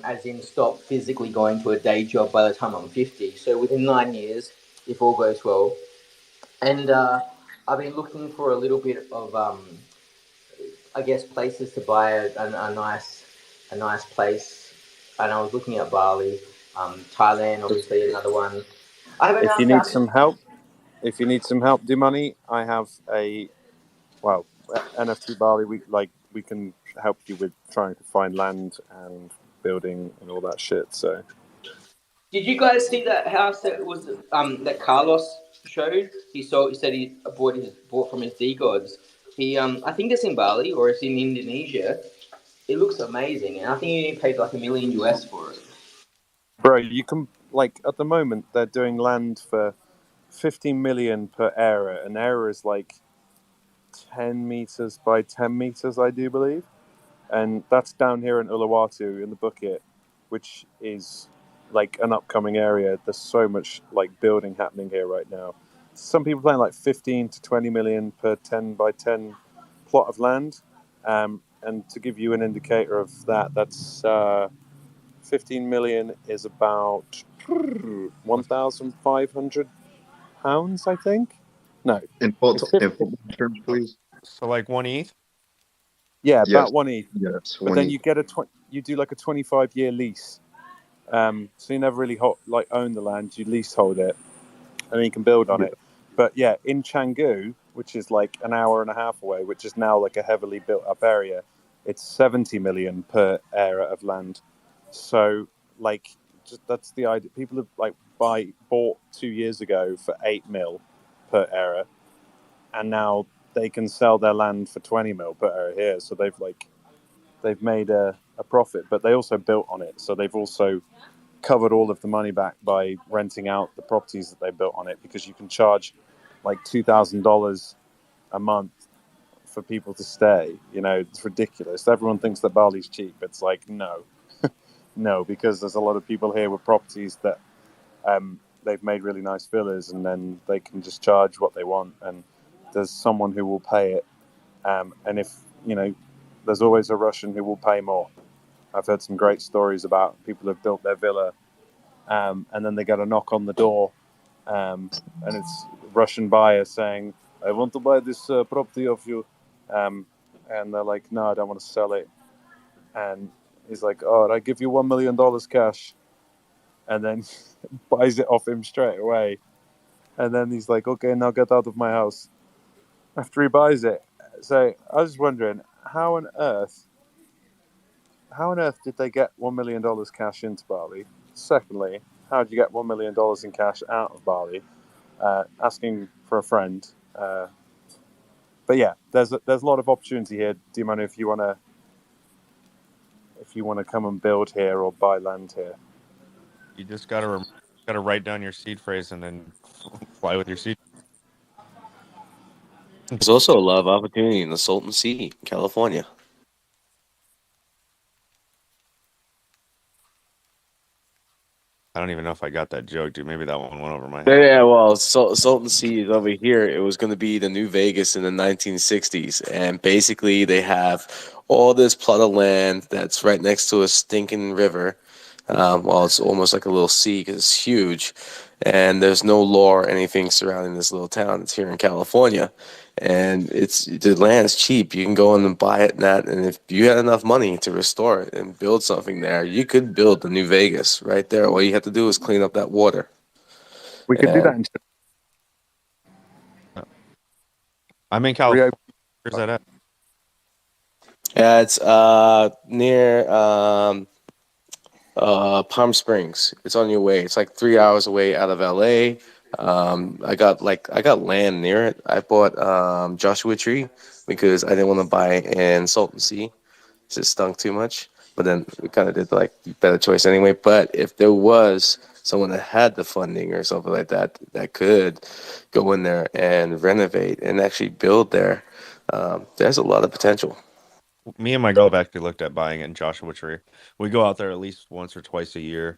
as in stop physically going to a day job by the time I'm 50. So within 9 years, if all goes well. And I've been looking for a little bit of, I guess, places to buy a nice place. And I was looking at Bali, Thailand, obviously another one. I haven't If you asked need out. some help, D-Money, I have NFT Bali. We can help you with trying to find land and building and all that shit. So Did you guys see that house that was that Carlos showed? He said he bought from his D gods. He I think it's in Bali or it's in Indonesia. It looks amazing, and I think he paid like $1 million US for it. bro, you can at the moment they're doing land for 15 million per area. An area is like 10 meters by 10 meters, I do believe, and that's down here in Uluwatu in the Bukit, which is like an upcoming area. There's so much like building happening here right now. Some people playing like 15 to 20 million per 10 by 10 plot of land. And to give you an indicator of that, that's 15 million is about 1,500 pounds, I think. No, In football terms, please. So like 1 ETH? Yeah, Yes. about 1 ETH. Yes. But then you get you do like a 25-year lease. So you never really own the land, you leasehold it, and then you can build on Yeah. it. But yeah, in Canggu, which is like an hour and a half away, which is now like a heavily built up area, it's 70 million per area of land. So that's the idea. People have bought 2 years ago for 8 mil per area, and now they can sell their land for 20 mil per area here. So they've made a profit, but they also built on it. So they've also covered all of the money back by renting out the properties that they built on it, because you can charge like $2,000 a month for people to stay. You know, it's ridiculous. Everyone thinks that Bali's cheap. It's like, no, no, because there's a lot of people here with properties that they've made really nice villas, and then they can just charge what they want, and there's someone who will pay it. And if, there's always a Russian who will pay more. I've heard some great stories about people who've built their villa, and then they get a knock on the door, and it's a Russian buyer saying, "I want to buy this property of you," and they're like, "No, I don't want to sell it." And he's like, "Oh, I give you $1 million cash," and then buys it off him straight away. And then he's like, "Okay, now get out of my house." After he buys it. So I was just wondering, how on earth did they get $1 million cash into Bali? Secondly, how did you get $1 million in cash out of Bali? Asking for a friend. But yeah, there's a lot of opportunity here. Do you mind if you want to come and build here or buy land here? You just gotta write down your seed phrase and then fly with your seed. There's also a lot of opportunity in the Salton Sea, California. I don't even know if I got that joke, dude. Maybe that one went over my Yeah, head. yeah, well, Salton Sea is over here. It was going to be the new Vegas in the 1960s. And basically, they have all this plot of land that's right next to a stinking river. Well, it's almost like a little sea because it's huge. And there's no law or anything surrounding this little town. It's here in California. And the land's cheap. You can go in and buy it and that. And if you had enough money to restore it and build something there, you could build the new Vegas right there. All you have to do is clean up that water. We could do that in I'm in California. Where's that at? Yeah, it's near Palm Springs. It's on your way. It's like 3 hours away out of LA. I got land near it. I bought Joshua Tree because I didn't want to buy in Salton Sea. It just stunk too much. But then we kind of did like better choice anyway. But if there was someone that had the funding or something like that that could go in there and renovate and actually build there, there's a lot of potential. Me and my girl have actually looked at buying it in Joshua Tree. We go out there at least once or twice a year.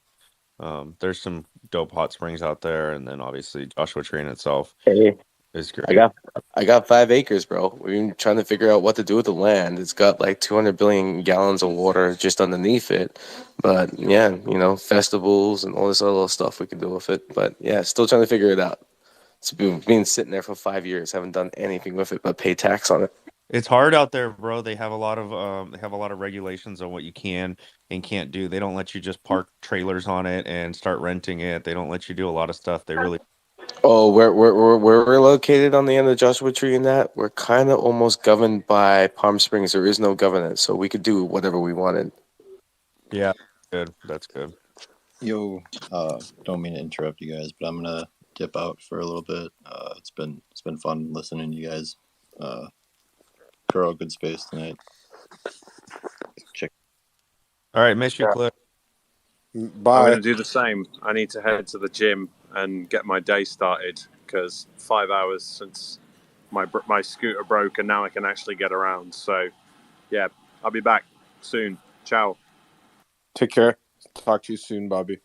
There's some dope hot springs out there, and then obviously Joshua Tree in itself is great. I got 5 acres, bro. We've been trying to figure out what to do with the land. It's got like 200 billion gallons of water just underneath it. But yeah, festivals and all this other little stuff we can do with it. But yeah, still trying to figure it out. It's been sitting there for 5 years, haven't done anything with it but pay tax on it. It's hard out there, bro. They have a lot of regulations on what you can and can't do. They don't let you just park trailers on it and start renting it. They don't let you do a lot of stuff. They really. Oh, we're located on the end of Joshua Tree in that. We're kind of almost governed by Palm Springs. There is no governance, so we could do whatever we wanted. Yeah, good. That's good. Yo, don't mean to interrupt you guys, but I'm gonna dip out for a little bit. It's been fun listening to you guys. Girl, good space tonight. Check. All right, miss you, Cliff. Bye. I'm going to do the same. I need to head to the gym and get my day started because 5 hours since my scooter broke and now I can actually get around. So, yeah, I'll be back soon. Ciao. Take care. Talk to you soon, Bobby.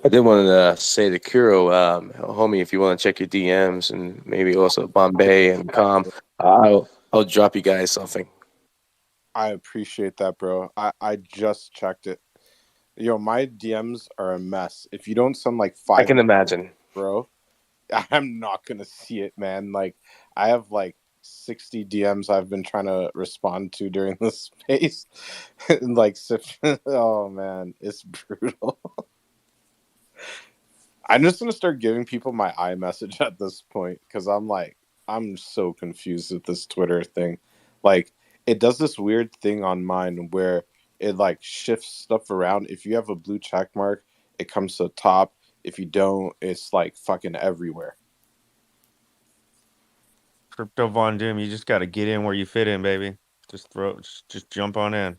I did want to say to Kuro, homie, if you want to check your DMs and maybe also Bombay and Com, I'll drop you guys something. I appreciate that, bro. I just checked it. Yo, my DMs are a mess. If you don't send like 5, I can imagine, bro, I'm not gonna see it, man. Like I have like 60 DMs I've been trying to respond to during this space. Like, oh man, it's brutal. I'm just gonna start giving people my iMessage at this point because I'm so confused with this Twitter thing. Like, it does this weird thing on mine where it like shifts stuff around. If you have a blue check mark, it comes to the top. If you don't, it's like fucking everywhere. Crypto Von Doom, you just got to get in where you fit in, baby. Just jump on in.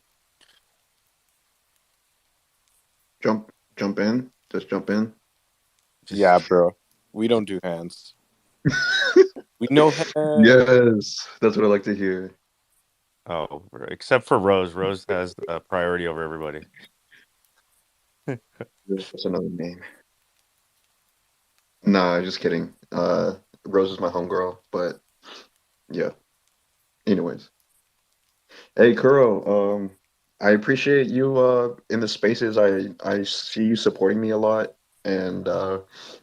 Jump in. Just jump in. Yeah, bro. We don't do hands. We know hands. Yes, that's what I like to hear. Oh, except for Rose. Rose has priority over everybody. That's another name. Nah, just kidding. Rose is my homegirl, but yeah. Anyways. Hey, Kuro, I appreciate you in the spaces. I see you supporting me a lot, and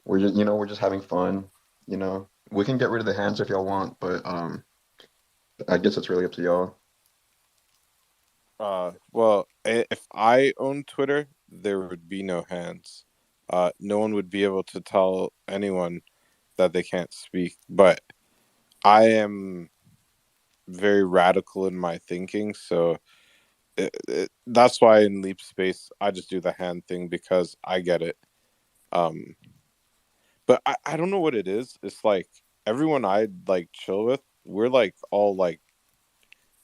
we're just having fun. We can get rid of the hands if y'all want, but I guess it's really up to y'all. Well, if I owned Twitter, there would be no hands. No one would be able to tell anyone that they can't speak. But I am very radical in my thinking, so that's why in Leap Space I just do the hand thing because I get it. But I don't know what it is. It's like everyone I like chill with, we're like all like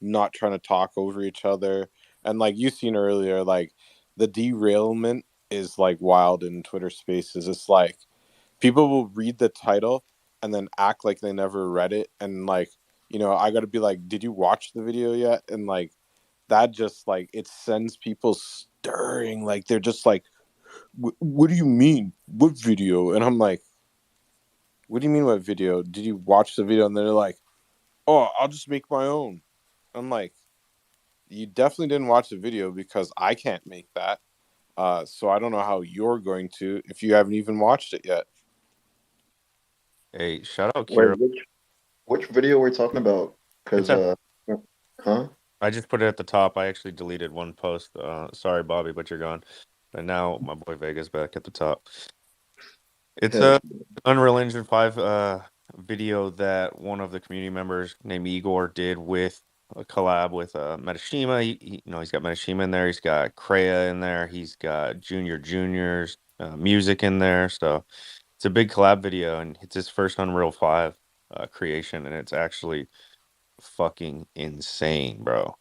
not trying to talk over each other. And like you seen earlier, like the derailment is like wild in Twitter Spaces. It's like people will read the title and then act like they never read it, and like, you know, I got to be like, did you watch the video yet? And like that just like it sends people stirring, like they're just like, what do you mean, what video? And I'm like, what do you mean what video? Did you watch the video? And they're like, oh, I'll just make my own. I'm like, you definitely didn't watch the video, because I can't make that. So I don't know how you're going to if you haven't even watched it yet. Hey, shout out Wait, Kira. which video we're talking about? It's Because at. huh? I just put it at the top. I actually deleted one post. Sorry, Bobby, but you're gone. And now my boy Vega's back at the top. It's Hell, a Unreal Engine 5 video that one of the community members named Igor did with a collab with Metashima. You know, he's got Metashima in there. He's got Kreia in there. He's got Junior's music in there. So it's a big collab video, and it's his first Unreal 5 creation, and it's actually fucking insane, bro.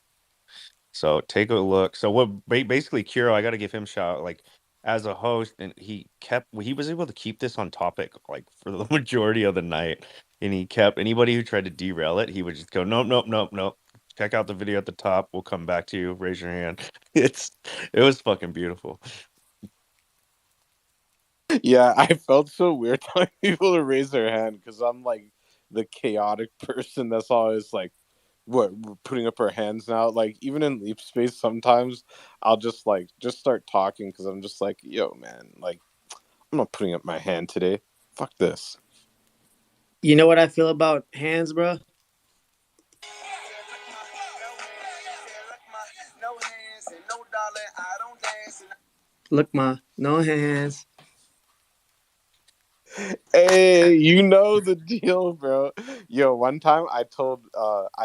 So take a look. So what basically Kiro, I got to give him a shout like as a host, and he was able to keep this on topic like for the majority of the night, and he kept anybody who tried to derail it, he would just go nope, nope, nope, nope. Check out the video at the top. We'll come back to you. Raise your hand. It was fucking beautiful. Yeah, I felt so weird telling people to raise their hand, because I'm like the chaotic person that's always like, what, we're putting up our hands now? Like even in Leap Space, sometimes I'll just start talking, because I'm just like, yo, man, like I'm not putting up my hand today. Fuck this. You know what I feel about hands, bro? Look, ma, no hands. Hey, you know the deal, bro. Yo, one time I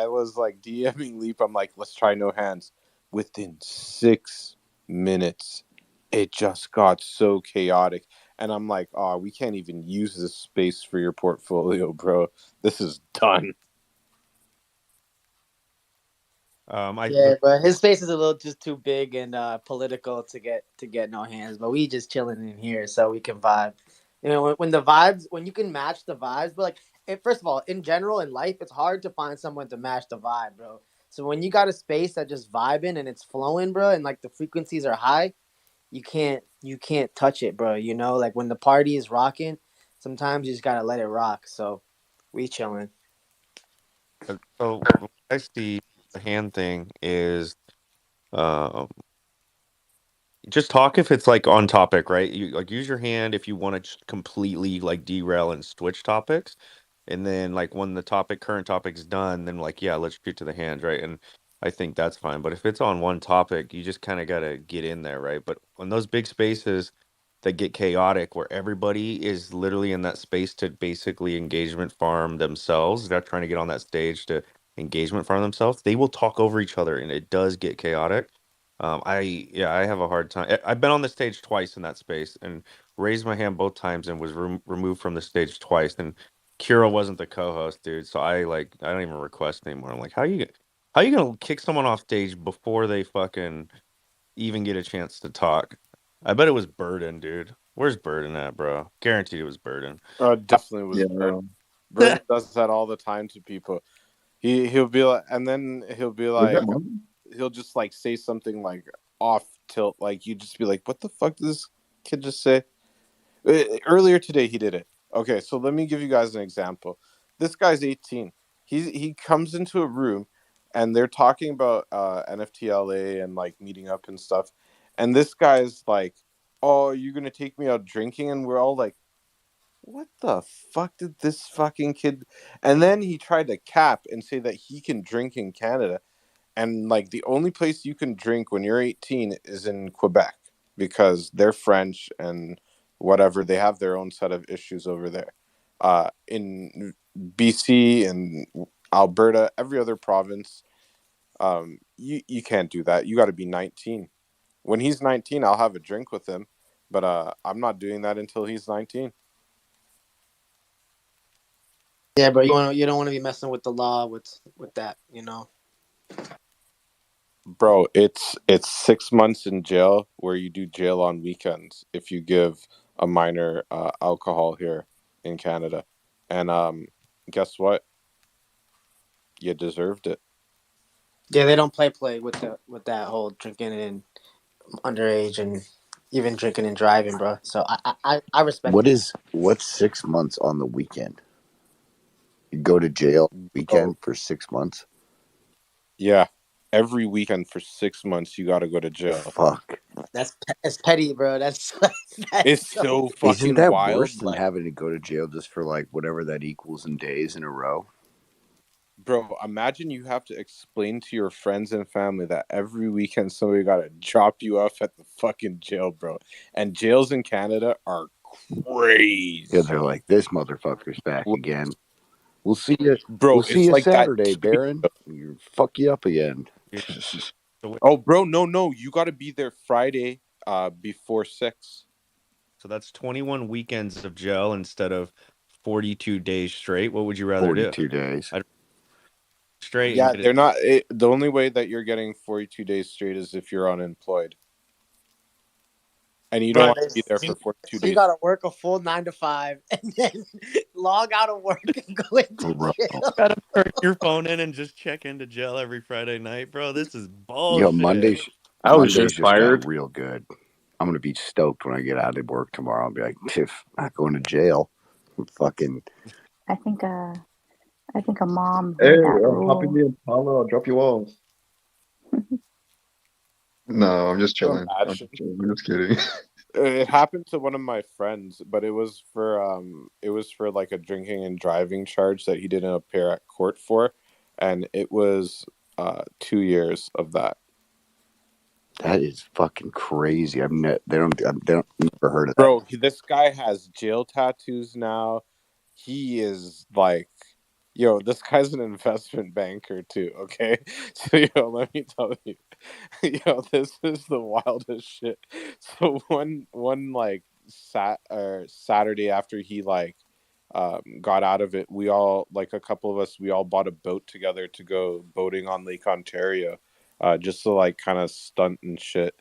was like DMing Leap. I'm like, let's try no hands. Within 6 minutes, it just got so chaotic. And I'm like, oh, we can't even use this space for your portfolio, bro. This is done. Yeah, but his face is a little just too big and political to get no hands. But we just chilling in here so we can vibe. You know, when you can match the vibes, but like, first of all, in general in life, it's hard to find someone to match the vibe, bro. So when you got a space that just vibing and it's flowing, bro, and like the frequencies are high, you can't touch it, bro. You know, like when the party is rocking, sometimes you just gotta let it rock. So we chilling. So what I see the hand thing is um just talk if it's like on topic, right? You like use your hand if you want to completely like derail and switch topics. And then like when the current topic's done, then like, yeah, let's shoot to the hands, right? And I think that's fine. But if it's on one topic, you just kind of gotta get in there, right? But on those big spaces that get chaotic where everybody is literally in that space to basically engagement farm themselves, they're not trying to get on that stage to engagement farm themselves, they will talk over each other and it does get chaotic. I have a hard time. I've been on the stage twice in that space and raised my hand both times and was removed from the stage twice. And Kira wasn't the co-host, dude. So I don't even request anymore. I'm like, how you gonna kick someone off stage before they fucking even get a chance to talk? I bet it was Burden, dude. Where's Burden at, bro? Guaranteed it was Burden. Definitely was yeah. Bird. Bird does that all the time to people. He'll be like, and then he'll be Was like, that mine? he'll just like say something like off tilt, like you just be like, what the fuck did this kid just say? Earlier today he did it. Okay, so let me give you guys an example. This guy's 18. He comes into a room and they're talking about NFTLA and like meeting up and stuff. And this guy's like, oh, you're gonna take me out drinking? And we're all like, what the fuck did this fucking kid? And then he tried to cap and say that he can drink in Canada, and like the only place you can drink when you're 18 is in Quebec, because they're French and whatever, they have their own set of issues over there. In BC and Alberta, every other province, you can't do that. You got to be 19. When he's 19, I'll have a drink with him, but I'm not doing that until he's 19. Yeah, but you don't want to be messing with the law with that, you know. Bro, it's 6 months in jail where you do jail on weekends if you give a minor alcohol here in Canada. And guess what? You deserved it. Yeah, they don't play with that whole drinking and underage and even drinking and driving, bro. So I respect it. What's 6 months on the weekend? You go to jail weekend for 6 months? Yeah. Every weekend for 6 months you got to go to jail. Fuck. That's petty, bro. That's It's so so Isn't fucking that wild. worse than having to go to jail just for like whatever that equals in days in a row? Bro, imagine you have to explain to your friends and family that every weekend somebody got to drop you off at the fucking jail, bro. And jails in Canada are crazy. Yeah, they're like, this motherfucker's back again. We'll see you. Bro, We'll see it's you like Saturday, that. Baron. You fuck you up again. Oh, bro, no. You got to be there Friday before 6. So that's 21 weekends of jail instead of 42 days straight. What would you rather do? 42 days. Straight. Yeah, And they're not. The only way that you're getting 42 days straight is if you're unemployed. And you don't want to be there for 42 So you days. gotta work a full 9 to 5 and then log out of work and go into jail. Gotta turn your phone in and just check into jail every Friday night, bro. This is bullshit. Yo, Mondays just got real good. I'm gonna be stoked when I get out of work tomorrow. I'll be like, Tiff, not going to jail. Fucking. I think a mom Hey, heard that hop in rule. the Impala. I'll drop you off. No, I'm just chilling. I'm just kidding. It happened to one of my friends, but it was for like a drinking and driving charge that he didn't appear at court for, and it was 2 years of that. That is fucking crazy. They don't never heard of that. Bro, this guy has jail tattoos now. He is like, yo, this guy's an investment banker too, okay? So, yo, let me tell you, yo, this is the wildest shit. So one like Saturday after he like got out of it, we all, like a couple of us, we all bought a boat together to go boating on Lake Ontario, just to like kind of stunt and shit.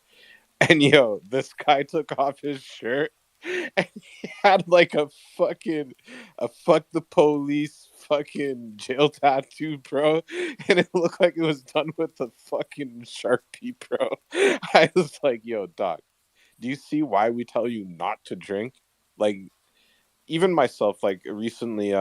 And yo, this guy took off his shirt and he had like a fuck the police fucking jail tattoo, bro. And it looked like it was done with a fucking Sharpie, bro. I was like, yo, doc, do you see why we tell you not to drink? Like, even myself, like recently,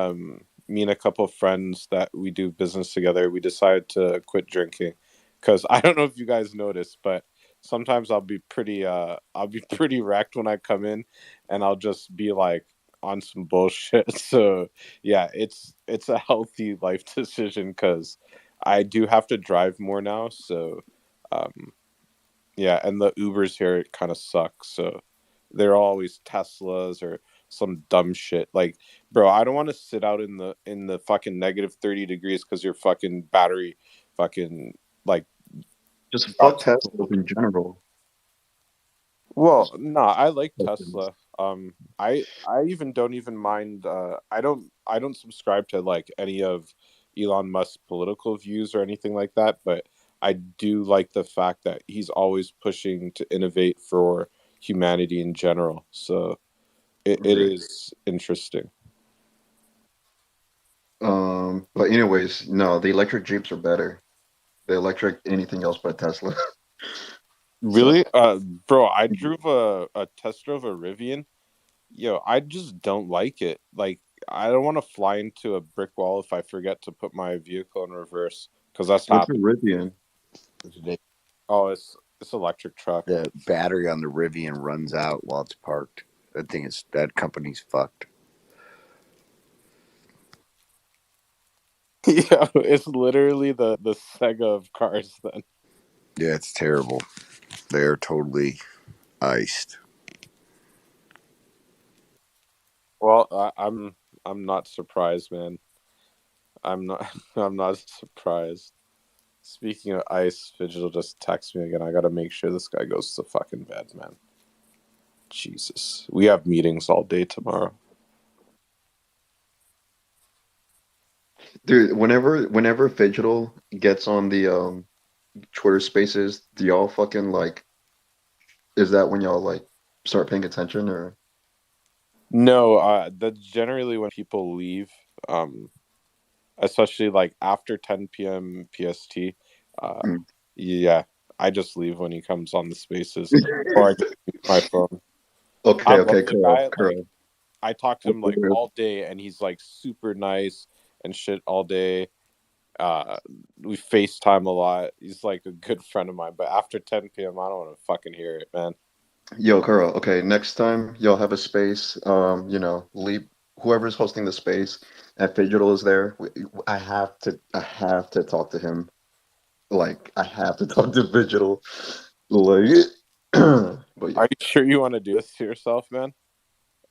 me and a couple of friends that we do business together, we decided to quit drinking. Because I don't know if you guys noticed, but sometimes I'll be pretty wrecked when I come in, and I'll just be like on some bullshit. So yeah, it's a healthy life decision because I do have to drive more now. So yeah, and the Ubers here kind of suck. So they're always Teslas or some dumb shit. Like, bro, I don't want to sit out in the fucking negative 30 degrees because your fucking battery fucking like Just fuck Teslas in general. Well, no, I like Tesla. I even don't even mind. I don't subscribe to like any of Elon Musk's political views or anything like that. But I do like the fact that he's always pushing to innovate for humanity in general. So it is interesting. But anyways, no, the electric Jeeps are better. The electric anything else but Tesla. Really, bro, I test drove a Rivian. Yo, I just don't like it. Like, I don't want to fly into a brick wall if I forget to put my vehicle in reverse, because that's What's a happened. Rivian? Oh, it's electric truck. The battery on the Rivian runs out while it's parked. That company's fucked. Yeah, it's literally the Sega of cars then. Yeah, it's terrible. They're totally iced. Well, I'm not surprised, man. I'm not I'm not surprised. Speaking of ice, Vigil just text me again. I gotta make sure this guy goes to fucking bed, man. Jesus. We have meetings all day tomorrow. Dude, whenever Fidgetal gets on the Twitter Spaces, do y'all fucking like? Is that when y'all like start paying attention or? No, that's generally when people leave. Especially like after 10 p.m. PST. Uh, Mm. yeah, I just leave when he comes on the spaces, or I just mute my phone. I Okay, love okay, the cool, guy. Like cool. I talk to him like all day, and he's like super nice and shit all day. Uh, we FaceTime a lot. He's like a good friend of mine. But after 10 p.m., I don't want to fucking hear it, man. Yo, Kuro, okay, next time y'all have a space, leave whoever's hosting the space and Fidgetal is there. I have to talk to him. Like, I have to talk to Fidgetal. Like, but Are you sure you want to do this to yourself, man?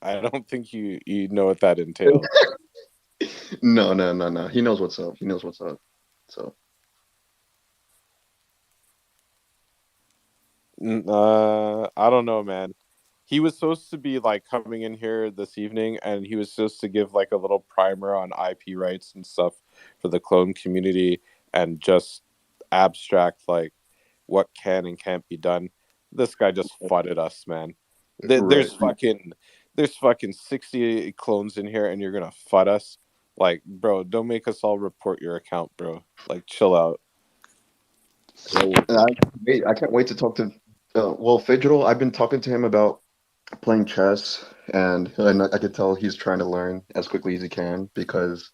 I don't think you know what that yeah. entails. No, no, no, no. He knows what's up. He knows what's up. So, I don't know, man. He was supposed to be like coming in here this evening, and he was supposed to give like a little primer on IP rights and stuff for the clone community, and just abstract like what can and can't be done. This guy just fudded us, man. right. There's fucking 60 clones in here, and you're gonna fud us. Like, bro, don't make us all report your account, bro. Like, chill out. I can't wait to talk to, Fidgetal, I've been talking to him about playing chess, and I could tell he's trying to learn as quickly as he can because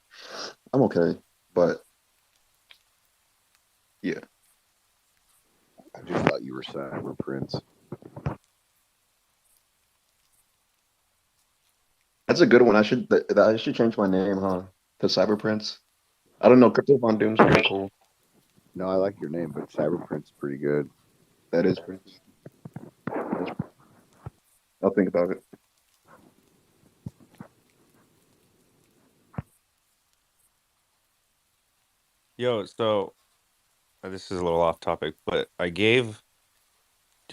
I'm okay. But yeah, I just thought you were Cyber Prince. that's a good one. I should change my name, huh? To Cyber Prince. I don't know. Crypto Von Doom's pretty cool. No, I like your name, but Cyber Prince is pretty good. That is Prince. I'll think about it. Yo, so this is a little off topic, but I gave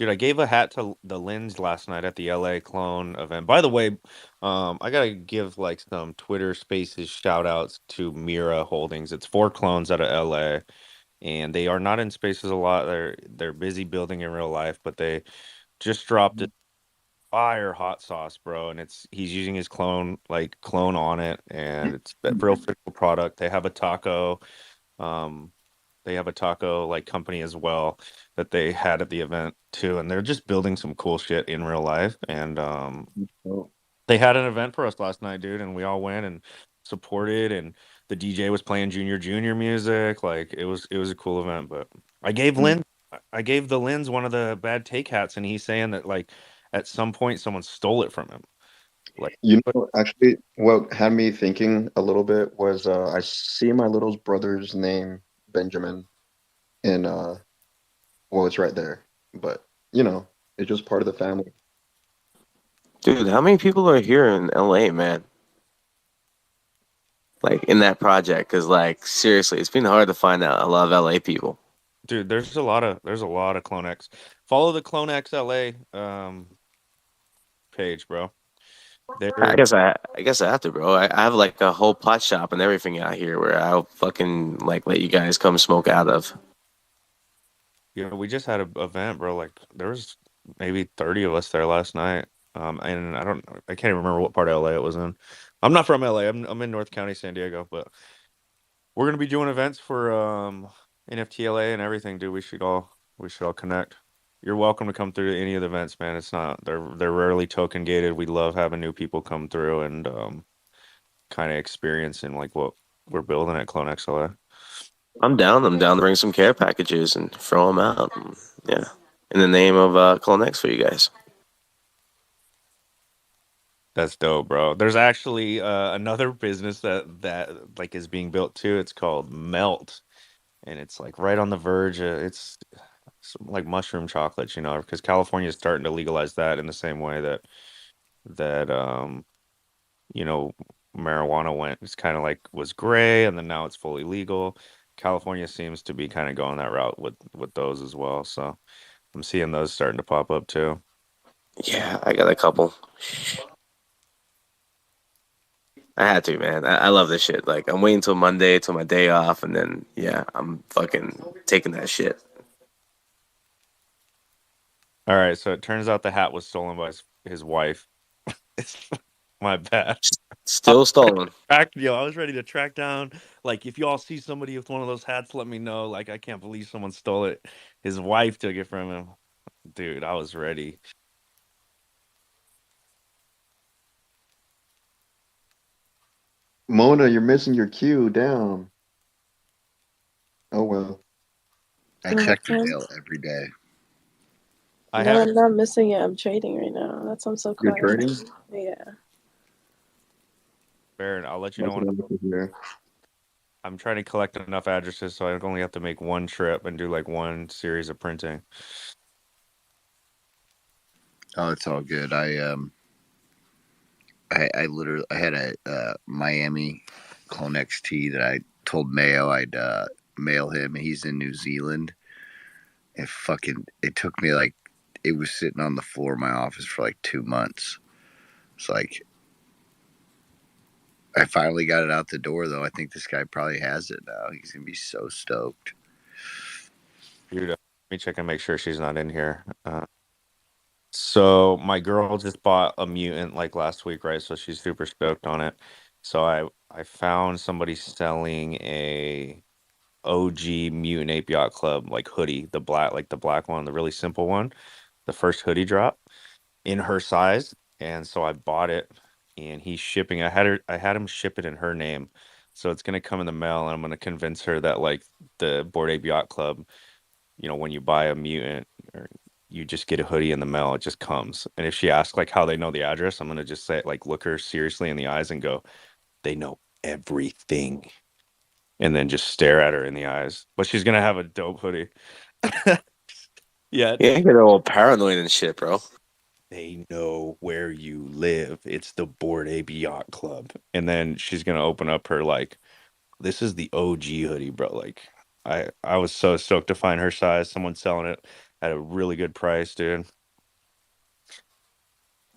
a hat to the Lens last night at the LA Clone event. By the way, I gotta give like some Twitter Spaces shout outs to Mira Holdings. It's 4 clones out of LA, and they are not in Spaces a lot. They're busy building in real life, but they just dropped a fire hot sauce, bro, and he's using his clone on it, and it's a real physical product. Um, they have a taco like company as well that they had at the event too, and they're just building some cool shit in real life. And Oh, they had an event for us last night, dude, and we all went and supported. And the DJ was playing Junior music. Like it was a cool event. But I gave mm. Lynn, I gave the Lens one of the bad take hats, and he's saying that like at some point someone stole it from him. Like, but Actually, what had me thinking a little bit was I see my little brother's name, Benjamin, in it's right there, but it's just part of the family. Dude, how many people are here in LA, man? Like in that project? Because like seriously, it's been hard to find out a lot of LA people. dude, there's a lot of CloneX. Follow the CloneX LA page, bro. I They're guess I have to, bro. I have like a whole pot shop and everything out here where I'll fucking like let you guys come smoke out of. we just had an event, bro. Like there was maybe 30 of us there last night. And I can't even remember what part of LA it was in. I'm not from LA. I'm in North County, San Diego, but we're gonna be doing events for NFTLA and everything, dude. We should all connect. You're welcome to come through to any of the events, man. It's not they're rarely token gated. We love having new people come through and kind of experiencing like what we're building at CloneX LA. I'm down. I'm down to bring some care packages and throw them out. Yeah, in the name of CloneX for you guys. That's dope, bro. There's actually another business that like is being built too. It's called Melt, and it's like right on the verge. It's like mushroom chocolates, because California is starting to legalize that in the same way that you know marijuana went. It's kind of like was gray, and then now it's fully legal. California seems to be kind of going that route with those as well. So I'm seeing those starting to pop up too. Yeah, I got a couple. I had to, man. I love this shit. Like, I'm waiting till Monday, till my day off, and then yeah, I'm fucking taking that shit. All right, so it turns out the hat was stolen by his wife. My bad. Still stolen. I was ready to track down. Like, if y'all see somebody with one of those hats, let me know. Like, I can't believe someone stole it. His wife took it from him. Dude, I was ready. Mona, you're missing your cue. Damn. Oh well. I check the mail every day. No, I'm not missing it. I'm trading right now. That's why I'm so You're quiet. trading? Yeah. Baron, I'll let you know That's what when I'm looking for. I'm trying to collect enough addresses so I only have to make one trip and do like one series of printing. Oh, it's all good. I literally I had a Miami CloneXT that I told Mayo I'd mail him. He's in New Zealand. It took me like, it was sitting on the floor of my office for like 2 months. It's like, I finally got it out the door though. I think this guy probably has it now. He's gonna be so stoked. Dude, let me check and make sure she's not in here. So my girl just bought a mutant like last week, right? So she's super stoked on it. So I found somebody selling a OG Mutant Ape Yacht Club like hoodie, the black one, the really simple one, the first hoodie drop in her size, and so I bought it, and he's shipping. I had him ship it in her name, so it's gonna come in the mail, and I'm gonna convince her that like the Bored Ape Yacht Club, when you buy a mutant or you just get a hoodie in the mail, it just comes. And if she asks like how they know the address, I'm gonna just say like look her seriously in the eyes and go, they know everything, and then just stare at her in the eyes. But she's gonna have a dope hoodie. Yeah. Yeah, get all paranoid and shit, bro. They know where you live. It's the Bored Ape Yacht Club. And then she's gonna open up her like, this is the OG hoodie, bro. Like, I was so stoked to find her size. Someone selling it at a really good price, dude.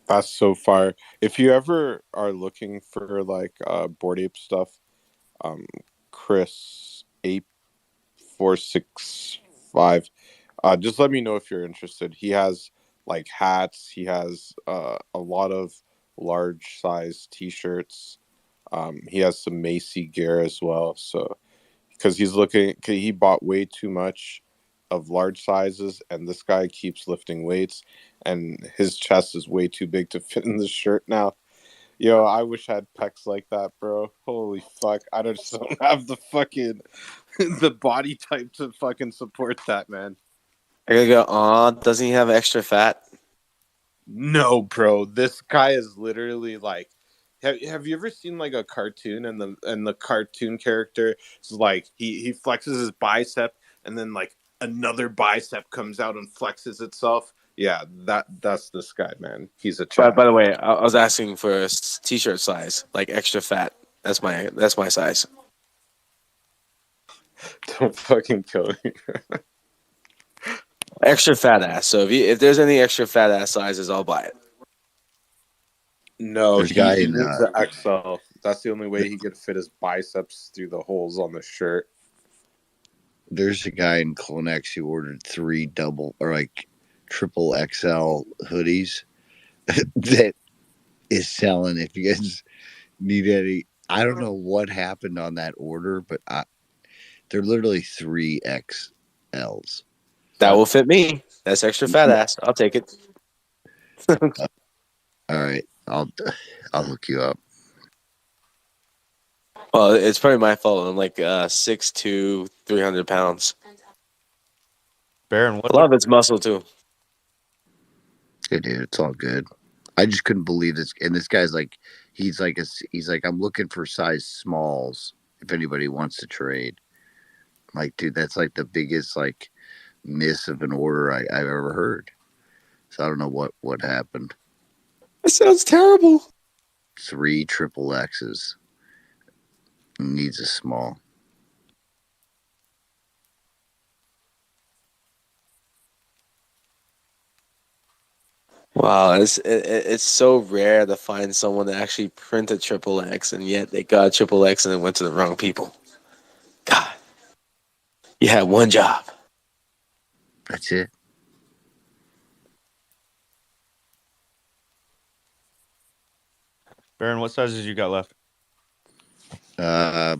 That's so fire. If you ever are looking for like Bored Ape stuff, um, Chris 8465, just let me know if you're interested. He has like hats. He has a lot of large size T-shirts. He has some Macy gear as well. So because he bought way too much of large sizes, and this guy keeps lifting weights, and his chest is way too big to fit in the shirt now. Yo, I wish I had pecs like that, bro. Holy fuck. Just don't have the fucking the body type to fucking support that, man. I gotta go, aw, doesn't he have extra fat? No, bro. This guy is literally like, have you ever seen like a cartoon, and the cartoon character is like he flexes his bicep, and then like another bicep comes out and flexes itself? Yeah, that's this guy, man. He's a By, chap. by the way, I was asking for a t-shirt size, like extra fat. That's my size. Don't fucking kill me. Extra fat ass. So if there's any extra fat ass sizes, I'll buy it. No, There's a guy he in needs the XL. That's the only way he could fit his biceps through the holes on the shirt. there's a guy in CloneX who ordered 3 double or like triple XL hoodies that is selling. If you guys need any, I don't know what happened on that order, but they're literally 3XLs. That will fit me. That's extra fat ass. I'll take it. All right, I'll hook you up. Well, it's probably my fault. I'm like 6'2", 300 pounds. Baron, A lot of it's muscle too. Hey, dude, it's all good. I just couldn't believe this. And this guy's like, he's like, I'm looking for size smalls if anybody wants to trade. I'm like, dude, that's like the biggest like miss of an order I've ever heard. So I don't know what happened. That sounds terrible. 3 triple X's. Needs a small. Wow, it's so rare to find someone that actually printed XXX, and yet they got XXX and it went to the wrong people. God, you had one job. That's it. Baron, what sizes you got left? I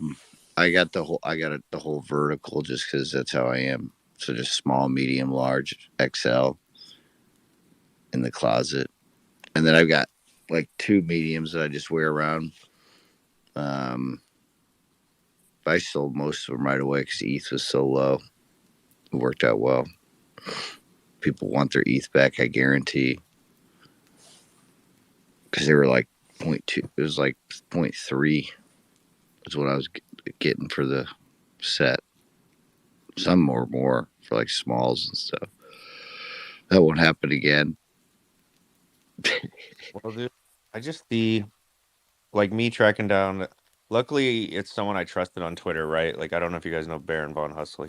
got the whole vertical just because that's how I am. So just small, medium, large, XL in the closet, and then I've got like 2 mediums that I just wear around. I sold most of them right away because ETH was so low. It worked out well. People want their ETH back, I guarantee, because they were like 0.2. It was like 0.3 is what I was getting for the set. Some more for like smalls and stuff. That won't happen again. Well, dude, I just see like me tracking down. Luckily, it's someone I trusted on Twitter, right? Like I don't know if you guys know Baron Von Hustle.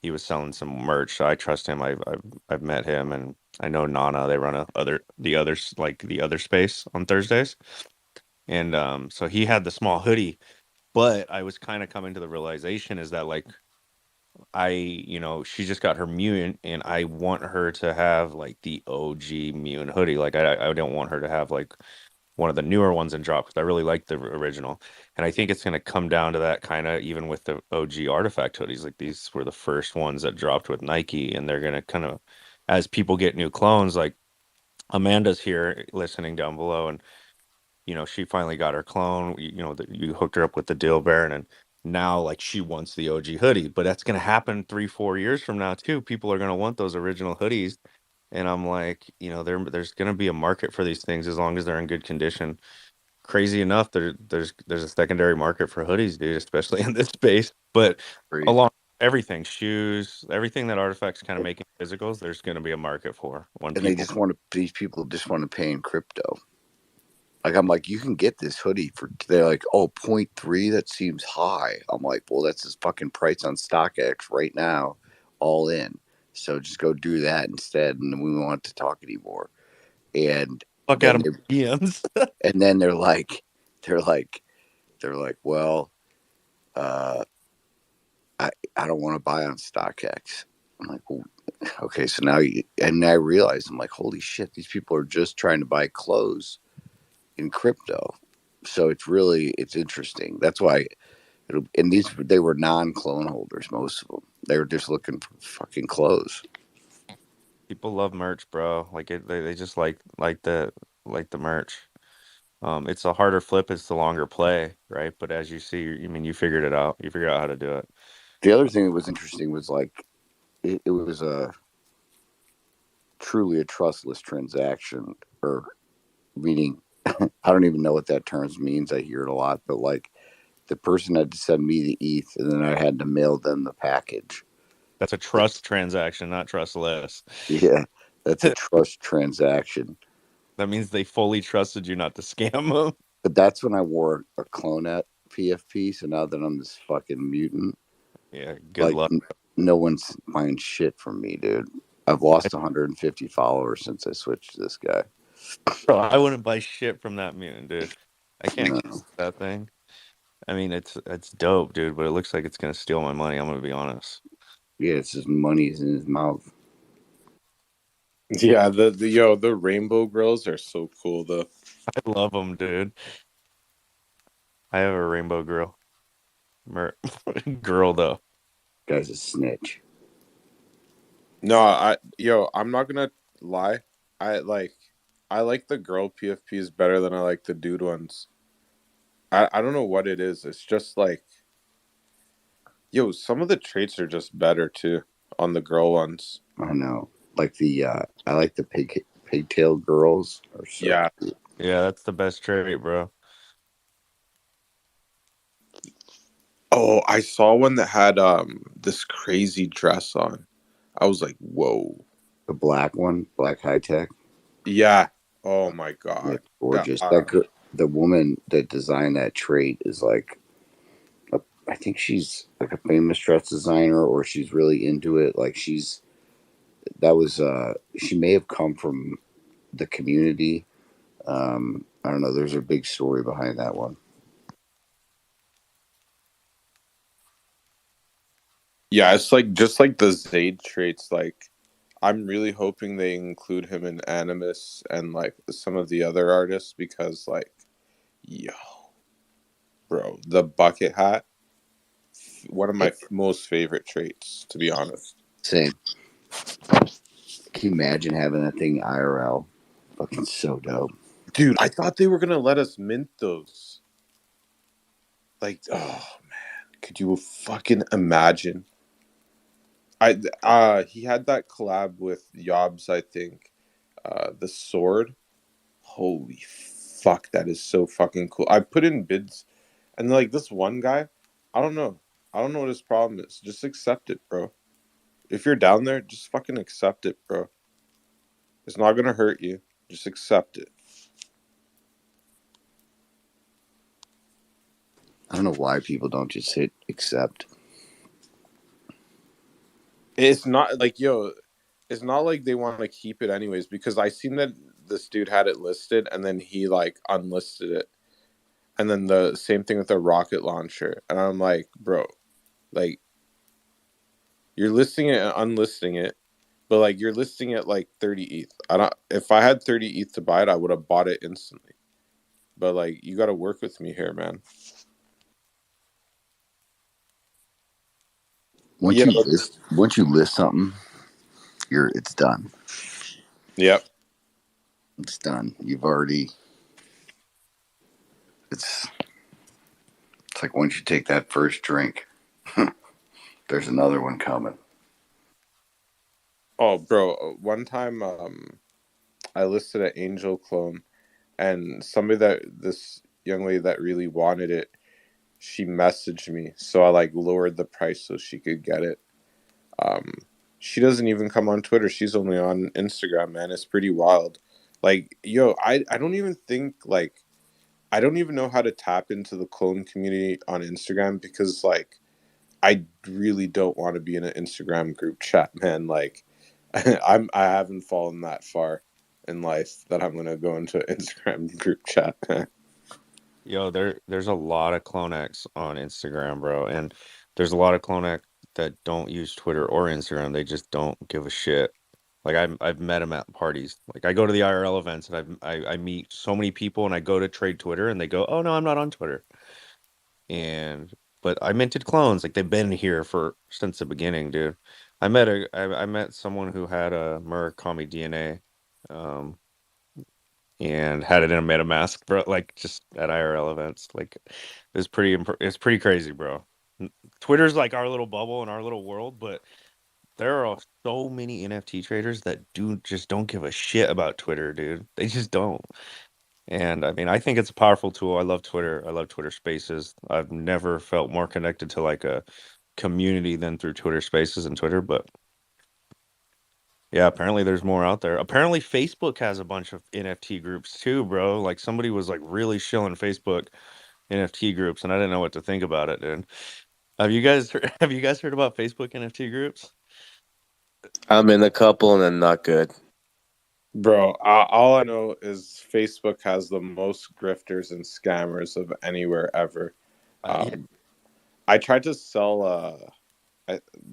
He was selling some merch, so I trust him. I've met him, and I know Nana. They run the other space on Thursdays, and so he had the small hoodie. But I was kind of coming to the realization is that like she just got her mutant, and I want her to have like the OG mutant hoodie. Like I don't want her to have like one of the newer ones in drop because I really like the original. And I think it's going to come down to that kind of even with the OG artifact hoodies. Like these were the first ones that dropped with Nike, and they're going to kind of, as people get new clones, like Amanda's here listening down below, and she finally got her clone. You hooked her up with the deal, Baron, and now like she wants the OG hoodie. But that's going to happen 3-4 years from now too. People are going to want those original hoodies. And I'm like, there's going to be a market for these things as long as they're in good condition. Crazy enough, there's a secondary market for hoodies, dude, especially in this space. But along everything, shoes, everything that artifacts kind of making physicals, there's going to be a market for when And people. these people just want to pay in crypto. Like I'm like, you can get this hoodie for. They're like, oh, 0.3. That seems high. I'm like, well, that's his fucking price on StockX right now, all in. So just go do that instead, and we won't have to talk anymore. And Fuck out of DMs. And then they're like, well, I don't want to buy on StockX. I'm like, well, okay. So now and I realized I'm like, holy shit, these people are just trying to buy clothes in crypto. So it's interesting. That's why they were non-clone holders, most of them. They were just looking for fucking clothes. People love merch, bro. Like they just like the merch. It's a harder flip, it's the longer play, right? But as you see, you figured it out. You figured out how to do it. The other thing that was interesting was like it was truly a trustless transaction, or meaning I don't even know what that term means. I hear it a lot, but like the person had to send me the ETH, and then I had to mail them the package. That's a trust transaction, not trustless. Yeah, that's a trust transaction. That means they fully trusted you not to scam them. But that's when I wore a CloneX PFP. So now that I'm this fucking mutant, yeah, good luck. No one's buying shit from me, dude. I've lost 150 followers since I switched to this guy. Bro, I wouldn't buy shit from that mutant, dude. I can't get that thing. I mean, it's dope, dude, but it looks like it's gonna steal my money. I'm gonna be honest. Yeah, it's just money's in his mouth. Yeah, the rainbow grills are so cool though. I love them, dude. I have a rainbow grill. Girl though. Guy's a snitch. No, I'm not gonna lie. I like the girl PFPs better than I like the dude ones. I don't know what it is. It's just like, some of the traits are just better too on the girl ones. I know. Like I like the pigtail girls. Are so yeah. Cute. Yeah, that's the best trait, bro. Oh, I saw one that had this crazy dress on. I was like, whoa. The black one, black high tech. Yeah. Oh my god. It's gorgeous. The woman that designed that trait is like, I think she's like a famous dress designer, or she's really into it. Like she may have come from the community. I don't know. There's a big story behind that one. Yeah, it's like just like the Zayd traits. Like, I'm really hoping they include him in Animus and like some of the other artists because, like, yo, bro, the bucket hat, one of my most favorite traits, to be honest. Same. Can you imagine having that thing IRL? Fucking so dope. Dude, I thought they were gonna let us mint those. Like, oh man, could you fucking imagine? He had that collab with Yobs, I think. The sword. Holy fuck, that is so fucking cool. I put in bids, and like this one guy, I don't know. I don't know what his problem is. Just accept it, bro. If you're down there, just fucking accept it, bro. It's not gonna hurt you. Just accept it. I don't know why people don't just hit accept. It's not like, yo, it's not like they want to keep it anyways, because I seen that this dude had it listed and then he like unlisted it. And then the same thing with the rocket launcher. And I'm like, bro, like, you're listing it and unlisting it, but like you're listing it like 30 ETH. If I had 30 ETH to buy it, I would have bought it instantly. But like, you got to work with me here, man. Once you list something, it's done. Yep. It's done. You've already. It's like once you take that first drink, there's another one coming. Oh, bro, one time I listed an Angel clone, and this young lady that really wanted it, she messaged me, so I like lowered the price so she could get it. She doesn't even come on Twitter. She's only on Instagram, man. It's pretty wild. Like, yo, I don't even think like I don't even know how to tap into the clone community on Instagram because like I really don't want to be in an Instagram group chat, man. Like I haven't fallen that far in life that I'm gonna go into an Instagram group chat. Yo, there's a lot of CloneX on Instagram, bro, and there's a lot of CloneX that don't use Twitter or Instagram. They just don't give a shit. Like I've met them at parties. Like I go to the IRL events and I meet so many people and I go to trade Twitter and they go, "Oh no, I'm not on Twitter." And but I minted clones. Like they've been here for since the beginning, dude. I met someone who had a Murakami DNA. Um, and had it in a MetaMask, bro. Like just at IRL events, like it's pretty crazy, bro. Twitter's like our little bubble and our little world, but there are so many NFT traders that just don't give a shit about Twitter, dude. They just don't. And I mean, I think it's a powerful tool. I love Twitter. I love Twitter Spaces. I've never felt more connected to like a community than through Twitter Spaces and Twitter, but yeah, apparently there's more out there. Apparently Facebook has a bunch of NFT groups too, bro. Like somebody was like really shilling Facebook NFT groups, and I didn't know what to think about it, dude. Have you guys heard about Facebook NFT groups? I'm in a couple and I'm not good. Bro, all I know is Facebook has the most grifters and scammers of anywhere ever. Yeah. I tried to sell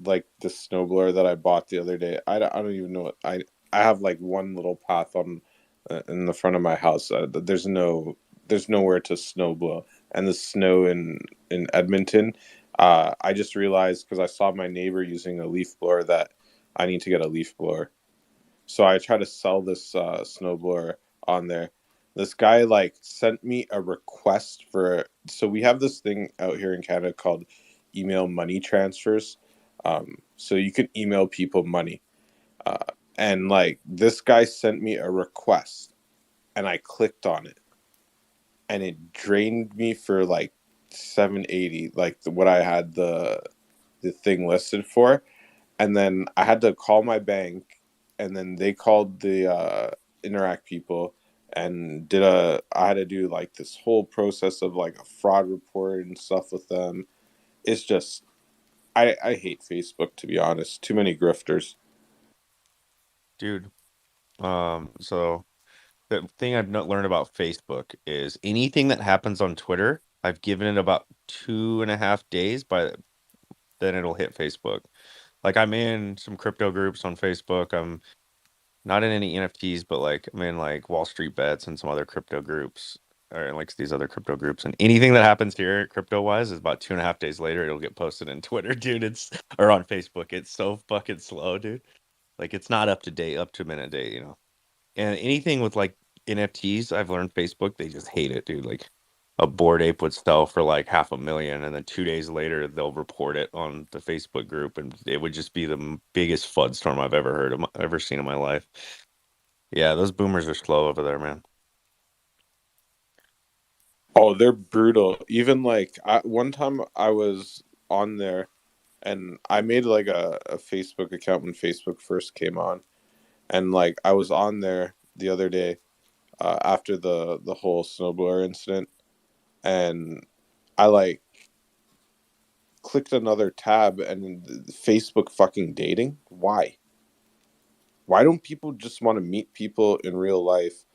like the snowblower that I bought the other day. I don't even know what I have like one little path on in the front of my house. There's nowhere to snowblow, and the snow in Edmonton. I just realized because I saw my neighbor using a leaf blower that I need to get a leaf blower. So I tried to sell this snowblower on there. This guy like sent me a request for. So we have this thing out here in Canada called email money transfers. So you can email people money, uh, and like this guy sent me a request, and I clicked on it, and it drained me for like 780, like what I had the thing listed for, and then I had to call my bank, and then they called the Interact people and I had to do like this whole process of like a fraud report and stuff with them. It's just I hate Facebook, to be honest. Too many grifters. Dude. So the thing I've learned about Facebook is anything that happens on Twitter, I've given it about 2.5 days, then it'll hit Facebook. Like I'm in some crypto groups on Facebook. I'm not in any NFTs, but like I'm in like Wall Street Bets and some other crypto groups, or like these other crypto groups. And anything that happens here crypto wise is about 2.5 days later it'll get posted in Twitter, dude. Or on Facebook. It's so fucking slow, dude. Like it's not up to date, up to minute date, you know. And anything with like NFTs, I've learned Facebook, they just hate it, dude. Like a Bored Ape would sell for like 500,000, and then 2 days later they'll report it on the Facebook group, and it would just be the biggest FUD storm I've ever seen in my life. Yeah, those boomers are slow over there, man. Oh, they're brutal. Even like one time I was on there, and I made like a Facebook account when Facebook first came on, and like I was on there the other day after the whole snowblower incident, and I like clicked another tab, and Facebook fucking dating. Why don't people just want to meet people in real life?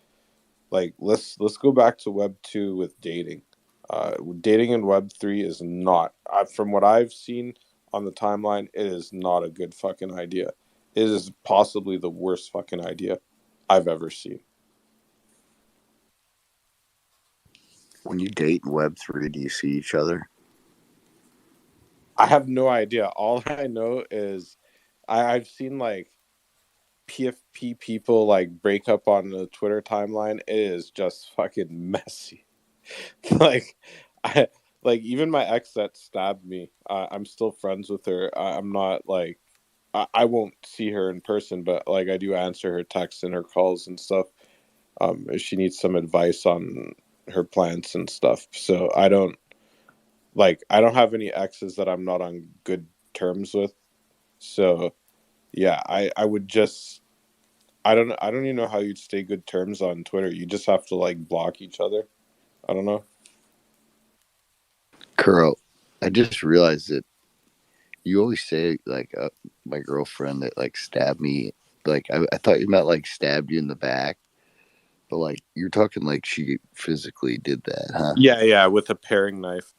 Like let's go back to Web 2 with dating. Dating in Web 3 is not, from what I've seen on the timeline, it is not a good fucking idea. It is possibly the worst fucking idea I've ever seen. When you date in Web3, do you see each other? I have no idea. All I know is I've seen like PFP people like break up on the Twitter timeline. It is just fucking messy. like I like even my ex that stabbed me, I'm still friends with her. I'm not like I won't see her in person, but like I do answer her texts and her calls and stuff. If she needs some advice on her plants and stuff. So I don't have any exes that I'm not on good terms with. So yeah, I would just I don't even know how you'd stay good terms on Twitter. You just have to like block each other. I don't know. Kuro, I just realized that you always say like my girlfriend that like stabbed me. Like I thought you meant like stabbed you in the back, but like you're talking like she physically did that, huh? Yeah, with a paring knife.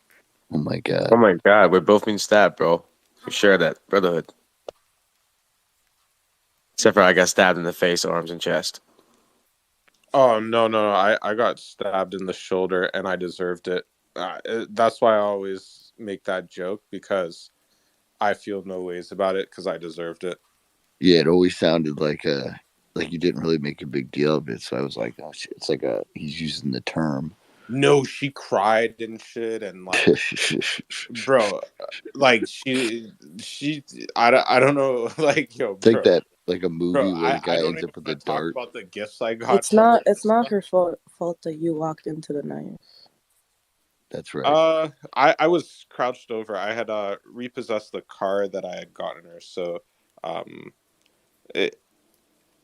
Oh my god. Oh my god, we're both being stabbed, bro. We share that brotherhood. Except for I got stabbed in the face, arms, and chest. Oh no! I got stabbed in the shoulder and I deserved it. That's why I always make that joke, because I feel no ways about it because I deserved it. Yeah, it always sounded like you didn't really make a big deal of it. So I was like, oh shit, it's like he's using the term. No, she cried and shit, and like, bro, like she, I don't know, like yo, it's bro, like that, like a movie bro, where the I guy don't ends even up with a want to talk dart. about the gifts I got. It's not her fault that you walked into the knife. That's right. I was crouched over. I had repossessed the car that I had gotten her, so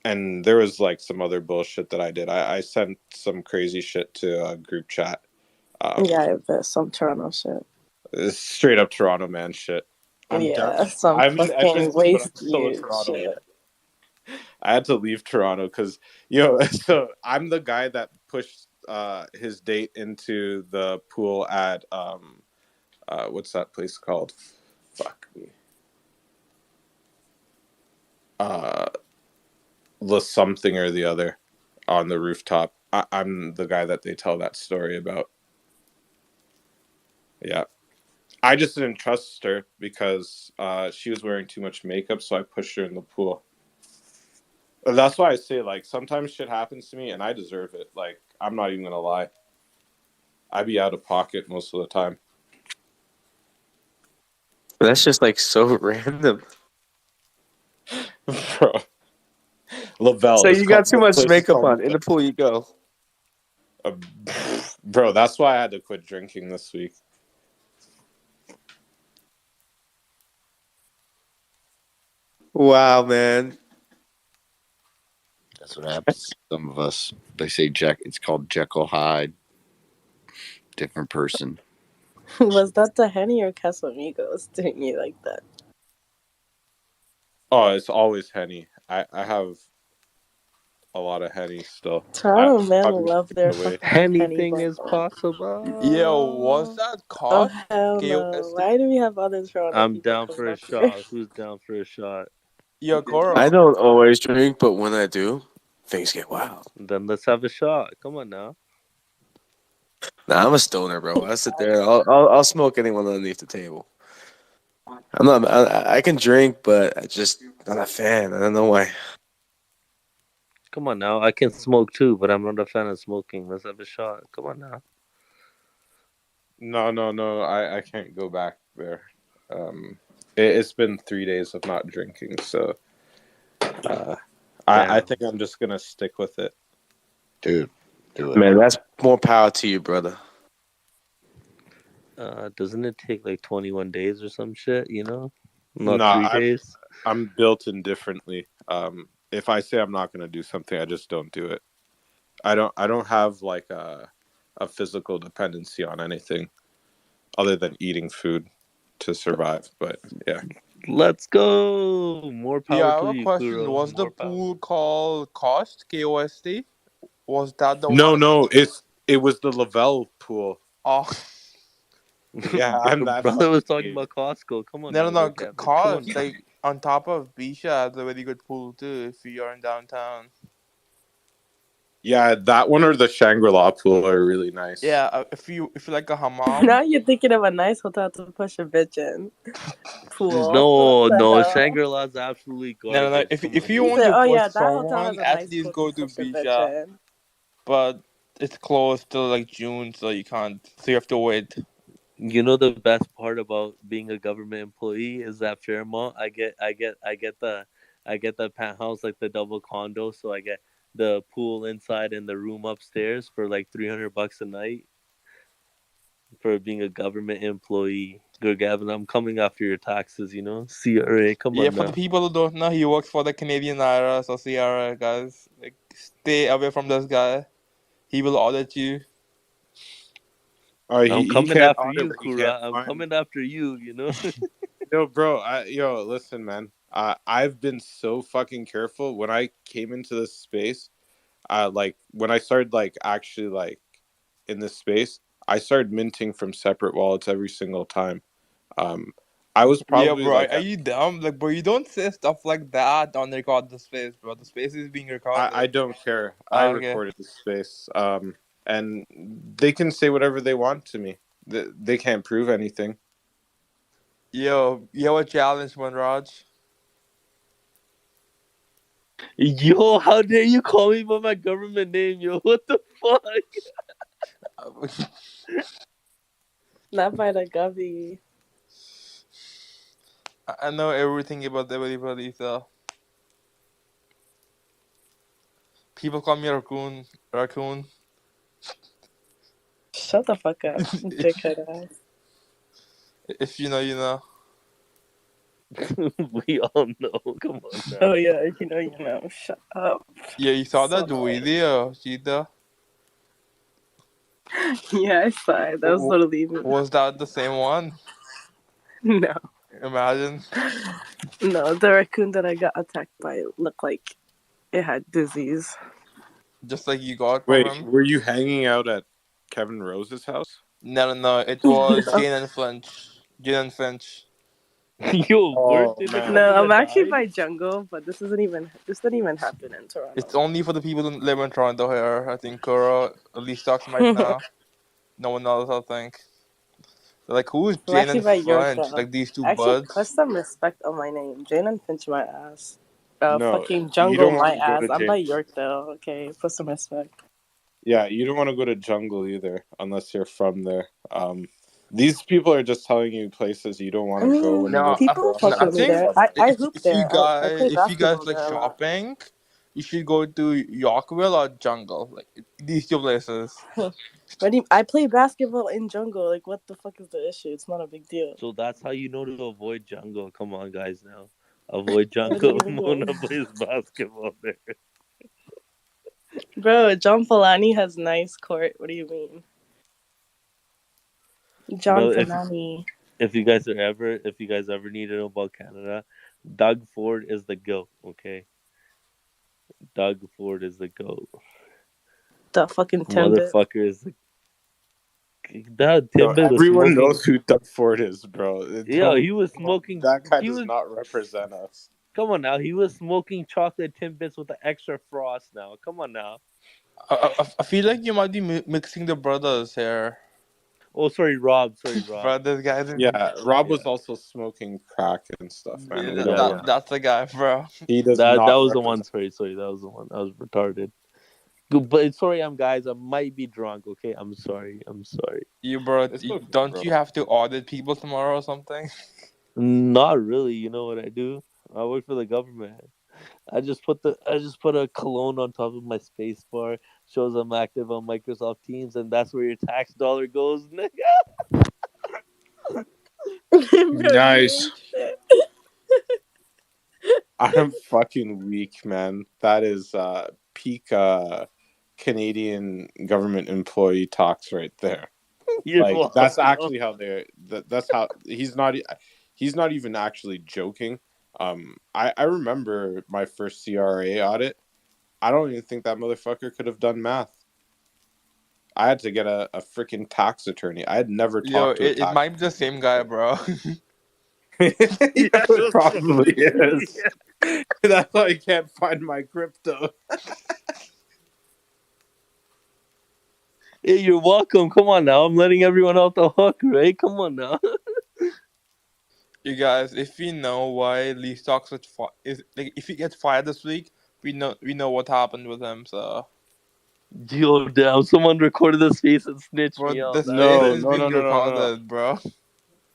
and there was like some other bullshit that I did. I sent some crazy shit to a group chat. Yeah, but some Toronto shit. Straight up Toronto man shit. I'm in fucking Edmonton, but I'm waste still a you Toronto shit. man. I had to leave Toronto because so I'm the guy that pushed his date into the pool at what's that place called? Fuck me. The something or the other on the rooftop. I'm the guy that they tell that story about. Yeah. I just didn't trust her because she was wearing too much makeup, so I pushed her in the pool. That's why I say, like, sometimes shit happens to me and I deserve it. Like, I'm not even gonna lie. I be out of pocket most of the time. That's just like so random. Bro. Lavelle. So you got too much makeup on. Lavelle. In the pool you go. Bro, that's why I had to quit drinking this week. Wow, man. That's what happens to some of us. They say it's called Jekyll Hyde. Different person. Was that the Henny or Casamigos doing you like that? Oh, it's always Henny. I have a lot of Henny still. Toronto men Probably love their away. fucking penny Anything is bundle. possible. Yo, what's that Oh cost? hell no! KOST? Why do we have other Toronto I'm people down coming for a up here? shot. Who's down for a shot? Yo, I Koro. don't always drink, but when I do, things get wild. Then let's have a shot. Come on now. Nah, I'm a stoner, bro. I sit there. I'll smoke anyone underneath the table. I'm not. I can drink, but I just not a fan. I don't know why. Come on now. I can smoke too, but I'm not a fan of smoking. Let's have a shot. Come on now. No. I can't go back there. It's been 3 days of not drinking, so I think I'm just gonna stick with it. Dude, do it. Man, that's more power to you, brother. Doesn't it take like 21 days or some shit? You know, not No, 3 days. I'm built indifferently. If I say I'm not gonna do something, I just don't do it. I don't have like a physical dependency on anything other than eating food to survive. But yeah. Let's go. More Yeah, I power have to a you, question. Kuro. Was the More power. pool called Cost? KOST? Was that the one? No, it was the Lavelle pool. Oh, Yeah, I'm that Brother was fucking talking idiot. about Costco. Come on no, now, no, Kevin. Come on Cost. now. Like, on top of Bisha has a very good pool, too, if you're in downtown. Yeah, that one or the Shangri-La pool are really nice. Yeah, if you like a hammam. Now you're thinking of a nice hotel to push a bitch in. Pool. No, What the no. hell? Shangri-La's absolutely No. garbage. Come If on you He now. want said, to "Oh push yeah, that hotel someone, has a at nice least pool to go to push a bitch Bisha. in." But it's closed till like June, so you can't. So you have to wait. You know the best part about being a government employee is that Fairmont, I get the penthouse, like the double condo, so I get the pool inside and the room upstairs for like $300 a night for being a government employee. Good Gavin, I'm coming after your taxes, you know? CRA, come Yeah, on for the now. people who don't know, he works for the Canadian IRS or CRA, guys. Like, stay away from this guy. He will audit you. I'm He coming can't after audit you, what he can't Kura. I'm find. coming after you, you know? Yo, bro, listen, man. I've been so fucking careful when I came into this space. Like when I started like actually like in this space, I started minting from separate wallets every single time. Um, I was Yeah, probably bro. like Are you dumb? Like, bro, you don't say stuff like that on record the space, bro. The space is being I recorded. don't care. I Okay. recorded the space. And they can say whatever they want to me. They can't prove anything. Yo, you have a challenge, man, Raj. Yo, how dare you call me by my government name, yo? What the fuck? Not by the govy. I know everything about everybody, so people call me raccoon. Raccoon. Shut the fuck up, dickhead ass. If you know, you know. We all know. Come on now. Oh yeah, you know. Shut up. Yeah, you saw So that video, Cheetah. yeah, I saw it. That was totally me. Was that the same one? No, Imagine. no, the raccoon that I got attacked by looked like it had disease. Just like you got from Wait, him. were you hanging out at Kevin Rose's house? No. It was Jane and Finch. Jane and Finch. Yo, where Oh did the man. No, I'm government actually died? by Jungle, but this didn't even happen in It's Toronto. only for the people who live in Toronto here. I think Kuro at least talks might know. No one else, I think. They're like, who's I'm Jane actually and by Finch? Yorkville. Like these two Actually, put buds. some respect on my name. Jane and Finch my ass. No, Fucking you Jungle don't want my to go ass. to I'm by jail. Yorkville. Okay, put some respect. Yeah, you don't want to go to jungle either unless you're from there. These people are just telling you places you don't want I to go when you mean, go No, to people fuck I with Toronto. me think there. I hoop there. I play if you guys basketball like there a lot. shopping, you should go to Yorkville or Jungle. Like these two places. I play basketball in Jungle. Like, what the fuck is the issue? It's not a big deal. So that's how you know to avoid jungle. Come on, guys, now. Avoid What do jungle. you mean? Mona plays basketball there. Bro, John Polani has nice court. What do you mean? John Bro, Polani. if you guys ever need to know about Canada, Doug Ford is the GOAT, okay? Doug Ford is the GOAT. The fucking Timbit. Motherfucker is the that No, Timbit was everyone smoking. knows who Doug Ford is, bro. Yeah, he was smoking. That guy He does was. not represent us. Come on now, he was smoking chocolate Timbits with the extra frost. Now, come on now. I feel like you might be mixing the brothers here. Oh, sorry, Rob. Sorry, Rob. Bro, this guy's Yeah, Rob was also smoking crack and stuff, man. We don't want. that's the guy, bro. He does That not was the represent. one. Sorry, that was the one. I was retarded. But sorry, guys. I might be drunk. Okay, I'm sorry. You, bro, It's okay, don't bro. you have to audit people tomorrow or something? Not really. You know what I do? I work for the government. I just put a cologne on top of my space bar, shows I'm active on Microsoft Teams, and that's where your tax dollar goes, nigga. Bro, you Nice. ain't shit. I'm fucking weak, man. That is peak Canadian government employee talks right there. You're Like welcome. that's actually how they're. That's how he's not. He's not even actually joking. I remember my first CRA audit. I don't even think that motherfucker could have done math. I had to get a freaking tax attorney. I had never Yo, talked to a it tax. might be the same guy, bro. Yeah, it probably is. That's why I can't find my crypto. Hey, you're welcome. Come on now. I'm letting everyone off the hook, right? Come on now. You guys, if we know why Lee Stocks is like, if he gets fired this week, we know what happened with him. So, Yo, damn. Someone recorded this face and snitched bro, me out. the That's space No, is no, crazy. no, being no, no, no, no. recorded, bro.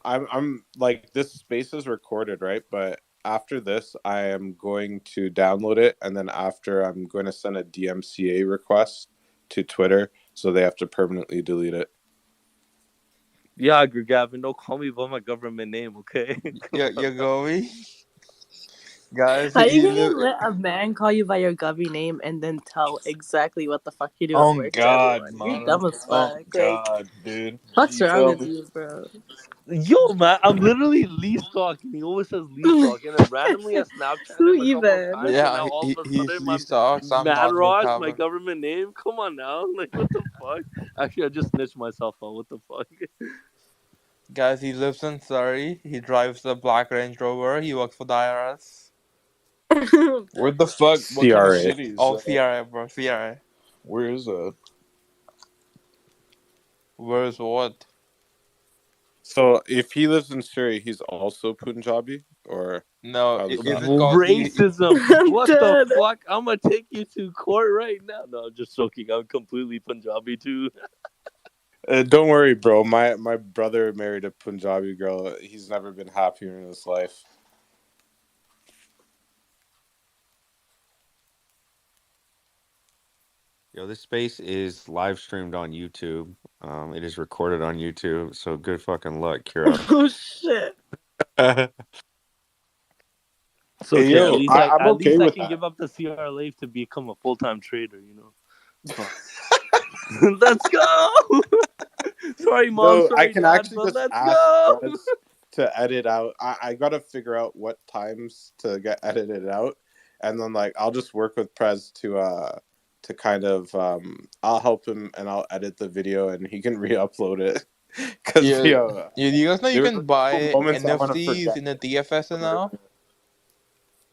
I'm like this space is recorded, right? But after this, I am going to download it, and then after I'm going to send a DMCA request to Twitter, so they have to permanently delete it. Yeah, Gavin, don't call me by my government name, okay? You're going, guys. How you gonna let a man call you by your govy name and then tell exactly what the fuck you do at Oh work to God, everyone? You're man. dumb as Oh fuck. Like, God, dude. what's You wrong feel with me? you, bro? Yo, man, I'm literally least talking. He always says least talking, and randomly I Snapchat Who him a couple of even? times, and now Yeah, all of a he's sudden Lee my Stocks. I'm Mad not Nick Ross, my Calvin. government name. Come on now, like what the fuck? Actually, I just snitched myself out. What the fuck? Guys, he lives in Surrey. He drives a black Range Rover. He works for the IRS. Where the fuck? What kind of CRA. city is Oh, that? CRA, bro. CRA. Where is that? Where's what? So if he lives in Surrey, he's also Punjabi, or No, how does is that? it called Racism. I'm What dead. the fuck? I'm gonna take you to court right now. No, I'm just joking. I'm completely Punjabi too. Don't worry, bro. My brother married a Punjabi girl. He's never been happier in his life. Yo, this space is live streamed on YouTube. It is recorded on YouTube. So good fucking luck, Kiro. Oh shit. It's okay. Hey, yo, I'm At okay least I with can that. give up the CR Life to become a full-time trader. You know. Fuck. Let's go. Sorry, mom. No, I Sorry, can dad. actually But just let's ask go. Prez to edit out. I gotta figure out what times to get edited out, and then like I'll just work with Prez to kind of I'll help him and I'll edit the video and he can re-upload it. Cause Yeah, you guys know you there can were a couple buy moments I want to NFTs forget. in the TFSA now.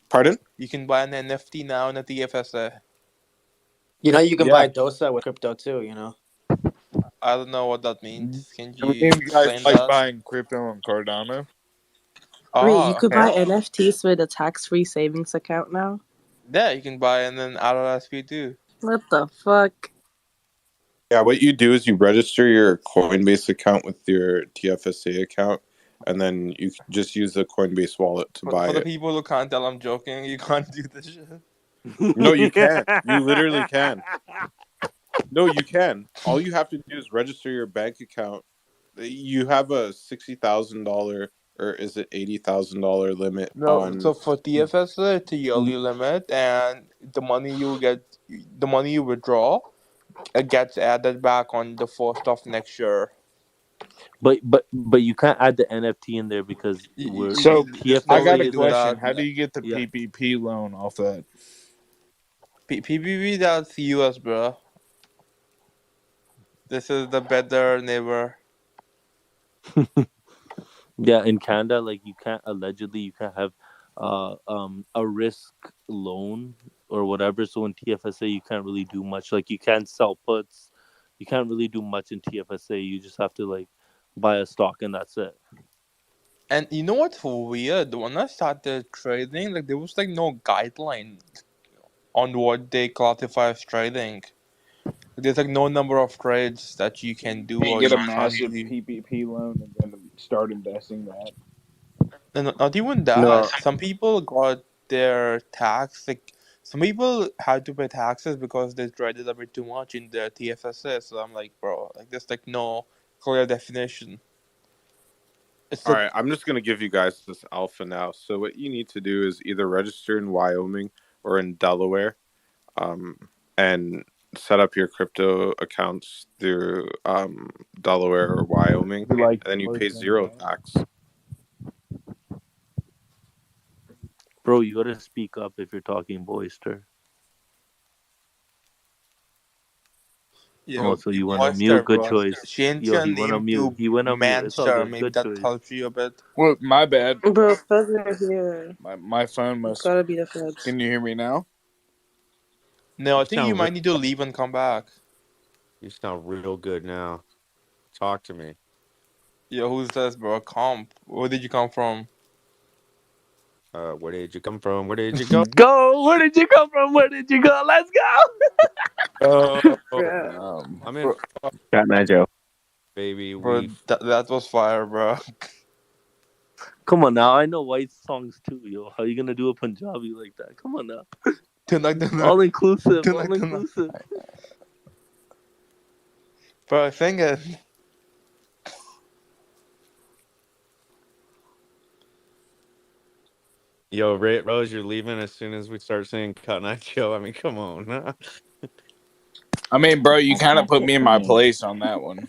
Pardon? You can buy an NFT now in the TFSA. You know, you can Yeah. buy DOSA with crypto too. You know. I don't know what that means. Can Any you of you guys explain like that? buying crypto on Cardano? Wait, you Oh, could okay. buy NFTs with a tax-free savings account now? Yeah, you can buy and then RRSP too. What the fuck? Yeah, what you do is you register your Coinbase account with your TFSA account, and then you can just use the Coinbase wallet to buy For the it. people who can't tell I'm joking, you can't do this shit. No, you can. You literally can. No, you can. All you have to do is register your bank account. You have a $60,000 or is it $80,000 limit No, on. so for TFSA, it's a yearly limit, and the money you withdraw, it gets added back on the 1st of next year. But you can't add the NFT in there because we're So There's no I way got TFSA a to is do like question. that. How do you get the yeah. PPP loan off that? PBB, that's US, bro. This is the better neighbor. Yeah, in Canada, like you can't have a risk loan or whatever. So in TFSA, you can't really do much. Like you can't sell puts. You can't really do much in TFSA. You just have to like buy a stock and that's it. And you know what's weird? When I started trading, like there was like no guideline on what they classify as trading. There's like no number of trades that you can do Can't or get you a can't massive do. PPP loan and then start investing that. And not even that. No, Some people got their tax. Like some people had to pay taxes because they traded a bit too much in their TFSA. So I'm like, bro, like there's like no clear definition. It's All like right, I'm just gonna give you guys this alpha now. So what you need to do is either register in Wyoming or in Delaware, and set up your crypto accounts through Delaware or Wyoming, You like and then you pay most zero things, tax. bro, you gotta speak up if you're talking Boyster. Oh, yo, so you wanna Oyster, mute? Good bro. choice. Change Yo, your he went on name mute. to He went on mute. It's all Manster. good. Maybe Good that choice. helps you a bit. Well, my bad. Bro, feds are here. My phone must. Gotta be the feds. Can you hear me now? No, I You think you sound might need to leave and come back. you sound real good now. Talk to me. Yo, who's this, bro? Comp. Where did you come from? Where did you come from? Where did you go? Go! Where did you come from? Where did you go? Let's go! Bro. I'm in Bro, Got that Joe. baby. bro, that was fire, bro. Come on now. I know white songs too, yo. How you gonna do a Punjabi like that? Come on now. All inclusive. All inclusive. Bro, sing it. Yo, Rose, you're leaving as soon as we start saying Cut Night Joe. I mean, come on. I mean, bro, you That's kind of not put it me in for my me. place on that one.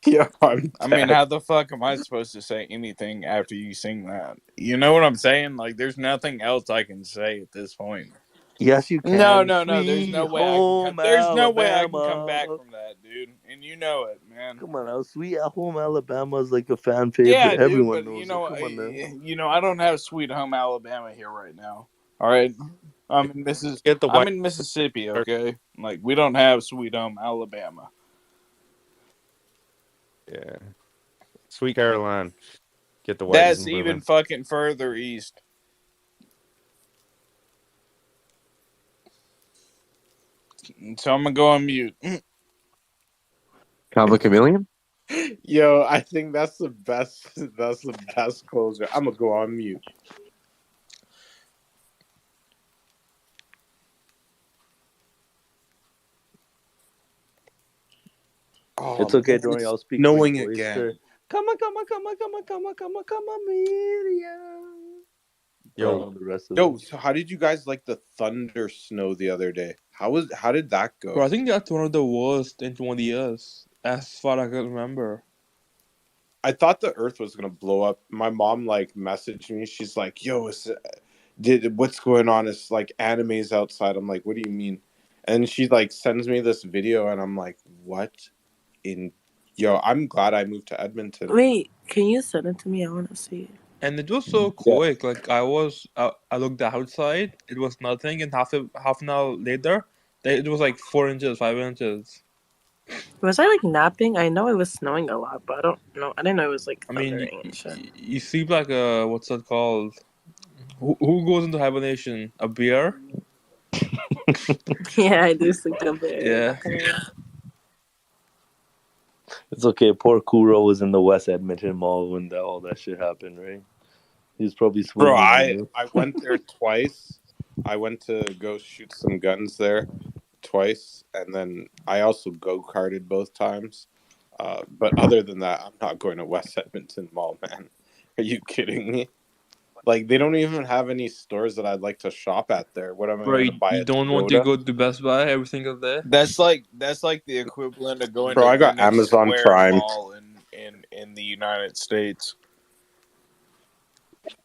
Yeah, I'm I mean, dead. how the fuck am I supposed to say anything after you sing that? You know what I'm saying? Like, there's nothing else I can say at this point. Yes, you No, can. no, no. There's Sweet no way I can come. home There's no way I can come back Alabama. from that, dude. And you know it, man. Come on now. Sweet home Alabama is like a fan Yeah, favorite. dude. Everyone But knows it. Come on now. I don't have Sweet Home Alabama here right now. All right, Get the I'm white. in Mississippi. Okay, like we don't have Sweet Home Alabama. Yeah. Sweet Caroline. Get the white That's meat even moving. fucking further east. So I'm gonna go on mute. Cowboy Chameleon? Yo, I think that's the best. That's the best closer. I'm gonna go on mute. Oh It's okay, man, Dory. it's I'll speak for you, snowing Boyster. again. Come on, Miriam. I don't Yo, know the rest of Yo, it. so how did you guys like the thunder snow the other day? How did that go? Bro, I think that's one of the worst in 20 years, as far as I can remember. I thought the Earth was gonna blow up. My mom like messaged me. She's like, "Yo, what's going on? It's like animes outside." I'm like, "What do you mean?" And she like sends me this video, and I'm like, "What in?" Yo, I'm glad I moved to Edmonton. Wait, can you send it to me? I want to see it. And it was so Yeah. quick. Like I looked outside. It was nothing, and half an hour later, it was like 4 inches, 5 inches. Was I like napping? I know it was snowing a lot, but I don't know. I didn't know it was like I mean, thundering and shit. you sleep like a what's that called? Who goes into hibernation? A bear? Yeah, I do sleep a bit. Yeah. It's okay. Poor Kuro was in the West Edmonton Mall when all that shit happened, right? He was probably Bro, swinging on you. I went there twice. I went to go shoot some guns there twice, and then I also go-karted both times. But other than that, I'm not going to West Edmonton Mall, man. Are you kidding me? Like, they don't even have any stores that I'd like to shop at there. What am I Bro, going to buy, you a don't want to Toyota? go to Best Buy every single day? That's like the equivalent of going Bro, to I got Lenox Amazon Square Prime. Mall in the United States.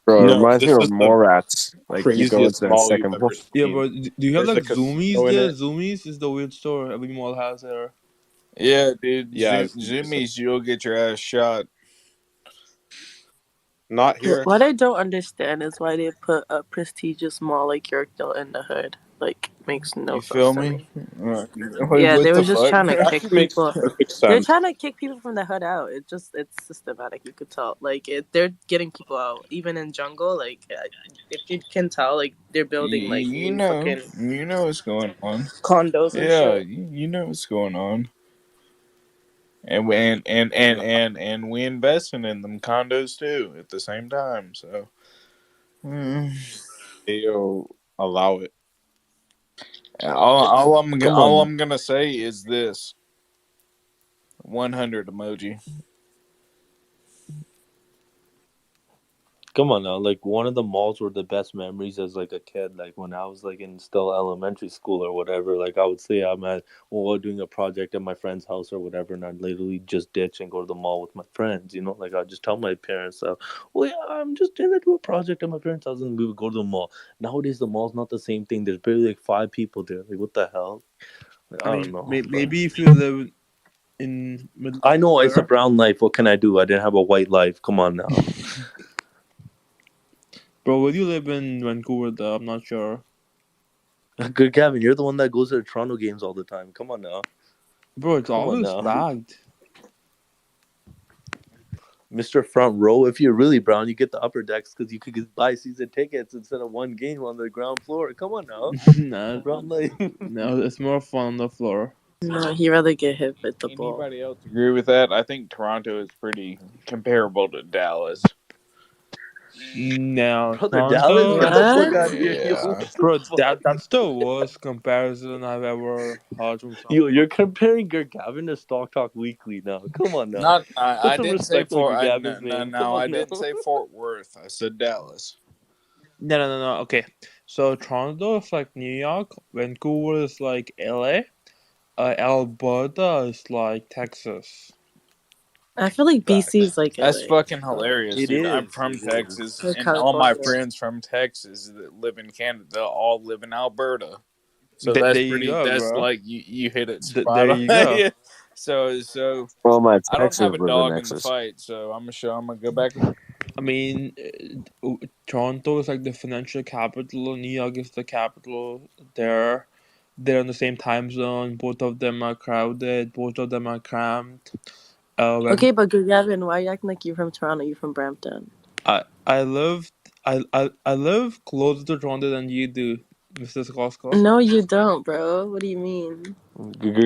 Bro, it No, reminds me this of is the Mallrats. Like you go craziest into that mall you've second floor. ever Yeah, seen. but do you have There's like a Zoomies casino in there? it. Zoomies is the weird store every mall has there. Yeah, dude. Yeah, Zoomies, you'll get your ass shot. not here. What I don't understand is why they put a prestigious mall like Yorkdale in the hood. Like, makes no You sense feel to me? me. Wait, Yeah, what they were the just fuck? trying to It kick actually makes people. perfect They're sense. trying to kick people from the hood out. It's systematic. You could tell. Like, they're getting people out. Even in jungle, like, if you can tell, like, they're building like You new know, fucking you know what's going on. condos and Yeah, shit. you know what's going on. And we investing in them condos too at the same time. So They'll allow it. Come all on. I'm gonna say is this: 100 emoji. Come on now, like one of the malls were the best memories as like a kid. Like when I was like in still elementary school or whatever. Like I would say I'm at doing a project at my friend's house or whatever, and I'd literally just ditch and go to the mall with my friends. You know, like I'd just tell my parents, "Well, yeah, I'm just gonna do a project at my parents' house," and we would go to the mall. Nowadays, the mall's not the same thing. There's barely like 5 people there. Like what the hell? Like, I I don't mean, know, but maybe if you live in middle I of know it's a nowhere. brown life. What can I do? I didn't have a white life. Come on now. Bro, where do you live in Vancouver though? I'm not sure. Good Gavin, you're the one that goes to the Toronto games all the time. Come on now. Bro, it's Come on always now. lagged. Mr. Front Row, if you're really brown, you get the upper decks because you could buy season tickets instead of one game on the ground floor. Come on now. No, Brown life. no, it's more fun on the floor. No, he'd rather get hit with the ball. Anybody else agree with that? I think Toronto is pretty comparable to Dallas. Now, Brother Dallas, Toronto, get the fuck What? out of here, yo. Yeah. What the bro, fuck? that's the worst comparison I've ever heard from Yo, someone. you're comparing Gavin to Stock Talk Weekly now. Come on now. Not. Put I some didn't say respect on Fort. Gavin's name. Come No, on I now. didn't say Fort Worth. I said Dallas. No. Okay, so Toronto is like New York, Vancouver is like LA, Alberta is like Texas. I feel like BC Facts. is like That's LA. fucking So, hilarious, It dude. I'm is. from It is. Texas, or and all my California. friends from Texas that live in Canada all live in Alberta. So There that's you pretty. go, That's bro. like you hit it There spot on. you go. Yeah. So All my I don't Texans have a live in dog in the Texas. fight. So I'm gonna go back. I mean, Toronto is like the financial capital. New York is the capital. They're in the same time zone. Both of them are crowded. Both of them are cramped. When Okay, but Gavin, why are you acting like you're from Toronto? You're from Brampton. I live I live closer to Toronto than you do, Mrs. Costco. No, you don't, bro. What do you mean?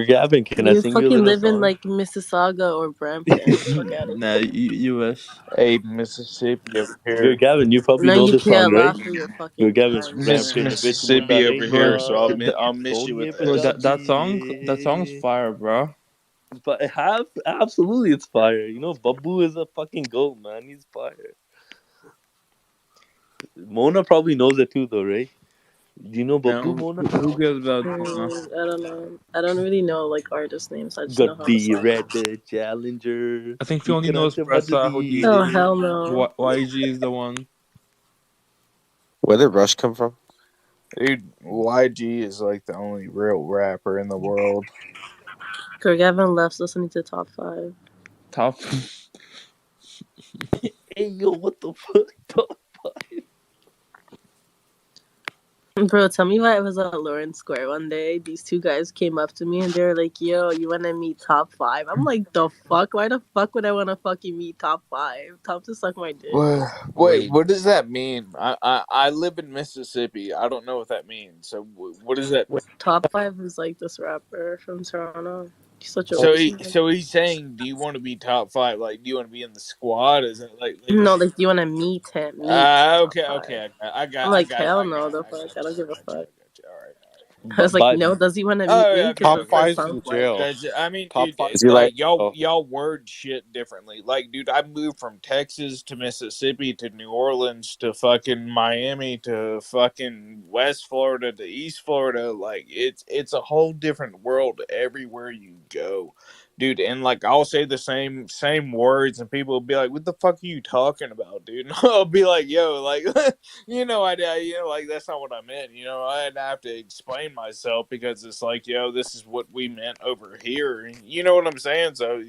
Gavin, can I You sing you a fucking little live in song? like Mississauga or Brampton. Fuck out of Nah, here. you wish. Hey, Mississippi over here. Gavin, you probably No, know you this song, can't right? laugh for your fucking Gavin, behind, Brampton, man. bitch, muta Mississippi over Bro, here. So reina. I'll miss you with Oye, bro, that. that song's petaji. fire, bro. But absolutely, it's fire. You know, Babu is a fucking goat, man. He's fire. Mona probably knows it too, though, right? Do you know Babu, Now, Mona? who cares about Mona? I don't know. I don't really know like artist names. I just know Got how the the song red goes. challenger. I think she only knows Vikrant Pressa Oh Houdini. Madidi. hell no. YG is the one. Where did Rush come from? Dude, YG is like the only real rapper in the world. Gavin left listening to top 5. Top. Hey, yo, what the fuck? Top 5. Bro, tell me why I was at Lawrence Square one day. These two guys came up to me and they're like, "Yo, you wanna meet top 5?" I'm like, "The fuck? Why the fuck would I wanna fucking meet top 5? Top to suck my dick." Wait, Wait, what does that mean? I live in Mississippi. I don't know what that means. So what is that? wait. Top 5 is like this rapper from Toronto. He's such a Oh, weird. So he's saying, do you want to be top 5? Like, do you want to be in the squad? Is it like? No, like, do you wanna meet him? Meet top Okay, 5. I'm I like, got, hell I no, got, the I fuck. got I don't you, give a fuck. All right. I was like, But no, does he want to Oh meet yeah, me? Because Top the first five's song in played. jail. I mean, Top dude, five. is he like? like Oh, y'all word shit differently. Like, dude, I moved from Texas to Mississippi to New Orleans to fucking Miami to fucking West Florida to East Florida. Like, it's a whole different world everywhere you go. dude, and like I'll say the same words, and people will be like, "What the fuck are you talking about, dude?" And I'll be like, "Yo, like, like that's not what I meant." I'd have to explain myself because it's like, this is what we meant over here. You know what I'm saying? So,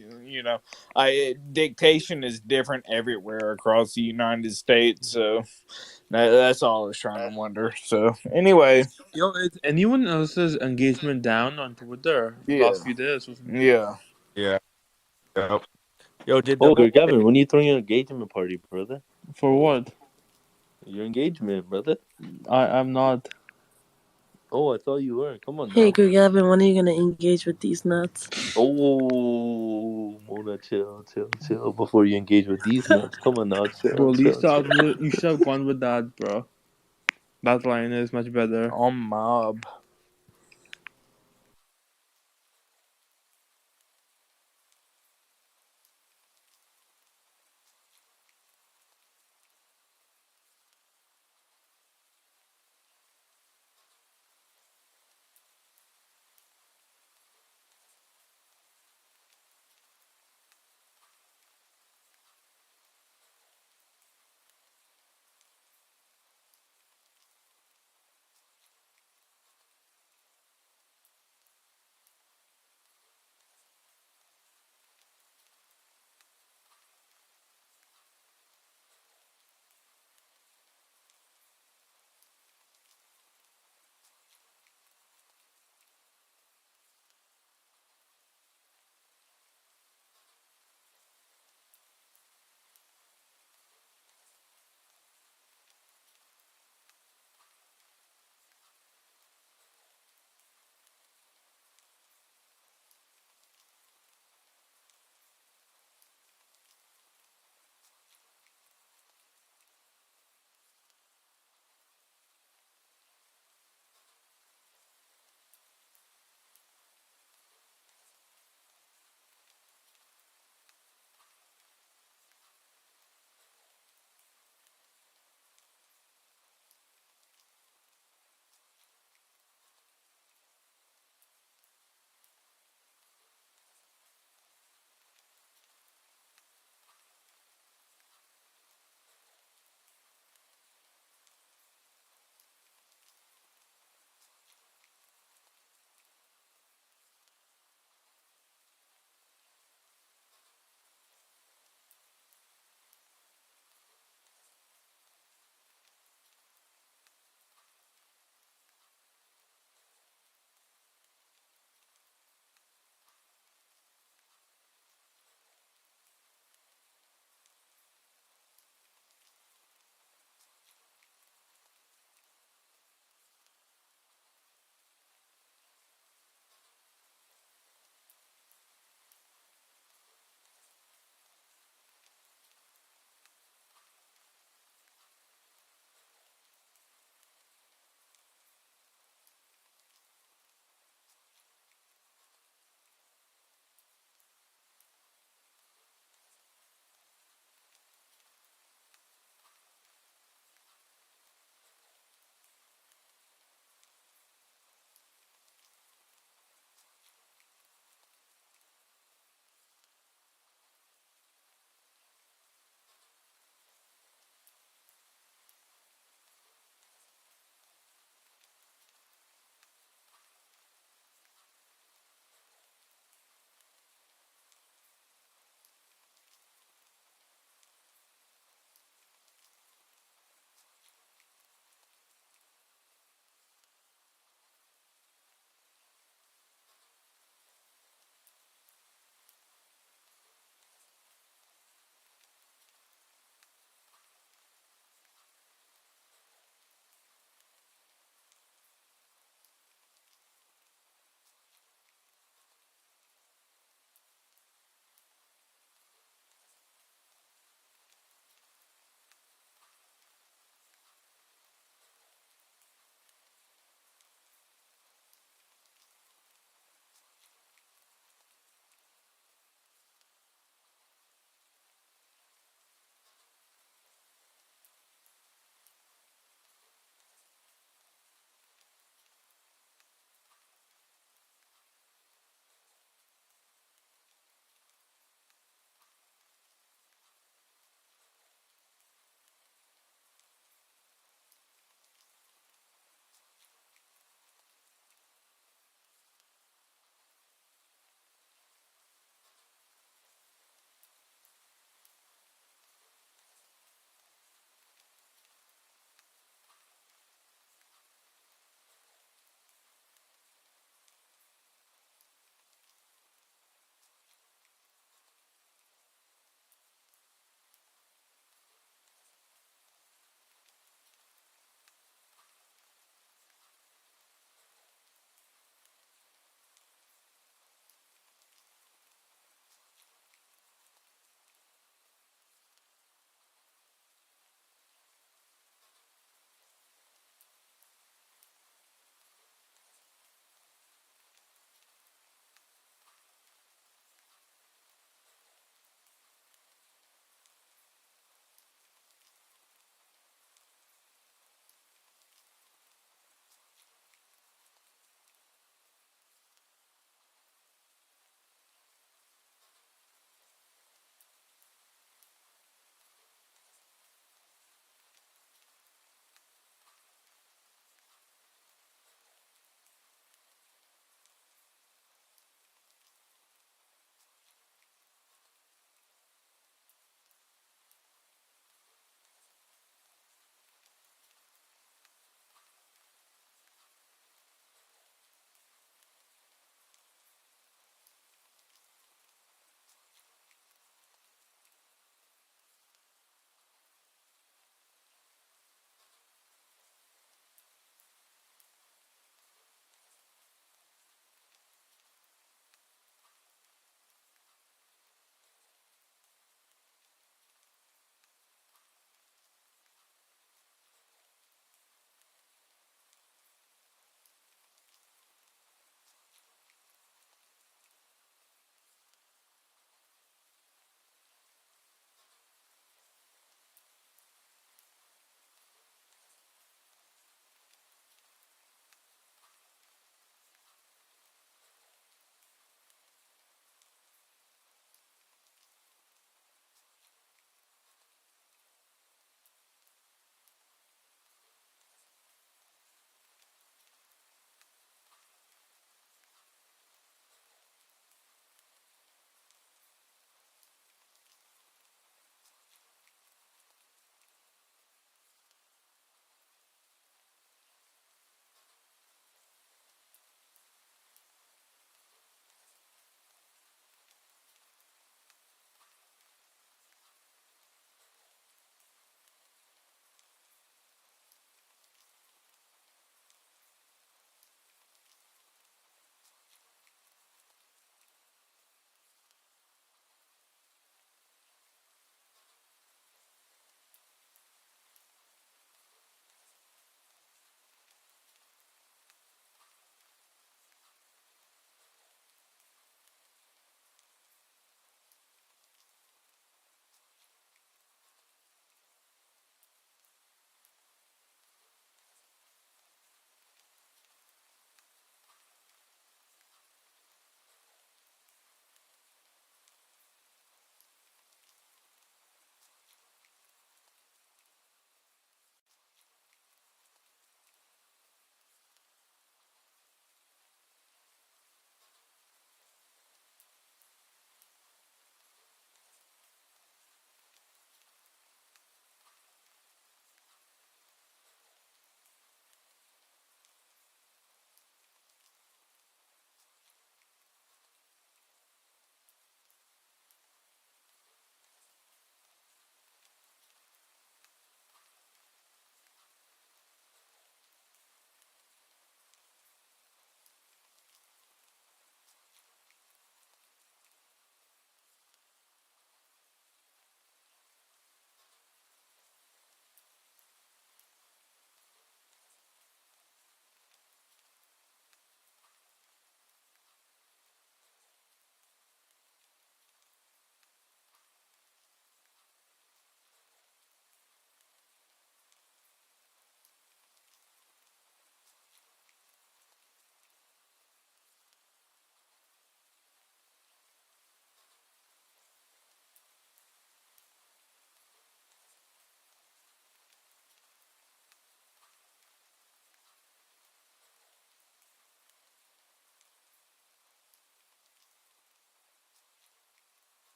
dictation is different everywhere across the United States. So that's all I was trying to wonder. So anyway, Yo, is anyone else's engagement down on Twitter the yeah, last few days? yeah. Yeah. Yep. Yo, did Oh, Double Gavin, when are you throwing your engagement party, brother? For what? Your engagement, brother. I'm not. Oh, I thought you were. Come on Hey, now. Gavin, when are you gonna engage with these nuts? Oh, Mona, chill before you engage with these nuts. Come on now, Bro, chill. you should have gone with that, bro. That line is much better. On mob.